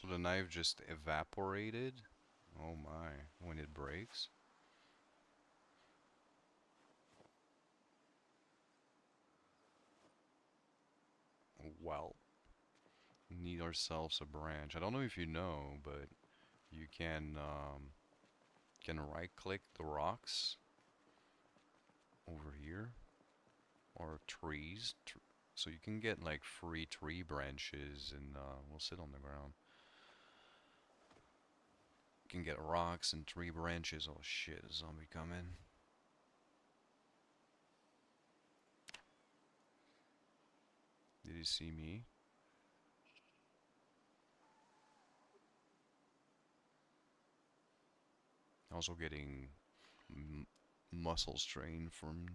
So the knife just evaporated? Oh my, when it breaks? Well, need ourselves a branch. I don't know if you know, but you can right click the rocks over here or trees so you can get like free tree branches and we'll sit on the ground. You can get rocks and tree branches. Oh shit, a zombie coming. Did he see me? Also getting muscle strain from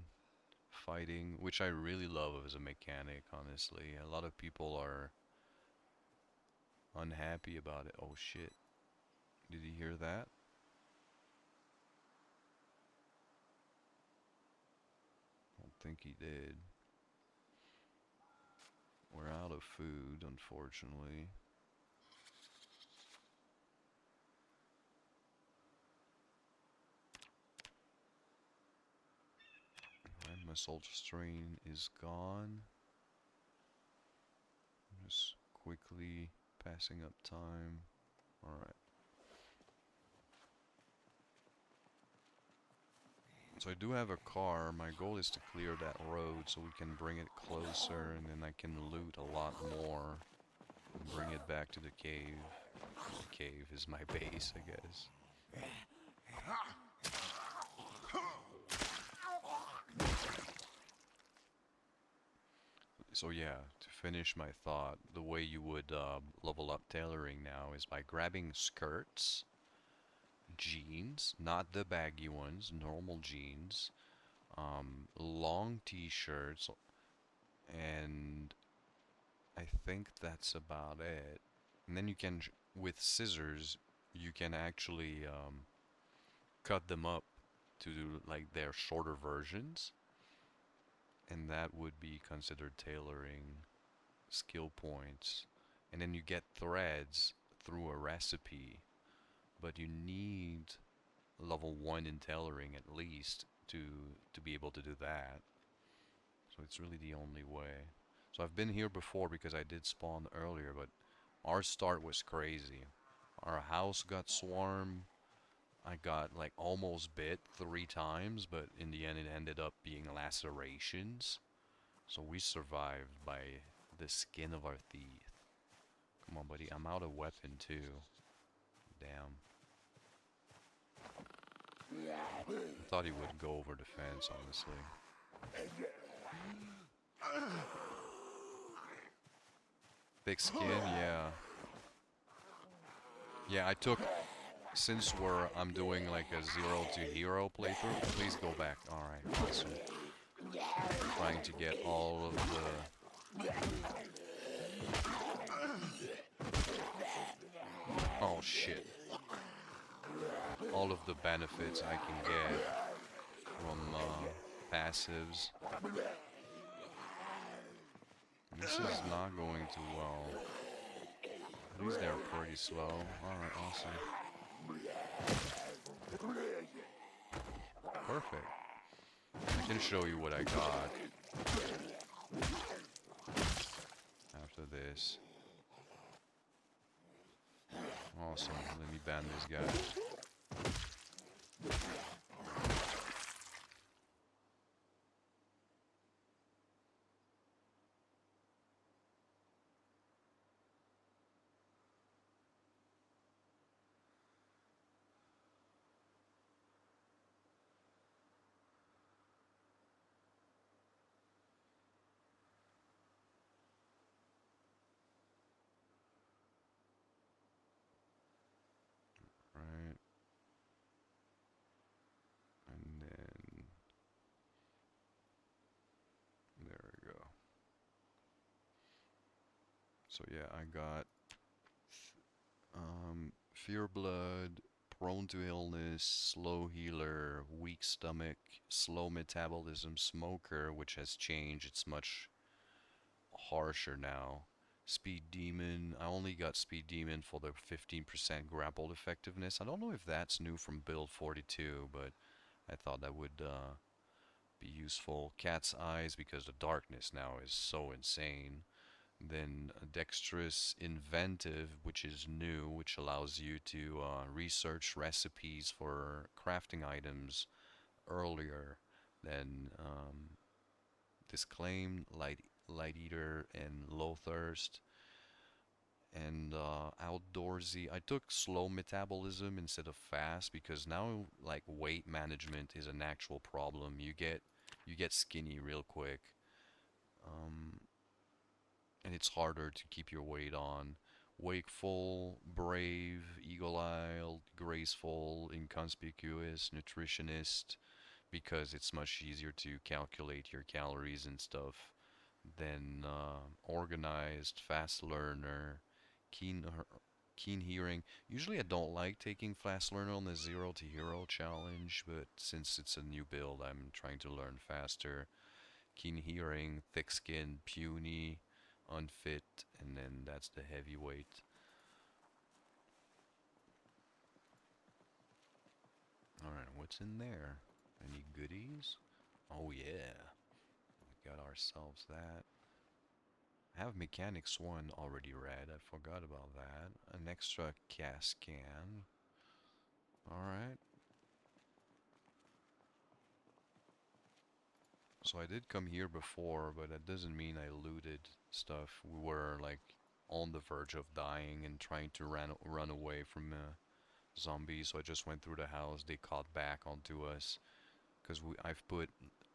fighting, which I really love as a mechanic, honestly. A lot of people are unhappy about it. Oh shit. Did you hear that? I don't think he did. We're out of food, unfortunately. Alright, my soldier strain is gone. Just quickly passing up time. Alright. So I do have a car. My goal is to clear that road so we can bring it closer and then I can loot a lot more and bring it back to the cave. The cave is my base, I guess. So yeah, to finish my thought, the way you would level up tailoring now is by grabbing skirts, jeans, not the baggy ones, normal jeans, long t-shirts, and I think that's about it. And then you can, with scissors, you can actually cut them up to like their shorter versions, and that would be considered tailoring skill points. And then you get threads through a recipe, but you need level 1 in tailoring at least to be able to do that. So it's really the only way. So I've been here before because I did spawn earlier, but our start was crazy. Our house got swarmed. I got like almost bit 3 times, but in the end it ended up being lacerations. So we survived by the skin of our teeth. Come on, buddy. I'm out of weapon too. Damn. I thought he would go over the fence, honestly. Thick skin, yeah. Yeah, I took... Since I'm doing like a 0 to hero playthrough, please go back. Alright, awesome. Trying to get all of the... Oh shit. All of the benefits I can get from passives. This is not going too well. At least they're pretty slow. Alright, awesome. Perfect. I can show you what I got after this. Awesome. Let me ban this guy. Right. And then... There we go. So yeah, I got Fear Blood, Prone to Illness, Slow Healer, Weak Stomach, Slow Metabolism, Smoker, which has changed. It's much harsher now. Speed Demon. I only got Speed Demon for the 15% grapple effectiveness. I don't know if that's new from build 42, but I thought that would be useful. Cat's Eyes, because the darkness now is so insane. Then Dexterous Inventive, which is new, which allows you to research recipes for crafting items earlier than Disclaim, Light Eater, and Low Thirst. And Outdoorsy, I took slow metabolism instead of fast because now like weight management is an actual problem. You get skinny real quick. Um, and it's harder to keep your weight on. Wakeful, brave, eagle-eyed, graceful, inconspicuous, nutritionist, because it's much easier to calculate your calories and stuff than organized, fast learner, keen keen hearing. Usually I don't like taking fast learner on the 0 to hero challenge, but since it's a new build, I'm trying to learn faster. Keen hearing, thick skin, puny, unfit, and then that's the heavyweight. Alright, what's in there? Any goodies? Oh yeah, we got ourselves that. I have Mechanics 1 already read, I forgot about that. An extra cast can. Alright. So I did come here before, but that doesn't mean I looted stuff. We were like on the verge of dying and trying to run away from zombies, so I just went through the house. They caught back onto us because I've put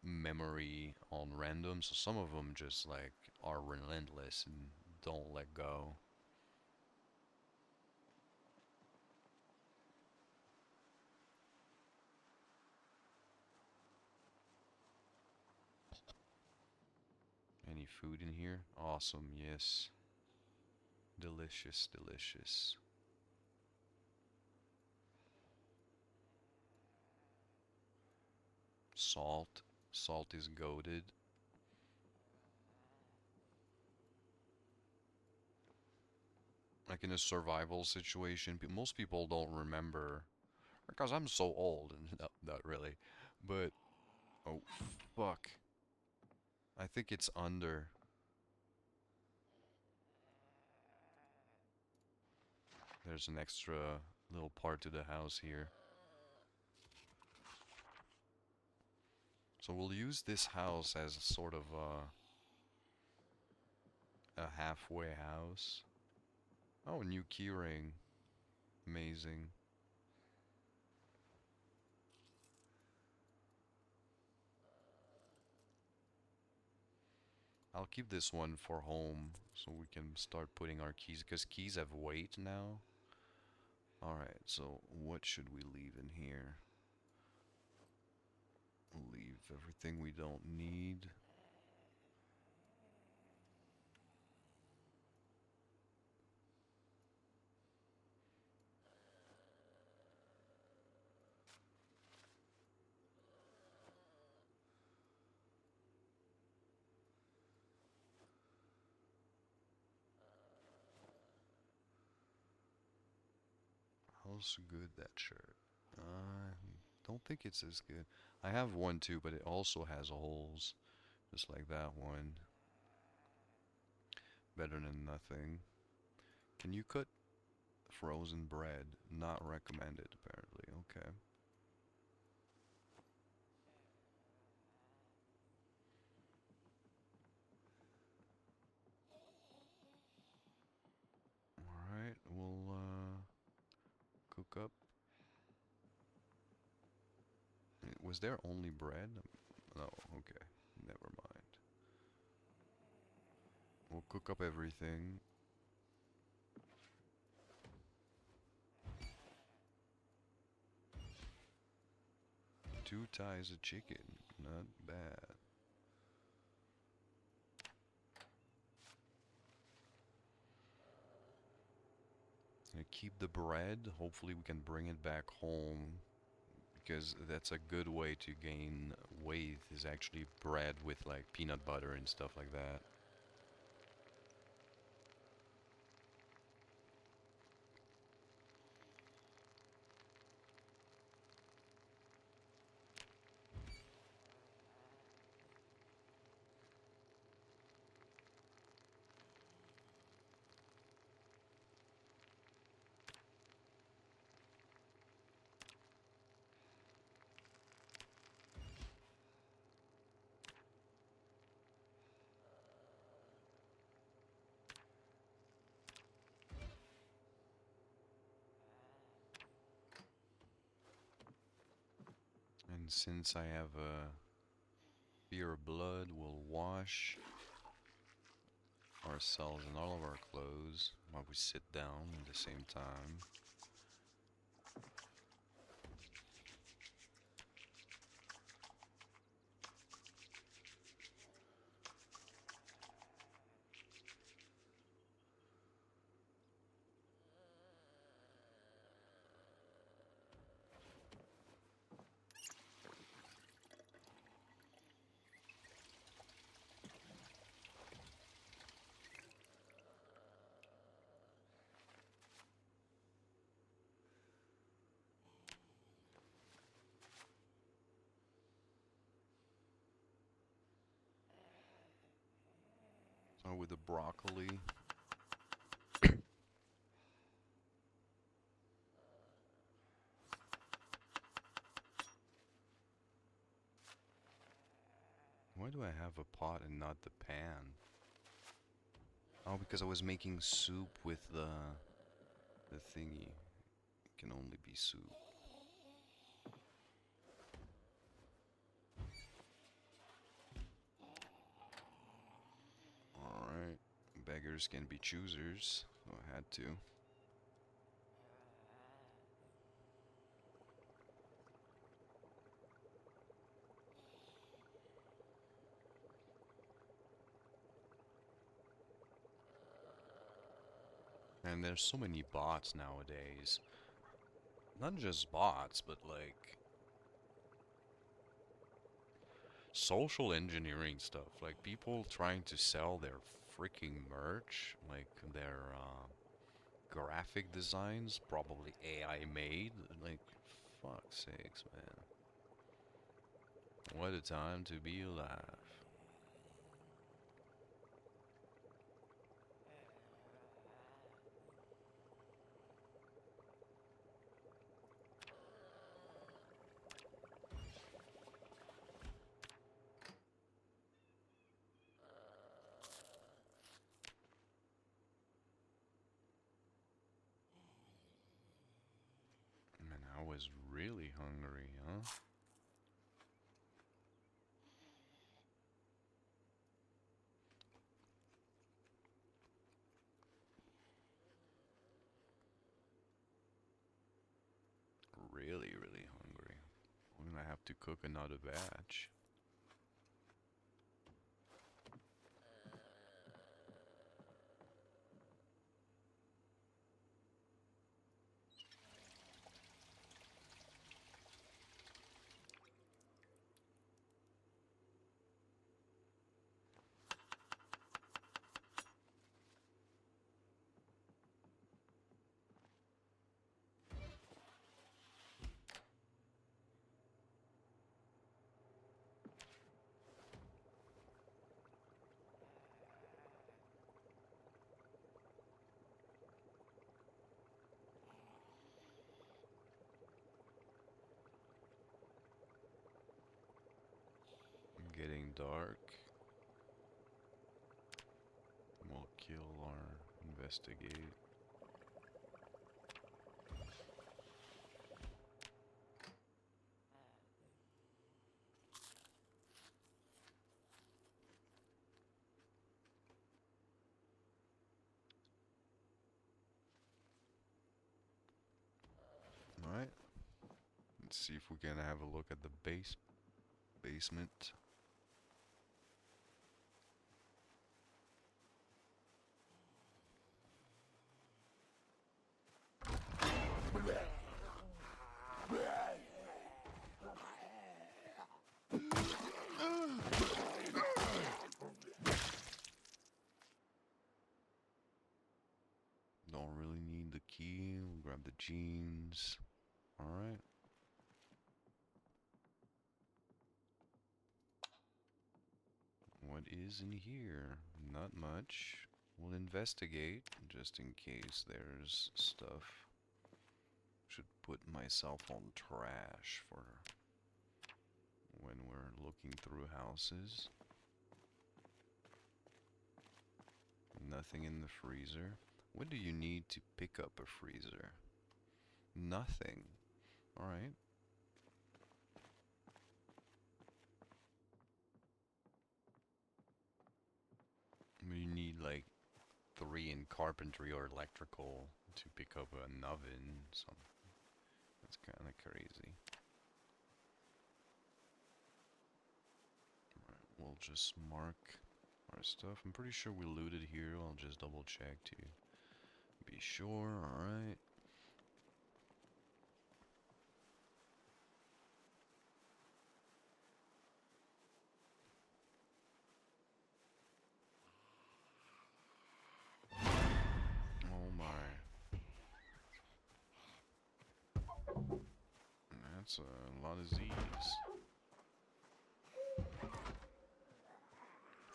memory on random, so some of them just like are relentless and don't let go. Any food in here? Awesome, yes. Delicious, delicious. Salt. Salt is goated. Like in a survival situation, most people don't remember. Because I'm so old, and not really. But, oh, fuck. I think it's under. There's an extra little part to the house here. So we'll use this house as a sort of a halfway house. Oh, new keyring. Amazing. I'll keep this one for home so we can start putting our keys, because keys have weight now. Alright, so what should we leave in here? Leave everything we don't need. How's good that shirt? I don't think it's as good. I have one too, but it also has holes, just like that one. Better than nothing. Can you cut frozen bread? Not recommended, apparently. Okay. Alright, we'll cook up. Was there only bread? No, okay. Never mind. We'll cook up everything. Two ties of chicken. Not bad. Gonna keep the bread. Hopefully we can bring it back home, because that's a good way to gain weight, is actually bread with like peanut butter and stuff like that. And since I have a fear of blood, we'll wash ourselves and all of our clothes while we sit down at the same time. So with the broccoli, why do I have a pot and not the pan? Oh, because I was making soup with the thingy. It can only be soup. Alright. Beggars can be choosers. So I had to. And there's so many bots nowadays. Not just bots, but like social engineering stuff. Like people trying to sell their freaking merch, like their graphic designs, probably AI made. Like, fuck's sakes, man. What a time to be alive. Man, I was really hungry, huh? Really, really hungry. I'm gonna have to cook another batch. Getting dark. We'll kill or investigate. Alright. Let's see if we can have a look at the basement. Don't really need the key. We'll grab the jeans. Alright. What is in here? Not much. We'll investigate just in case there's stuff. Should put myself on trash for when we're looking through houses. Nothing in the freezer. What do you need to pick up a freezer? Nothing. Alright. need like 3 in carpentry or electrical to pick up an oven. So that's kind of crazy. Alright, we'll just mark our stuff. I'm pretty sure we looted here. I'll just double check to be sure. Alright. Oh my. That's a lot of Z's.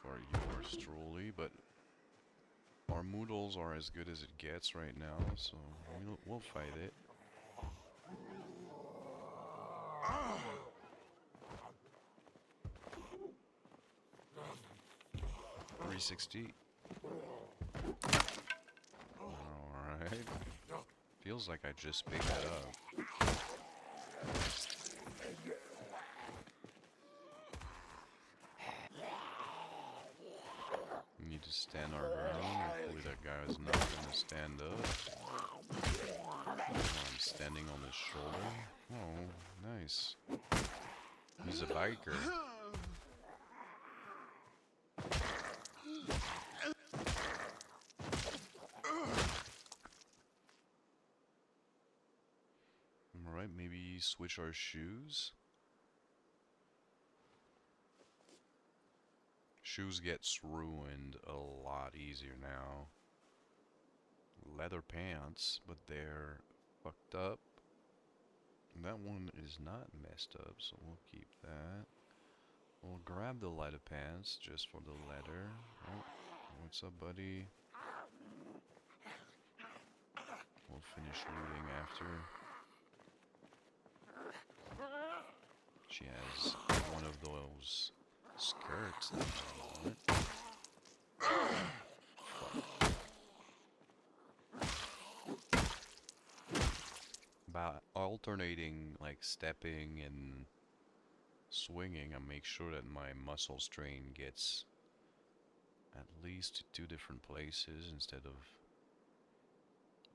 For yours truly, but our moodles are as good as it gets right now, so we'll fight it. 360. Alright. Feels like I just picked that up. We need to stand our ground. Hopefully that guy is not gonna stand up. I'm standing on his shoulder. Oh, nice. He's a biker. Alright, maybe switch our shoes. Shoes gets ruined a lot easier now. Leather pants, but they're fucked up. That one is not messed up, so we'll keep that. We'll grab the leather pants just for the leather. Oh, what's up, buddy? We'll finish looting after. She has one of those skirts that I want. By alternating, like stepping and swinging, I make sure that my muscle strain gets at least to 2 different places instead of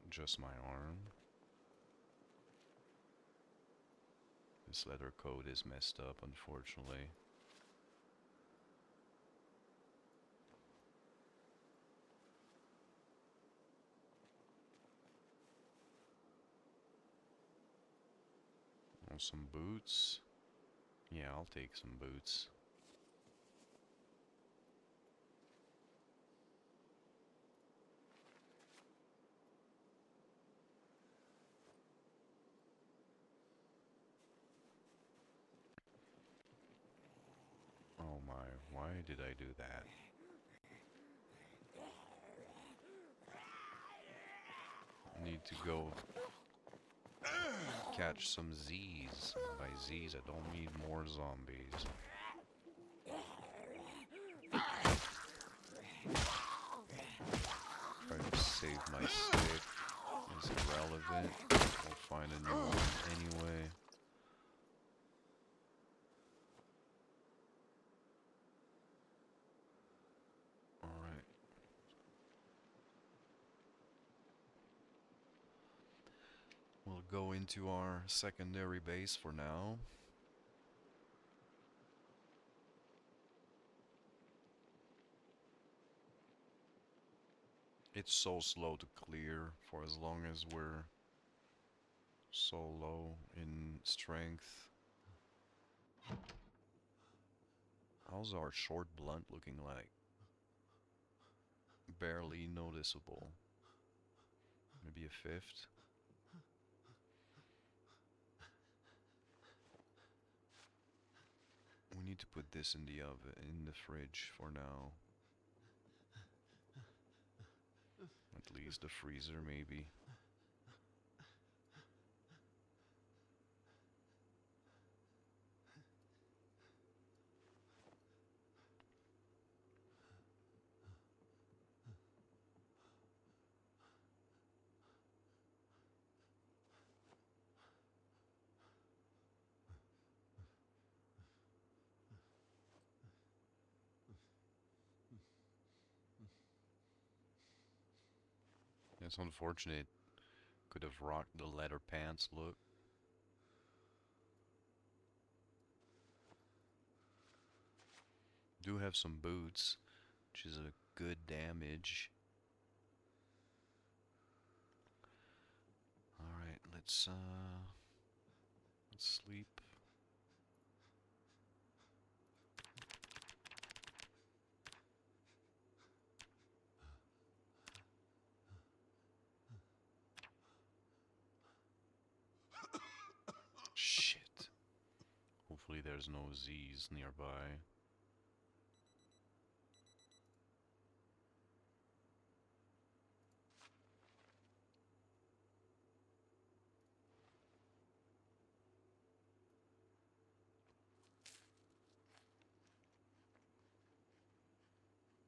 just my arm. This leather coat is messed up, unfortunately. Oh, some boots. Yeah, I'll take some boots. Oh my, why did I do that? Need to go catch some Z's. By Z's, I don't mean more zombies. Try to save my stick. Is it relevant? We'll find a new one anyway. Alright. We'll go into our secondary base for now. It's so slow to clear for as long as we're so low in strength. How's our short blunt looking like? Barely noticeable. Maybe a 5th. We need to put this in the oven, in the fridge for now. At least the freezer, maybe. That's unfortunate. Could have rocked the leather pants look. Do have some boots, which is a good damage. Alright, let's sleep. Shit. Hopefully there's no Z's nearby.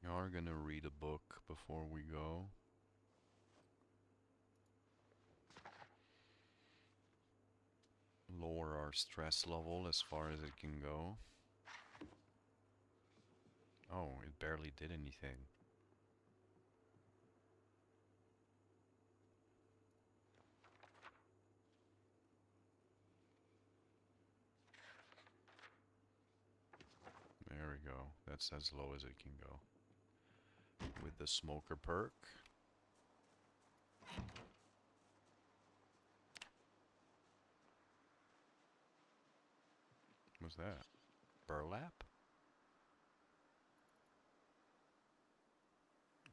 We are gonna read a book before we go. Lower our stress level as far as it can go. Oh, it barely did anything. There we go. That's as low as it can go. With the smoker perk. What's that? Burlap?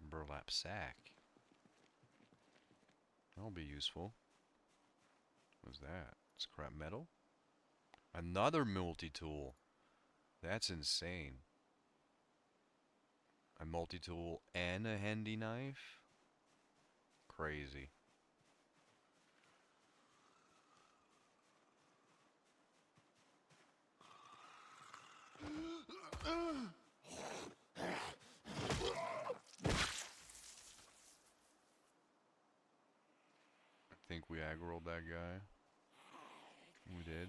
Burlap sack. That'll be useful. What's that? Scrap metal? Another multi-tool. That's insane. A multi-tool and a handy knife? Crazy. I think we aggroed that guy. We did.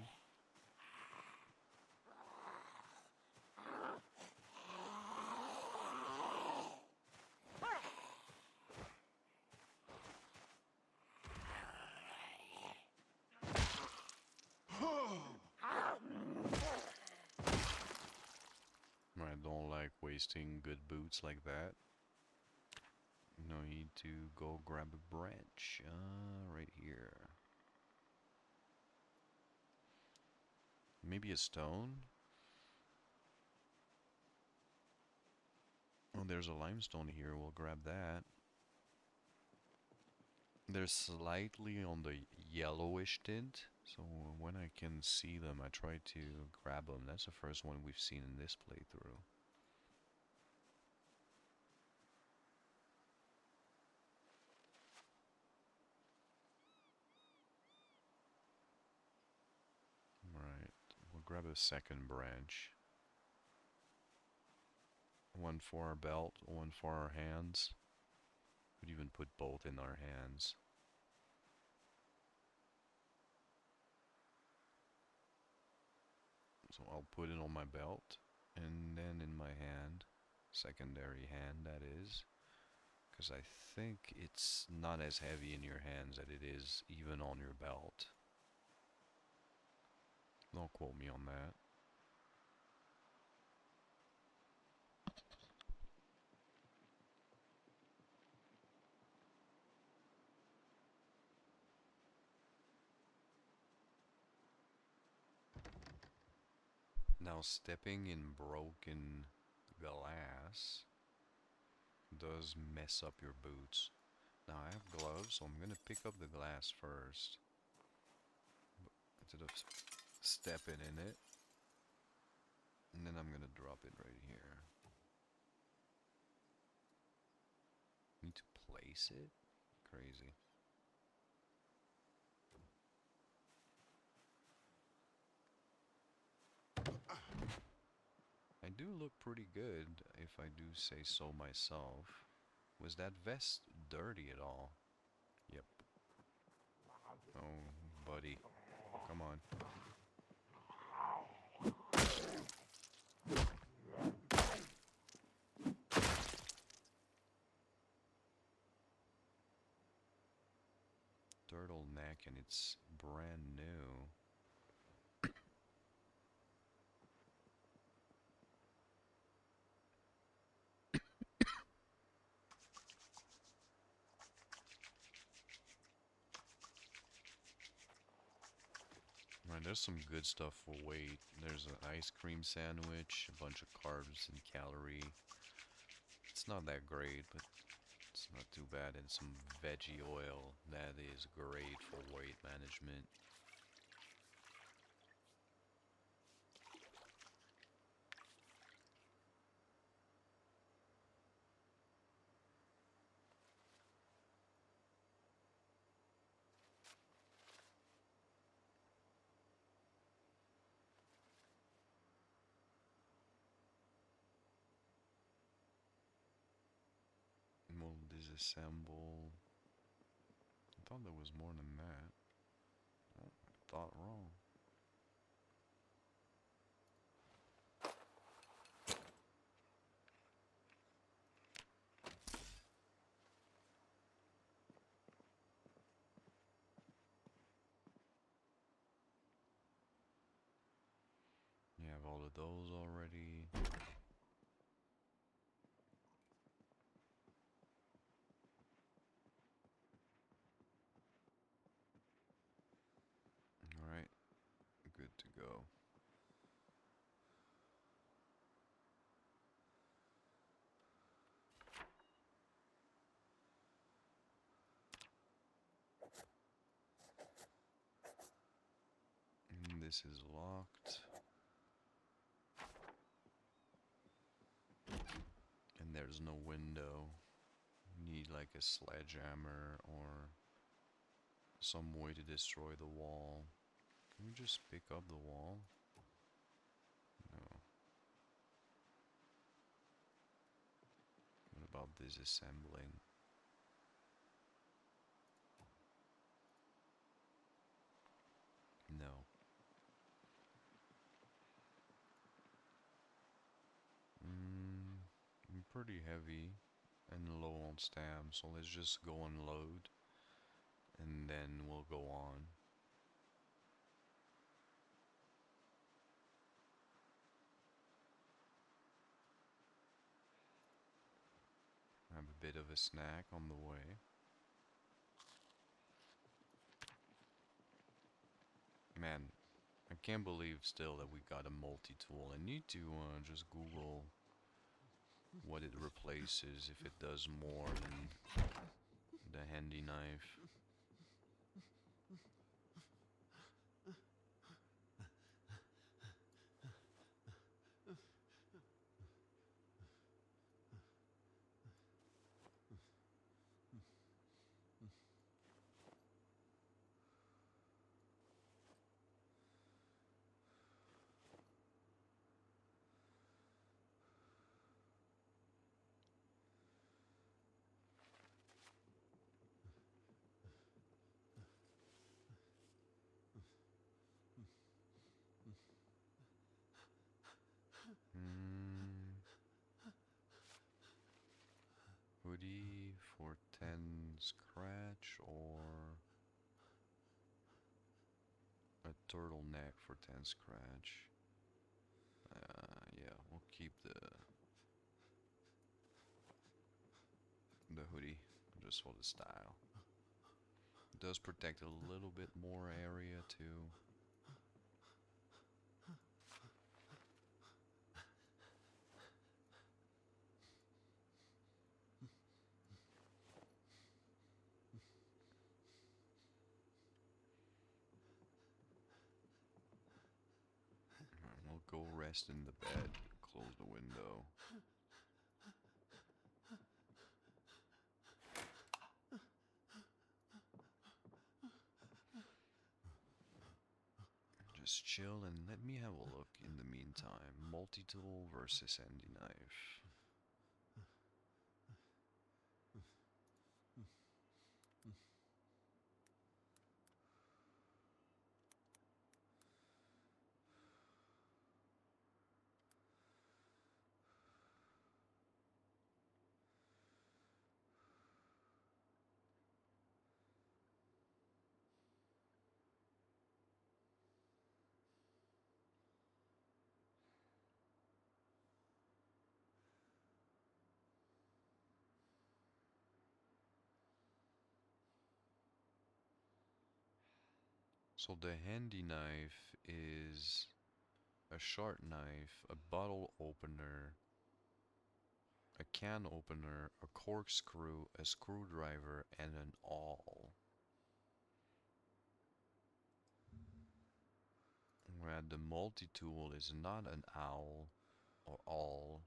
I don't like wasting good boots like that. No need to go grab a branch. Right here. Maybe a stone? Oh, there's a limestone here. We'll grab that. They're slightly on the yellowish tint, so when I can see them, I try to grab them. That's the first one we've seen in this playthrough. Right, we'll grab a second branch. One for our belt, one for our hands. Could even put both in our hands. So I'll put it on my belt, and then in my hand. Secondary hand, that is. Because I think it's not as heavy in your hands as it is even on your belt. Don't quote me on that. Now, stepping in broken glass does mess up your boots. Now, I have gloves, so I'm gonna pick up the glass first. Instead of stepping in it. And then I'm gonna drop it right here. Need to place it? Crazy. I do look pretty good, if I do say so myself. Was that vest dirty at all? Yep. Oh, buddy. Come on. turtleneck and it's brand new. Right, there's some good stuff for weight. There's an ice cream sandwich, a bunch of carbs and calorie. It's not that great, but it's not too bad. And some veggie oil. That is great for weight management. We'll disassemble. I thought there was more than that. Oh, I thought wrong. You have all of those already. Alright, good to go. And this is locked. And there's no window. You need like a sledgehammer or some way to destroy the wall. Can we just pick up the wall? No. What about disassembling? No. I'm pretty heavy and low on stam, so let's just go and load and then we'll go on. Have a bit of a snack on the way. Man, I can't believe still that we got a multi-tool. I need to just Google what it replaces, if it does more than the handy knife. Hoodie for 10 scratch or a turtleneck for 10 scratch. Yeah, we'll keep the hoodie just for the style. It does protect a little bit more area too. We'll go rest in the bed, close the window. Just chill and let me have a look in the meantime. Multi-tool versus handy knife. So the handy knife is a sharp knife, a bottle opener, a can opener, a corkscrew, a screwdriver, and an awl. Where the multi-tool is not an owl or awl.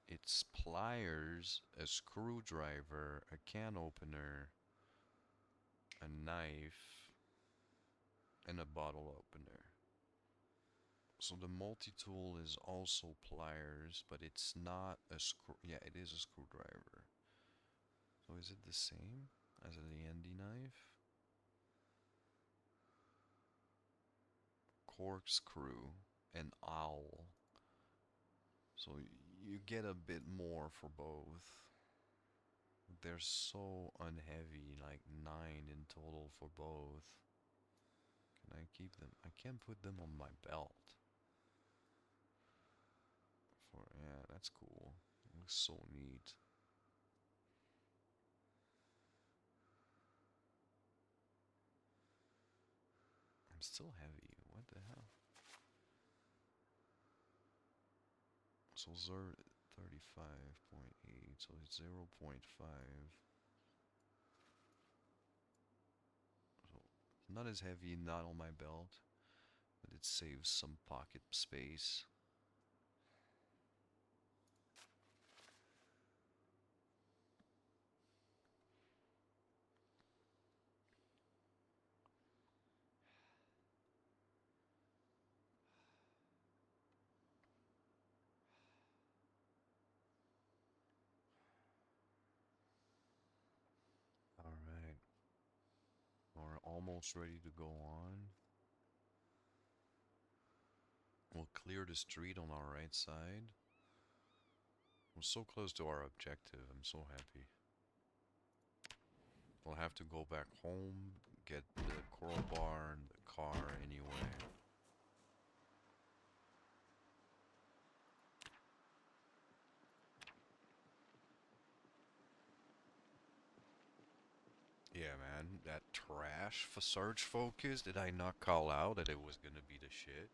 It's pliers, a screwdriver, a can opener, a knife, and a bottle opener. So the multi-tool is also pliers, but it's not a screw. Yeah, it is a screwdriver. So is it the same as the handy knife? Corkscrew and owl. So you get a bit more for both. They're so unheavy, like 9 in total for both. Can I keep them? I can't put them on my belt. Yeah, that's cool. It looks so neat. I'm still heavy. What the hell? So 35.8, so it's 0.5. So not as heavy, not on my belt, but it saves some pocket space. Alright, we're almost ready to go on. We'll clear the street on our right side. We're so close to our objective, I'm so happy. We'll have to go back home, get the crowbar and the car anyway. Yeah, man, that trash for Surge Focus, did I not call out that it was gonna be the shit?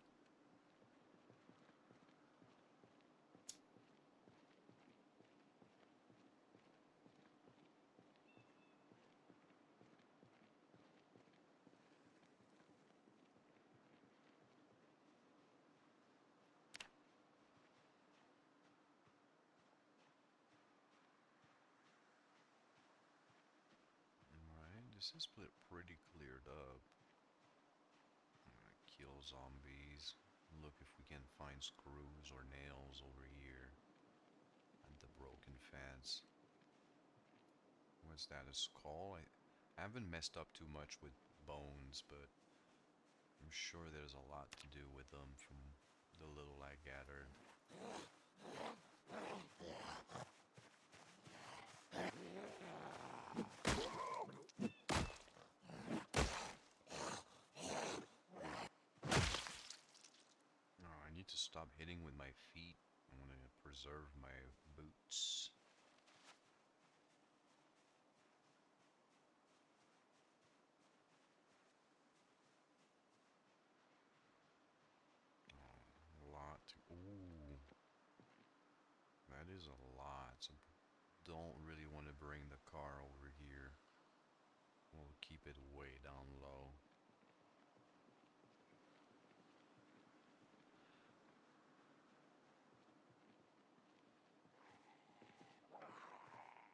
Alright, this is pretty cleared up. Kill zombies. Look if we can find screws or nails over here. And the broken fence. What's that, a skull? I haven't messed up too much with bones, but I'm sure there's a lot to do with them from the little I gathered. Oh, I need to stop hitting with my feet. I want to preserve my boots. Oh, a lot to... Ooh. That is a lot. So don't really want to bring the car over here. We'll keep it way down low.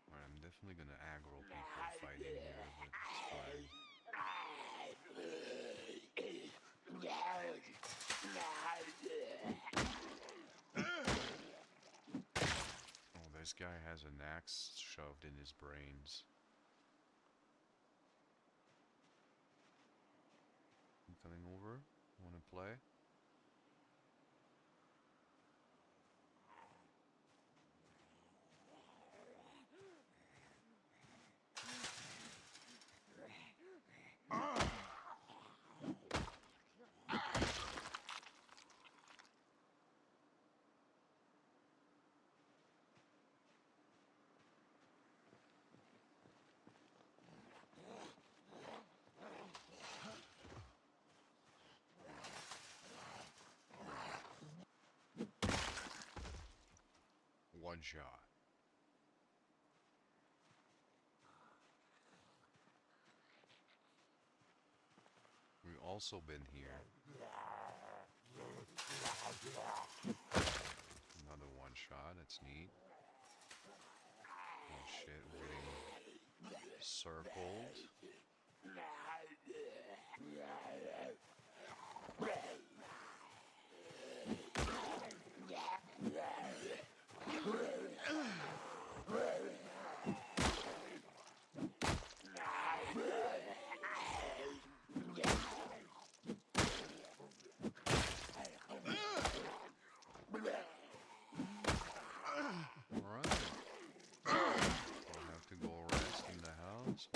Alright, I'm definitely gonna aggro people fighting here, but it's fine. Oh, this guy has an axe shoved in his brains. You coming over? Wanna play? One shot. We've also been here. Another one shot, that's neat. Oh shit, we're getting circled. Alright. We'll have to go rest in the house.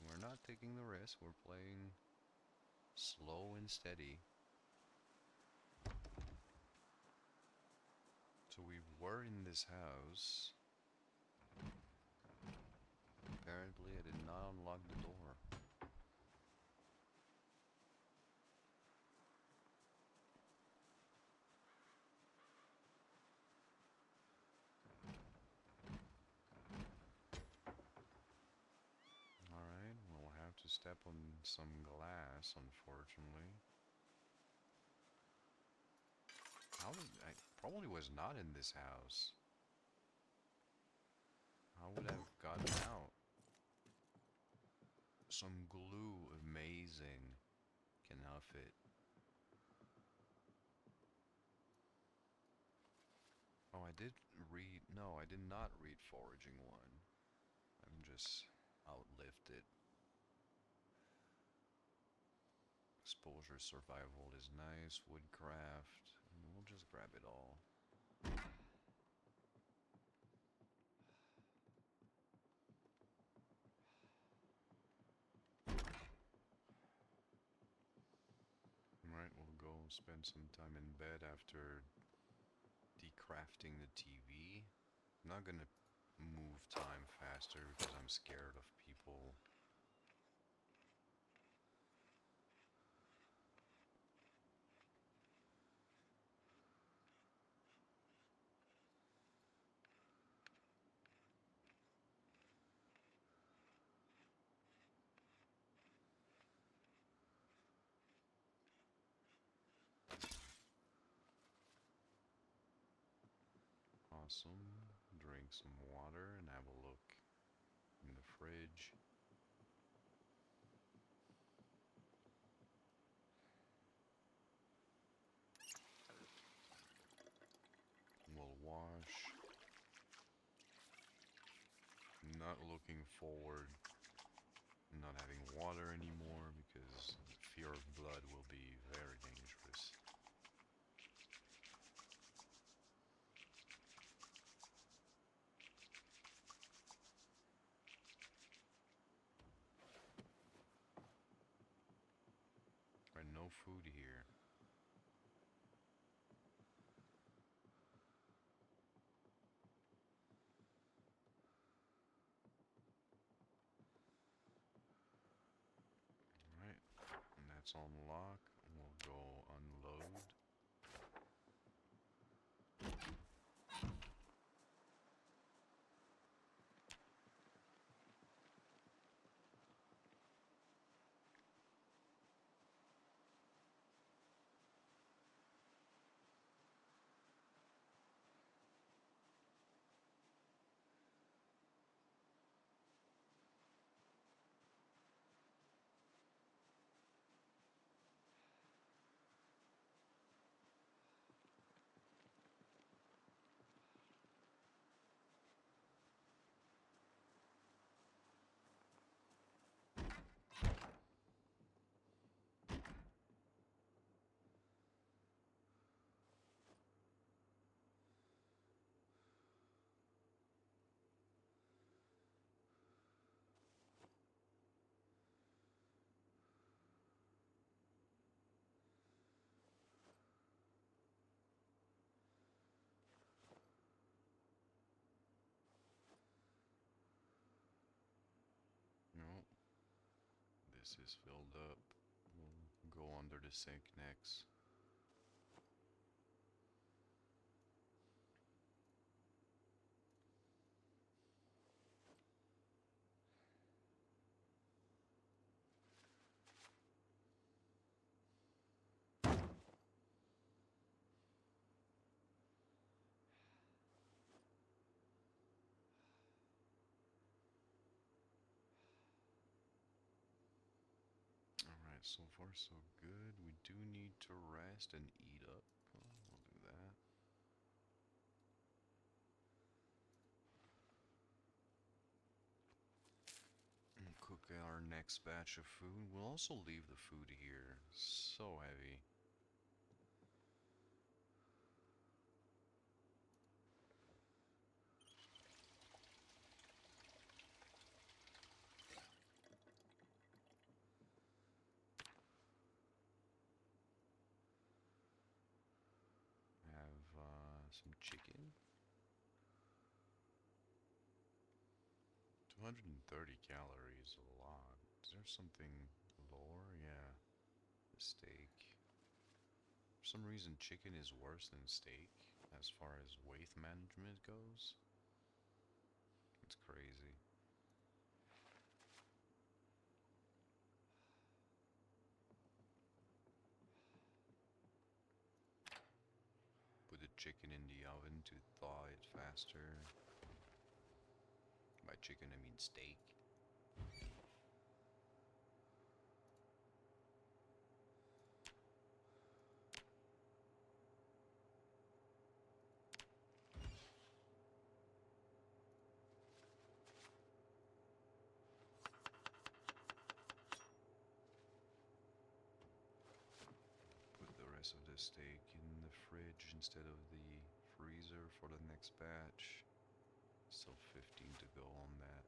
We're not taking the risk. We're playing slow and steady. So we were in this house. Apparently I did not unlock the door. Alright, we'll have to step on some glass, unfortunately. How did I probably was not in this house. How would I have gotten out? Some glue, amazing. Can now fit. Oh, I did read. No, I did not read Foraging 1. I'm just outlived it. Exposure survival is nice. Woodcraft. We'll just grab it all. Alright, we'll go spend some time in bed after decrafting the TV. I'm not gonna move time faster because I'm scared of people. Awesome. Drink some water and have a look in the fridge. We'll wash. Not looking forward not having water anymore because fear of blood will be very dangerous. Right, no food here. Alright, and that's on lock. We'll go unload. No, this is filled up. We'll go under the sink next. Alright, so far so good. We do need to rest and eat up. We'll do that. And cook our next batch of food. We'll also leave the food here. So heavy. Have some chicken. 230 calories, a lot. Is there something lower? Yeah, the steak. For some reason, chicken is worse than steak as far as weight management goes. It's crazy. Put the chicken in the oven to thaw it faster. By chicken, I mean steak. Put the rest of the steak in the fridge instead of the freezer for the next batch. Still 15 to go on that.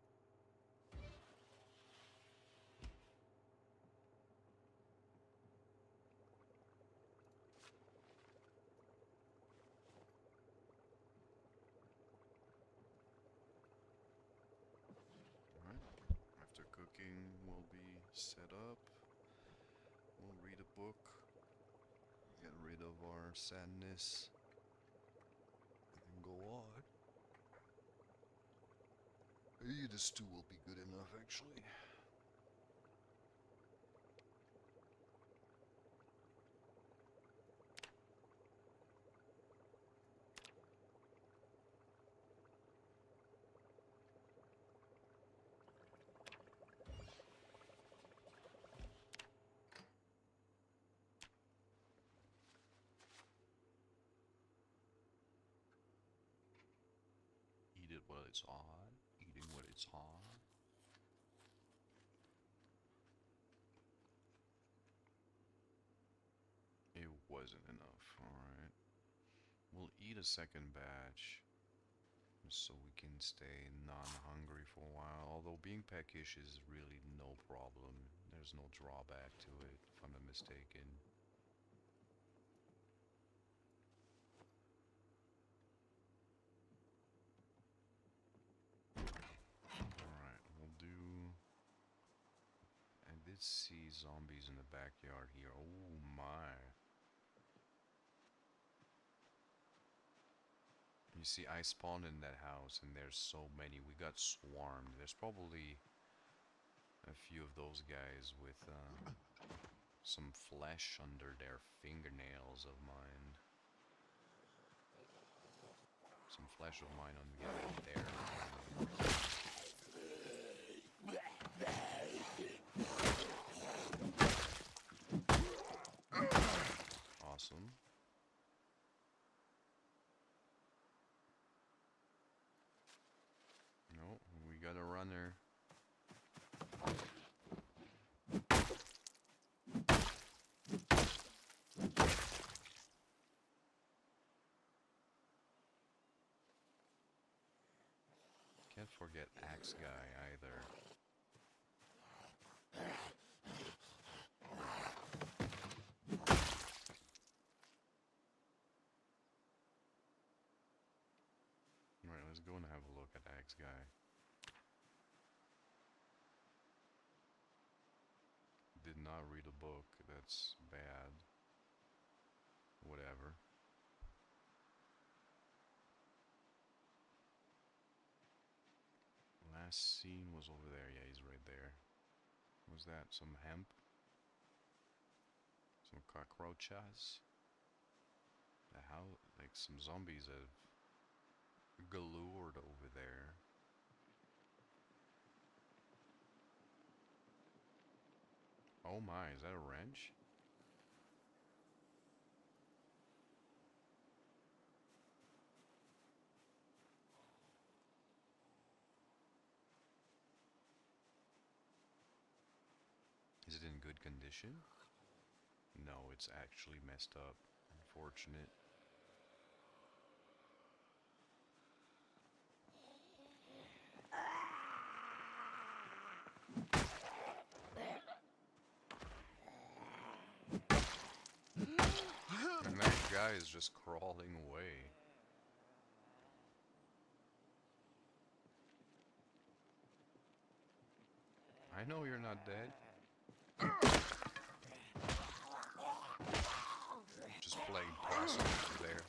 Alright, after cooking, we'll be set up. We'll read a book, get rid of our sadness, and go on. Maybe the stew will be good enough, actually. Eat it while it's hot. Eating when it's hot. It wasn't enough, alright. We'll eat a second batch so we can stay non-hungry for a while. Although being peckish is really no problem. There's no drawback to it, if I'm not mistaken. Alright, we'll do... I did see zombies in the backyard here. Oh my. You see, I spawned in that house and there's so many. We got swarmed. There's probably a few of those guys with some flesh under their fingernails of mine. Some flesh of mine on there. Awesome. No, we got a runner. Can't forget Axe Guy either. Alright, let's go and have a look at Axe Guy. Did not read a book, that's bad. Whatever. Last scene was over there. Yeah, he's right there. Was that some hemp? Some cockroaches? How, like some zombies have galoored over there. Oh my, is that a wrench? Is it in good condition? No, it's actually messed up. Unfortunate. And that guy is just crawling away. I know you're not dead. Just playing possum over there.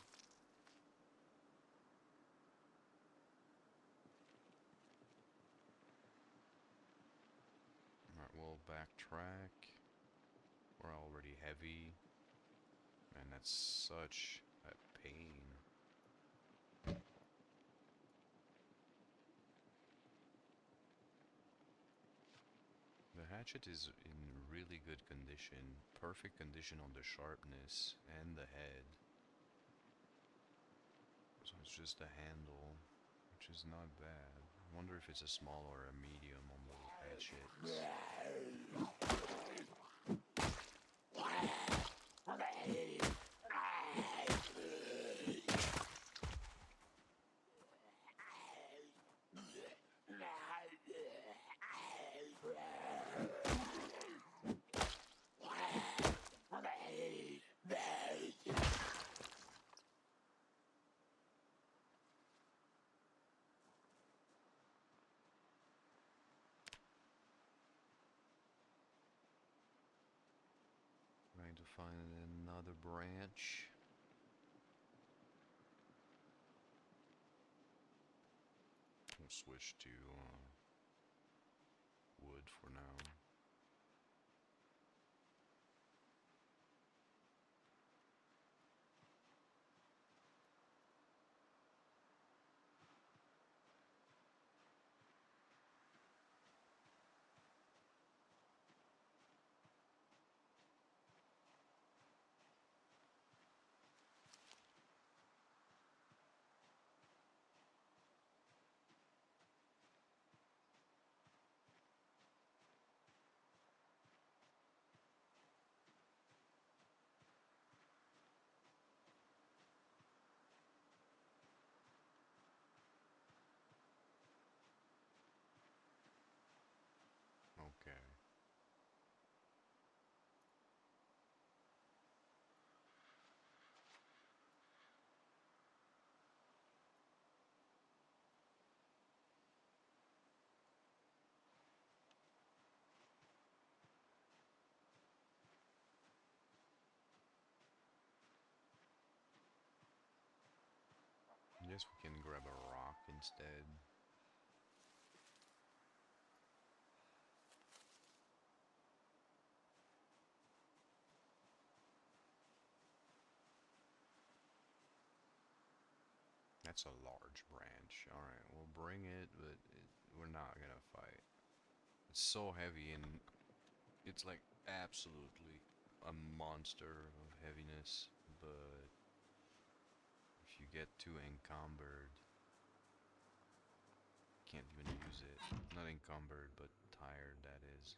Alright, we'll backtrack. We're already heavy. Man, that's such a pain. The hatchet is in really good condition. Perfect condition on the sharpness and the head. So it's just the handle, which is not bad. I wonder if it's a small or a medium on those hatchets. Trying to find another branch. We'll switch to wood for now. Okay. Guess we can grab a rock instead. That's a large branch. Alright, we'll bring it, but we're not gonna fight. It's so heavy and it's like absolutely a monster of heaviness, but if you get too encumbered, can't even use it. Not encumbered, but tired, that is.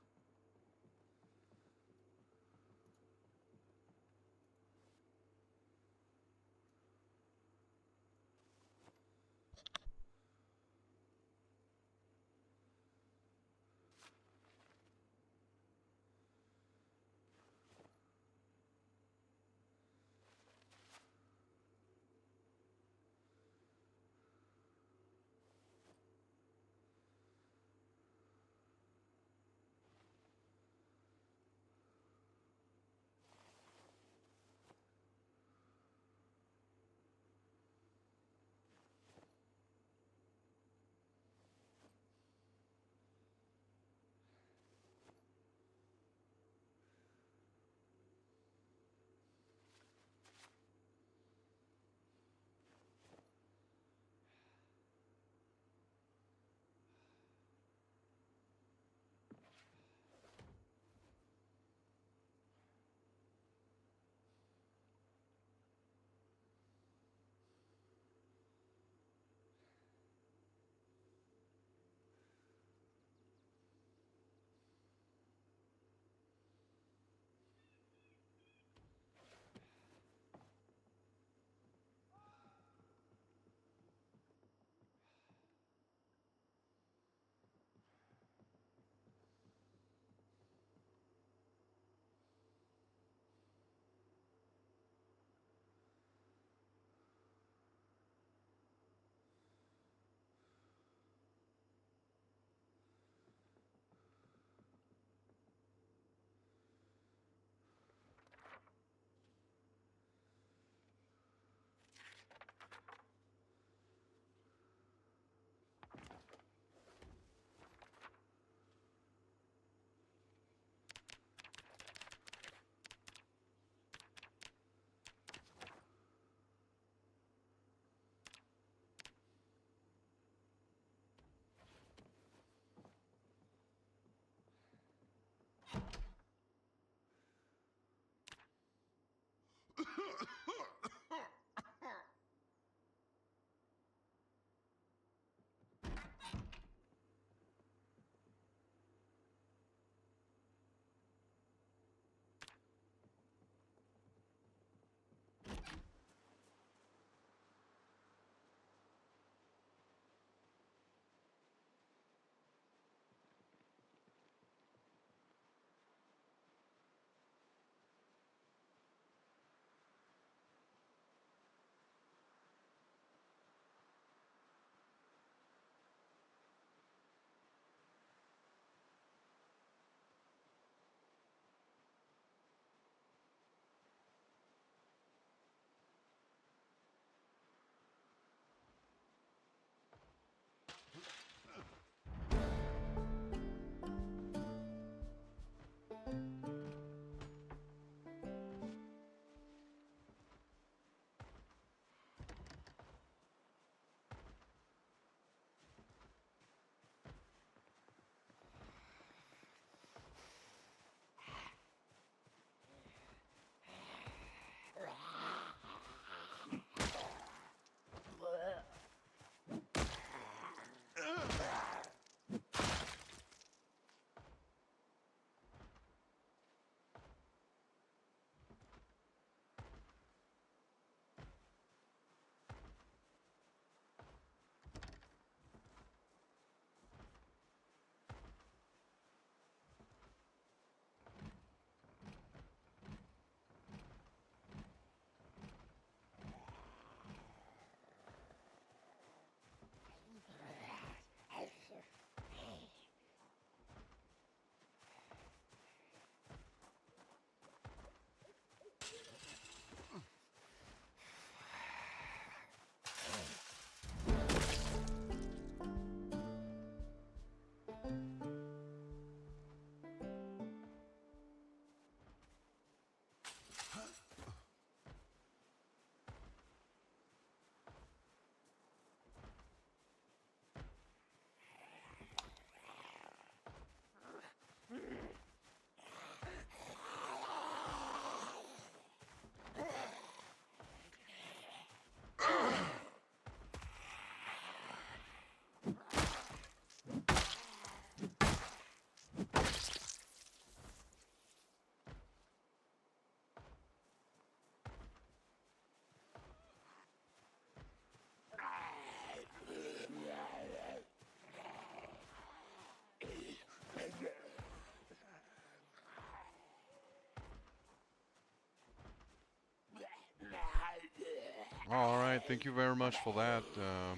All right, thank you very much for that,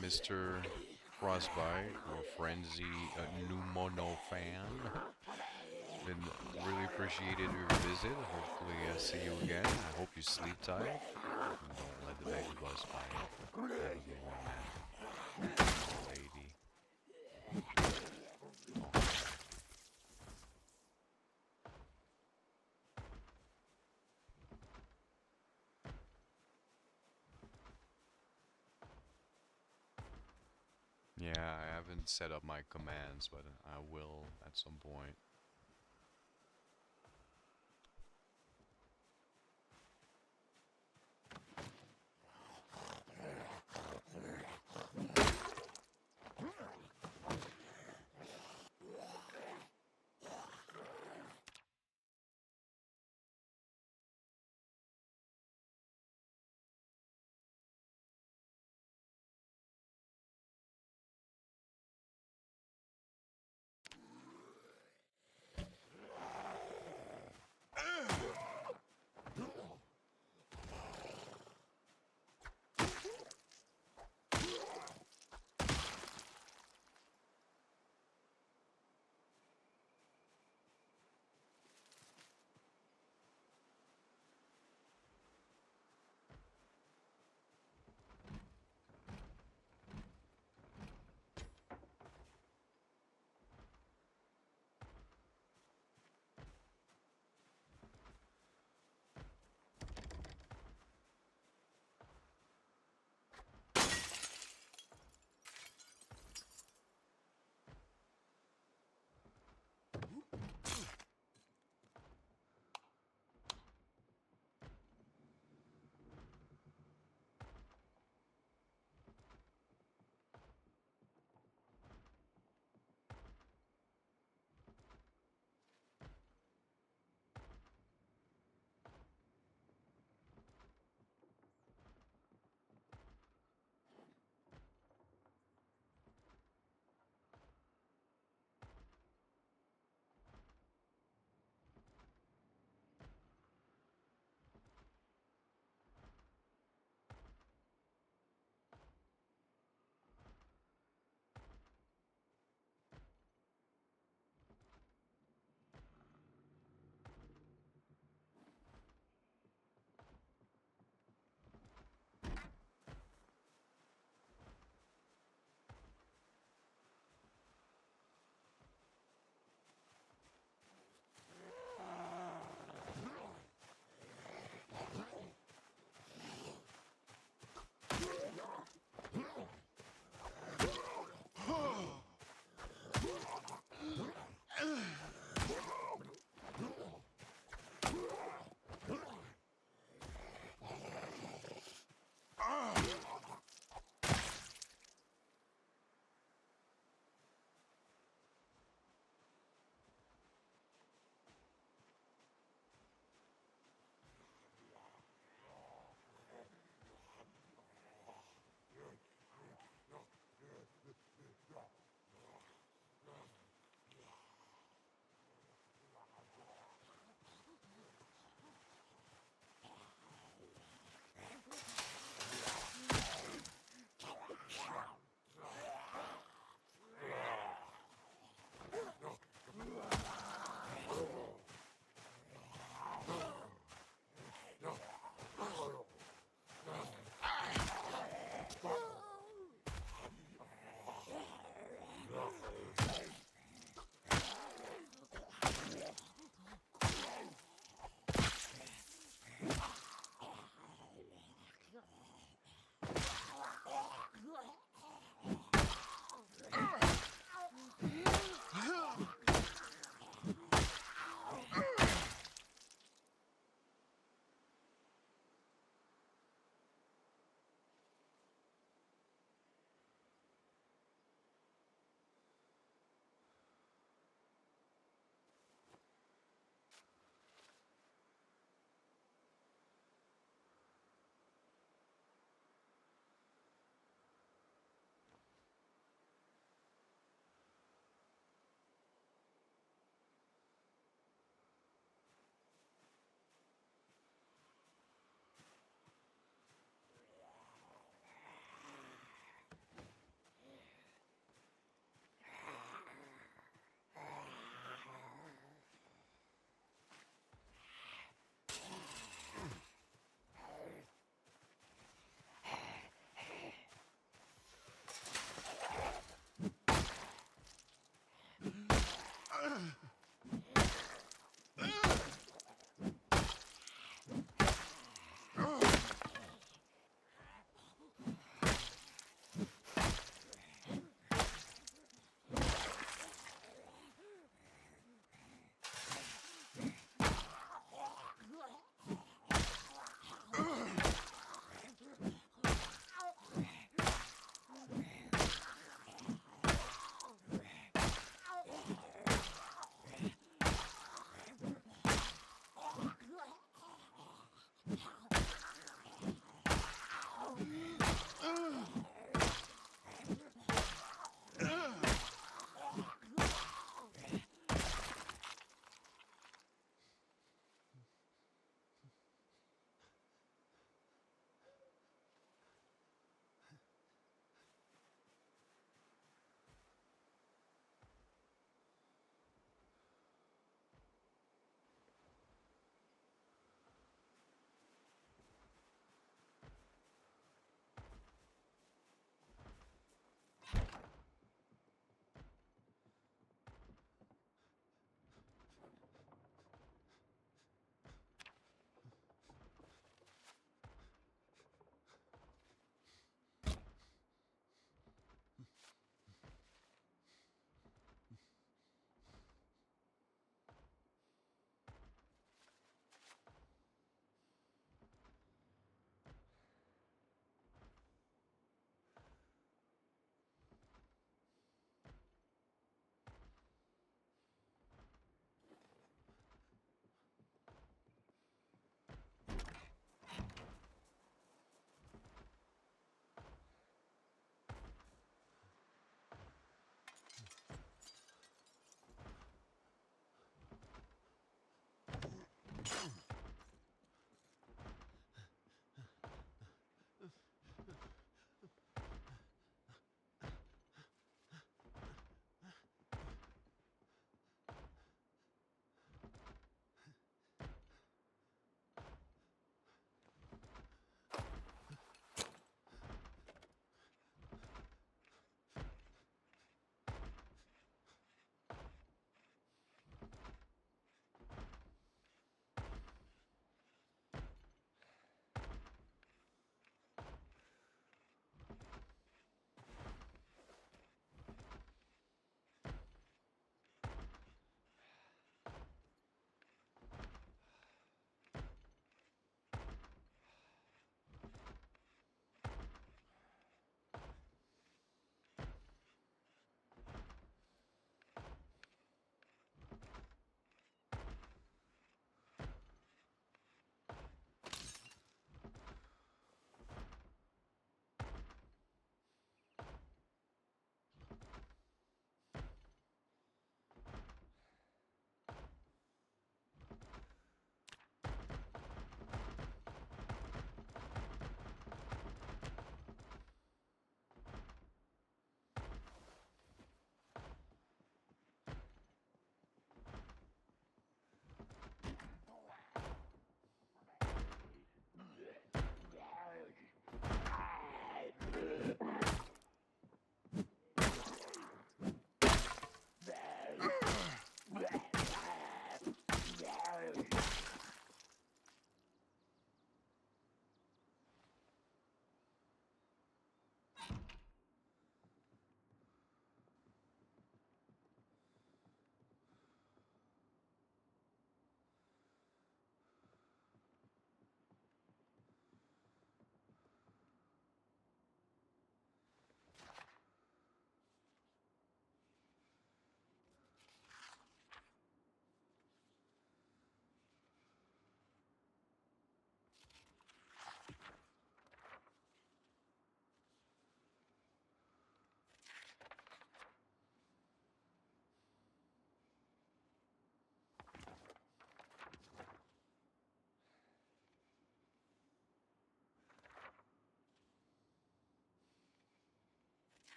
Mr. Frostbite or Frenzy Numono fan. Been really appreciated your visit. Hopefully, see you again. I hope you sleep tight. And don't let the baby buzz bite. Have a good one, man. Lady. Okay. Yeah, I haven't set up my commands, but I will at some point.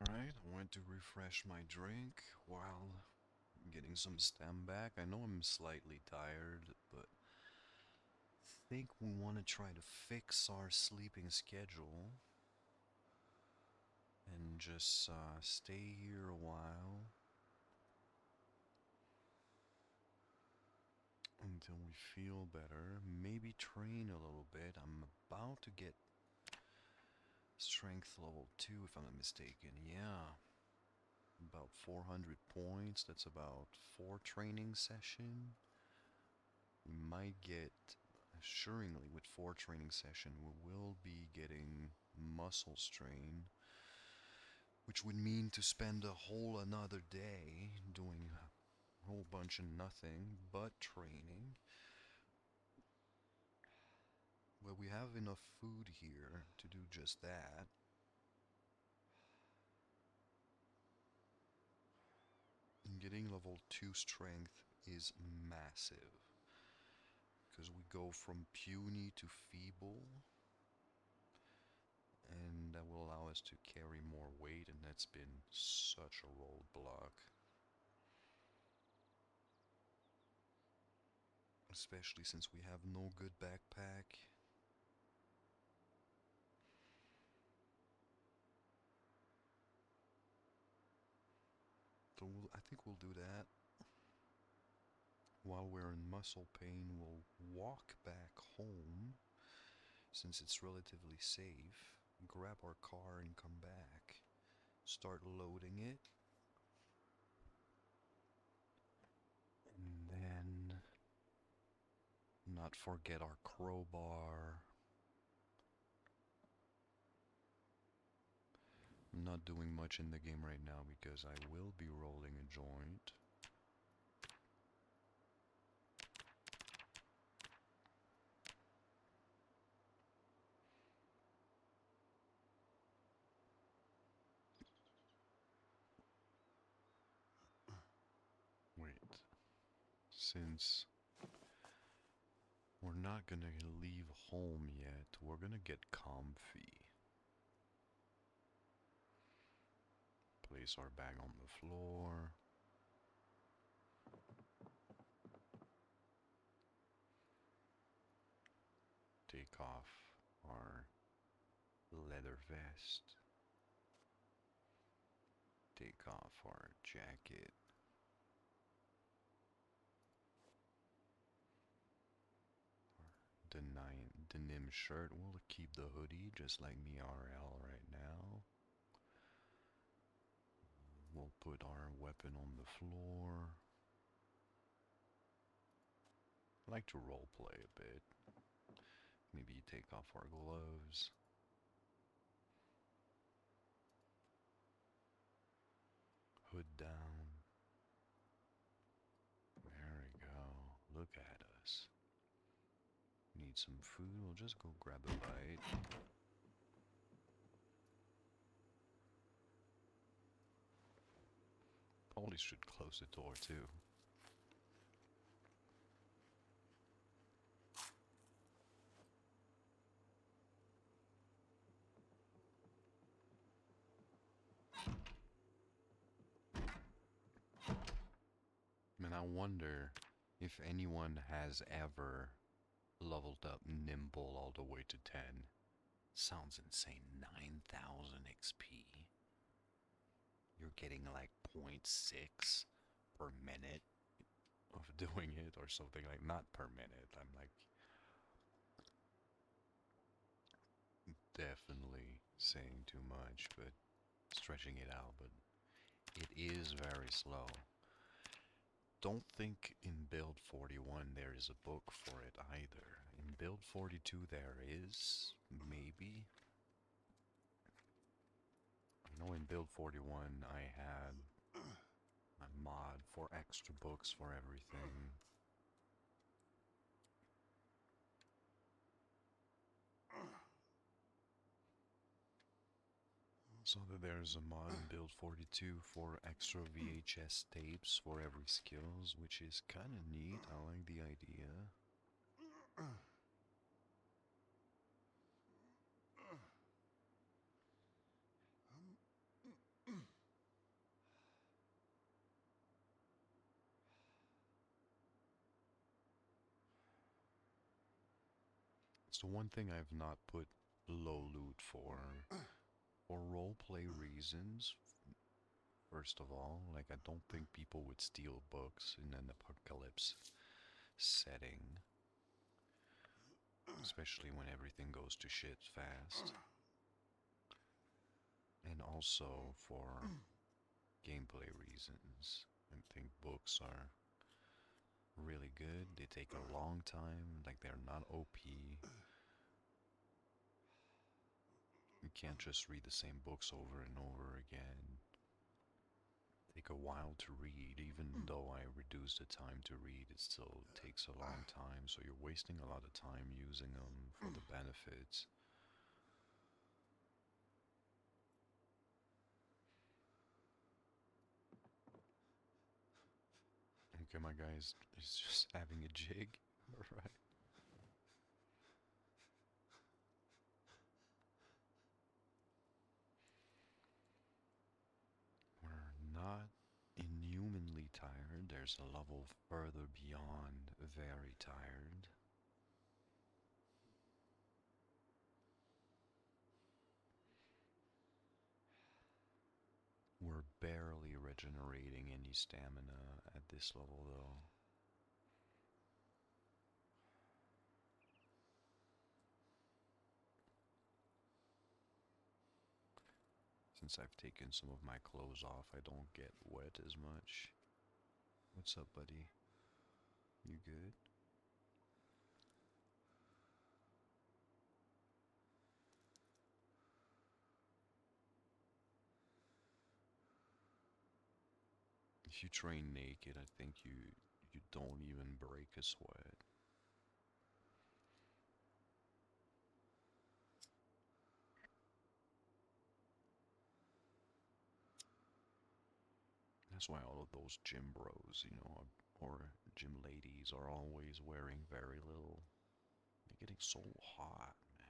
Alright, I went to refresh my drink while getting some stam back. I know I'm slightly tired, but think we want to try to fix our sleeping schedule and just stay here a while until we feel better. Maybe train a little bit. I'm about to get strength level 2 if I'm not mistaken. Yeah, about 400 points. That's about 4 training session. We might get, assuringly with 4 training session, we will be getting muscle strain, which would mean to spend a whole another day doing a whole bunch of nothing but training. Well, we have enough food here to do just that. And getting level 2 strength is massive, because we go from puny to feeble, and that will allow us to carry more weight, and that's been such a roadblock. Especially since we have no good backpack. So I think we'll do that. While we're in muscle pain, we'll walk back home, since it's relatively safe, grab our car and come back, start loading it, and then not forget our crowbar. I'm not doing much in the game right now because I will be rolling a joint. Wait, since we're not gonna leave home yet, we're gonna get comfy. Place our bag on the floor. Take off our leather vest. Take off our jacket. Denim shirt. We'll keep the hoodie just like me RL right now. We'll put our weapon on the floor. I like to roleplay a bit. Maybe take off our gloves. Hood down. There we go. Look at us. Need some food? We'll just go grab a bite. Probably should close the door too. And I wonder if anyone has ever leveled up Nimble all the way to 10. Sounds insane. 9,000 XP. You're getting like 0.6 per minute of doing it or something, like not per minute. I'm like definitely saying too much, but stretching it out, but it is very slow. Don't think in build 41 there is a book for it either. In build 42 there is, maybe. I know in build 41 I had a mod for extra books for everything. So that there's a mod in build 42 for extra VHS tapes for every skills, which is kinda neat. I like the idea. It's the one thing I've not put low loot for roleplay reasons. First of all, like I don't think people would steal books in an apocalypse setting, especially when everything goes to shit fast. And also for gameplay reasons. I think books are really good. They take a long time, like they're not OP. You can't just read the same books over and over again. Take a while to read, even though I reduce the time to read, it still takes a long time, so you're wasting a lot of time using them for the benefits. Okay, my guy is just having a jig. Alright. We're not inhumanly tired. There's a level further beyond very tired. We're barely regenerating any stamina at this level though. Since I've taken some of my clothes off, I don't get wet as much. What's up, buddy? You good? If you train naked, I think you don't even break a sweat. That's why all of those gym bros, or gym ladies are always wearing very little. They're getting so hot, man.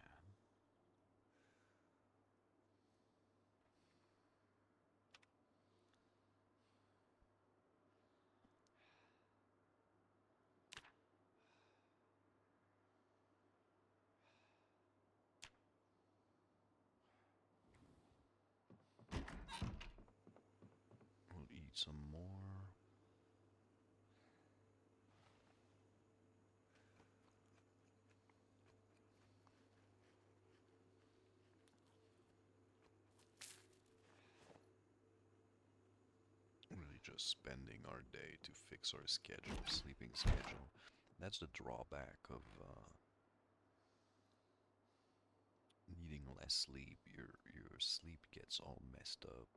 We'll eat some more. Really just spending our day to fix our schedule, sleeping schedule. That's the drawback of needing less sleep. Your sleep gets all messed up.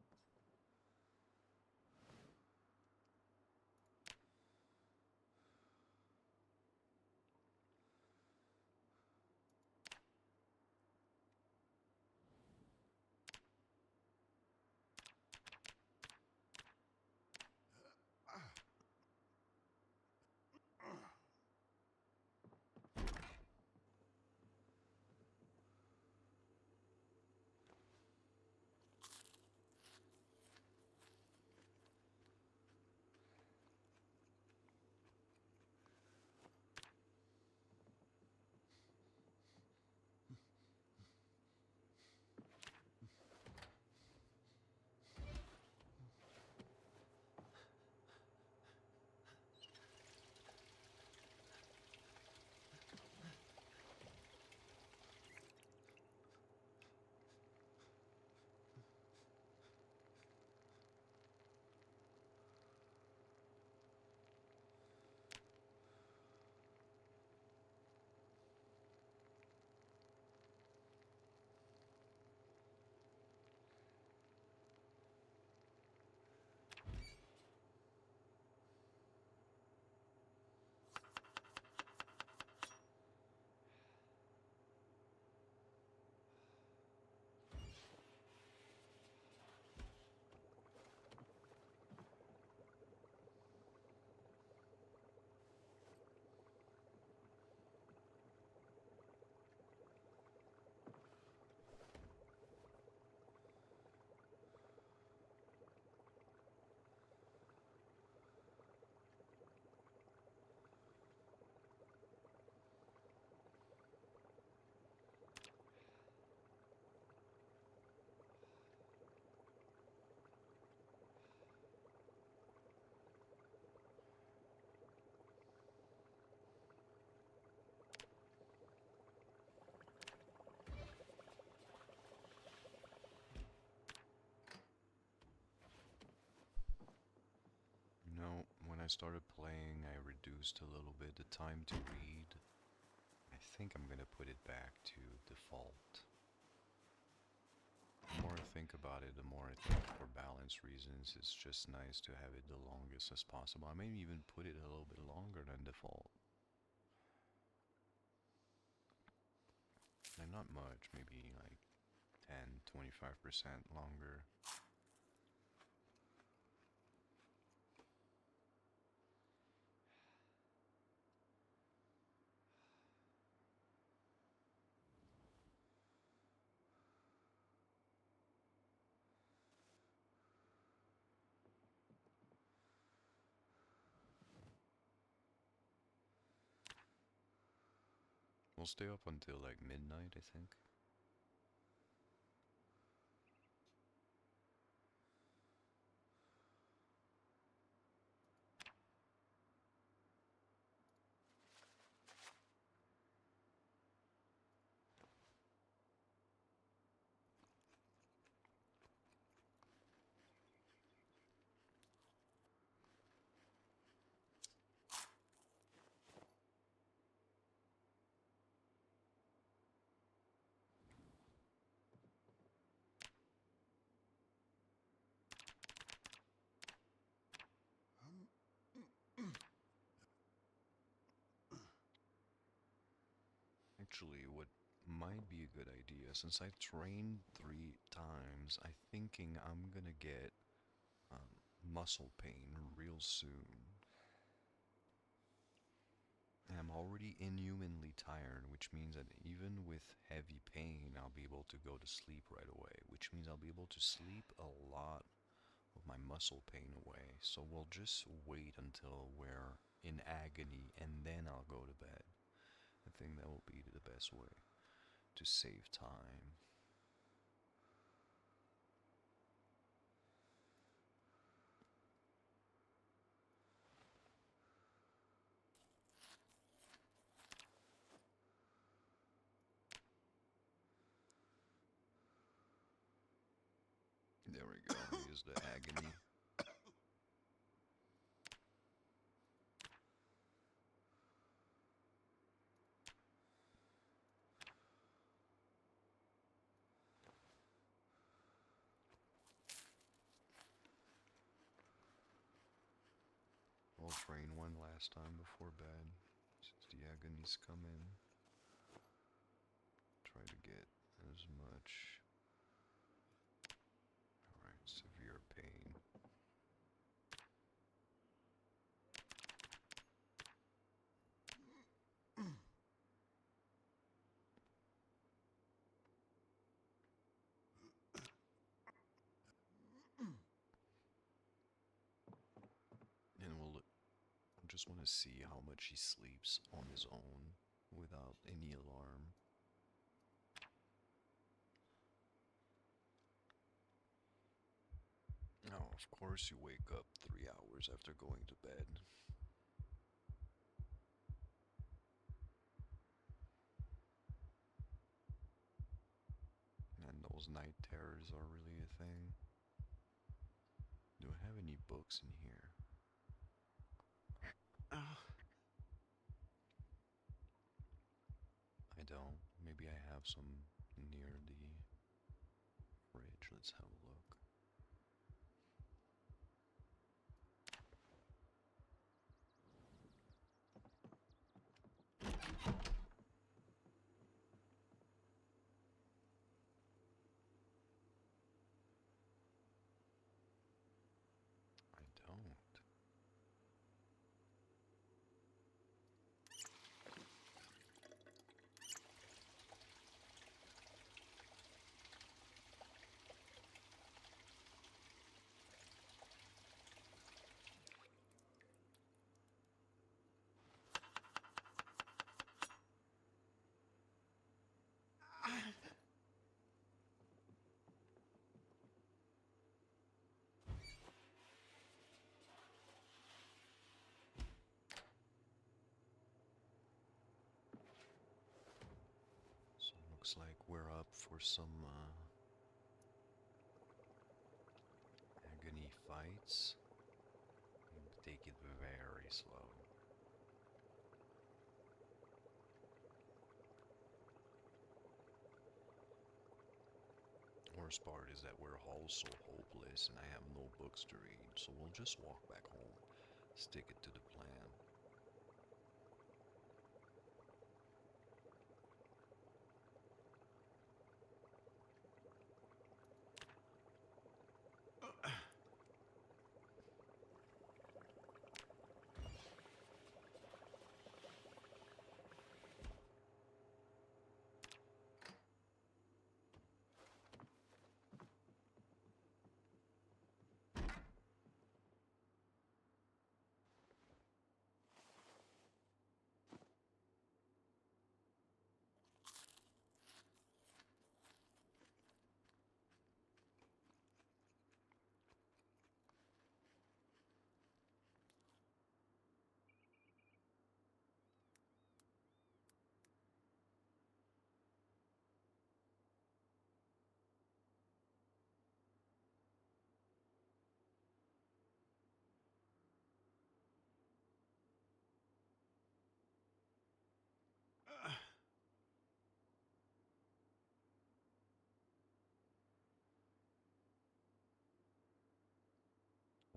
I started playing, I reduced a little bit the time to read. I think I'm gonna put it back to default. The more I think about it, the more I think for balance reasons, it's just nice to have it the longest as possible. I may even put it a little bit longer than default. And not much, maybe like 10-25% longer. We'll stay up until like midnight, I think. Actually, what might be a good idea, since I trained 3 times, I'm thinking I'm gonna get muscle pain real soon. And I'm already inhumanly tired, which means that even with heavy pain, I'll be able to go to sleep right away, which means I'll be able to sleep a lot of my muscle pain away. So we'll just wait until we're in agony and then I'll go to bed. I think that will be the best way to save time. There we go. Here's the agony. I'll train one last time before bed, since the agonies come in. Try to get as much, alright, severe pain. And we'll just want to see how much he sleeps on his own without any alarm. Now, of course, you wake up 3 hours after going to bed. And those night terrors are really a thing. Do I have any books in here? I don't. Maybe I have some near the fridge. Let's have a look. I don't. So it looks like we're up for some agony fights. Take it very very slow. Worst part is that we're all so hopeless and I have no books to read, so we'll just walk back home. Stick it to the plan.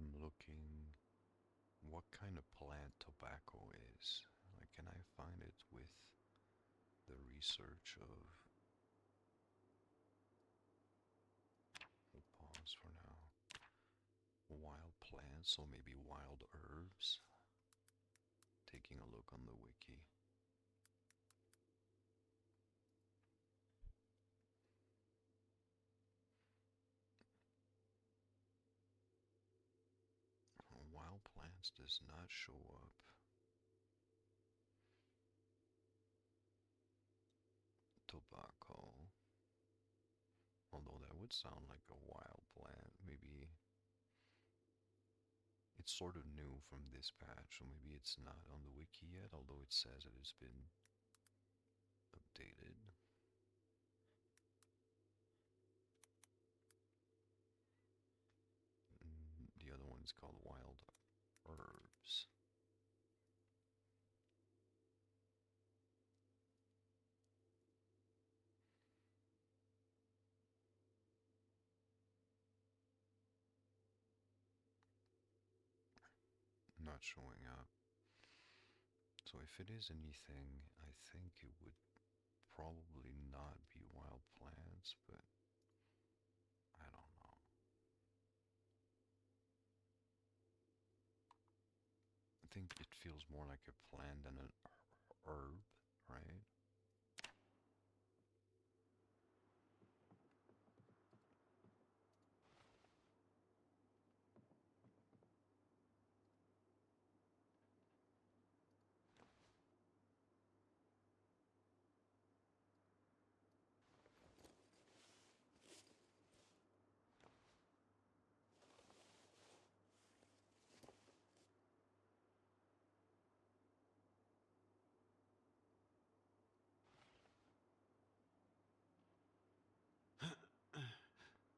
I'm looking what kind of plant tobacco is. Like, can I find it with the research of... We'll pause for now. Wild plants, or maybe wild herbs. Taking a look on the wiki. Wild plants does not show up. Tobacco. Although that would sound like a wild plant. Maybe it's sort of new from this patch, so maybe it's not on the wiki yet, although it says it has been updated. The other one is called wild herbs. Not showing up. So if it is anything, I think it would probably not be wild plants, but I don't know. I think it feels more like a plant than an herb, right?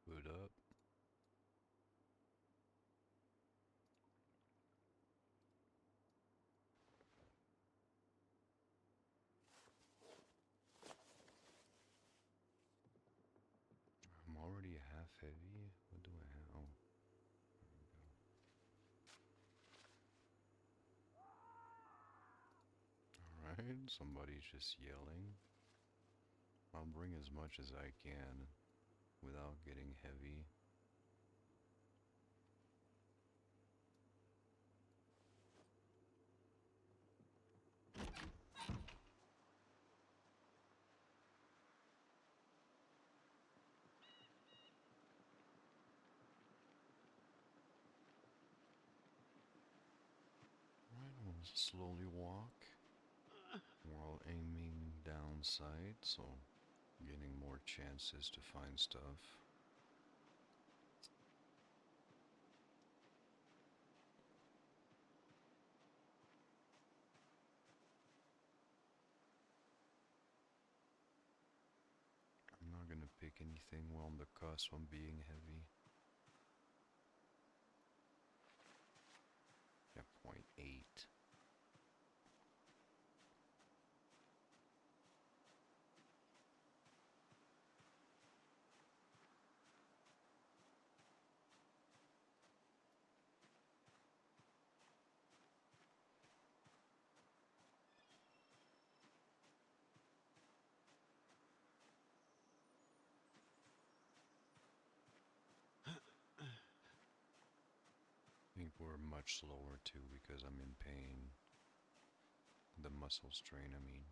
Boot up. I'm already half heavy. What do I have? Oh, there we go. Alright, somebody's just yelling. I'll bring as much as I can without getting heavy. Alright, we'll slowly walk while aiming down sight, so getting more chances to find stuff. I'm not gonna pick anything while on the cusp of being heavy. Yeah, 0.8. think we're much slower too because I'm in pain. The muscle strain, I mean.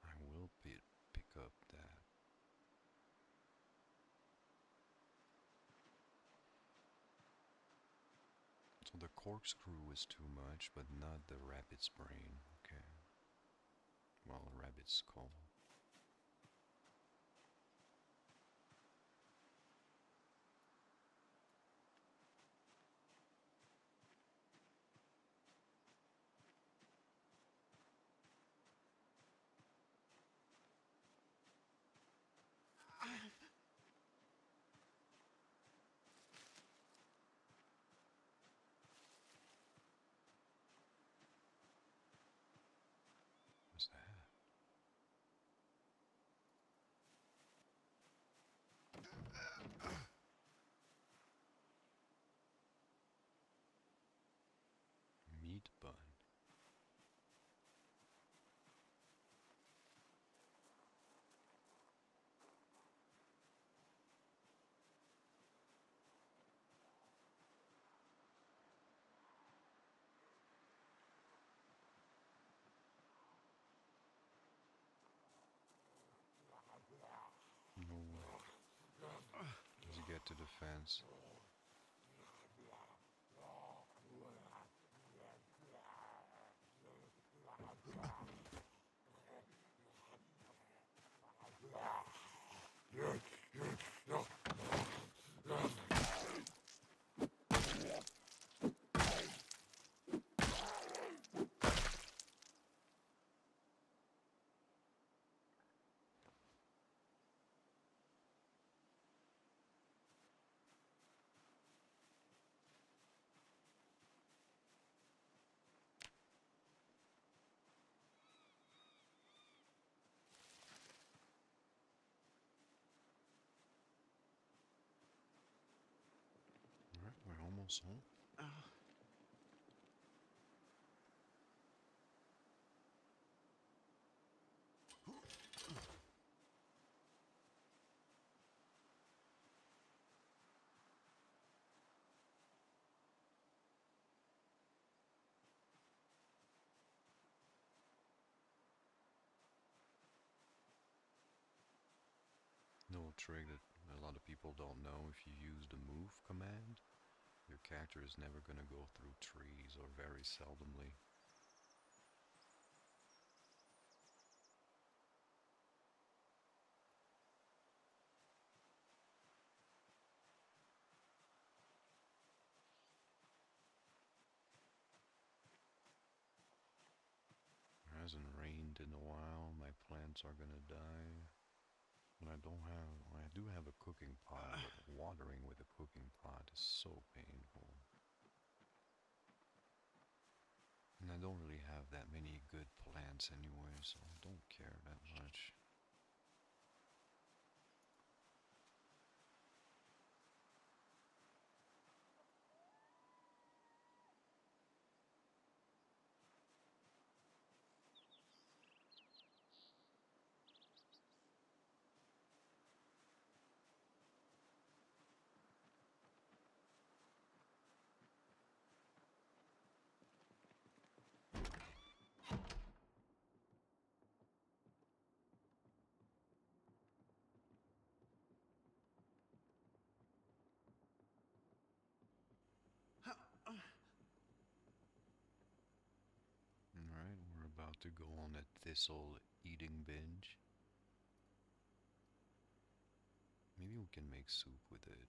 I will pick up that. So the corkscrew is too much, but not the rabbit's brain. Okay. Well, rabbit's skull. What's that? Meat bun. No way. Does he get to the fence? Alright, we're almost home. Little trick that a lot of people don't know: if you use the move command, your character is never gonna go through trees, or very seldomly. It hasn't rained in a while, my plants are gonna die. And I do have a cooking pot, but watering with a cooking pot is so painful. And I don't really have that many good plants anyway, so I don't care that much. Alright, we're about to go on a thistle eating binge. Maybe we can make soup with it.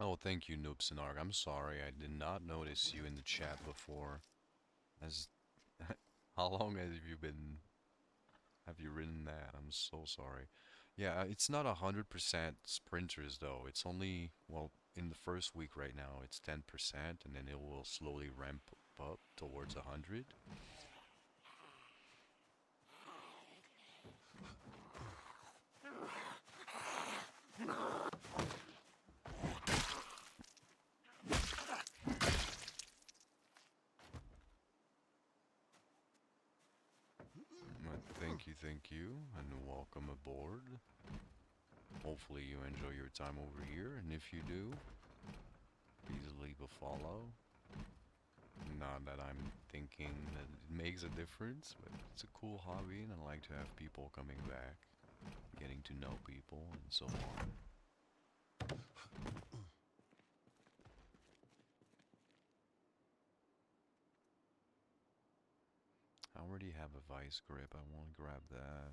Oh, thank you, Noob Sinarg. I'm sorry, I did not notice you in the chat before. As how long have you written that? I'm so sorry. Yeah, it's not 100% sprinters though. It's only, well, in the first week right now, it's 10%, and then it will slowly ramp up towards 100. Thank you, and welcome aboard. Hopefully you enjoy your time over here, and if you do, please leave a follow. Not that I'm thinking that it makes a difference, but it's a cool hobby, and I like to have people coming back, getting to know people, and so on. How are already have a vice grip. I want to grab that.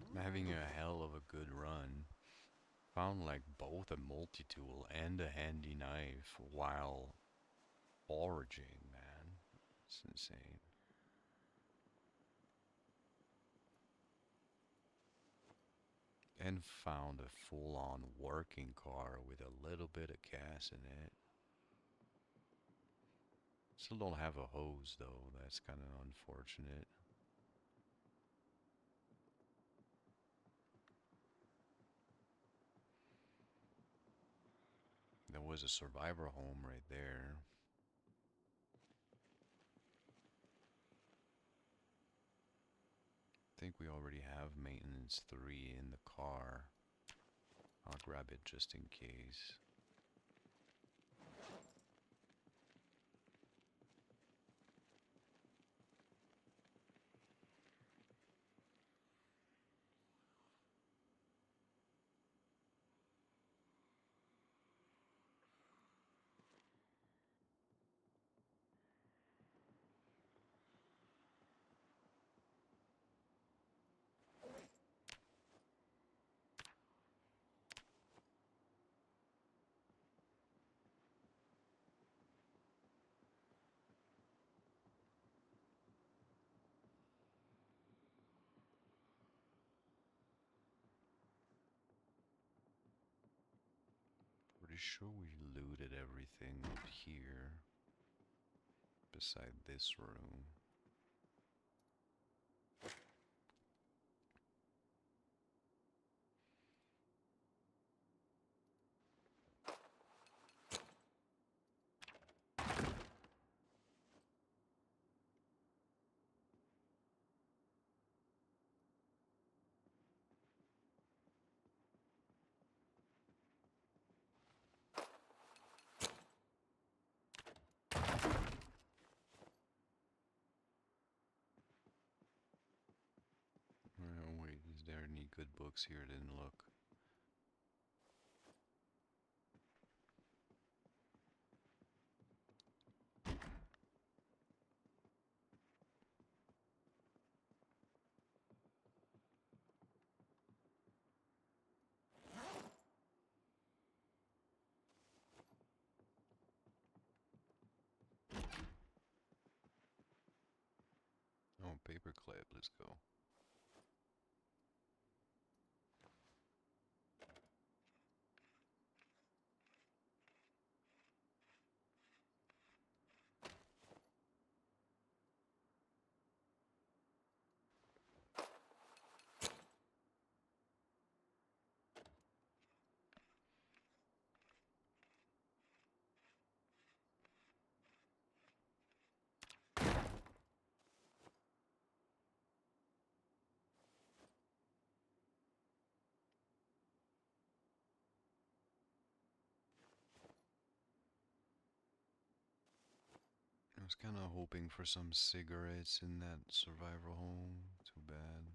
I'm having a hell of a good run. Found like both a multi-tool and a handy knife while foraging, man. It's insane. And found a full-on working car with a little bit of gas in it. Still don't have a hose though, that's kind of unfortunate. There was a survivor home right there. I think we already have maintenance 3 in the car. I'll grab it just in case. Pretty sure we looted everything up here. Beside this room. Oh wait, is there any good books here? Didn't look. Oh, paperclip, let's go. I was kind of hoping for some cigarettes in that survivor home. Too bad.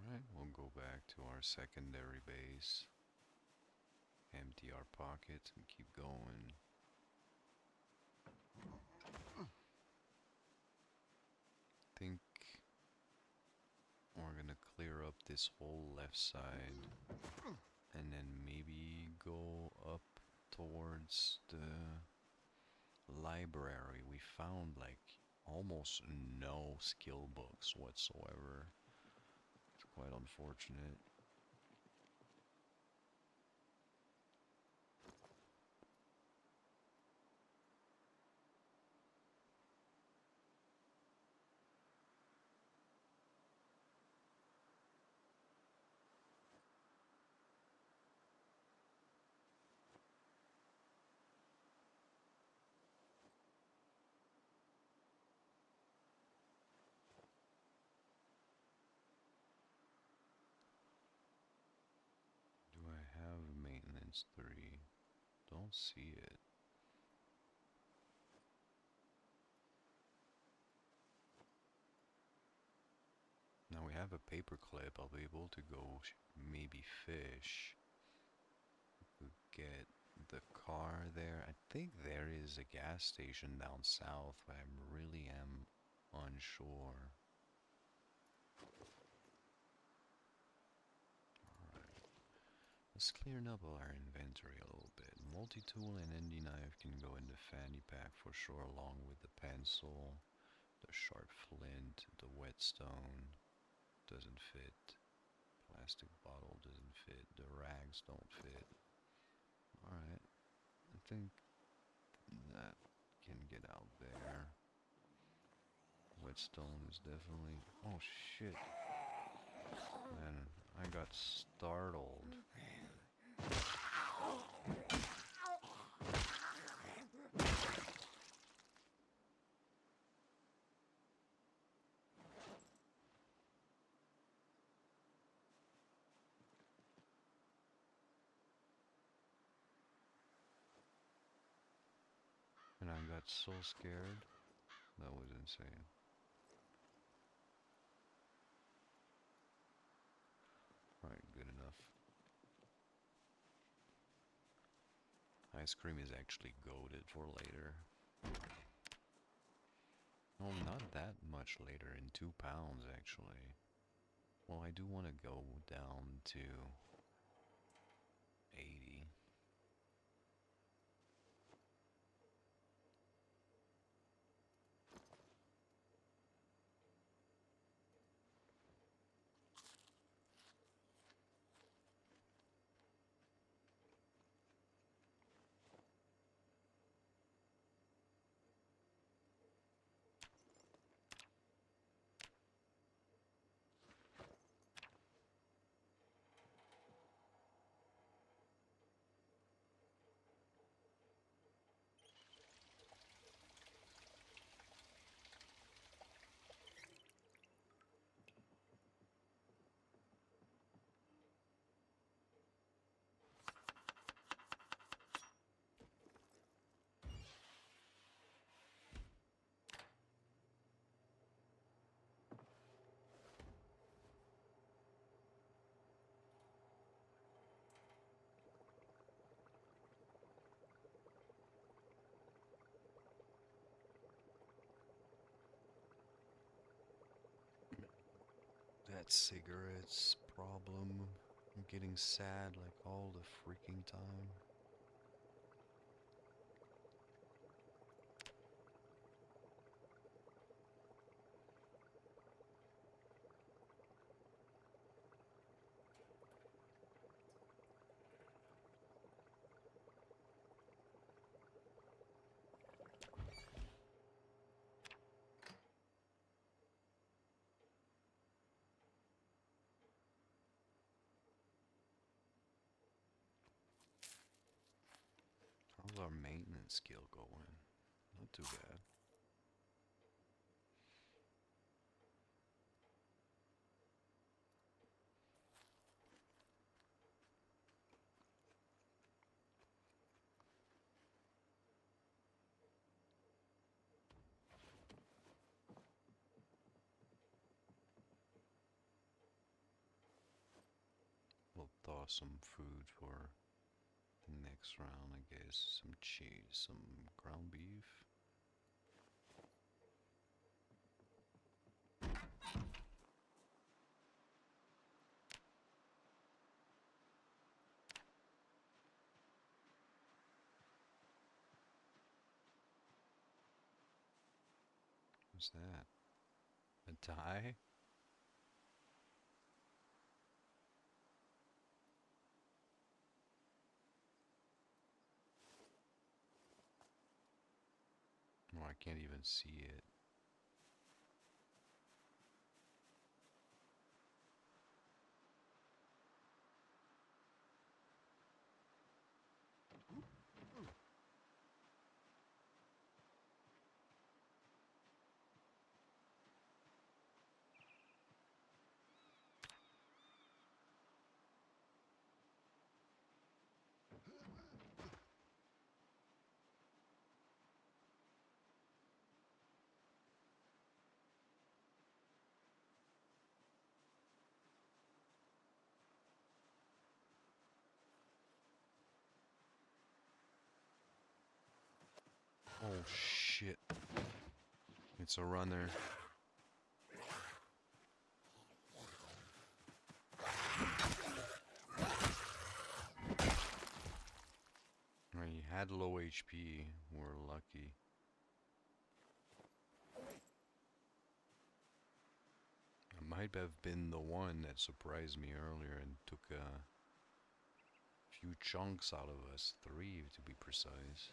Alright, we'll go back to our secondary base. Empty our pockets and keep going. this whole left side and then maybe go up towards the library. We found like almost no skill books whatsoever. It's quite unfortunate. Do I have maintenance 3? Don't see it. Now we have a paperclip. I'll be able to go maybe fish. Get the car there. I think there is a gas station down south, but I really am unsure. Alright. Let's clear up our inventory a little bit. Multi-tool and ND knife can go in the fanny pack for sure, along with the pencil, the sharp flint, the whetstone. Doesn't fit. Plastic bottle doesn't fit. The rags don't fit. Alright. I think that can get out there. Whetstone is definitely... Oh shit. Man, I got startled. And I got so scared. That was insane. Alright, good enough. Ice cream is actually goated for later. Well, not that much later, in 2 pounds actually. Well, I do want to go down to 80. That cigarettes problem. I'm getting sad like all the freaking time. How's our maintenance skill going? Not too bad. We'll thaw some food for the next round, I guess. Some cheese, some ground beef. What's that? A tie? Oh, I can't even see it. Oh shit. It's a runner. He had low HP. We're lucky. It might have been the one that surprised me earlier and took a few chunks out of us. 3 to be precise.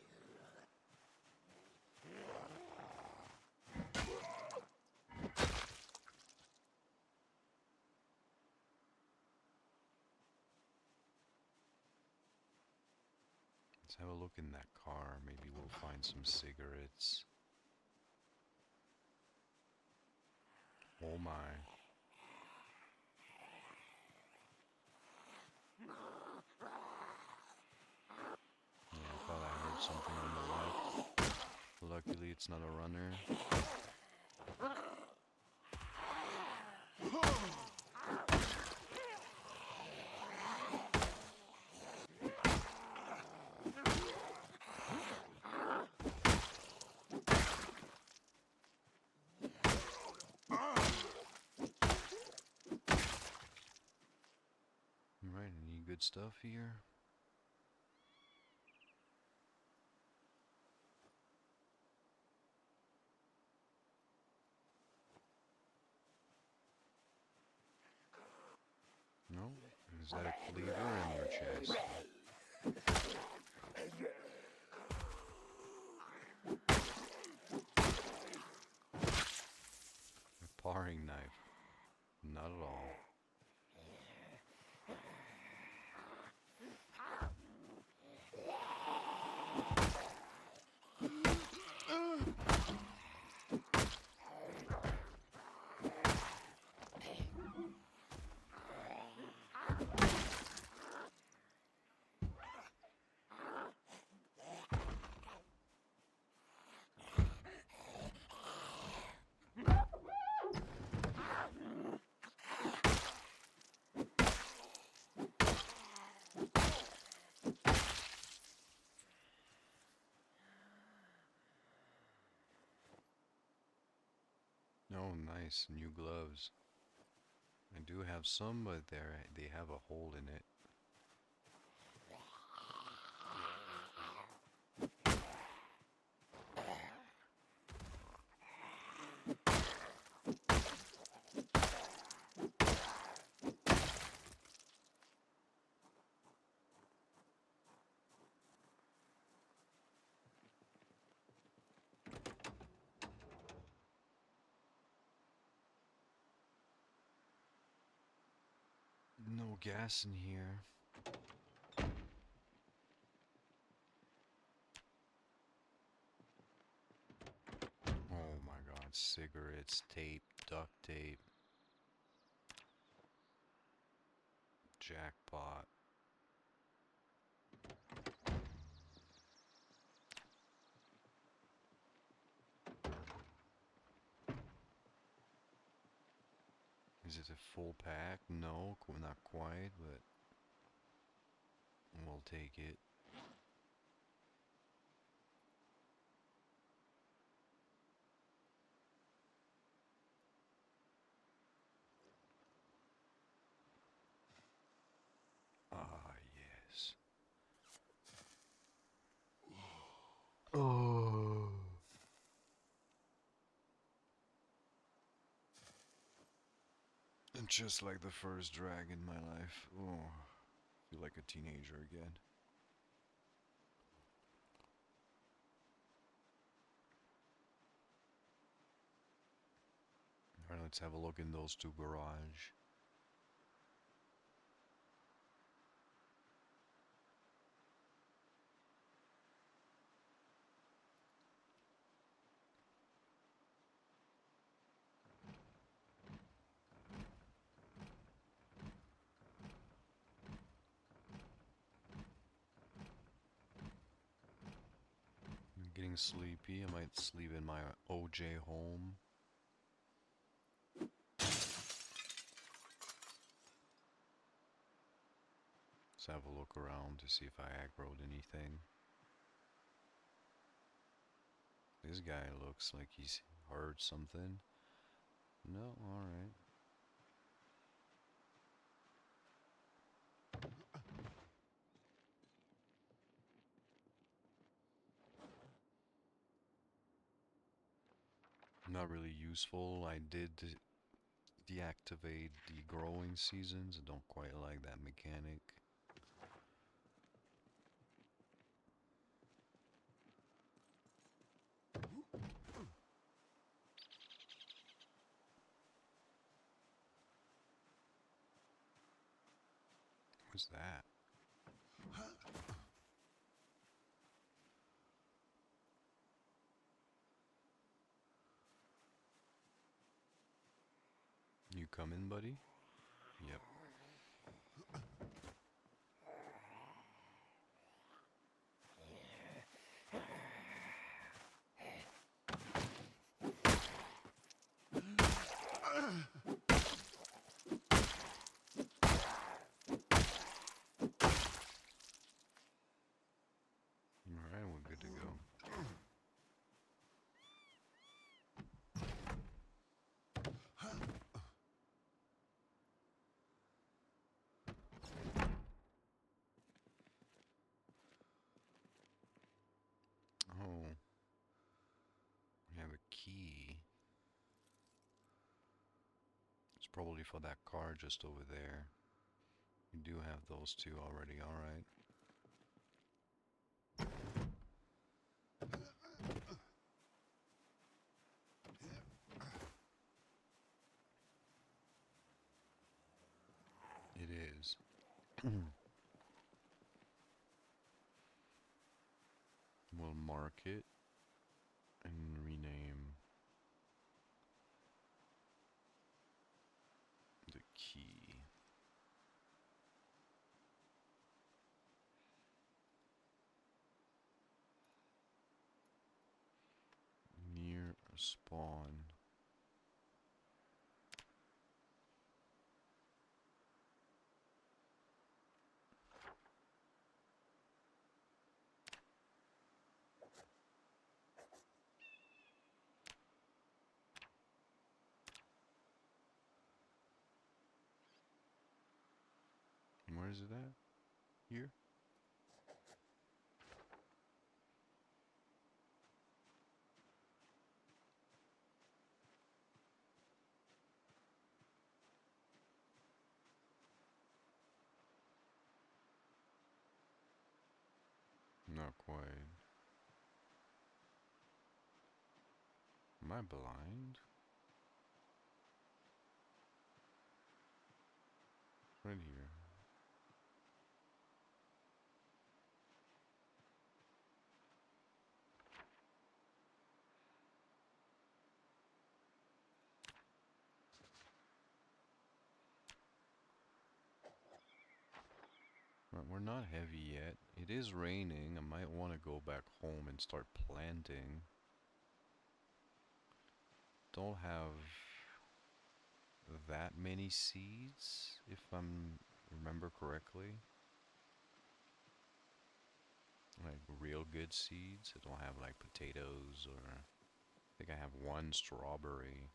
Let's have a look in that car. Maybe we'll find some cigarettes. Oh my. Yeah, I thought I heard something on the left. Luckily, it's not a runner. Alright, any good stuff here? No? Is that a cleaver in your chest? A paring knife. Not at all. Oh, nice. New gloves. I do have some, but they have a hole in it. No gas in here. Oh my god, cigarettes, tape, duct tape. Jackpot. Is it a full pack? No, not quite, but we'll take it. Ah, yes. Oh. Just like the first drag in my life. Oh, feel like a teenager again. Alright, let's have a look in those two garage. I'm getting sleepy. I might sleep in my OJ home. Let's have a look around to see if I aggroed anything. This guy looks like he's heard something. No, alright. Not really useful. I did deactivate the growing seasons. I don't quite like that mechanic. What's that? You coming, buddy? Yep. Alright, we're good to go. Oh. We have a key. It's probably for that car just over there. You do have those two already, alright. It is. We'll mark it and rename the key. Near a spawn. Where is it at? Here? Not quite. Am I blind? Right here. Right, we're not heavy yet. It is raining. I might want to go back home and start planting. Don't have that many seeds, if I'm remember correctly. Like real good seeds. I don't have like potatoes or I think I have one strawberry.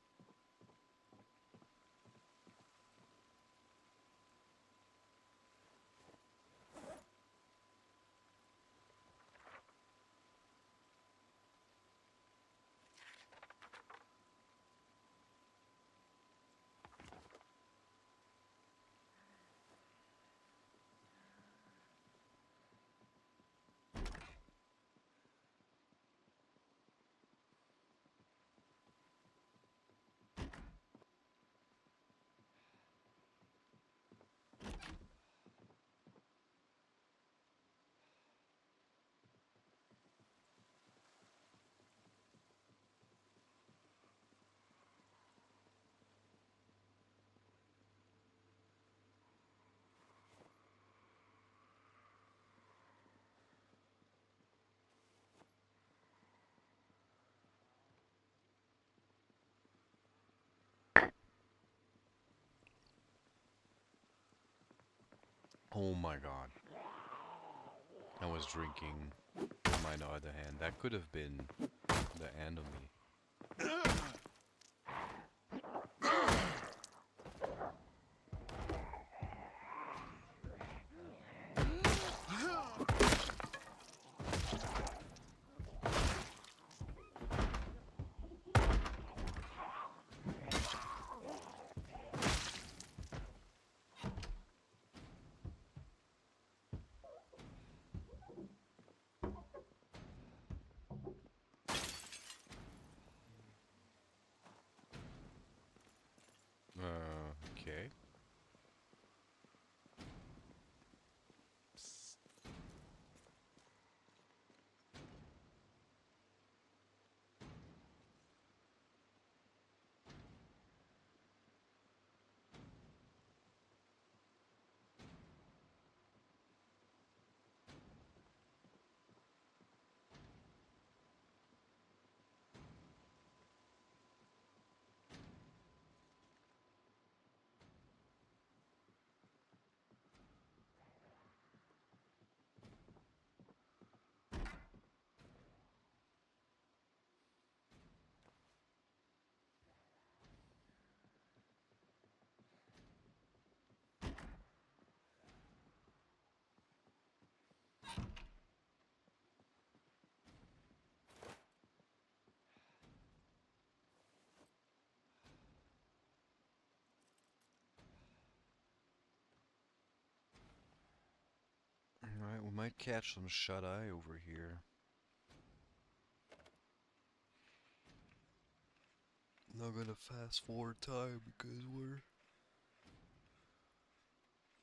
Oh my god. I was drinking. On my other hand, that could have been the enemy. Okay. Alright, we might catch some shut-eye over here. Not gonna fast forward time because we're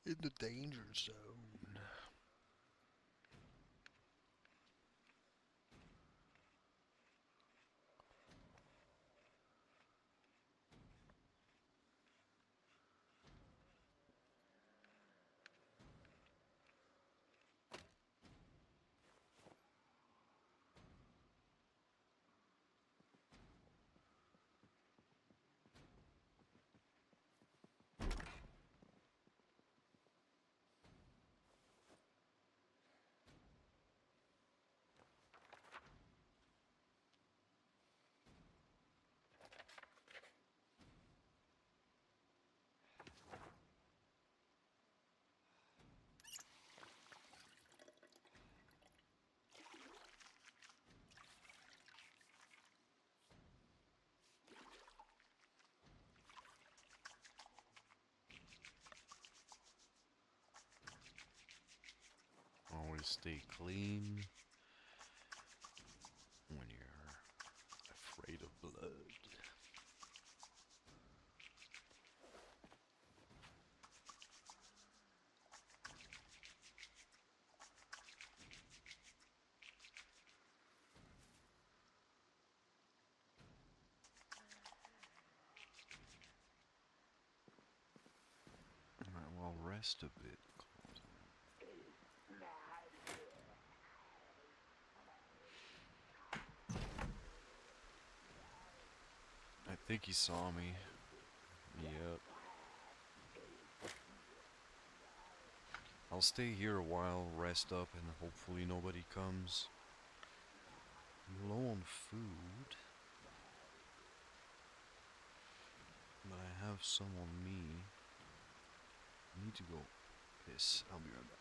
in the danger zone. Always stay clean when you're afraid of blood. Alright, well, rest a bit. I think he saw me. Yep. I'll stay here a while, rest up, and hopefully nobody comes. I'm low on food, but I have some on me. I need to go piss. I'll be right back.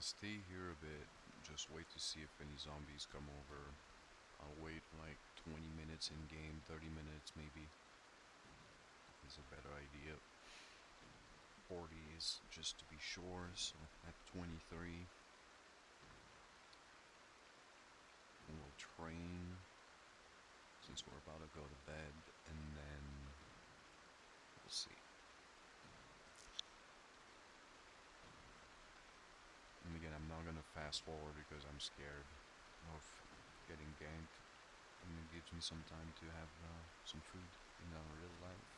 I'll stay here a bit, just wait to see if any zombies come over. I'll wait like 20 minutes in game, 30 minutes maybe. Is a better idea. 40 is just to be sure, so at 23 we'll train since we're about to go to bed, and then we'll see. And again, I'm not gonna fast forward because I'm scared of getting ganked, and it gives me some time to have some food in real life.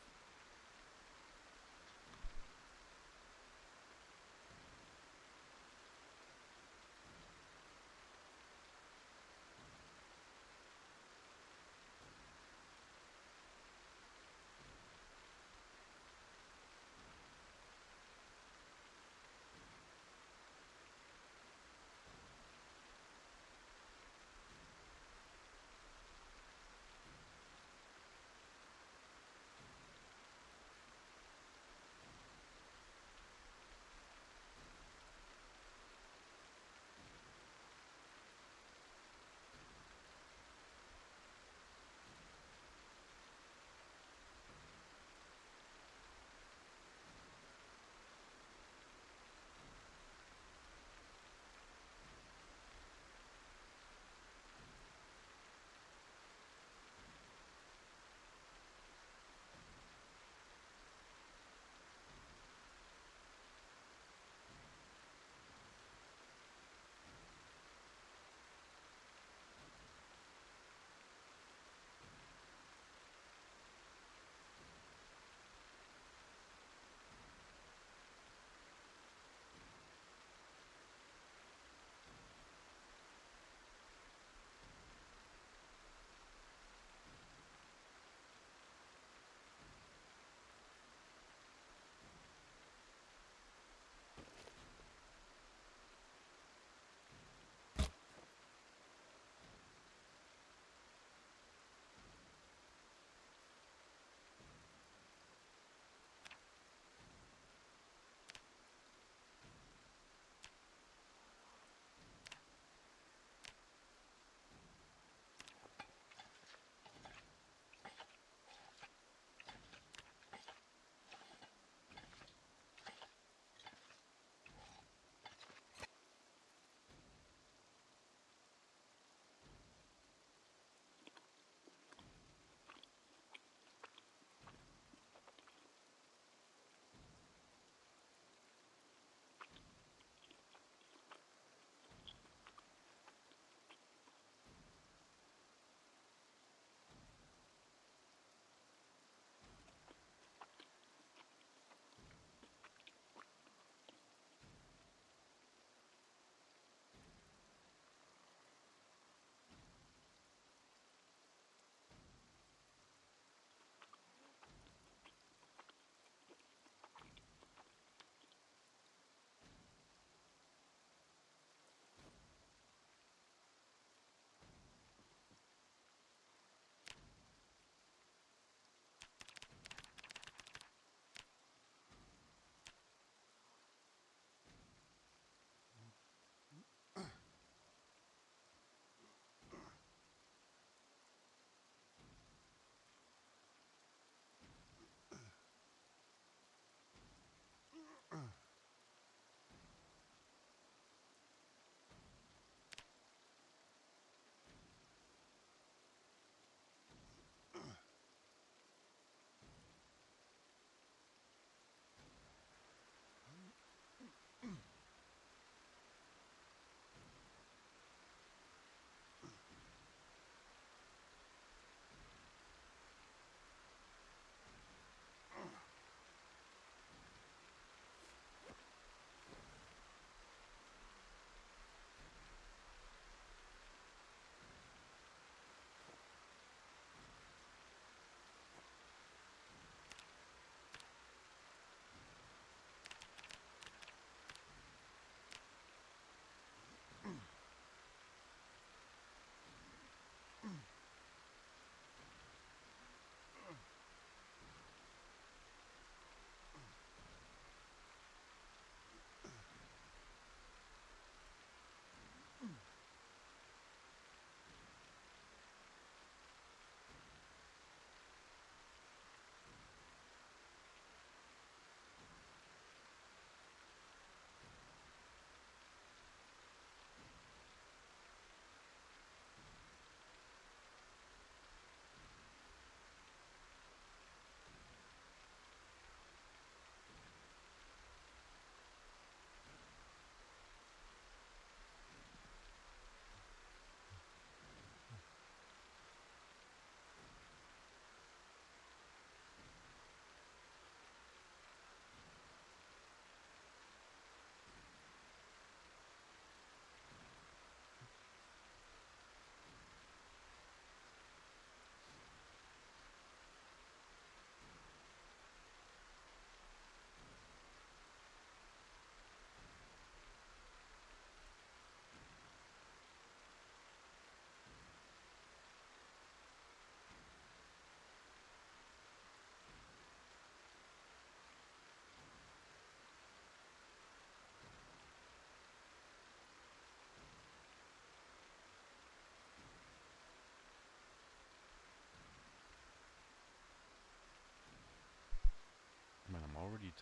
already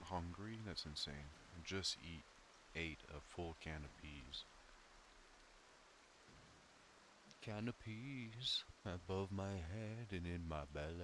hungry. That's insane. Just ate a full can of peas. Can of peas above my head and in my belly.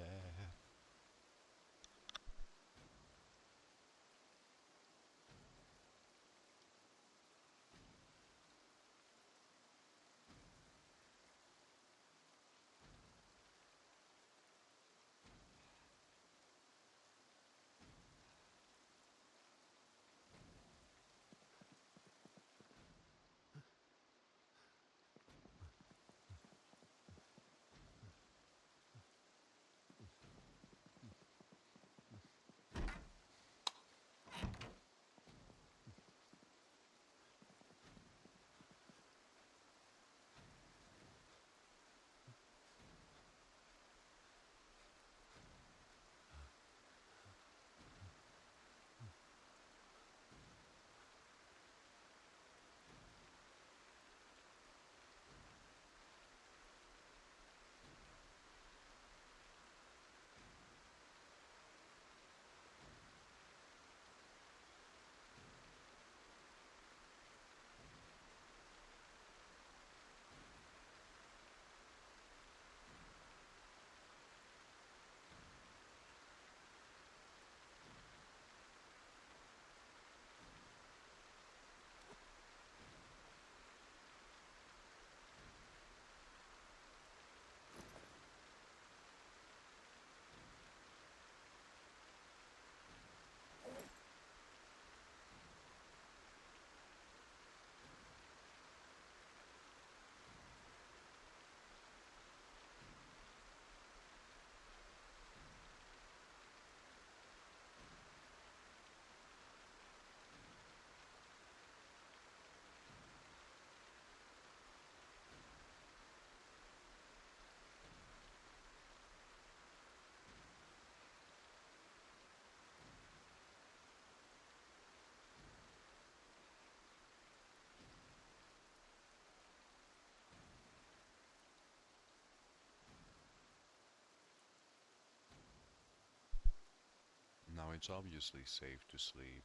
Now it's obviously safe to sleep.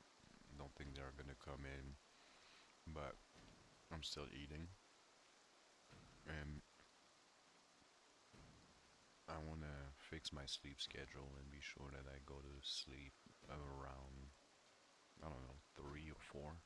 Don't think they're gonna come in, but I'm still eating, and I wanna fix my sleep schedule and be sure that I go to sleep around, I don't know, 3 or 4.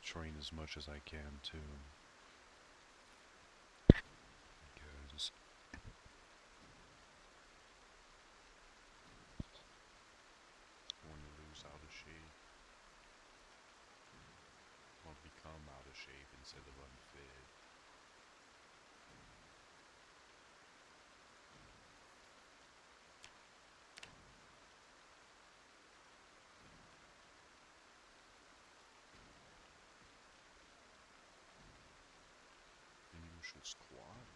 train as much as I can too. Because I'm going to lose out of shape. Or become out of shape instead of unfit. And you should squat.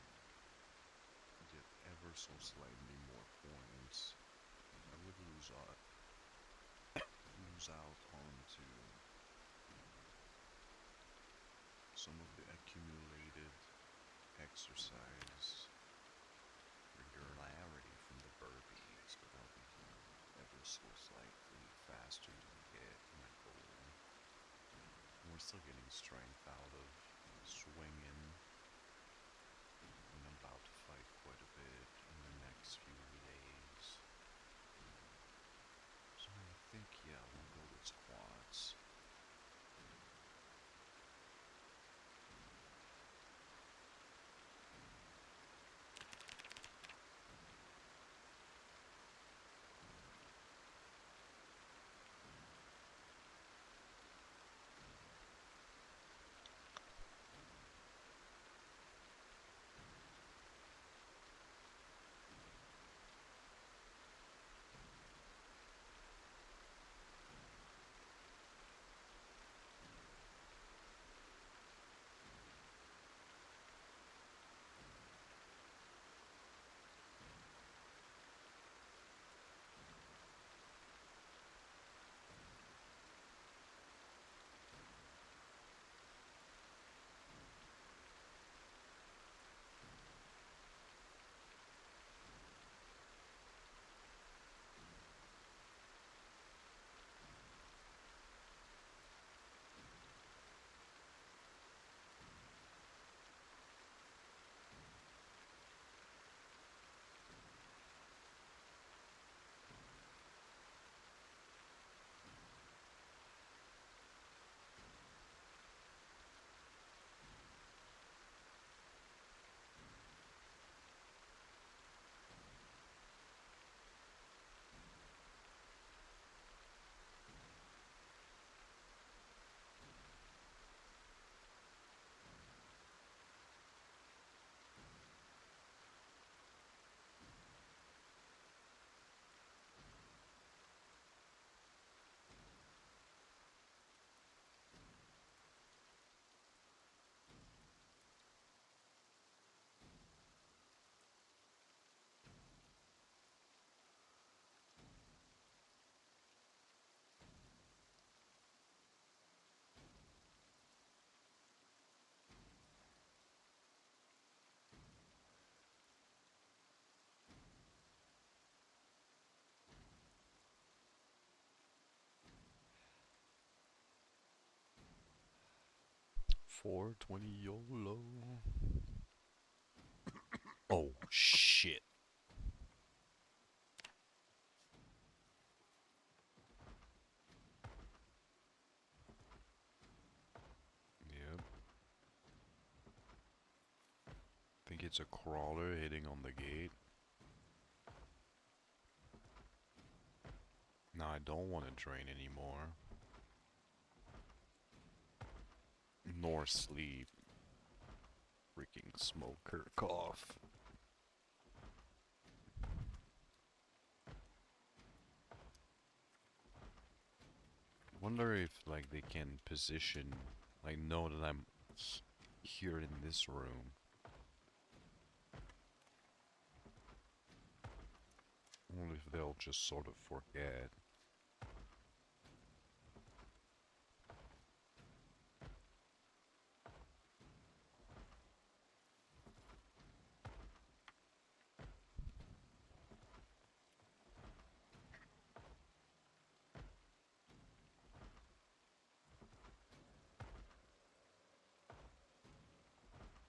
Get ever so slightly more points. I would lose out onto some of the accumulated exercise regularity from the burpees, but that'll be ever so slightly faster you get my goal. We're still getting strength out of swinging, and I'm about to fight quite a bit in the next few days. So I think, yeah, we'll go with squats. .420 YOLO. Oh shit. Yep. Think it's a crawler hitting on the gate. No, I don't want to train anymore. Nor sleep. Freaking smoker cough. Wonder if like they can position, like know that I'm here in this room. Wonder if they'll just sort of forget.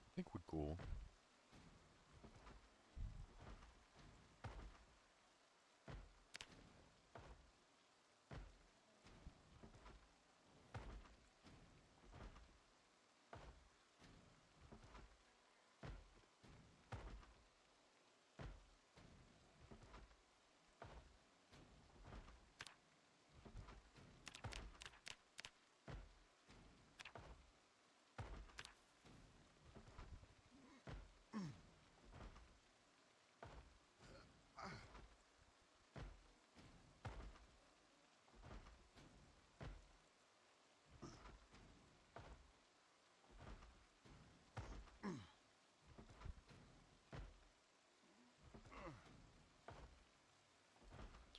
I think we're cool.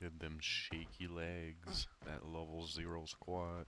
And them shaky legs. That level 0 squat.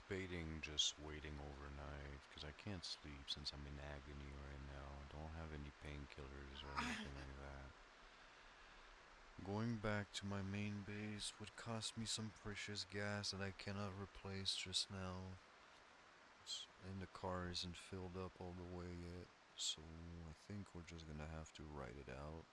debating just waiting overnight because I can't sleep since I'm in agony right now. I don't have any painkillers or anything like that. Going back to my main base would cost me some precious gas that I cannot replace just now. And the car isn't filled up all the way yet, so I think we're just gonna have to ride it out.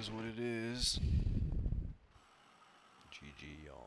is what it is. GG, y'all.